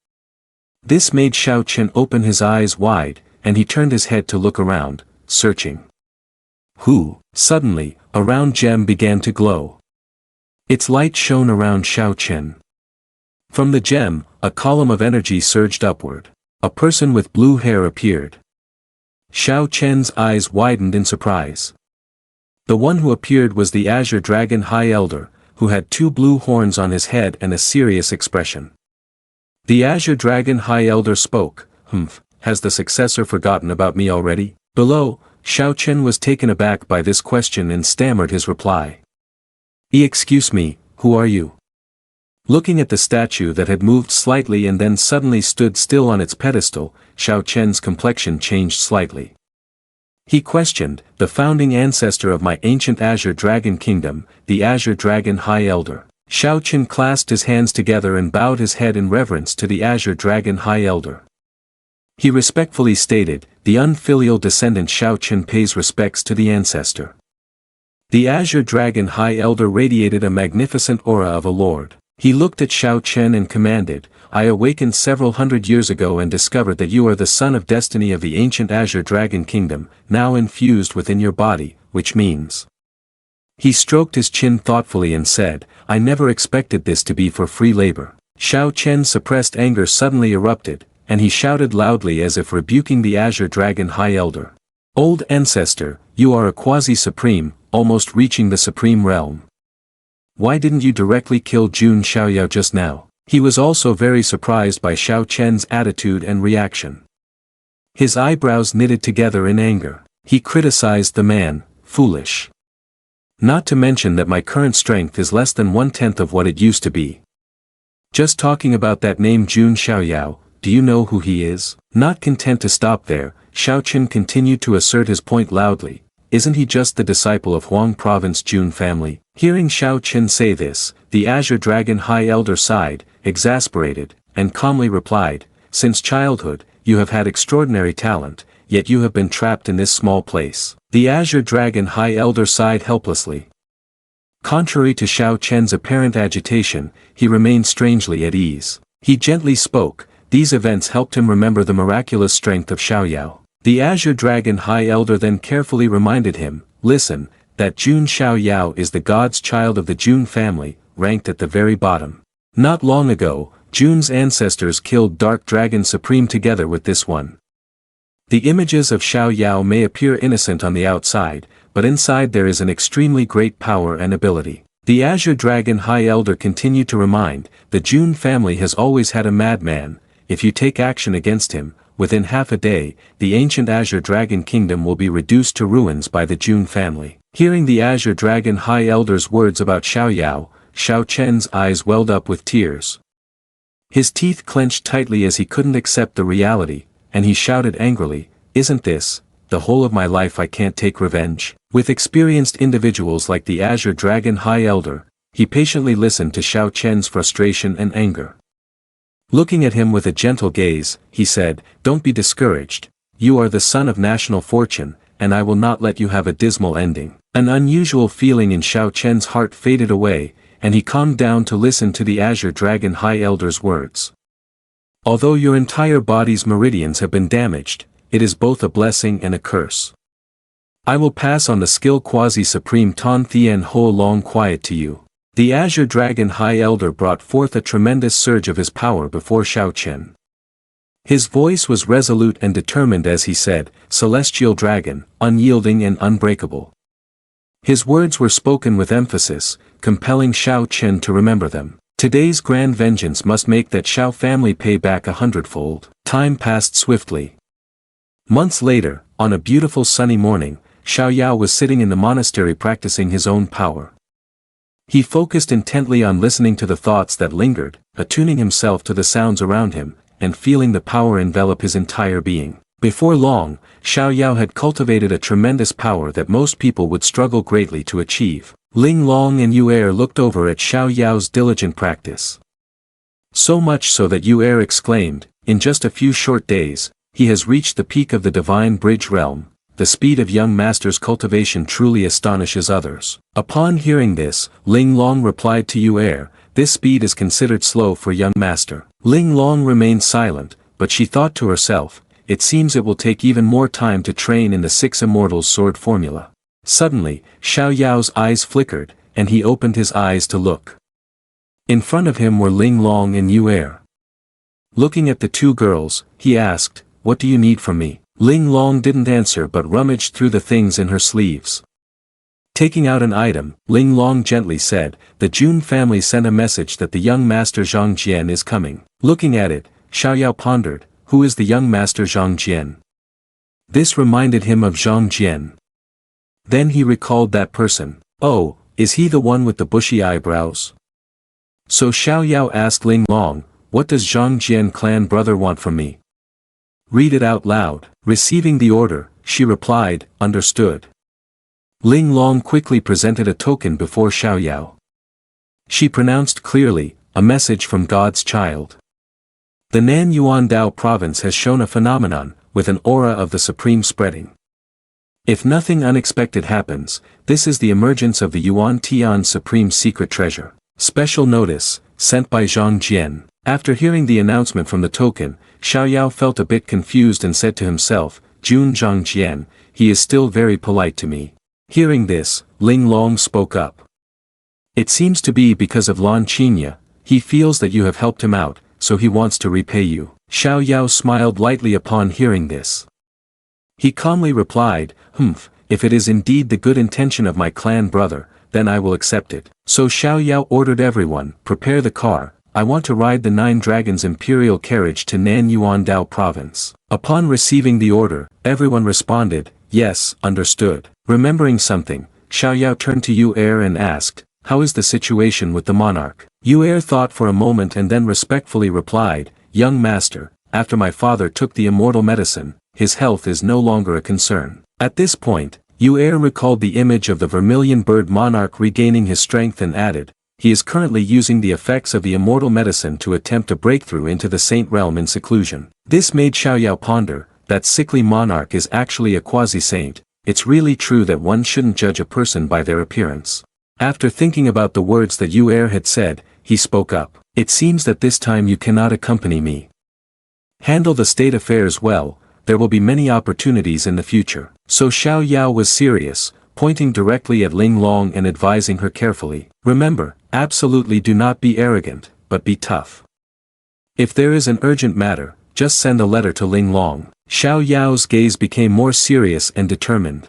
This made Xiao Chen open his eyes wide, and he turned his head to look around, searching. Who? Suddenly, a round gem began to glow. Its light shone around Xiao Chen. From the gem, a column of energy surged upward. A person with blue hair appeared. Xiao Chen's eyes widened in surprise. The one who appeared was the Azure Dragon High Elder, who had two blue horns on his head and a serious expression. The Azure Dragon High Elder spoke, has the successor forgotten about me already? Below, Xiao Chen was taken aback by this question and stammered his reply. Excuse me, who are you? Looking at the statue that had moved slightly and then suddenly stood still on its pedestal, Xiao Chen's complexion changed slightly. He questioned, the founding ancestor of my ancient Azure Dragon Kingdom, the Azure Dragon High Elder. Xiao Chen clasped his hands together and bowed his head in reverence to the Azure Dragon High Elder. He respectfully stated, the unfilial descendant Xiao Chen pays respects to the ancestor. The Azure Dragon High Elder radiated a magnificent aura of a lord. He looked at Xiao Chen and commanded, I awakened several hundred years ago and discovered that you are the son of destiny of the ancient Azure Dragon Kingdom, now infused within your body, which means. He stroked his chin thoughtfully and said, I never expected this to be for free labor. Xiao Chen's suppressed anger suddenly erupted, and he shouted loudly as if rebuking the Azure Dragon High Elder. Old ancestor, you are a quasi-supreme, almost reaching the supreme realm. Why didn't you directly kill Jun Xiao Yao just now? He was also very surprised by Xiao Chen's attitude and reaction. His eyebrows knitted together in anger. He criticized the man, foolish. Not to mention that my current strength is less than 1/10 of what it used to be. Just talking about that name Jun Xiao Yao, do you know who he is? Not content to stop there, Xiao Chen continued to assert his point loudly. Isn't he just the disciple of Huang Province Jun family? Hearing Xiao Chen say this, the Azure Dragon High Elder sighed, exasperated, and calmly replied, since childhood, you have had extraordinary talent, yet you have been trapped in this small place. The Azure Dragon High Elder sighed helplessly. Contrary to Xiao Chen's apparent agitation, he remained strangely at ease. He gently spoke, these events helped him remember the miraculous strength of Xiao Yao. The Azure Dragon High Elder then carefully reminded him, listen, that Jun Xiao Yao is the god's child of the Jun family, ranked at the very bottom. Not long ago, Jun's ancestors killed Dark Dragon Supreme together with this one. The images of Xiao Yao may appear innocent on the outside, but inside there is an extremely great power and ability. The Azure Dragon High Elder continued to remind, the Jun family has always had a madman. If you take action against him, within half a day, the ancient Azure Dragon Kingdom will be reduced to ruins by the Jun family. Hearing the Azure Dragon High Elder's words about Xiao Yao, Xiao Chen's eyes welled up with tears. His teeth clenched tightly as he couldn't accept the reality, and he shouted angrily, "Isn't this, the whole of my life I can't take revenge?" With experienced individuals like the Azure Dragon High Elder, he patiently listened to Xiao Chen's frustration and anger. Looking at him with a gentle gaze, he said, "Don't be discouraged, you are the son of national fortune, and I will not let you have a dismal ending." An unusual feeling in Xiao Chen's heart faded away, and he calmed down to listen to the Azure Dragon High Elder's words. "Although your entire body's meridians have been damaged, it is both a blessing and a curse. I will pass on the skill quasi-supreme Tan Thien Ho Long Quiet to you." The Azure Dragon High Elder brought forth a tremendous surge of his power before Xiao Chen. His voice was resolute and determined as he said, "Celestial Dragon, unyielding and unbreakable." His words were spoken with emphasis, compelling Xiao Chen to remember them. Today's grand vengeance must make that Xiao family pay back 100-fold. Time passed swiftly. Months later, on a beautiful sunny morning, Xiao Yao was sitting in the monastery practicing his own power. He focused intently on listening to the thoughts that lingered, attuning himself to the sounds around him, and feeling the power envelop his entire being. Before long, Xiao Yao had cultivated a tremendous power that most people would struggle greatly to achieve. Ling Long and Heir looked over at Xiao Yao's diligent practice. So much so that Heir exclaimed, "In just a few short days, he has reached the peak of the divine bridge realm. The speed of young master's cultivation truly astonishes others." Upon hearing this, Ling Long replied to Heir, "This speed is considered slow for young master." Ling Long remained silent, but she thought to herself, "It seems it will take even more time to train in the Six Immortals sword formula." Suddenly, Xiao Yao's eyes flickered, and he opened his eyes to look. In front of him were Ling Long and Heir. Looking at the two girls, he asked, "What do you need from me?" Ling Long didn't answer but rummaged through the things in her sleeves. Taking out an item, Ling Long gently said, "The Jun family sent a message that the young master Zhang Jian is coming." Looking at it, Xiao Yao pondered, "Who is the young master Zhang Jian?" This reminded him of Zhang Jian. Then he recalled that person. "Oh, is he the one with the bushy eyebrows?" So Xiao Yao asked Ling Long, "What does Zhang Jian clan brother want from me?" "Read it out loud." Receiving the order, she replied, "Understood." Ling Long quickly presented a token before Xiao Yao. She pronounced clearly, "A message from God's child." The Nan Yuan Dao province has shown a phenomenon, with an aura of the supreme spreading. If nothing unexpected happens, this is the emergence of the Yuan Tian supreme secret treasure. Special notice, sent by Zhang Jian. After hearing the announcement from the token, Xiao Yao felt a bit confused and said to himself, "Jun Zhang Jian, he is still very polite to me." Hearing this, Ling Long spoke up. "It seems to be because of Lan Qinya, he feels that you have helped him out, so he wants to repay you." Xiao Yao smiled lightly upon hearing this. He calmly replied, "If it is indeed the good intention of my clan brother, then I will accept it." So Xiao Yao ordered everyone, "Prepare the car, I want to ride the 9 Dragons imperial carriage to Nan Yuan Dao province." Upon receiving the order, everyone responded, "Yes, understood." Remembering something, Xiao Yao turned to Heir and asked, "How is the situation with the monarch?" Heir thought for a moment and then respectfully replied, "Young master, after my father took the immortal medicine, his health is no longer a concern." At this point, Heir recalled the image of the vermilion bird monarch regaining his strength and added, "He is currently using the effects of the immortal medicine to attempt a breakthrough into the saint realm in seclusion." This made Xiao Yao ponder, that sickly monarch is actually a quasi-saint. It's really true that one shouldn't judge a person by their appearance. After thinking about the words that Heir had said, he spoke up, "It seems that this time you cannot accompany me. Handle the state affairs well, there will be many opportunities in the future." So Xiao Yao was serious, pointing directly at Ling Long and advising her carefully, "Remember, absolutely do not be arrogant, but be tough. If there is an urgent matter, just send a letter to Ling Long. Xiao Yao's gaze became more serious and determined.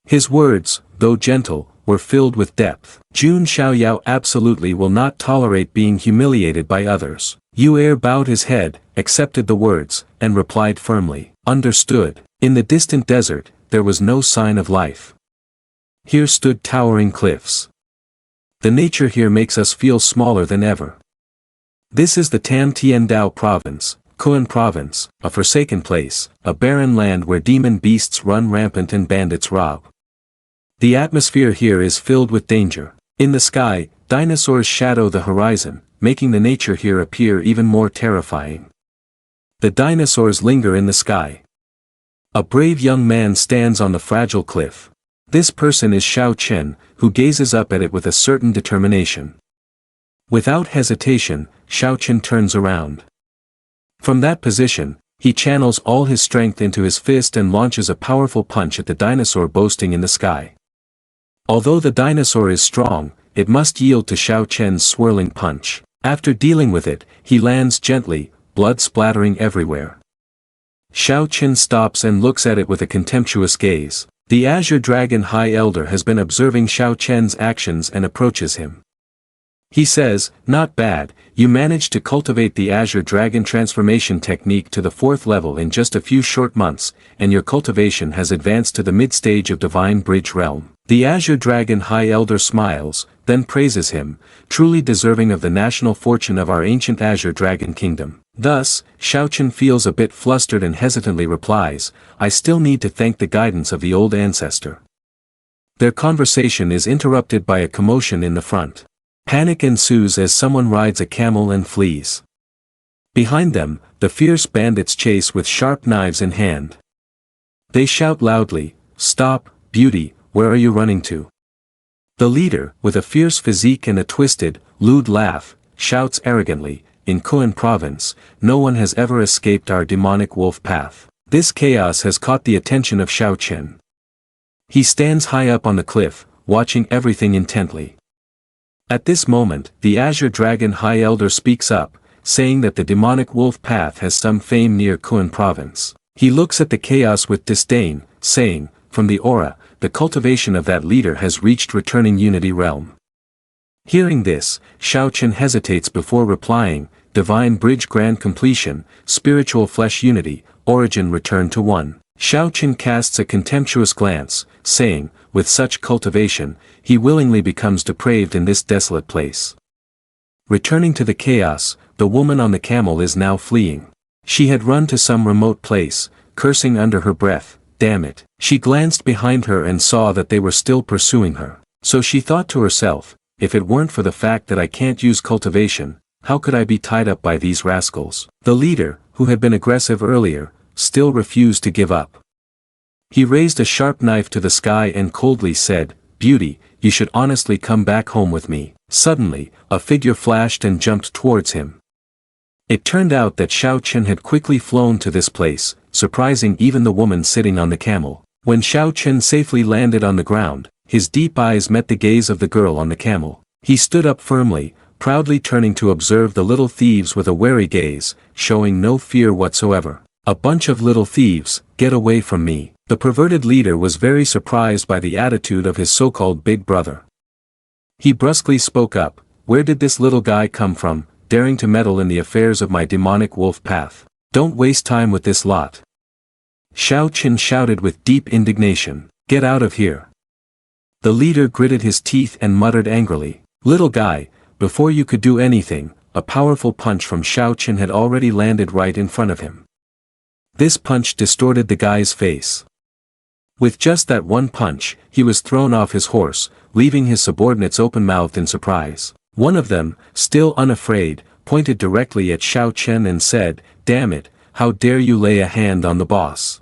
His words, though gentle, were filled with depth. Xiao Yao absolutely will not tolerate being humiliated by others. Heir bowed his head, accepted the words, and replied firmly, understood. In the distant desert, there was no sign of life. Here stood towering cliffs. The nature here makes us feel smaller than ever. This is the Tam Tien Dao province, Kuan province, a forsaken place, a barren land where demon beasts run rampant and bandits rob. The atmosphere here is filled with danger. In the sky, dinosaurs shadow the horizon, making the nature here appear even more terrifying. The dinosaurs linger in the sky. A brave young man stands on the fragile cliff. This person is Xiao Chen, who gazes up at it with a certain determination. Without hesitation, Xiao Chen turns around. From that position, he channels all his strength into his fist and launches a powerful punch at the dinosaur boasting in the sky. Although the dinosaur is strong, it must yield to Xiao Chen's swirling punch. After dealing with it, he lands gently, blood splattering everywhere. Xiao Chen stops and looks at it with a contemptuous gaze. The Azure Dragon High Elder has been observing Xiao Chen's actions and approaches him. He says, not bad, you managed to cultivate the Azure Dragon transformation technique to the 4th level in just a few short months, and your cultivation has advanced to the mid-stage of Divine Bridge Realm. The Azure Dragon High Elder smiles, then praises him, truly deserving of the national fortune of our ancient Azure Dragon Kingdom. Thus, Xiao Chen feels a bit flustered and hesitantly replies, I still need to thank the guidance of the old ancestor. Their conversation is interrupted by a commotion in the front. Panic ensues as someone rides a camel and flees. Behind them, the fierce bandits chase with sharp knives in hand. They shout loudly, stop, beauty, where are you running to? The leader, with a fierce physique and a twisted, lewd laugh, shouts arrogantly, in Kuan province, no one has ever escaped our demonic wolf path. This chaos has caught the attention of Xiao Chen. He stands high up on the cliff, watching everything intently. At this moment, the Azure Dragon High Elder speaks up, saying that the demonic wolf path has some fame near Kuan province. He looks at the chaos with disdain, saying, from the aura, the cultivation of that leader has reached returning unity realm. Hearing this, Xiao Chen hesitates before replying, Divine Bridge Grand Completion, Spiritual Flesh Unity, Origin Return to One. Xiao Chen casts a contemptuous glance, saying, with such cultivation, he willingly becomes depraved in this desolate place. Returning to the chaos, the woman on the camel is now fleeing. She had run to some remote place, cursing under her breath, damn it. She glanced behind her and saw that they were still pursuing her. So she thought to herself, if it weren't for the fact that I can't use cultivation, how could I be tied up by these rascals? The leader, who had been aggressive earlier, still refused to give up. He raised a sharp knife to the sky and coldly said, Beauty, you should honestly come back home with me. Suddenly, a figure flashed and jumped towards him. It turned out that Xiao Chen had quickly flown to this place, surprising even the woman sitting on the camel. When Xiao Chen safely landed on the ground, his deep eyes met the gaze of the girl on the camel. He stood up firmly, proudly turning to observe the little thieves with a wary gaze, showing no fear whatsoever. A bunch of little thieves, get away from me. The perverted leader was very surprised by the attitude of his so-called big brother. He brusquely spoke up, where did this little guy come from, daring to meddle in the affairs of my demonic wolf path? Don't waste time with this lot. Xiao Chen shouted with deep indignation, get out of here. The leader gritted his teeth and muttered angrily, little guy, before you could do anything, a powerful punch from Xiao Chen had already landed right in front of him. This punch distorted the guy's face. With just that one punch, he was thrown off his horse, leaving his subordinates open-mouthed in surprise. One of them, still unafraid, pointed directly at Xiao Chen and said, damn it, how dare you lay a hand on the boss.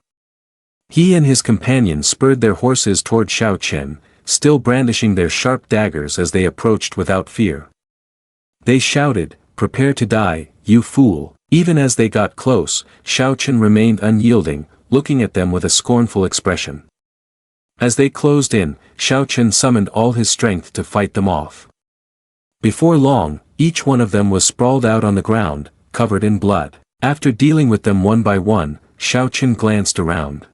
He and his companion spurred their horses toward Xiao Chen, still brandishing their sharp daggers as they approached without fear. They shouted, prepare to die, you fool. Even as they got close, Xiao Chen remained unyielding, looking at them with a scornful expression. As they closed in, Xiao Chen summoned all his strength to fight them off. Before long, each one of them was sprawled out on the ground, covered in blood. After dealing with them one by one, Xiao Chen glanced around.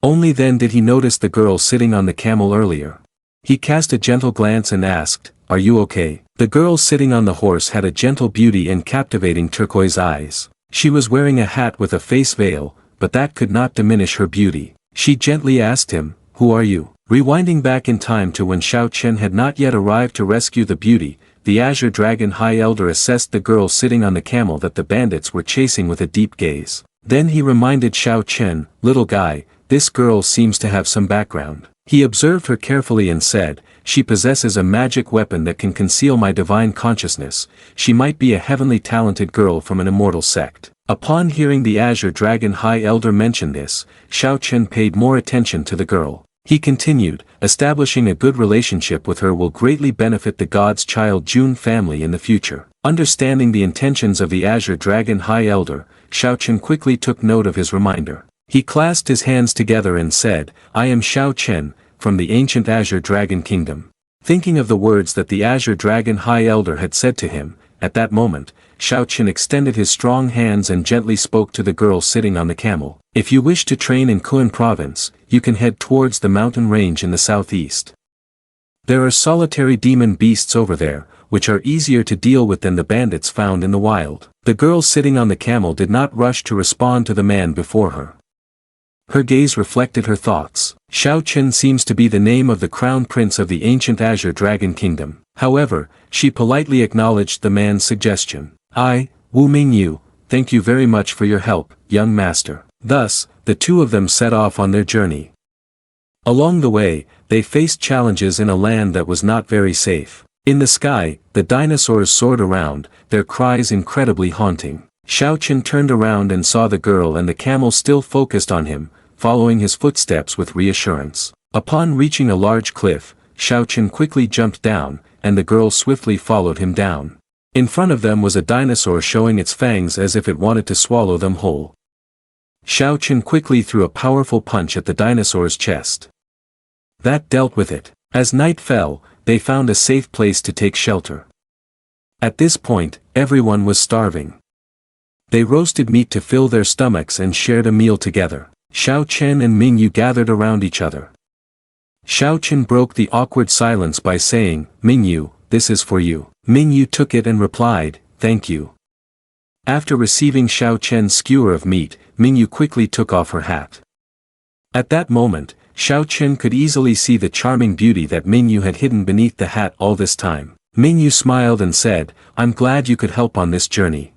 Only then did he notice the girl sitting on the camel earlier. He cast a gentle glance and asked, "Are you okay?" The girl sitting on the horse had a gentle beauty and captivating turquoise eyes. She was wearing a hat with a face veil, but that could not diminish her beauty. She gently asked him, "Who are you?" Rewinding back in time to when Xiao Chen had not yet arrived to rescue the beauty, the Azure Dragon High Elder assessed the girl sitting on the camel that the bandits were chasing with a deep gaze. Then he reminded Xiao Chen, "Little guy, this girl seems to have some background." He observed her carefully and said, "She possesses a magic weapon that can conceal my divine consciousness. She might be a heavenly talented girl from an immortal sect." Upon hearing the Azure Dragon High Elder mention this, Xiao Chen paid more attention to the girl. He continued, "Establishing a good relationship with her will greatly benefit the God's Child June family in the future." Understanding the intentions of the Azure Dragon High Elder, Xiao Chen quickly took note of his reminder. He clasped his hands together and said, "I am Xiao Chen, from the ancient Azure Dragon Kingdom." Thinking of the words that the Azure Dragon High Elder had said to him, at that moment, Xiao Chen extended his strong hands and gently spoke to the girl sitting on the camel. "If you wish to train in Kuan province, you can head towards the mountain range in the southeast. There are solitary demon beasts over there, which are easier to deal with than the bandits found in the wild." The girl sitting on the camel did not rush to respond to the man before her. Her gaze reflected her thoughts. Xiao Chen seems to be the name of the crown prince of the ancient Azure Dragon Kingdom. However, she politely acknowledged the man's suggestion. "I, Wu Mingyu, thank you very much for your help, young master." Thus, the two of them set off on their journey. Along the way, they faced challenges in a land that was not very safe. In the sky, the dinosaurs soared around, their cries incredibly haunting. Xiao Chen turned around and saw the girl and the camel still focused on him, following his footsteps with reassurance. Upon reaching a large cliff, Xiao Chen quickly jumped down, and the girl swiftly followed him down. In front of them was a dinosaur showing its fangs as if it wanted to swallow them whole. Xiao Chen quickly threw a powerful punch at the dinosaur's chest. That dealt with it. As night fell, they found a safe place to take shelter. At this point, everyone was starving. They roasted meat to fill their stomachs and shared a meal together. Xiao Chen and Mingyu gathered around each other. Xiao Chen broke the awkward silence by saying, "Mingyu, this is for you." Mingyu took it and replied, "Thank you." After receiving Xiao Chen's skewer of meat, Mingyu quickly took off her hat. At that moment, Xiao Chen could easily see the charming beauty that Mingyu had hidden beneath the hat all this time. Mingyu smiled and said, "I'm glad you could help on this journey."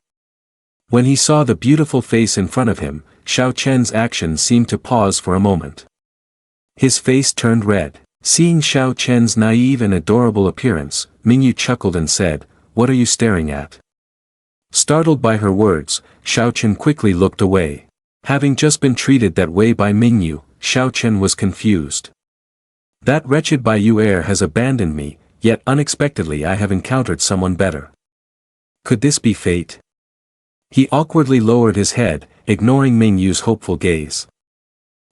When he saw the beautiful face in front of him, Xiao Chen's action seemed to pause for a moment. His face turned red. Seeing Xiao Chen's naive and adorable appearance, Mingyu chuckled and said, "What are you staring at?" Startled by her words, Xiao Chen quickly looked away. Having just been treated that way by Mingyu, Xiao Chen was confused. That wretched Baiyu heir has abandoned me, yet unexpectedly I have encountered someone better. Could this be fate? He awkwardly lowered his head, ignoring Mingyu's hopeful gaze.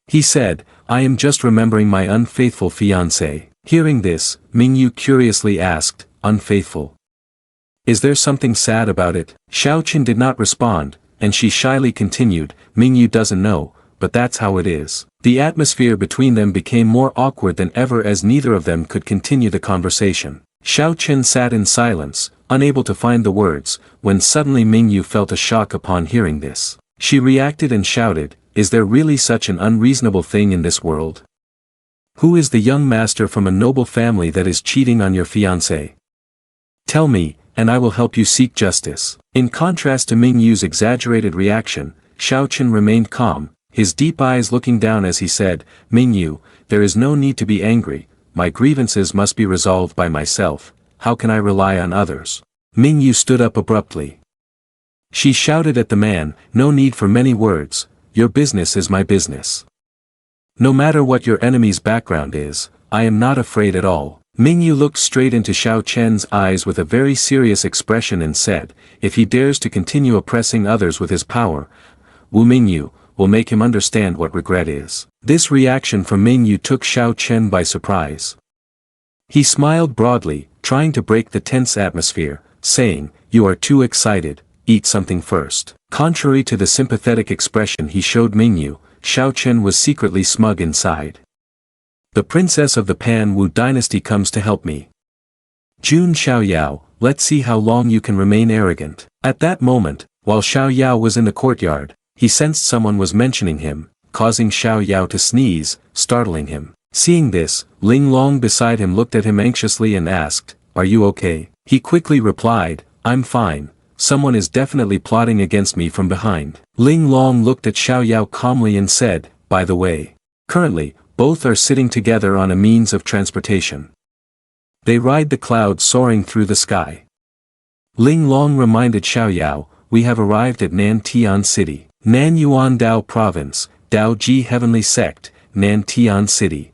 He said, "I am just remembering my unfaithful fiancé." Hearing this, Mingyu curiously asked, "Unfaithful? Is there something sad about it?" Xiao Chen did not respond, and she shyly continued, "Mingyu doesn't know, but that's how it is." The atmosphere between them became more awkward than ever as neither of them could continue the conversation. Xiao Chen sat in silence, unable to find the words, when suddenly Mingyu felt a shock upon hearing this. She reacted and shouted, "Is there really such an unreasonable thing in this world? Who is the young master from a noble family that is cheating on your fiancé? Tell me, and I will help you seek justice." In contrast to Mingyu's exaggerated reaction, Xiao Chen remained calm, his deep eyes looking down as he said, "Mingyu, there is no need to be angry, my grievances must be resolved by myself, how can I rely on others?" Mingyu stood up abruptly. She shouted at the man, "No need for many words, your business is my business. No matter what your enemy's background is, I am not afraid at all." Mingyu looked straight into Xiao Chen's eyes with a very serious expression and said, "If he dares to continue oppressing others with his power, Wu Mingyu will make him understand what regret is." This reaction from Mingyu took Xiao Chen by surprise. He smiled broadly, trying to break the tense atmosphere, saying, "You are too excited, eat something first. Contrary to the sympathetic expression he showed Mingyu, Xiao Chen was secretly smug inside. The princess of the Pan Wu dynasty comes to help me. Jun Xiao Yao, let's see how long you can remain arrogant. At that moment, while Xiao Yao was in the courtyard, he sensed someone was mentioning him, causing Xiao Yao to sneeze, startling him. Seeing this, Ling Long beside him looked at him anxiously and asked, "Are you okay?" He quickly replied, "I'm fine. Someone is definitely plotting against me from behind." Ling Long looked at Xiao Yao calmly and said, "By the way, currently, both are sitting together on a means of transportation. They ride the clouds soaring through the sky." Ling Long reminded Xiao Yao, "We have arrived at Nan Tian City. Nan Yuan Dao Province, Dao Ji Heavenly Sect, Nan Tian City."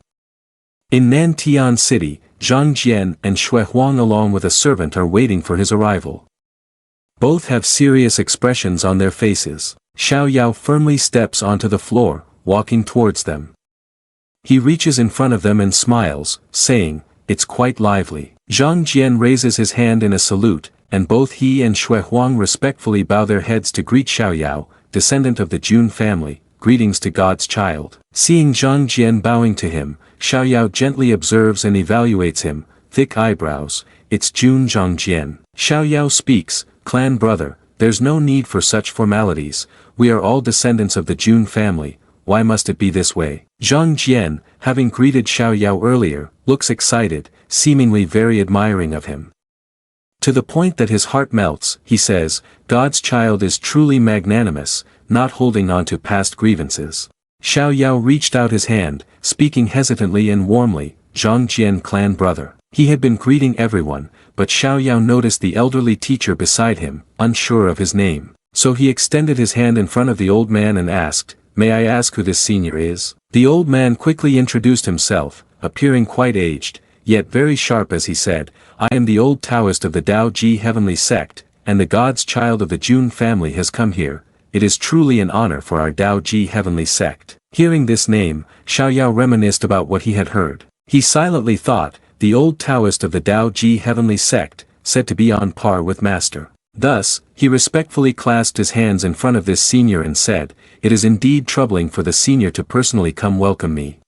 In Nan Tian City, Zhang Jian and Shui Huang along with a servant are waiting for his arrival. Both have serious expressions on their faces. Xiao Yao firmly steps onto the floor, walking towards them. He reaches in front of them and smiles, saying, "It's quite lively." Zhang Jian raises his hand in a salute, and both he and Shui Huang respectfully bow their heads to greet Xiao Yao, descendant of the Jun family, greetings to God's child. Seeing Zhang Jian bowing to him, Xiao Yao gently observes and evaluates him, thick eyebrows, "It's Jun Zhang Jian." Xiao Yao speaks, "Clan brother, there's no need for such formalities, we are all descendants of the Jun family, why must it be this way?" Zhang Jian, having greeted Xiao Yao earlier, looks excited, seemingly very admiring of him. To the point that his heart melts, he says, "God's child is truly magnanimous, not holding on to past grievances." Xiao Yao reached out his hand, speaking hesitantly and warmly, "Zhang Jian clan brother." He had been greeting everyone, but Xiao Yao noticed the elderly teacher beside him, unsure of his name. So he extended his hand in front of the old man and asked, "May I ask who this senior is?" The old man quickly introduced himself, appearing quite aged, yet very sharp as he said, "I am the old Taoist of the Dao Ji Heavenly Sect, and the God's child of the Jun family has come here. It is truly an honor for our Dao Ji Heavenly Sect." Hearing this name, Xiao Yao reminisced about what he had heard. He silently thought, the old Taoist of the Dao Ji Heavenly Sect, said to be on par with Master. Thus, he respectfully clasped his hands in front of this senior and said, "It is indeed troubling for the senior to personally come welcome me."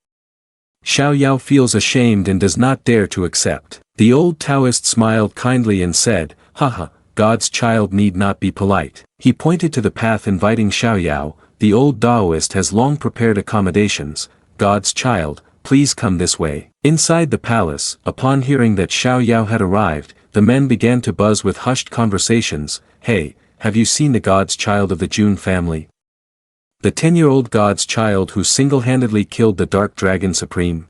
Xiao Yao feels ashamed and does not dare to accept. The old Taoist smiled kindly and said, "Haha, God's child need not be polite." He pointed to the path inviting Xiao Yao, "The old Taoist has long prepared accommodations, God's child, please come this way." Inside the palace, upon hearing that Xiao Yao had arrived, the men began to buzz with hushed conversations. "Hey, have you seen the God's child of the Jun family? The 10-year-old God's child who single-handedly killed the Dark Dragon Supreme?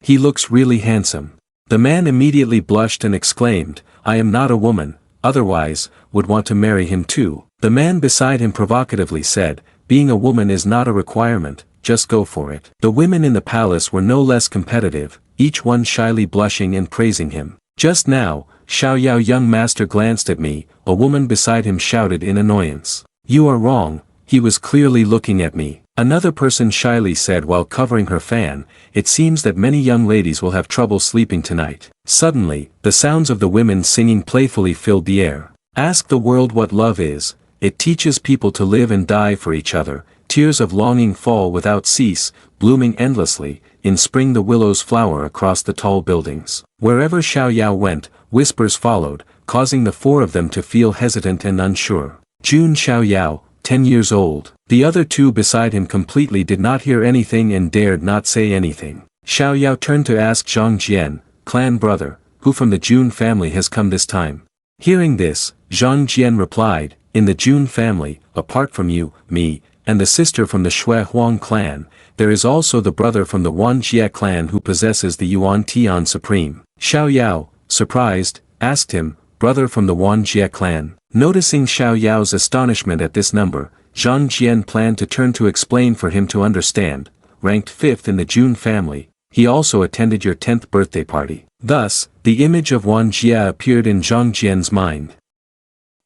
He looks really handsome." The man immediately blushed and exclaimed, "I am not a woman, otherwise, would want to marry him too." The man beside him provocatively said, "Being a woman is not a requirement, just go for it." The women in the palace were no less competitive, each one shyly blushing and praising him. "Just now, Xiao Yao young master glanced at me," a woman beside him shouted in annoyance. "You are wrong, he was clearly looking at me." Another person shyly said while covering her fan, "It seems that many young ladies will have trouble sleeping tonight." Suddenly, the sounds of the women singing playfully filled the air. "Ask the world what love is, it teaches people to live and die for each other, tears of longing fall without cease, blooming endlessly, in spring the willows flower across the tall buildings." Wherever Xiao Yao went, whispers followed, causing the four of them to feel hesitant and unsure. Jun Xiao Yao, 10 years old. The other two beside him completely did not hear anything and dared not say anything. Xiao Yao turned to ask Zhang Jian, "Clan brother, who from the Jun family has come this time?" Hearing this, Zhang Jian replied, "In the Jun family, apart from you, me, and the sister from the Shui Huang clan, there is also the brother from the Wan Jie clan who possesses the Yuan Tian Supreme." Xiao Yao, surprised, asked him, "Brother from the Wan Jie clan?" Noticing Xiao Yao's astonishment at this number, Zhang Jian planned to turn to explain for him to understand. "Ranked 5th in the Jun family, he also attended your 10th birthday party." Thus, the image of Wan Jie appeared in Zhang Jian's mind.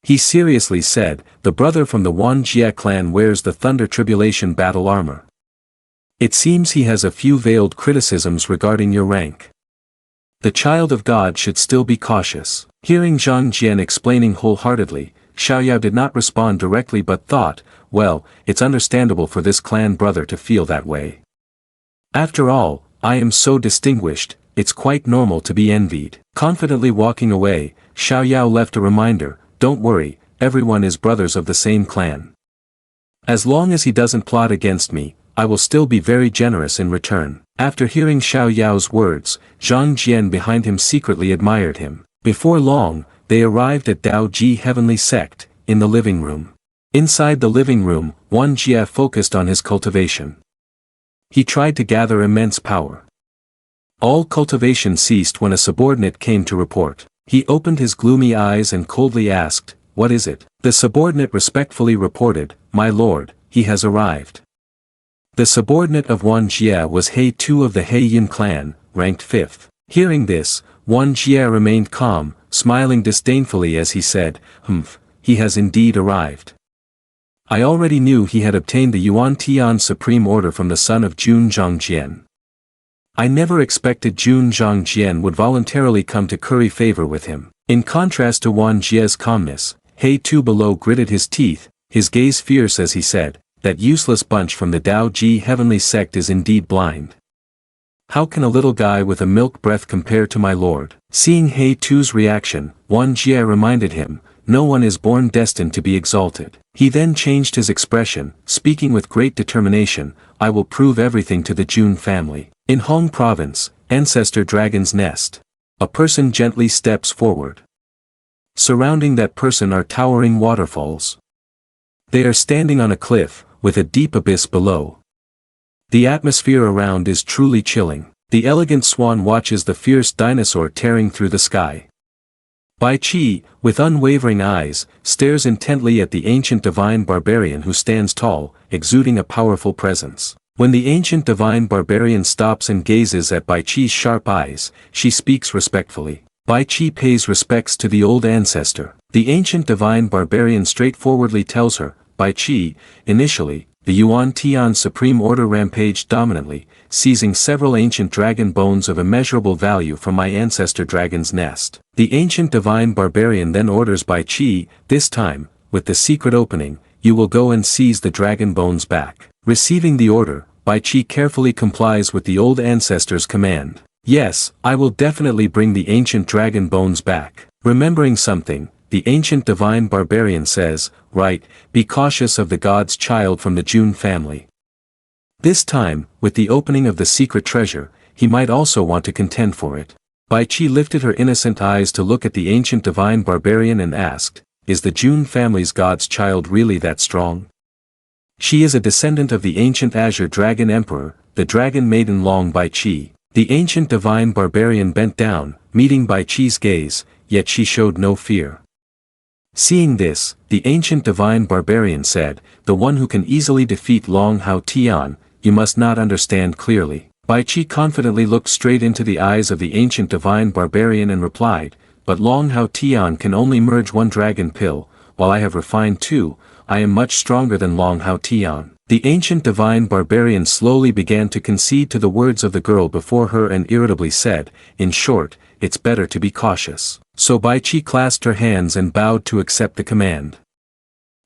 He seriously said, "The brother from the Wan Jie clan wears the Thunder Tribulation battle armor. It seems he has a few veiled criticisms regarding your rank. The child of God should still be cautious." Hearing Zhang Jian explaining wholeheartedly, Xiao Yao did not respond directly but thought, well, it's understandable for this clan brother to feel that way. After all, I am so distinguished, it's quite normal to be envied. Confidently walking away, Xiao Yao left a reminder, don't worry, everyone is brothers of the same clan. As long as he doesn't plot against me, I will still be very generous in return. After hearing Xiao Yao's words, Zhang Jian behind him secretly admired him. Before long, they arrived at Dao Ji Heavenly Sect, in the living room. Inside the living room, Wan Jie focused on his cultivation. He tried to gather immense power. All cultivation ceased when a subordinate came to report. He opened his gloomy eyes and coldly asked, what is it? The subordinate respectfully reported, my lord, he has arrived. The subordinate of Wan Jie was He Tu of the He Yin clan, ranked 5th. Hearing this, Wan Jie remained calm, smiling disdainfully as he said, he has indeed arrived. I already knew he had obtained the Yuan Tian Supreme Order from the son of Jun Zhangjian. I never expected Jun Zhangjian would voluntarily come to curry favor with him. In contrast to Wan Jie's calmness, He Tu below gritted his teeth, his gaze fierce as he said, that useless bunch from the Dao Ji Heavenly Sect is indeed blind. How can a little guy with a milk breath compare to my lord? Seeing He Tu's reaction, Wan Jie reminded him, no one is born destined to be exalted. He then changed his expression, speaking with great determination, I will prove everything to the Jun family. In Hong Province, Ancestor Dragon's Nest. A person gently steps forward. Surrounding that person are towering waterfalls. They are standing on a cliff, with a deep abyss below. The atmosphere around is truly chilling. The elegant swan watches the fierce dinosaur tearing through the sky. Bai Qi, with unwavering eyes, stares intently at the ancient divine barbarian who stands tall, exuding a powerful presence. When the ancient divine barbarian stops and gazes at Bai Qi's sharp eyes, she speaks respectfully. Bai Qi pays respects to the old ancestor. The ancient divine barbarian straightforwardly tells her, Bai Qi, initially, the Yuan Tian Supreme Order rampaged dominantly, seizing several ancient dragon bones of immeasurable value from my ancestor dragon's nest. The ancient divine barbarian then orders Bai Qi, this time, with the secret opening, you will go and seize the dragon bones back. Receiving the order, Bai Qi carefully complies with the old ancestor's command. Yes, I will definitely bring the ancient dragon bones back. Remembering something, the ancient divine barbarian says, right, be cautious of the god's child from the Jun family. This time, with the opening of the secret treasure, he might also want to contend for it. Bai Qi lifted her innocent eyes to look at the ancient divine barbarian and asked, is the Jun family's god's child really that strong? She is a descendant of the ancient Azure Dragon Emperor, the dragon maiden Long Bai Qi. The ancient divine barbarian bent down, meeting Bai Qi's gaze, yet she showed no fear. Seeing this, the ancient divine barbarian said, the one who can easily defeat Long Hao Tian, you must not understand clearly. Bai Qi confidently looked straight into the eyes of the ancient divine barbarian and replied, but Long Hao Tian can only merge one dragon pill, while I have refined two, I am much stronger than Long Hao Tian. The ancient divine barbarian slowly began to concede to the words of the girl before her and irritably said, in short, it's better to be cautious. So Bai Qi clasped her hands and bowed to accept the command.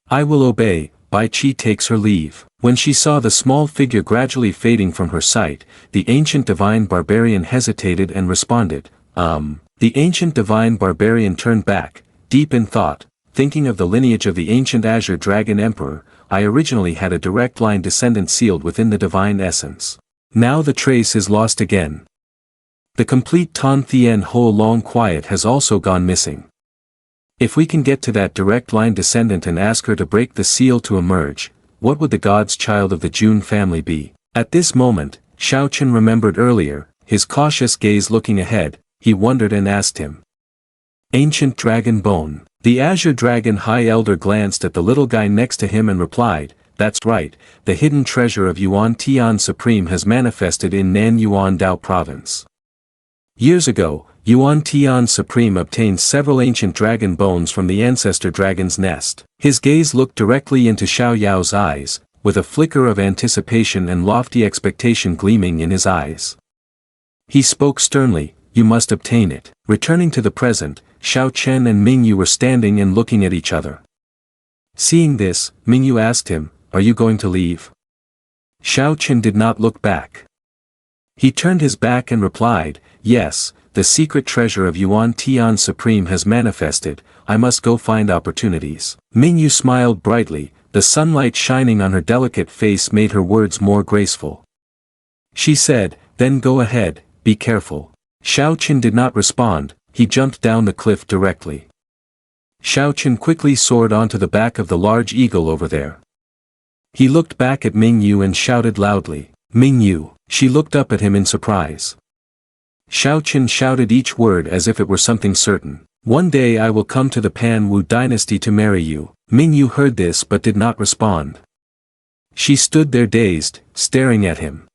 I will obey. Bai Qi takes her leave. When she saw the small figure gradually fading from her sight, the ancient divine barbarian hesitated and responded, The ancient divine barbarian turned back, deep in thought, thinking of the lineage of the ancient Azure Dragon Emperor. I originally had a direct line descendant sealed within the divine essence. Now the trace is lost again. The complete Tan Thien Ho Long Quiet has also gone missing. If we can get to that direct line descendant and ask her to break the seal to emerge, what would the god's child of the Jun family be? At this moment, Xiao Chen remembered earlier, his cautious gaze looking ahead, he wondered and asked him. Ancient Dragon Bone. The Azure Dragon High Elder glanced at the little guy next to him and replied, that's right, the hidden treasure of Yuan Tian Supreme has manifested in Nan Yuan Dao Province. Years ago, Yuan Tian Supreme obtained several ancient dragon bones from the ancestor dragon's nest. His gaze looked directly into Xiao Yao's eyes, with a flicker of anticipation and lofty expectation gleaming in his eyes. He spoke sternly, you must obtain it. Returning to the present, Xiao Chen and Ming Yu were standing and looking at each other. Seeing this, Mingyu asked him, "Are you going to leave?" Xiao Chen did not look back. He turned his back and replied, "Yes, the secret treasure of Yuan Tian Supreme has manifested, I must go find opportunities." Mingyu smiled brightly, the sunlight shining on her delicate face made her words more graceful. She said, "Then go ahead, be careful." Xiao Chen did not respond, he jumped down the cliff directly. Xiao Chen quickly soared onto the back of the large eagle over there. He looked back at Mingyu and shouted loudly, "Mingyu!" She looked up at him in surprise. Xiao Chen shouted each word as if it were something certain. "One day I will come to the Pan Wu dynasty to marry you." Mingyu heard this but did not respond. She stood there dazed, staring at him.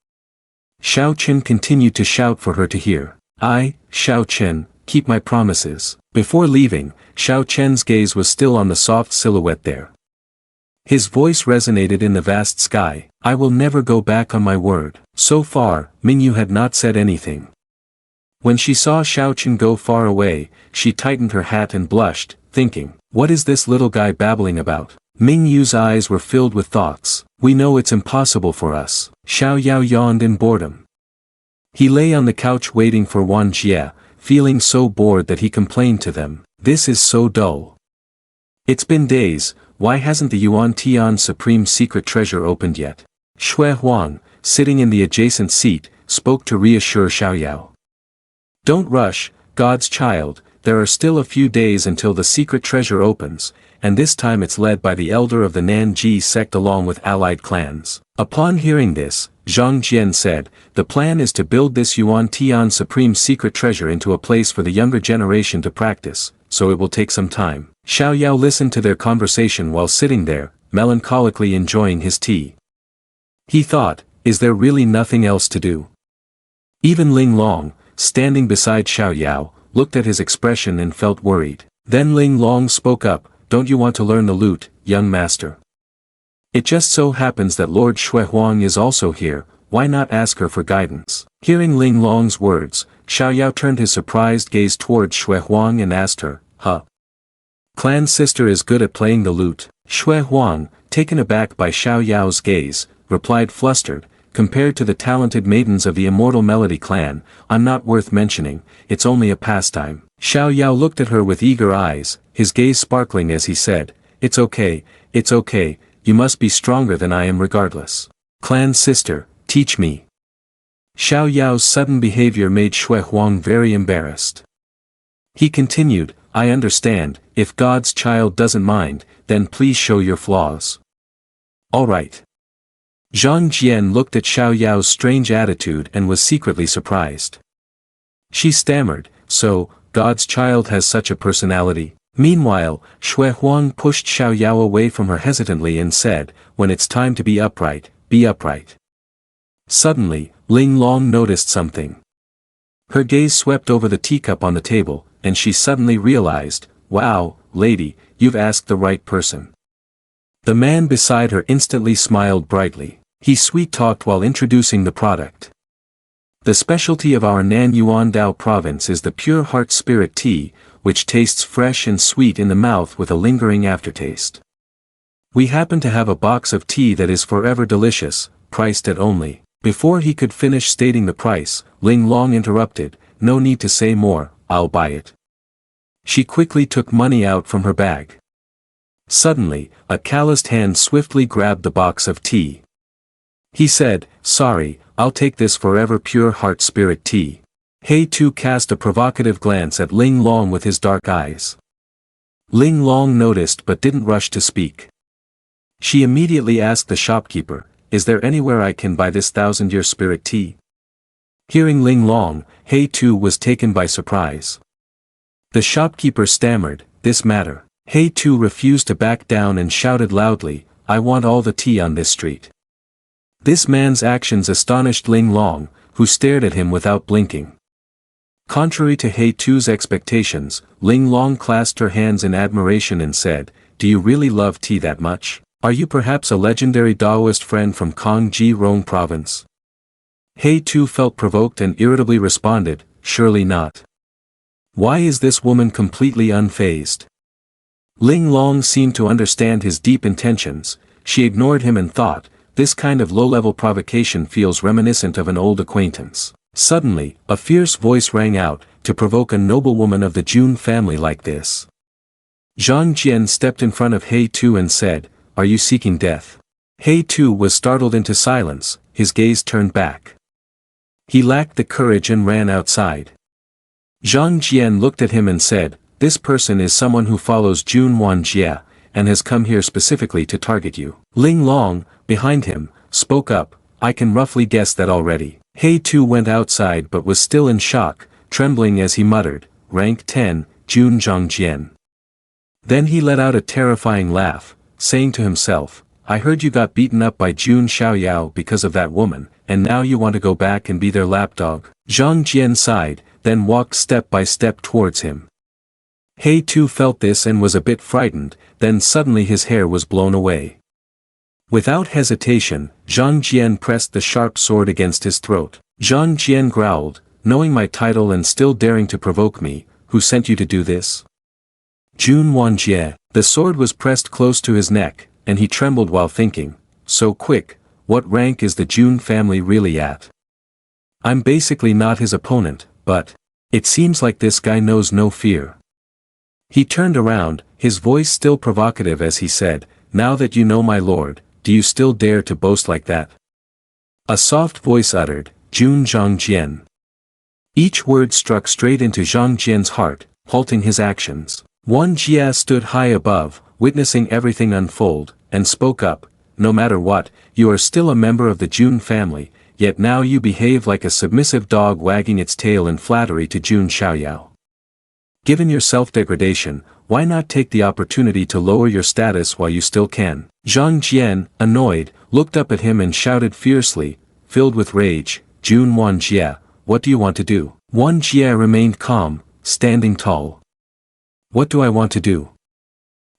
Xiao Chen continued to shout for her to hear. "I, Xiao Chen, keep my promises." Before leaving, Xiao Chen's gaze was still on the soft silhouette there. His voice resonated in the vast sky, "I will never go back on my word." So far, Mingyu had not said anything. When she saw Xiao Chen go far away, she tightened her hat and blushed, thinking, "What is this little guy babbling about?" Mingyu's eyes were filled with thoughts. "We know it's impossible for us." Xiao Yao yawned in boredom. He lay on the couch waiting for Wan Jie, feeling so bored that he complained to them, "This is so dull. It's been days, why hasn't the Yuan Tian Supreme secret treasure opened yet?" Shui Huang, sitting in the adjacent seat, spoke to reassure Xiao Yao. "Don't rush, God's child, there are still a few days until the secret treasure opens, and this time it's led by the elder of the Nanji sect along with allied clans." Upon hearing this, Zhang Jian said, "The plan is to build this Yuan Tian Supreme secret treasure into a place for the younger generation to practice, so it will take some time." Xiao Yao listened to their conversation while sitting there, melancholically enjoying his tea. He thought, is there really nothing else to do? Even Ling Long, standing beside Xiao Yao, looked at his expression and felt worried. Then Ling Long spoke up, "Don't you want to learn the lute, young master? It just so happens that Lord Shui Huang is also here, why not ask her for guidance?" Hearing Ling Long's words, Xiao Yao turned his surprised gaze towards Shui Huang and asked her, "Huh? Clan sister is good at playing the lute?" Shui Huang, taken aback by Xiao Yao's gaze, replied flustered, "Compared to the talented maidens of the Immortal Melody clan, I'm not worth mentioning, it's only a pastime." Xiao Yao looked at her with eager eyes, his gaze sparkling as he said, it's okay, you must be stronger than I am regardless. Clan sister, teach me." Xiao Yao's sudden behavior made Shui Huang very embarrassed. He continued, "I understand, if God's child doesn't mind, then please show your flaws." "All right." Zhang Jian looked at Xiao Yao's strange attitude and was secretly surprised. She stammered, "So, God's child has such a personality?" Meanwhile, Shui Huang pushed Xiao Yao away from her hesitantly and said, "When it's time to be upright, be upright." Suddenly, Ling Long noticed something. Her gaze swept over the teacup on the table, and she suddenly realized, "Wow, lady, you've asked the right person." The man beside her instantly smiled brightly. He sweet-talked while introducing the product. "The specialty of our Nan Yuan Dao province is the pure heart spirit tea, which tastes fresh and sweet in the mouth with a lingering aftertaste. We happen to have a box of tea that is forever delicious, priced at only." Before he could finish stating the price, Ling Long interrupted, "No need to say more, I'll buy it." She quickly took money out from her bag. Suddenly, a calloused hand swiftly grabbed the box of tea. He said, "Sorry, I'll take this forever pure heart spirit tea." He too cast a provocative glance at Ling Long with his dark eyes. Ling Long noticed but didn't rush to speak. She immediately asked the shopkeeper, "Is there anywhere I can buy this 1,000-year spirit tea?" Hearing Ling Long, He too was taken by surprise. The shopkeeper stammered, "This matter." He too refused to back down and shouted loudly, "I want all the tea on this street." This man's actions astonished Ling Long, who stared at him without blinking. Contrary to He Tu's expectations, Ling Long clasped her hands in admiration and said, "Do you really love tea that much? Are you perhaps a legendary Daoist friend from Kangji Rong province?" He Tu felt provoked and irritably responded, "Surely not. Why is this woman completely unfazed? Ling Long seemed to understand his deep intentions. She ignored him and thought, this kind of low-level provocation feels reminiscent of an old acquaintance. Suddenly, a fierce voice rang out, to provoke a noblewoman of the Jun family like this. Zhang Jian stepped in front of He Tu and said, "Are you seeking death?" He Tu was startled into silence, his gaze turned back. He lacked the courage and ran outside. Zhang Jian looked at him and said, "This person is someone who follows Jun Wanjie, and has come here specifically to target you." Ling Long, behind him, spoke up, "I can roughly guess that already." He Tu went outside but was still in shock, trembling as he muttered, "Rank 10, Jun Zhangjian." Then he let out a terrifying laugh, saying to himself, "I heard you got beaten up by Jun Xiao Yao because of that woman, and now you want to go back and be their lapdog." Zhang Jian sighed, then walked step by step towards him. He Tu felt this and was a bit frightened, then suddenly his hair was blown away. Without hesitation, Zhang Jian pressed the sharp sword against his throat. Zhang Jian growled, "Knowing my title and still daring to provoke me, who sent you to do this?" Jun Wanjie. The sword was pressed close to his neck, and he trembled while thinking, "So quick, what rank is the Jun family really at? I'm basically not his opponent, but it seems like this guy knows no fear." He turned around, his voice still provocative as he said, "Now that you know my lord, do you still dare to boast like that?" A soft voice uttered, "Jun Zhangjian." Each word struck straight into Zhang Jian's heart, halting his actions. Wan Jia stood high above, witnessing everything unfold, and spoke up, "No matter what, you are still a member of the Jun family, yet now you behave like a submissive dog wagging its tail in flattery to Jun Xiaoyao. Given your self-degradation, why not take the opportunity to lower your status while you still can?" Zhang Jian, annoyed, looked up at him and shouted fiercely, filled with rage, "Jun Wanjie, what do you want to do?" Wanjie remained calm, standing tall. "What do I want to do?"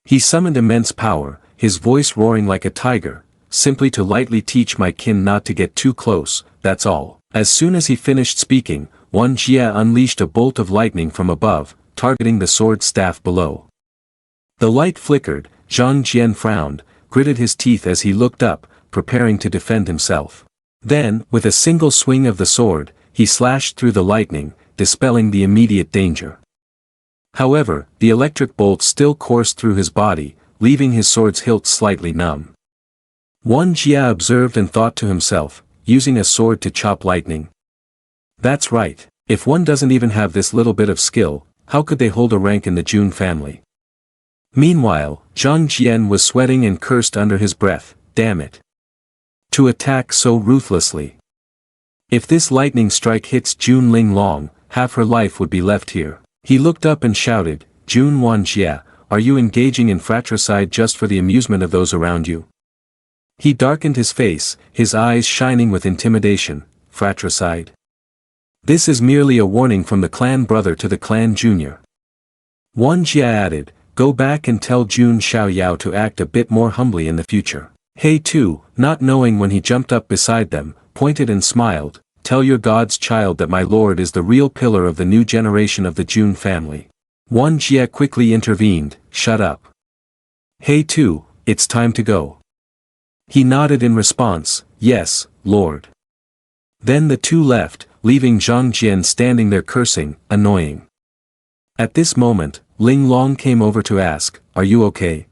He summoned immense power, his voice roaring like a tiger, "Simply to lightly teach my kin not to get too close, that's all." As soon as he finished speaking, Wanjie unleashed a bolt of lightning from above, targeting the sword staff below. The light flickered, Zhang Jian frowned, gritted his teeth as he looked up, preparing to defend himself. Then, with a single swing of the sword, he slashed through the lightning, dispelling the immediate danger. However, the electric bolt still coursed through his body, leaving his sword's hilt slightly numb. Wan Jia observed and thought to himself, using a sword to chop lightning. That's right, if one doesn't even have this little bit of skill, how could they hold a rank in the Jun family? Meanwhile, Zhang Jian was sweating and cursed under his breath, "Damn it. To attack so ruthlessly. If this lightning strike hits Jun Ling Long, half her life would be left here." He looked up and shouted, "Jun Wanjie, are you engaging in fratricide just for the amusement of those around you?" He darkened his face, his eyes shining with intimidation. "Fratricide? This is merely a warning from the clan brother to the clan junior." Wan Jia added, "Go back and tell Jun Xiao Yao to act a bit more humbly in the future." He Tu, not knowing when he jumped up beside them, pointed and smiled, "Tell your god's child that my lord is the real pillar of the new generation of the Jun family." Wan Jia quickly intervened, "Shut up. He Tu, it's time to go." He nodded in response, "Yes, lord." Then the two left, leaving Zhang Jian standing there cursing, annoying. At this moment, Ling Long came over to ask, "Are you okay?"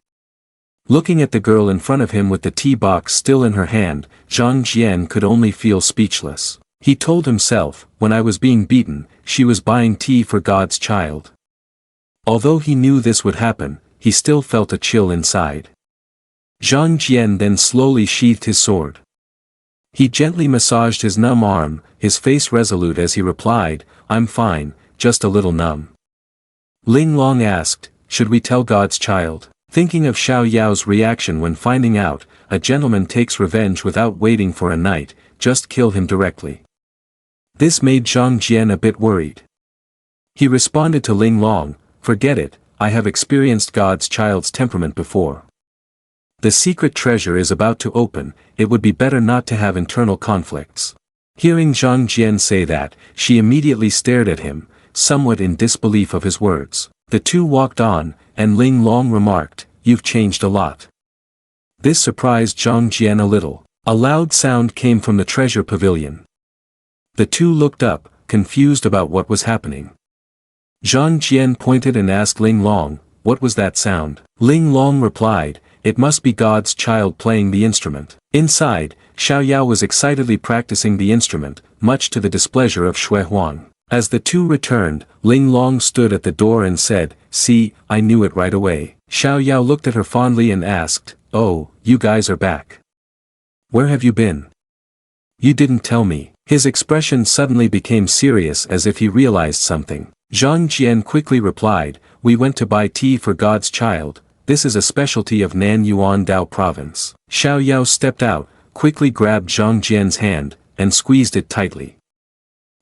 Looking at the girl in front of him with the tea box still in her hand, Zhang Jian could only feel speechless. He told himself, when I was being beaten, she was buying tea for God's child. Although he knew this would happen, he still felt a chill inside. Zhang Jian then slowly sheathed his sword. He gently massaged his numb arm, his face resolute as he replied, "I'm fine, just a little numb." Ling Long asked, "Should we tell God's child?" Thinking of Xiao Yao's reaction when finding out, a gentleman takes revenge without waiting for a night, just kill him directly. This made Zhang Jian a bit worried. He responded to Ling Long, "Forget it, I have experienced God's child's temperament before. The secret treasure is about to open, it would be better not to have internal conflicts." Hearing Zhang Jian say that, she immediately stared at him, somewhat in disbelief of his words. The two walked on, and Ling Long remarked, "You've changed a lot." This surprised Zhang Jian a little. A loud sound came from the treasure pavilion. The two looked up, confused about what was happening. Zhang Jian pointed and asked Ling Long, "What was that sound?" Ling Long replied, "It must be God's child playing the instrument." Inside, Xiao Yao was excitedly practicing the instrument, much to the displeasure of Shui Huang. As the two returned, Ling Long stood at the door and said, "See, I knew it right away." Xiao Yao looked at her fondly and asked, "Oh, you guys are back. Where have you been? You didn't tell me." His expression suddenly became serious as if he realized something. Zhang Jian quickly replied, "We went to buy tea for God's child. This is a specialty of Nan Yuan Dao province." Xiao Yao stepped out, quickly grabbed Zhang Jian's hand, and squeezed it tightly.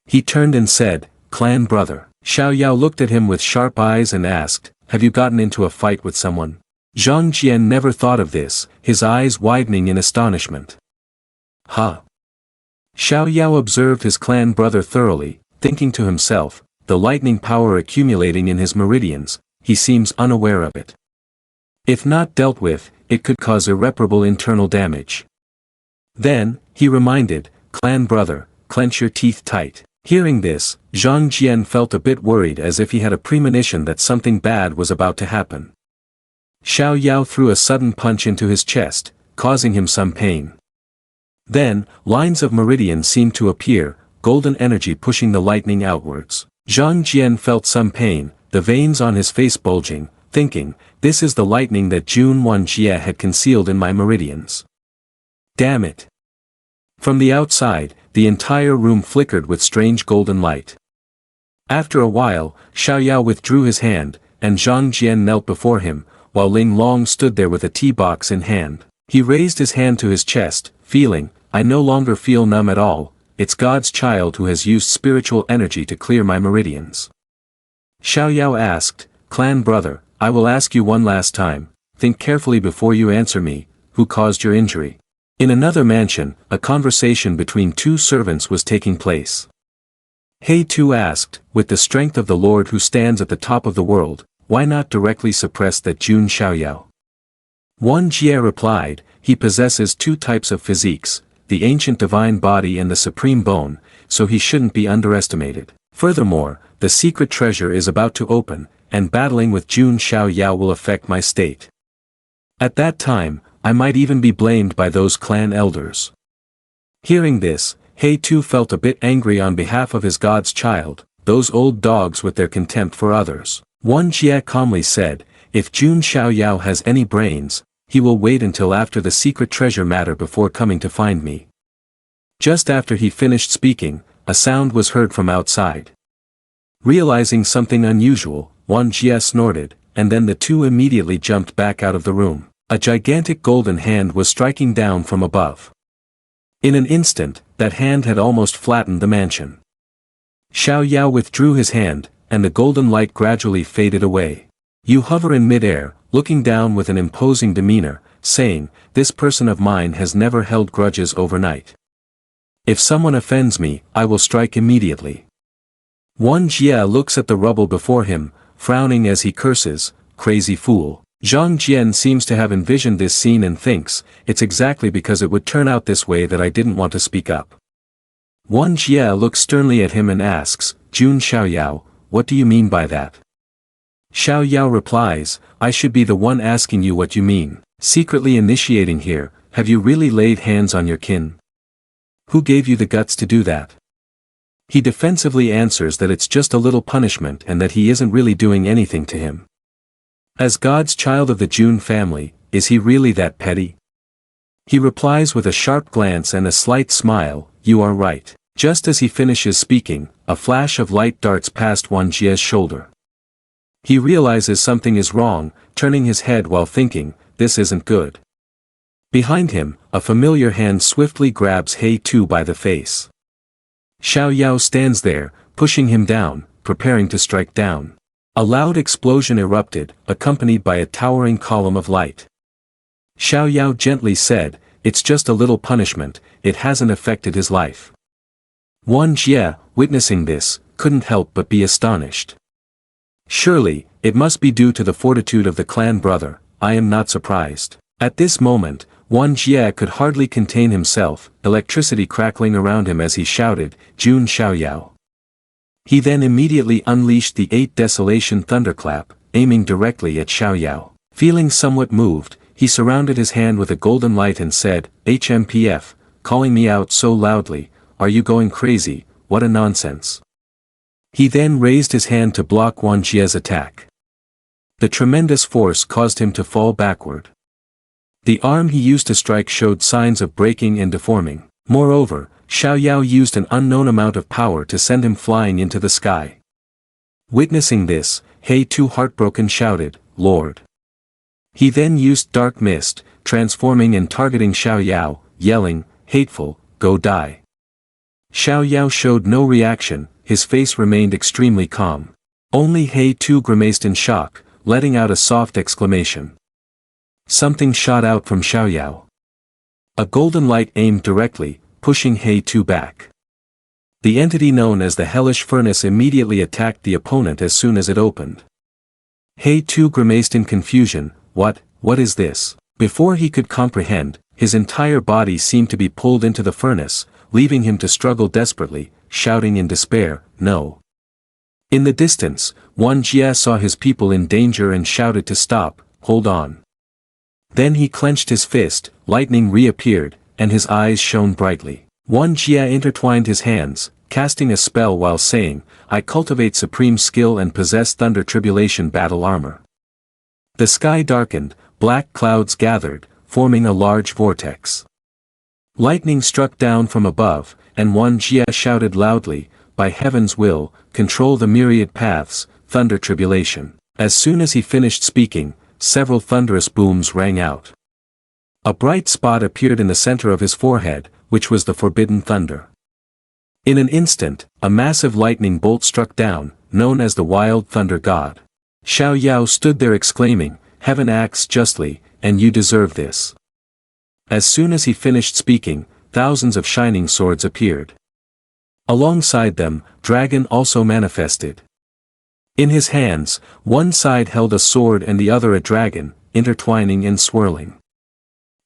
He turned and said, "Clan brother." Xiao Yao looked at him with sharp eyes and asked, "Have you gotten into a fight with someone?" Zhang Jian never thought of this, his eyes widening in astonishment. "Huh?" Xiao Yao observed his clan brother thoroughly, thinking to himself, the lightning power accumulating in his meridians, he seems unaware of it. If not dealt with, it could cause irreparable internal damage. Then, he reminded, "Clan brother, clench your teeth tight." Hearing this, Zhang Jian felt a bit worried as if he had a premonition that something bad was about to happen. Xiao Yao threw a sudden punch into his chest, causing him some pain. Then, lines of meridian seemed to appear, golden energy pushing the lightning outwards. Zhang Jian felt some pain, the veins on his face bulging, thinking, "This is the lightning that Jun Wanjie had concealed in my meridians. Damn it." From the outside, the entire room flickered with strange golden light. After a while, Xiao Yao withdrew his hand, and Zhang Jian knelt before him, while Ling Long stood there with a tea box in hand. He raised his hand to his chest, feeling, "I no longer feel numb at all, it's God's child who has used spiritual energy to clear my meridians." Xiao Yao asked, "Clan brother, I will ask you one last time, think carefully before you answer me, who caused your injury?" In another mansion, a conversation between two servants was taking place. He too asked, "With the strength of the Lord who stands at the top of the world, why not directly suppress that Jun Xiao Yao?" One Jie replied, "He possesses two types of physiques, the ancient divine body and the supreme bone, so he shouldn't be underestimated. Furthermore, the secret treasure is about to open, and battling with Jun Xiao Yao will affect my state. At that time, I might even be blamed by those clan elders." Hearing this, He too felt a bit angry on behalf of his God's child, those old dogs with their contempt for others. One Jie calmly said, "If Jun Xiao Yao has any brains, he will wait until after the secret treasure matter before coming to find me." Just after he finished speaking, a sound was heard from outside. Realizing something unusual, Wan Jie snorted, and then the two immediately jumped back out of the room. A gigantic golden hand was striking down from above. In an instant, that hand had almost flattened the mansion. Xiao Yao withdrew his hand, and the golden light gradually faded away. You hover in midair, looking down with an imposing demeanor, saying, "This person of mine has never held grudges overnight. If someone offends me, I will strike immediately." One Jie looks at the rubble before him, frowning as he curses, "Crazy fool." Zhang Jian seems to have envisioned this scene and thinks, "It's exactly because it would turn out this way that I didn't want to speak up." One Jie looks sternly at him and asks, "Jun Xiao Yao, what do you mean by that?" Xiao Yao replies, "I should be the one asking you what you mean. Secretly initiating here, have you really laid hands on your kin? Who gave you the guts to do that?" He defensively answers that it's just a little punishment and that he isn't really doing anything to him. As God's child of the Jun family, is he really that petty? He replies with a sharp glance and a slight smile, "You are right." Just as he finishes speaking, a flash of light darts past Wan Jie's shoulder. He realizes something is wrong, turning his head while thinking, "This isn't good." Behind him, a familiar hand swiftly grabs He Tu by the face. Xiao Yao stands there, pushing him down, preparing to strike down. A loud explosion erupted, accompanied by a towering column of light. Xiao Yao gently said, "It's just a little punishment, it hasn't affected his life." Wan Jie, witnessing this, couldn't help but be astonished. Surely, it must be due to the fortitude of the clan brother, I am not surprised. At this moment, Wan Jie could hardly contain himself, electricity crackling around him as he shouted, Jun Xiao Yao. He then immediately unleashed the 8 Desolation thunderclap, aiming directly at Xiao Yao. Feeling somewhat moved, he surrounded his hand with a golden light and said, HMPF, calling me out so loudly, are you going crazy, what a nonsense. He then raised his hand to block Wan Jie's attack. The tremendous force caused him to fall backward. The arm he used to strike showed signs of breaking and deforming. Moreover, Xiao Yao used an unknown amount of power to send him flying into the sky. Witnessing this, He too heartbroken shouted, Lord. He then used dark mist, transforming and targeting Xiao Yao, yelling, hateful, go die. Xiao Yao showed no reaction, his face remained extremely calm. Only He too grimaced in shock, letting out a soft exclamation. Something shot out from Xiao Yao. A golden light aimed directly, pushing He too back. The entity known as the hellish furnace immediately attacked the opponent as soon as it opened. He too grimaced in confusion, what is this? Before he could comprehend, his entire body seemed to be pulled into the furnace, leaving him to struggle desperately, shouting in despair, no. In the distance, Wan Jie saw his people in danger and shouted to stop, hold on. Then he clenched his fist, lightning reappeared, and his eyes shone brightly. Wan Jie intertwined his hands, casting a spell while saying, I cultivate supreme skill and possess thunder tribulation battle armor. The sky darkened, black clouds gathered, forming a large vortex. Lightning struck down from above, and Wan Jie shouted loudly, by heaven's will, control the myriad paths, thunder tribulation. As soon as he finished speaking, several thunderous booms rang out. A bright spot appeared in the center of his forehead, which was the forbidden thunder. In an instant, a massive lightning bolt struck down, known as the wild thunder god. Xiao Yao stood there exclaiming, heaven acts justly, and you deserve this. As soon as he finished speaking, thousands of shining swords appeared. Alongside them, dragon also manifested. In his hands, one side held a sword and the other a dragon, intertwining and swirling.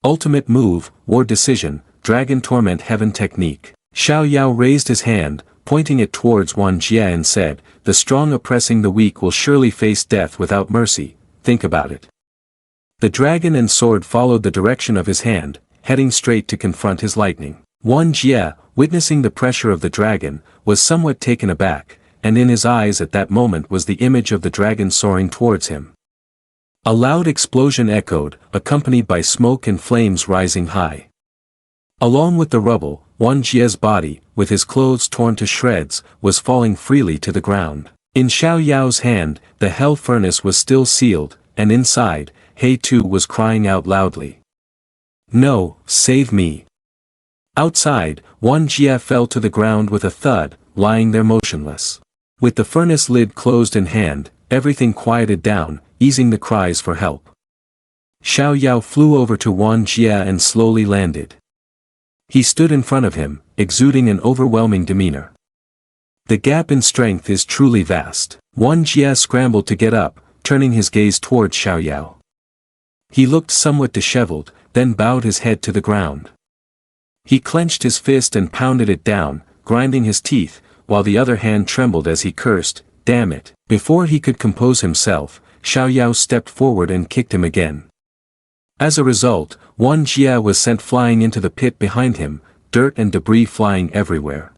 Ultimate move, war decision, dragon torment heaven technique. Xiao Yao raised his hand, pointing it towards Wan Jie and said, the strong oppressing the weak will surely face death without mercy, think about it. The dragon and sword followed the direction of his hand, heading straight to confront his lightning. Wan Jie, witnessing the pressure of the dragon, was somewhat taken aback, and in his eyes at that moment was the image of the dragon soaring towards him. A loud explosion echoed, accompanied by smoke and flames rising high. Along with the rubble, Wan Jie's body, with his clothes torn to shreds, was falling freely to the ground. In Xiao Yao's hand, the hell furnace was still sealed, and inside, He too was crying out loudly. No, save me. Outside, Wan Jie fell to the ground with a thud, lying there motionless. With the furnace lid closed in hand, everything quieted down, easing the cries for help. Xiao Yao flew over to Wan Jie and slowly landed. He stood in front of him, exuding an overwhelming demeanor. The gap in strength is truly vast. Wan Jie scrambled to get up, turning his gaze towards Xiao Yao. He looked somewhat disheveled, then bowed his head to the ground. He clenched his fist and pounded it down, grinding his teeth, while the other hand trembled as he cursed, damn it. Before he could compose himself, Xiao Yao stepped forward and kicked him again. As a result, Wan Jie was sent flying into the pit behind him, dirt and debris flying everywhere.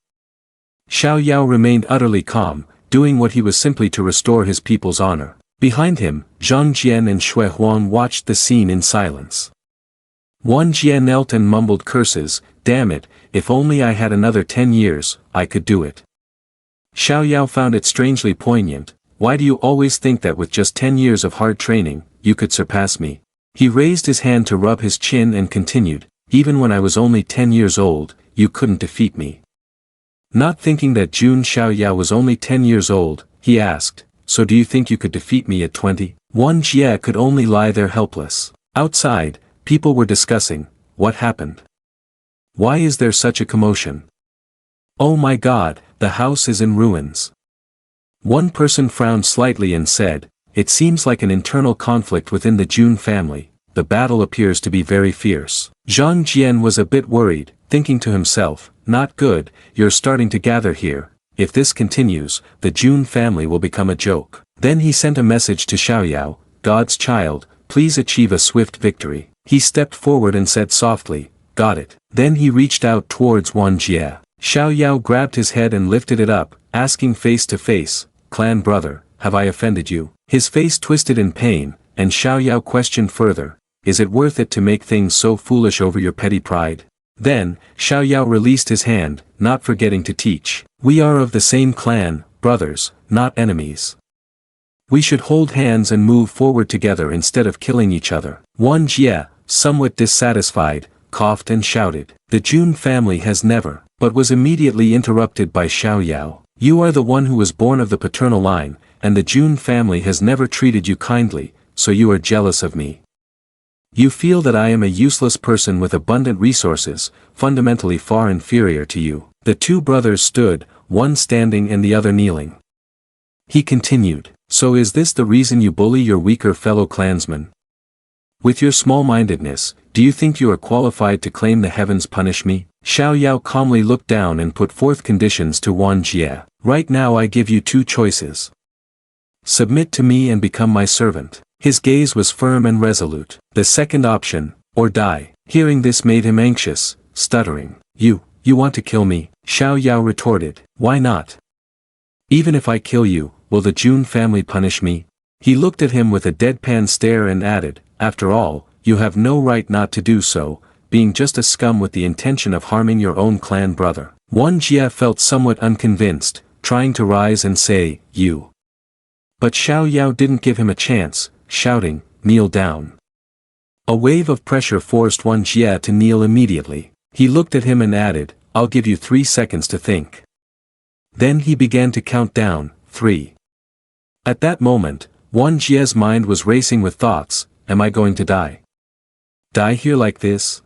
Xiao Yao remained utterly calm, doing what he was simply to restore his people's honor. Behind him, Zhang Jian and Shui Huang watched the scene in silence. Wan Jie knelt and mumbled curses, damn it, if only I had another 10 years, I could do it. Xiao Yao found it strangely poignant, why do you always think that with just 10 years of hard training, you could surpass me? He raised his hand to rub his chin and continued, even when I was only 10 years old, you couldn't defeat me. Not thinking that Jun Xiao Yao was only 10 years old, he asked, so do you think you could defeat me at 20? Wan Jie could only lie there helpless. Outside, people were discussing, what happened? Why is there such a commotion? Oh my God, the house is in ruins. One person frowned slightly and said, "It seems like an internal conflict within the Jun family. The battle appears to be very fierce." Zhang Jian was a bit worried, thinking to himself, "Not good, you're starting to gather here. If this continues, the Jun family will become a joke." Then he sent a message to Xiao Yao, "God's child, please achieve a swift victory." He stepped forward and said softly, "Got it." Then he reached out towards Wan Jie. Xiao Yao grabbed his head and lifted it up, asking face to face, "Clan brother, have I offended you?" His face twisted in pain, and Xiao Yao questioned further, "Is it worth it to make things so foolish over your petty pride?" Then, Xiao Yao released his hand, not forgetting to teach, "We are of the same clan, brothers, not enemies. We should hold hands and move forward together instead of killing each other." Wan Jie, somewhat dissatisfied, coughed and shouted, "The Jun family has never," but was immediately interrupted by Xiao Yao. "You are the one who was born of the paternal line, and the Jun family has never treated you kindly, so you are jealous of me. You feel that I am a useless person with abundant resources, fundamentally far inferior to you." The two brothers stood, one standing and the other kneeling. He continued, "So is this the reason you bully your weaker fellow clansmen? With your small-mindedness, do you think you are qualified to claim the heavens punish me?" Xiao Yao calmly looked down and put forth conditions to Wan Jie. "Right now I give you two choices. Submit to me and become my servant." His gaze was firm and resolute. "The second option, or die." Hearing this made him anxious, stuttering, You want to kill me?" Xiao Yao retorted, "Why not? Even if I kill you, will the Jun family punish me?" He looked at him with a deadpan stare and added, "After all, you have no right not to do so, being just a scum with the intention of harming your own clan brother." Wan Jie felt somewhat unconvinced, trying to rise and say, "You." But Xiao Yao didn't give him a chance, shouting, "Kneel down." A wave of pressure forced Wan Jie to kneel immediately. He looked at him and added, "I'll give you 3 seconds to think." Then he began to count down, 3. At that moment, Wan Jie's mind was racing with thoughts, "Am I going to die? Die here like this?"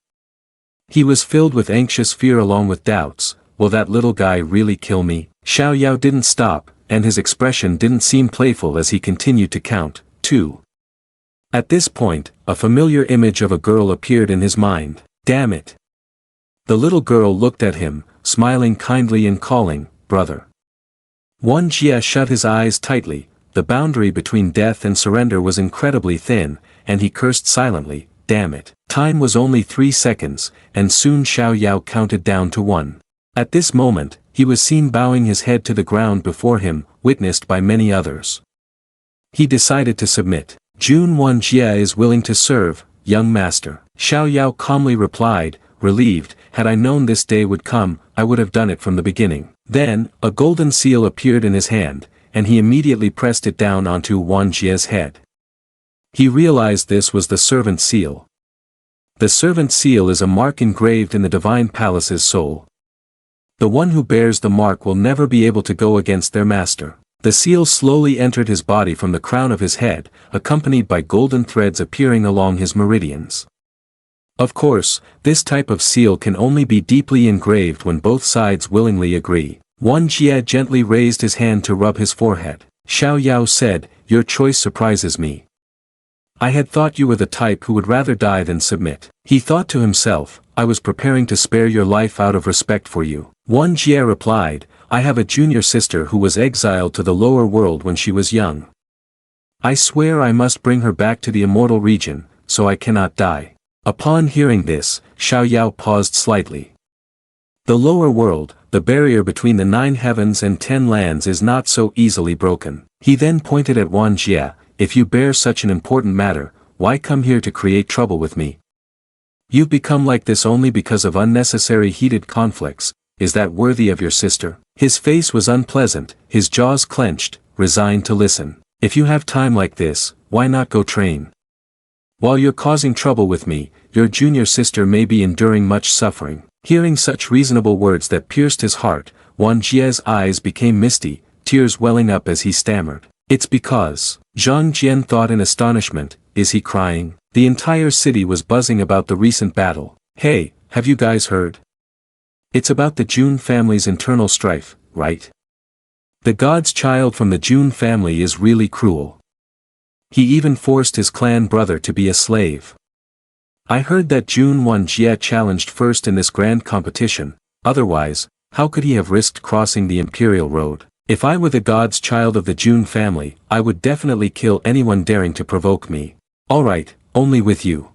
He was filled with anxious fear along with doubts, "Will that little guy really kill me?" Xiao Yao didn't stop, and his expression didn't seem playful as he continued to count, 2. At this point, a familiar image of a girl appeared in his mind. "Damn it." The little girl looked at him, smiling kindly and calling, "Brother." Wan Jie shut his eyes tightly. The boundary between death and surrender was incredibly thin, and he cursed silently, "Damn it." Time was only 3 seconds, and soon Xiao Yao counted down to 1. At this moment, he was seen bowing his head to the ground before him, witnessed by many others. He decided to submit. "Jun Wan Jie is willing to serve, young master." Xiao Yao calmly replied, relieved, "Had I known this day would come, I would have done it from the beginning." Then, a golden seal appeared in his hand, and he immediately pressed it down onto Wan Jie's head. He realized this was the servant seal. The servant seal is a mark engraved in the divine palace's soul. The one who bears the mark will never be able to go against their master. The seal slowly entered his body from the crown of his head, accompanied by golden threads appearing along his meridians. Of course, this type of seal can only be deeply engraved when both sides willingly agree. Wan Jie gently raised his hand to rub his forehead. Xiao Yao said, "Your choice surprises me. I had thought you were the type who would rather die than submit." He thought to himself, "I was preparing to spare your life out of respect for you." Wan Jie replied, "I have a junior sister who was exiled to the lower world when she was young. I swear I must bring her back to the immortal region, so I cannot die." Upon hearing this, Xiao Yao paused slightly. The lower world, the barrier between the 9 heavens and 10 lands, is not so easily broken. He then pointed at Wan Jie, "If you bear such an important matter, why come here to create trouble with me? You've become like this only because of unnecessary heated conflicts. Is that worthy of your sister?" His face was unpleasant, his jaws clenched, resigned to listen. "If you have time like this, why not go train? While you're causing trouble with me, your junior sister may be enduring much suffering." Hearing such reasonable words that pierced his heart, Wan Jie's eyes became misty, tears welling up as he stammered, "It's because..." Zhang Jian thought in astonishment, "Is he crying?" The entire city was buzzing about the recent battle. "Hey, have you guys heard? It's about the Jun family's internal strife, right? The god's child from the Jun family is really cruel. He even forced his clan brother to be a slave. I heard that Jun Jie challenged first in this grand competition, otherwise, how could he have risked crossing the imperial road? If I were the god's child of the Jun family, I would definitely kill anyone daring to provoke me. Alright, only with you.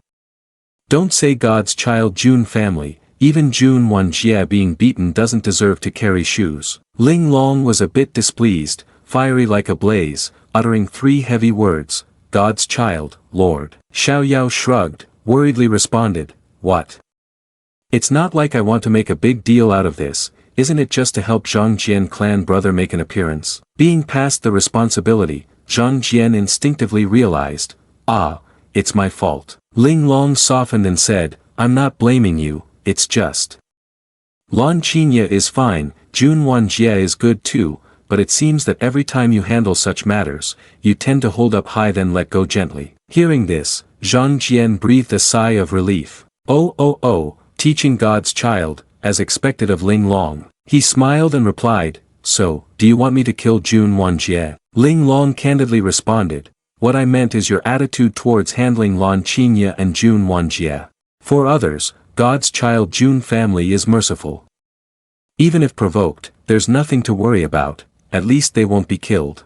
Don't say god's child Jun family, even Jun Jie being beaten doesn't deserve to carry shoes. Ling Long was a bit displeased, fiery like a blaze, uttering 3 heavy words, God's child, Lord. Xiao Yao shrugged, worriedly responded, what? It's not like I want to make a big deal out of this, isn't it just to help Zhang Jian clan brother make an appearance? Being past the responsibility, Zhang Jian instinctively realized, it's my fault. Ling Long softened and said, I'm not blaming you, it's just. Lan Qinye is fine, Jun Jie is good too, but it seems that every time you handle such matters, you tend to hold up high then let go gently. Hearing this, Zhang Jian breathed a sigh of relief. Teaching God's child, as expected of Ling Long. He smiled and replied, so, do you want me to kill Jun Jie? Ling Long candidly responded, what I meant is your attitude towards handling Lan Qinye and Jun Jie. For others, God's child Jun family is merciful. Even if provoked, there's nothing to worry about, at least they won't be killed.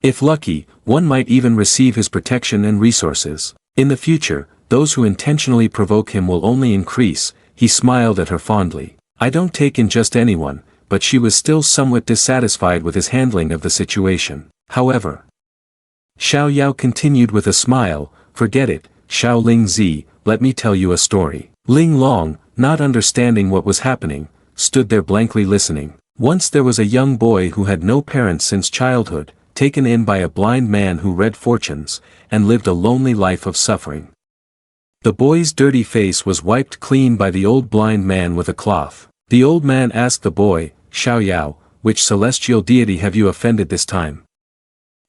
If lucky, one might even receive his protection and resources. In the future, those who intentionally provoke him will only increase. He smiled at her fondly. I don't take in just anyone, but she was still somewhat dissatisfied with his handling of the situation. However, Xiao Yao continued with a smile, forget it, Xiao Ling Zi, let me tell you a story. Ling Long, not understanding what was happening, stood there blankly listening. Once there was a young boy who had no parents since childhood, taken in by a blind man who read fortunes, and lived a lonely life of suffering. The boy's dirty face was wiped clean by the old blind man with a cloth. The old man asked the boy, Xiao Yao, which celestial deity have you offended this time?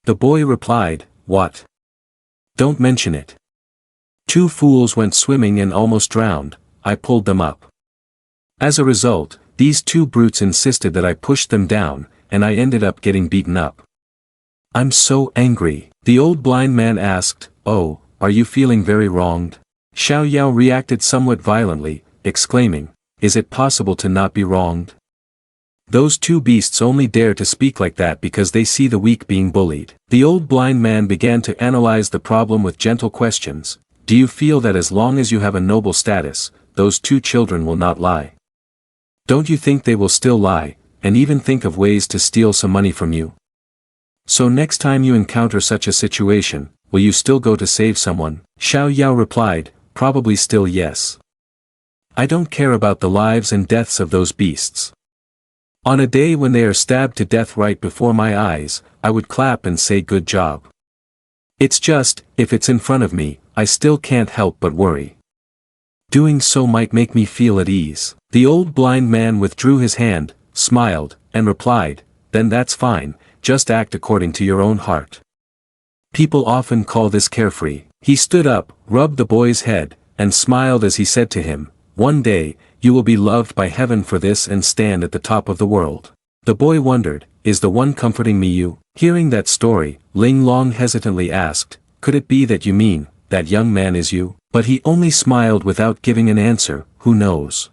The boy replied, what? Don't mention it. 2 fools went swimming and almost drowned, I pulled them up. As a result, these 2 brutes insisted that I pushed them down, and I ended up getting beaten up. I'm so angry. The old blind man asked, oh, are you feeling very wronged? Xiao Yao reacted somewhat violently, exclaiming, is it possible to not be wronged? Those 2 beasts only dare to speak like that because they see the weak being bullied. The old blind man began to analyze the problem with gentle questions. Do you feel that as long as you have a noble status, those 2 children will not lie? Don't you think they will still lie, and even think of ways to steal some money from you? So next time you encounter such a situation, will you still go to save someone? Xiao Yao replied, probably still yes. I don't care about the lives and deaths of those beasts. On a day when they are stabbed to death right before my eyes, I would clap and say good job. It's just, if it's in front of me, I still can't help but worry. Doing so might make me feel at ease. The old blind man withdrew his hand, smiled, and replied, then that's fine, just act according to your own heart. People often call this carefree. He stood up, rubbed the boy's head, and smiled as he said to him, one day, you will be loved by heaven for this and stand at the top of the world. The boy wondered, is the one comforting me you? Hearing that story, Ling Long hesitantly asked, could it be that you mean, that young man is you? But he only smiled without giving an answer, who knows?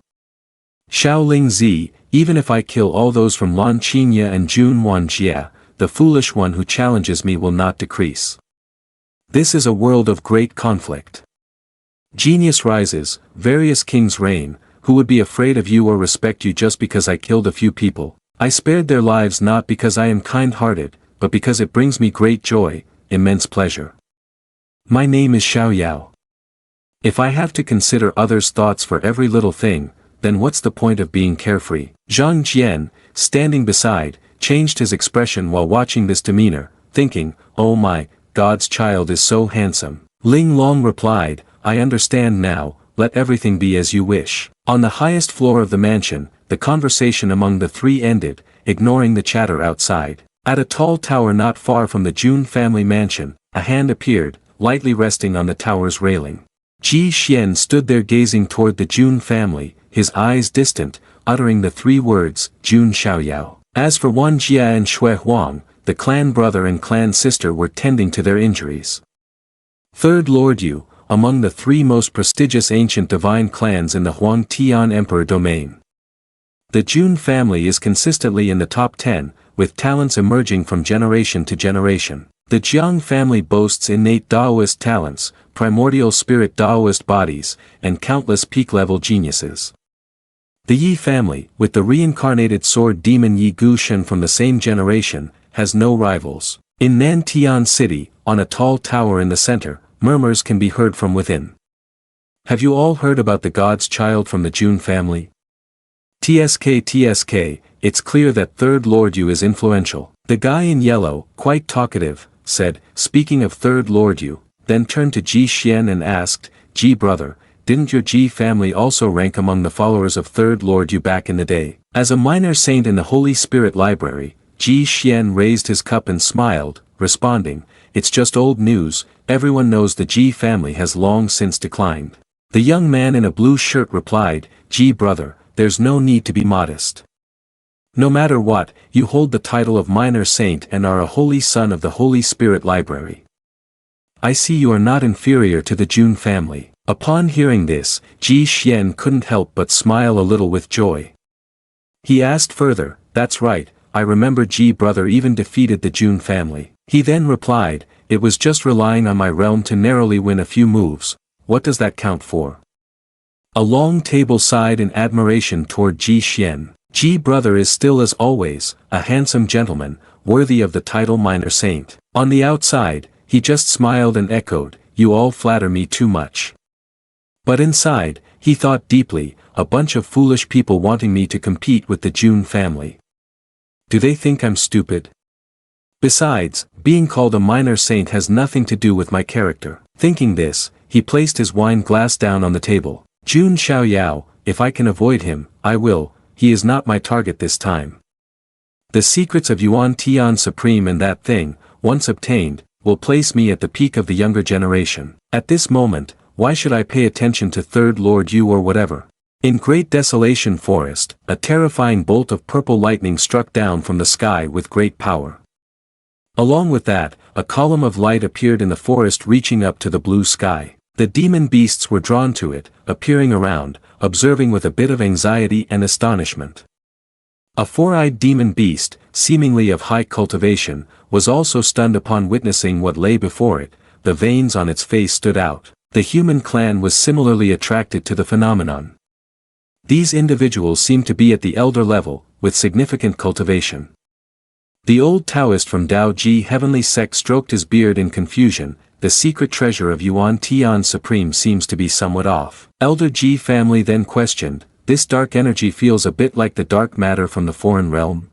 Xiao Ling Zi, even if I kill all those from Lan Qinye and Jun Jie, the foolish one who challenges me will not decrease. This is a world of great conflict. Genius rises, various kings reign, who would be afraid of you or respect you just because I killed a few people? I spared their lives not because I am kind-hearted, but because it brings me great joy, immense pleasure. My name is Xiao Yao. If I have to consider others' thoughts for every little thing, then what's the point of being carefree? Zhang Jian, standing beside, changed his expression while watching this demeanor, thinking, oh my, God's child is so handsome. Ling Long replied, I understand now, let everything be as you wish. On the highest floor of the mansion, the conversation among the 3 ended, ignoring the chatter outside. At a tall tower not far from the Jun family mansion, a hand appeared, lightly resting on the tower's railing. Ji Xian stood there gazing toward the Jun family, his eyes distant, uttering the 3 words, Jun Xiao Yao. As for Wan Jia and Shui Huang, the clan brother and clan sister were tending to their injuries. Third Lord Yu, among the three most prestigious ancient divine clans in the Huang Tian Emperor domain. The Jun family is consistently in the top 10, with talents emerging from generation to generation. The Jiang family boasts innate Daoist talents, primordial spirit Daoist bodies, and countless peak-level geniuses. The Yi family, with the reincarnated sword demon Yi Gushen from the same generation, has no rivals. In Nantian City, on a tall tower in the center, murmurs can be heard from within. Have you all heard about the god's child from the Jun family? TSK, it's clear that Third Lord Yu is influential. The guy in yellow, quite talkative, said, speaking of Third Lord Yu, then turned to Ji Xian and asked, Ji brother, didn't your Ji family also rank among the followers of Third Lord Yu back in the day? As a minor saint in the Holy Spirit Library, Ji Xian raised his cup and smiled, responding, it's just old news, everyone knows the Ji family has long since declined. The young man in a blue shirt replied, Ji brother, there's no need to be modest. No matter what, you hold the title of minor saint and are a holy son of the Holy Spirit Library. I see you are not inferior to the Jun family. Upon hearing this, Ji Xian couldn't help but smile a little with joy. He asked further, that's right, I remember Ji brother even defeated the Jun family. He then replied, it was just relying on my realm to narrowly win a few moves, what does that count for? A long table sighed in admiration toward Ji Xian. Ji brother is still as always, a handsome gentleman, worthy of the title minor saint. On the outside, he just smiled and echoed, you all flatter me too much. But inside, he thought deeply, a bunch of foolish people wanting me to compete with the Jun family. Do they think I'm stupid? Besides, being called a minor saint has nothing to do with my character. Thinking this, he placed his wine glass down on the table. Jun Xiao Yao, if I can avoid him, I will, he is not my target this time. The secrets of Yuan Tian Supreme and that thing, once obtained, will place me at the peak of the younger generation. At this moment, why should I pay attention to Third Lord Yu or whatever? In Great Desolation Forest, a terrifying bolt of purple lightning struck down from the sky with great power. Along with that, a column of light appeared in the forest reaching up to the blue sky. The demon beasts were drawn to it, appearing around, observing with a bit of anxiety and astonishment. A four-eyed demon beast, seemingly of high cultivation, was also stunned upon witnessing what lay before it, the veins on its face stood out. The human clan was similarly attracted to the phenomenon. These individuals seemed to be at the elder level, with significant cultivation. The old Taoist from Dao Ji Heavenly Sect stroked his beard in confusion. The secret treasure of Yuan Tian Supreme seems to be somewhat off. Elder Ji family then questioned, this dark energy feels a bit like the dark matter from the foreign realm.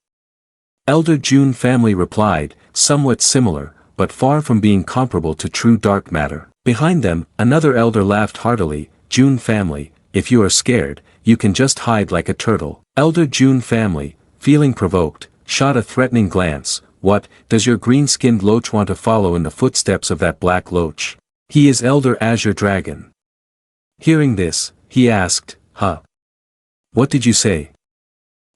Elder Jun family replied, somewhat similar, but far from being comparable to true dark matter. Behind them, another elder laughed heartily, Jun family, if you are scared, you can just hide like a turtle. Elder Jun family, feeling provoked, shot a threatening glance. What, does your green-skinned loach want to follow in the footsteps of that black loach? He is Elder Azure Dragon. Hearing this, he asked, huh? What did you say?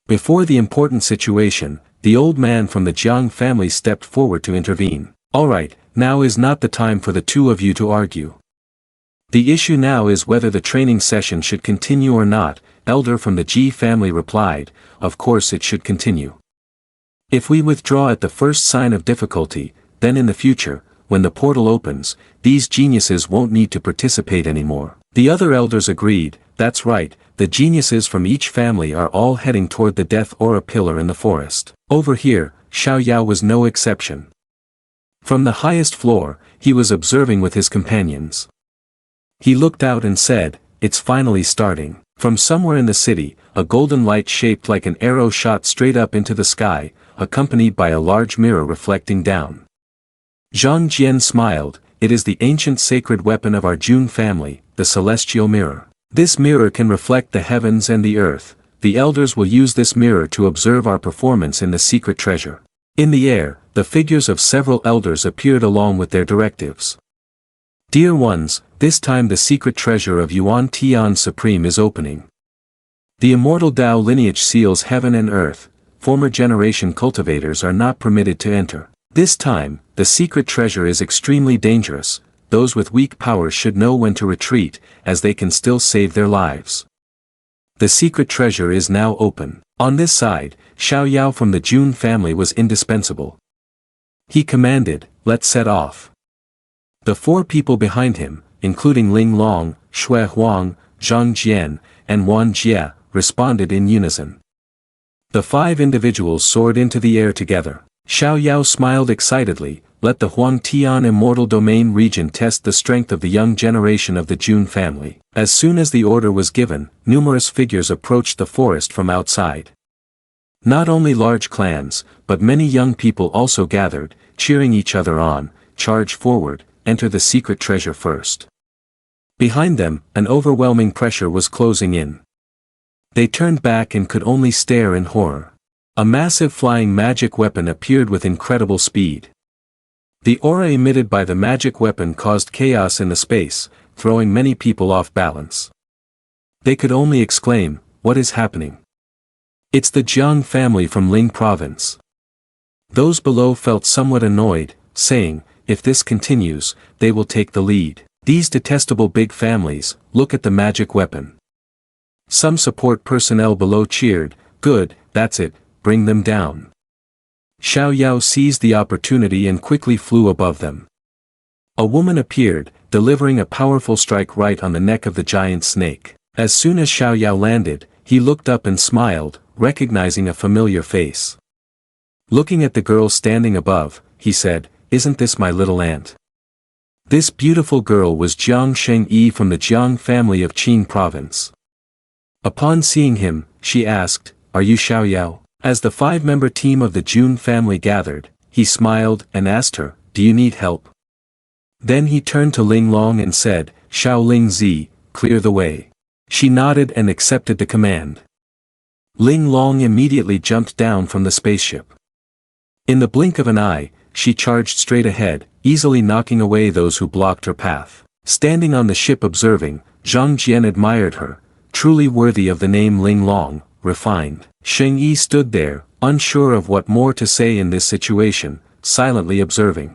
Before the important situation, the old man from the Jiang family stepped forward to intervene. Alright, now is not the time for the two of you to argue. The issue now is whether the training session should continue or not. Elder from the Ji family replied, of course it should continue. If we withdraw at the first sign of difficulty, then in the future, when the portal opens, these geniuses won't need to participate anymore. The other elders agreed, that's right, the geniuses from each family are all heading toward the death aura pillar in the forest. Over here, Xiao Yao was no exception. From the highest floor, he was observing with his companions. He looked out and said, it's finally starting. From somewhere in the city, a golden light shaped like an arrow shot straight up into the sky, accompanied by a large mirror reflecting down. Zhang Jian smiled, it is the ancient sacred weapon of our Jun family, the celestial mirror. This mirror can reflect the heavens and the earth. The elders will use this mirror to observe our performance in the secret treasure. In the air, the figures of several elders appeared along with their directives. Dear ones, this time the secret treasure of Yuan Tian Supreme is opening. The immortal Tao lineage seals heaven and earth. former generation cultivators are not permitted to enter. This time, the secret treasure is extremely dangerous. Those with weak powers should know when to retreat, as they can still save their lives. The secret treasure is now open. On this side, Xiao Yao from the Jun family was indispensable. He commanded, "Let's set off." The 4 people behind him, including Ling Long, Shui Huang, Zhang Jian, and Wan Jie, responded in unison. The 5 individuals soared into the air together. Xiao Yao smiled excitedly, "Let the Huangtian Immortal Domain region test the strength of the young generation of the Jun family." As soon as the order was given, numerous figures approached the forest from outside. Not only large clans, but many young people also gathered, cheering each other on, "Charge forward, enter the secret treasure first." Behind them, an overwhelming pressure was closing in. They turned back and could only stare in horror. A massive flying magic weapon appeared with incredible speed. The aura emitted by the magic weapon caused chaos in the space, throwing many people off balance. They could only exclaim, "What is happening?" "It's the Jiang family from Ling province." Those below felt somewhat annoyed, saying, "If this continues, they will take the lead. These detestable big families, look at the magic weapon." Some support personnel below cheered, "Good, that's it, bring them down." Xiao Yao seized the opportunity and quickly flew above them. A woman appeared, delivering a powerful strike right on the neck of the giant snake. As soon as Xiao Yao landed, he looked up and smiled, recognizing a familiar face. Looking at the girl standing above, he said, "Isn't this my little aunt?" This beautiful girl was Jiang Shengyi from the Jiang family of Qin province. Upon seeing him, she asked, "Are you Xiao Yao?" As the 5-member team of the Jun family gathered, he smiled and asked her, "Do you need help?" Then he turned to Ling Long and said, "Xiao Ling Zi, clear the way." She nodded and accepted the command. Ling Long immediately jumped down from the spaceship. In the blink of an eye, she charged straight ahead, easily knocking away those who blocked her path. Standing on the ship observing, Zhang Jian admired her, truly worthy of the name Ling Long, refined. Sheng Yi stood there, unsure of what more to say in this situation, silently observing.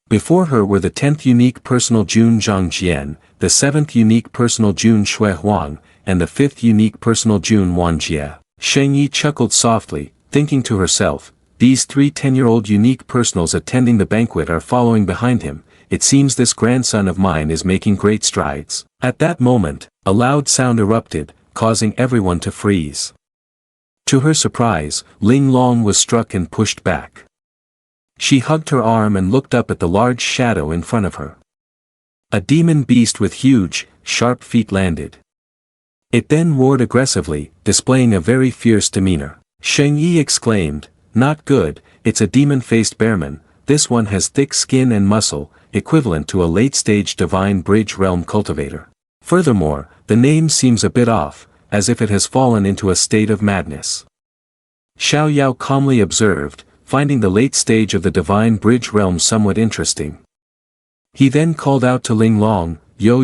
Before her were the 10th unique personal Jun Zhang Jian, the 7th unique personal Jun Shui Huang, and the 5th unique personal Jun Wan Jie. Sheng Yi chuckled softly, thinking to herself, "These 3 10-year-old unique personals attending the banquet are following behind him. It seems this grandson of mine is making great strides." At that moment, a loud sound erupted, causing everyone to freeze. To her surprise, Ling Long was struck and pushed back. She hugged her arm and looked up at the large shadow in front of her. A demon beast with huge, sharp feet landed. It then roared aggressively, displaying a very fierce demeanor. Sheng Yi exclaimed, "Not good, it's a demon-faced bearman. This one has thick skin and muscle, equivalent to a late-stage divine bridge realm cultivator. Furthermore, the name seems a bit off, as if it has fallen into a state of madness." Xiao Yao calmly observed, finding the late stage of the divine bridge realm somewhat interesting. He then called out to Ling Long, "Yo,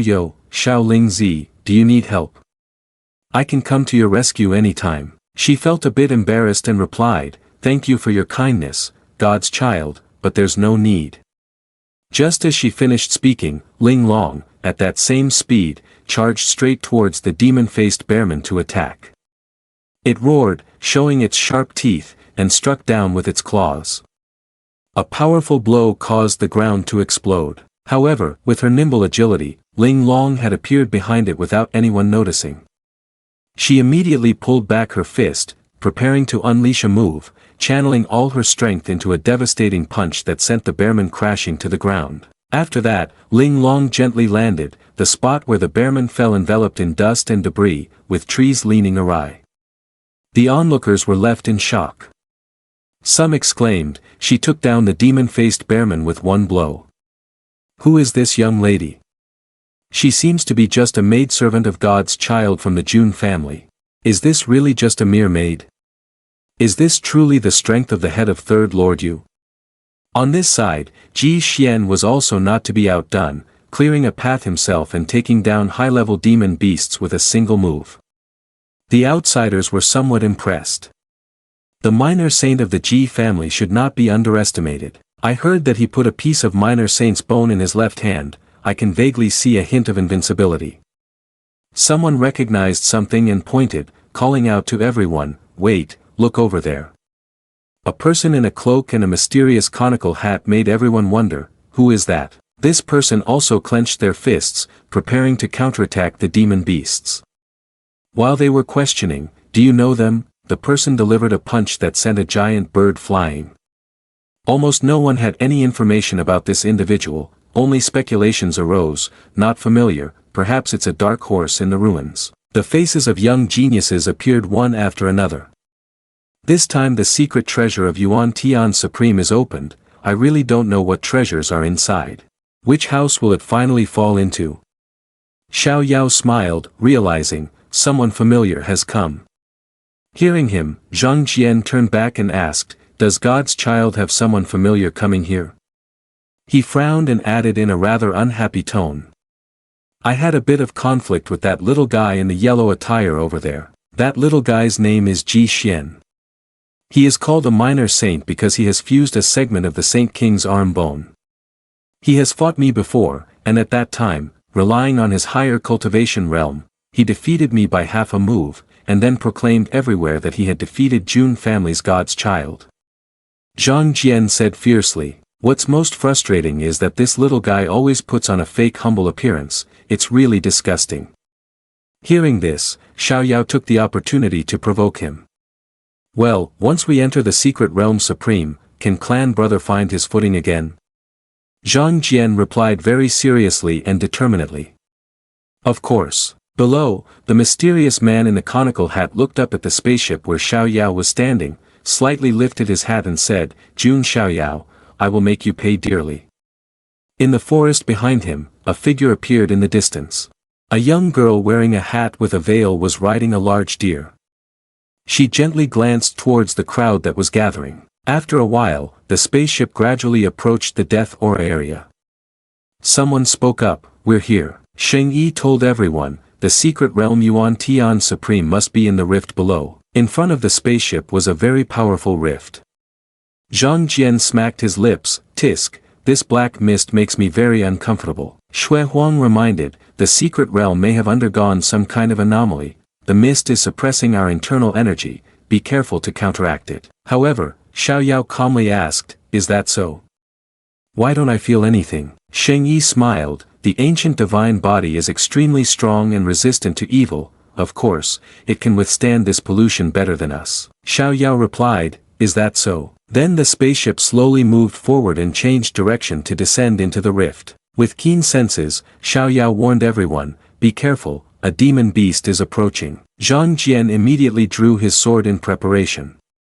Xiao Ling Zi, do you need help? I can come to your rescue anytime." She felt a bit embarrassed and replied, "Thank you for your kindness, God's child, but there's no need." Just as she finished speaking, Ling Long, at that same speed, charged straight towards the demon-faced bearman to attack. It roared, showing its sharp teeth, and struck down with its claws. A powerful blow caused the ground to explode. However, with her nimble agility, Ling Long had appeared behind it without anyone noticing. She immediately pulled back her fist, preparing to unleash a move, channeling all her strength into a devastating punch that sent the bearman crashing to the ground. After that, Ling Long gently landed, the spot where the bearman fell enveloped in dust and debris, with trees leaning awry. The onlookers were left in shock. Some exclaimed, "She took down the demon-faced bearman with one blow. Who is this young lady? She seems to be just a maidservant of God's child from the Jun family. Is this really just a mere maid? Is this truly the strength of the head of Third Lord Yu?" On this side, Ji Xian was also not to be outdone, clearing a path himself and taking down high-level demon beasts with a single move. The outsiders were somewhat impressed. The minor saint of the Ji family should not be underestimated. I heard that he put a piece of minor saint's bone in his left hand. I can vaguely see a hint of invincibility. Someone recognized something and pointed, calling out to everyone, "Wait, look over there." A person in a cloak and a mysterious conical hat made everyone wonder, who is that? This person also clenched their fists, preparing to counterattack the demon beasts. While they were questioning, "Do you know them?" the person delivered a punch that sent a giant bird flying. Almost no one had any information about this individual, only speculations arose, not familiar, perhaps it's a dark horse in the ruins. The faces of young geniuses appeared one after another. This time the secret treasure of Yuan Tian Supreme is opened. I really don't know what treasures are inside. Which house will it finally fall into? Xiao Yao smiled, realizing, someone familiar has come. Hearing him, Zhang Jian turned back and asked, "Does God's child have someone familiar coming here?" He frowned and added in a rather unhappy tone. "I had a bit of conflict with that little guy in the yellow attire over there. That little guy's name is Ji Xian. He is called a minor saint because he has fused a segment of the Saint King's arm bone. He has fought me before, and at that time, relying on his higher cultivation realm, he defeated me by half a move, and then proclaimed everywhere that he had defeated Jun family's God's child." Zhang Jian said fiercely, "What's most frustrating is that this little guy always puts on a fake humble appearance. It's really disgusting." Hearing this, Xiao Yao took the opportunity to provoke him. "Well, once we enter the secret realm supreme, can clan brother find his footing again?" Zhang Jian replied very seriously and determinedly. "Of course." Below, the mysterious man in the conical hat looked up at the spaceship where Xiao Yao was standing, slightly lifted his hat and said, "Jun Xiao Yao, I will make you pay dearly." In the forest behind him, a figure appeared in the distance. A young girl wearing a hat with a veil was riding a large deer. She gently glanced towards the crowd that was gathering. After a while, the spaceship gradually approached the death aura area. Someone spoke up, "We're here." Sheng Yi told everyone, the secret realm Yuan Tian Supreme must be in the rift below. In front of the spaceship was a very powerful rift. Zhang Jian smacked his lips, "Tisk, this black mist makes me very uncomfortable." Xue Huang reminded, "The secret realm may have undergone some kind of anomaly. The mist is suppressing our internal energy, be careful to counteract it." However, Xiao Yao calmly asked, "Is that so? Why don't I feel anything?" Sheng Yi smiled, "The ancient divine body is extremely strong and resistant to evil. Of course, it can withstand this pollution better than us." Xiao Yao replied, "Is that so?" Then the spaceship slowly moved forward and changed direction to descend into the rift. With keen senses, Xiao Yao warned everyone, "Be careful, a demon beast is approaching." Zhang Jian immediately drew his sword in preparation.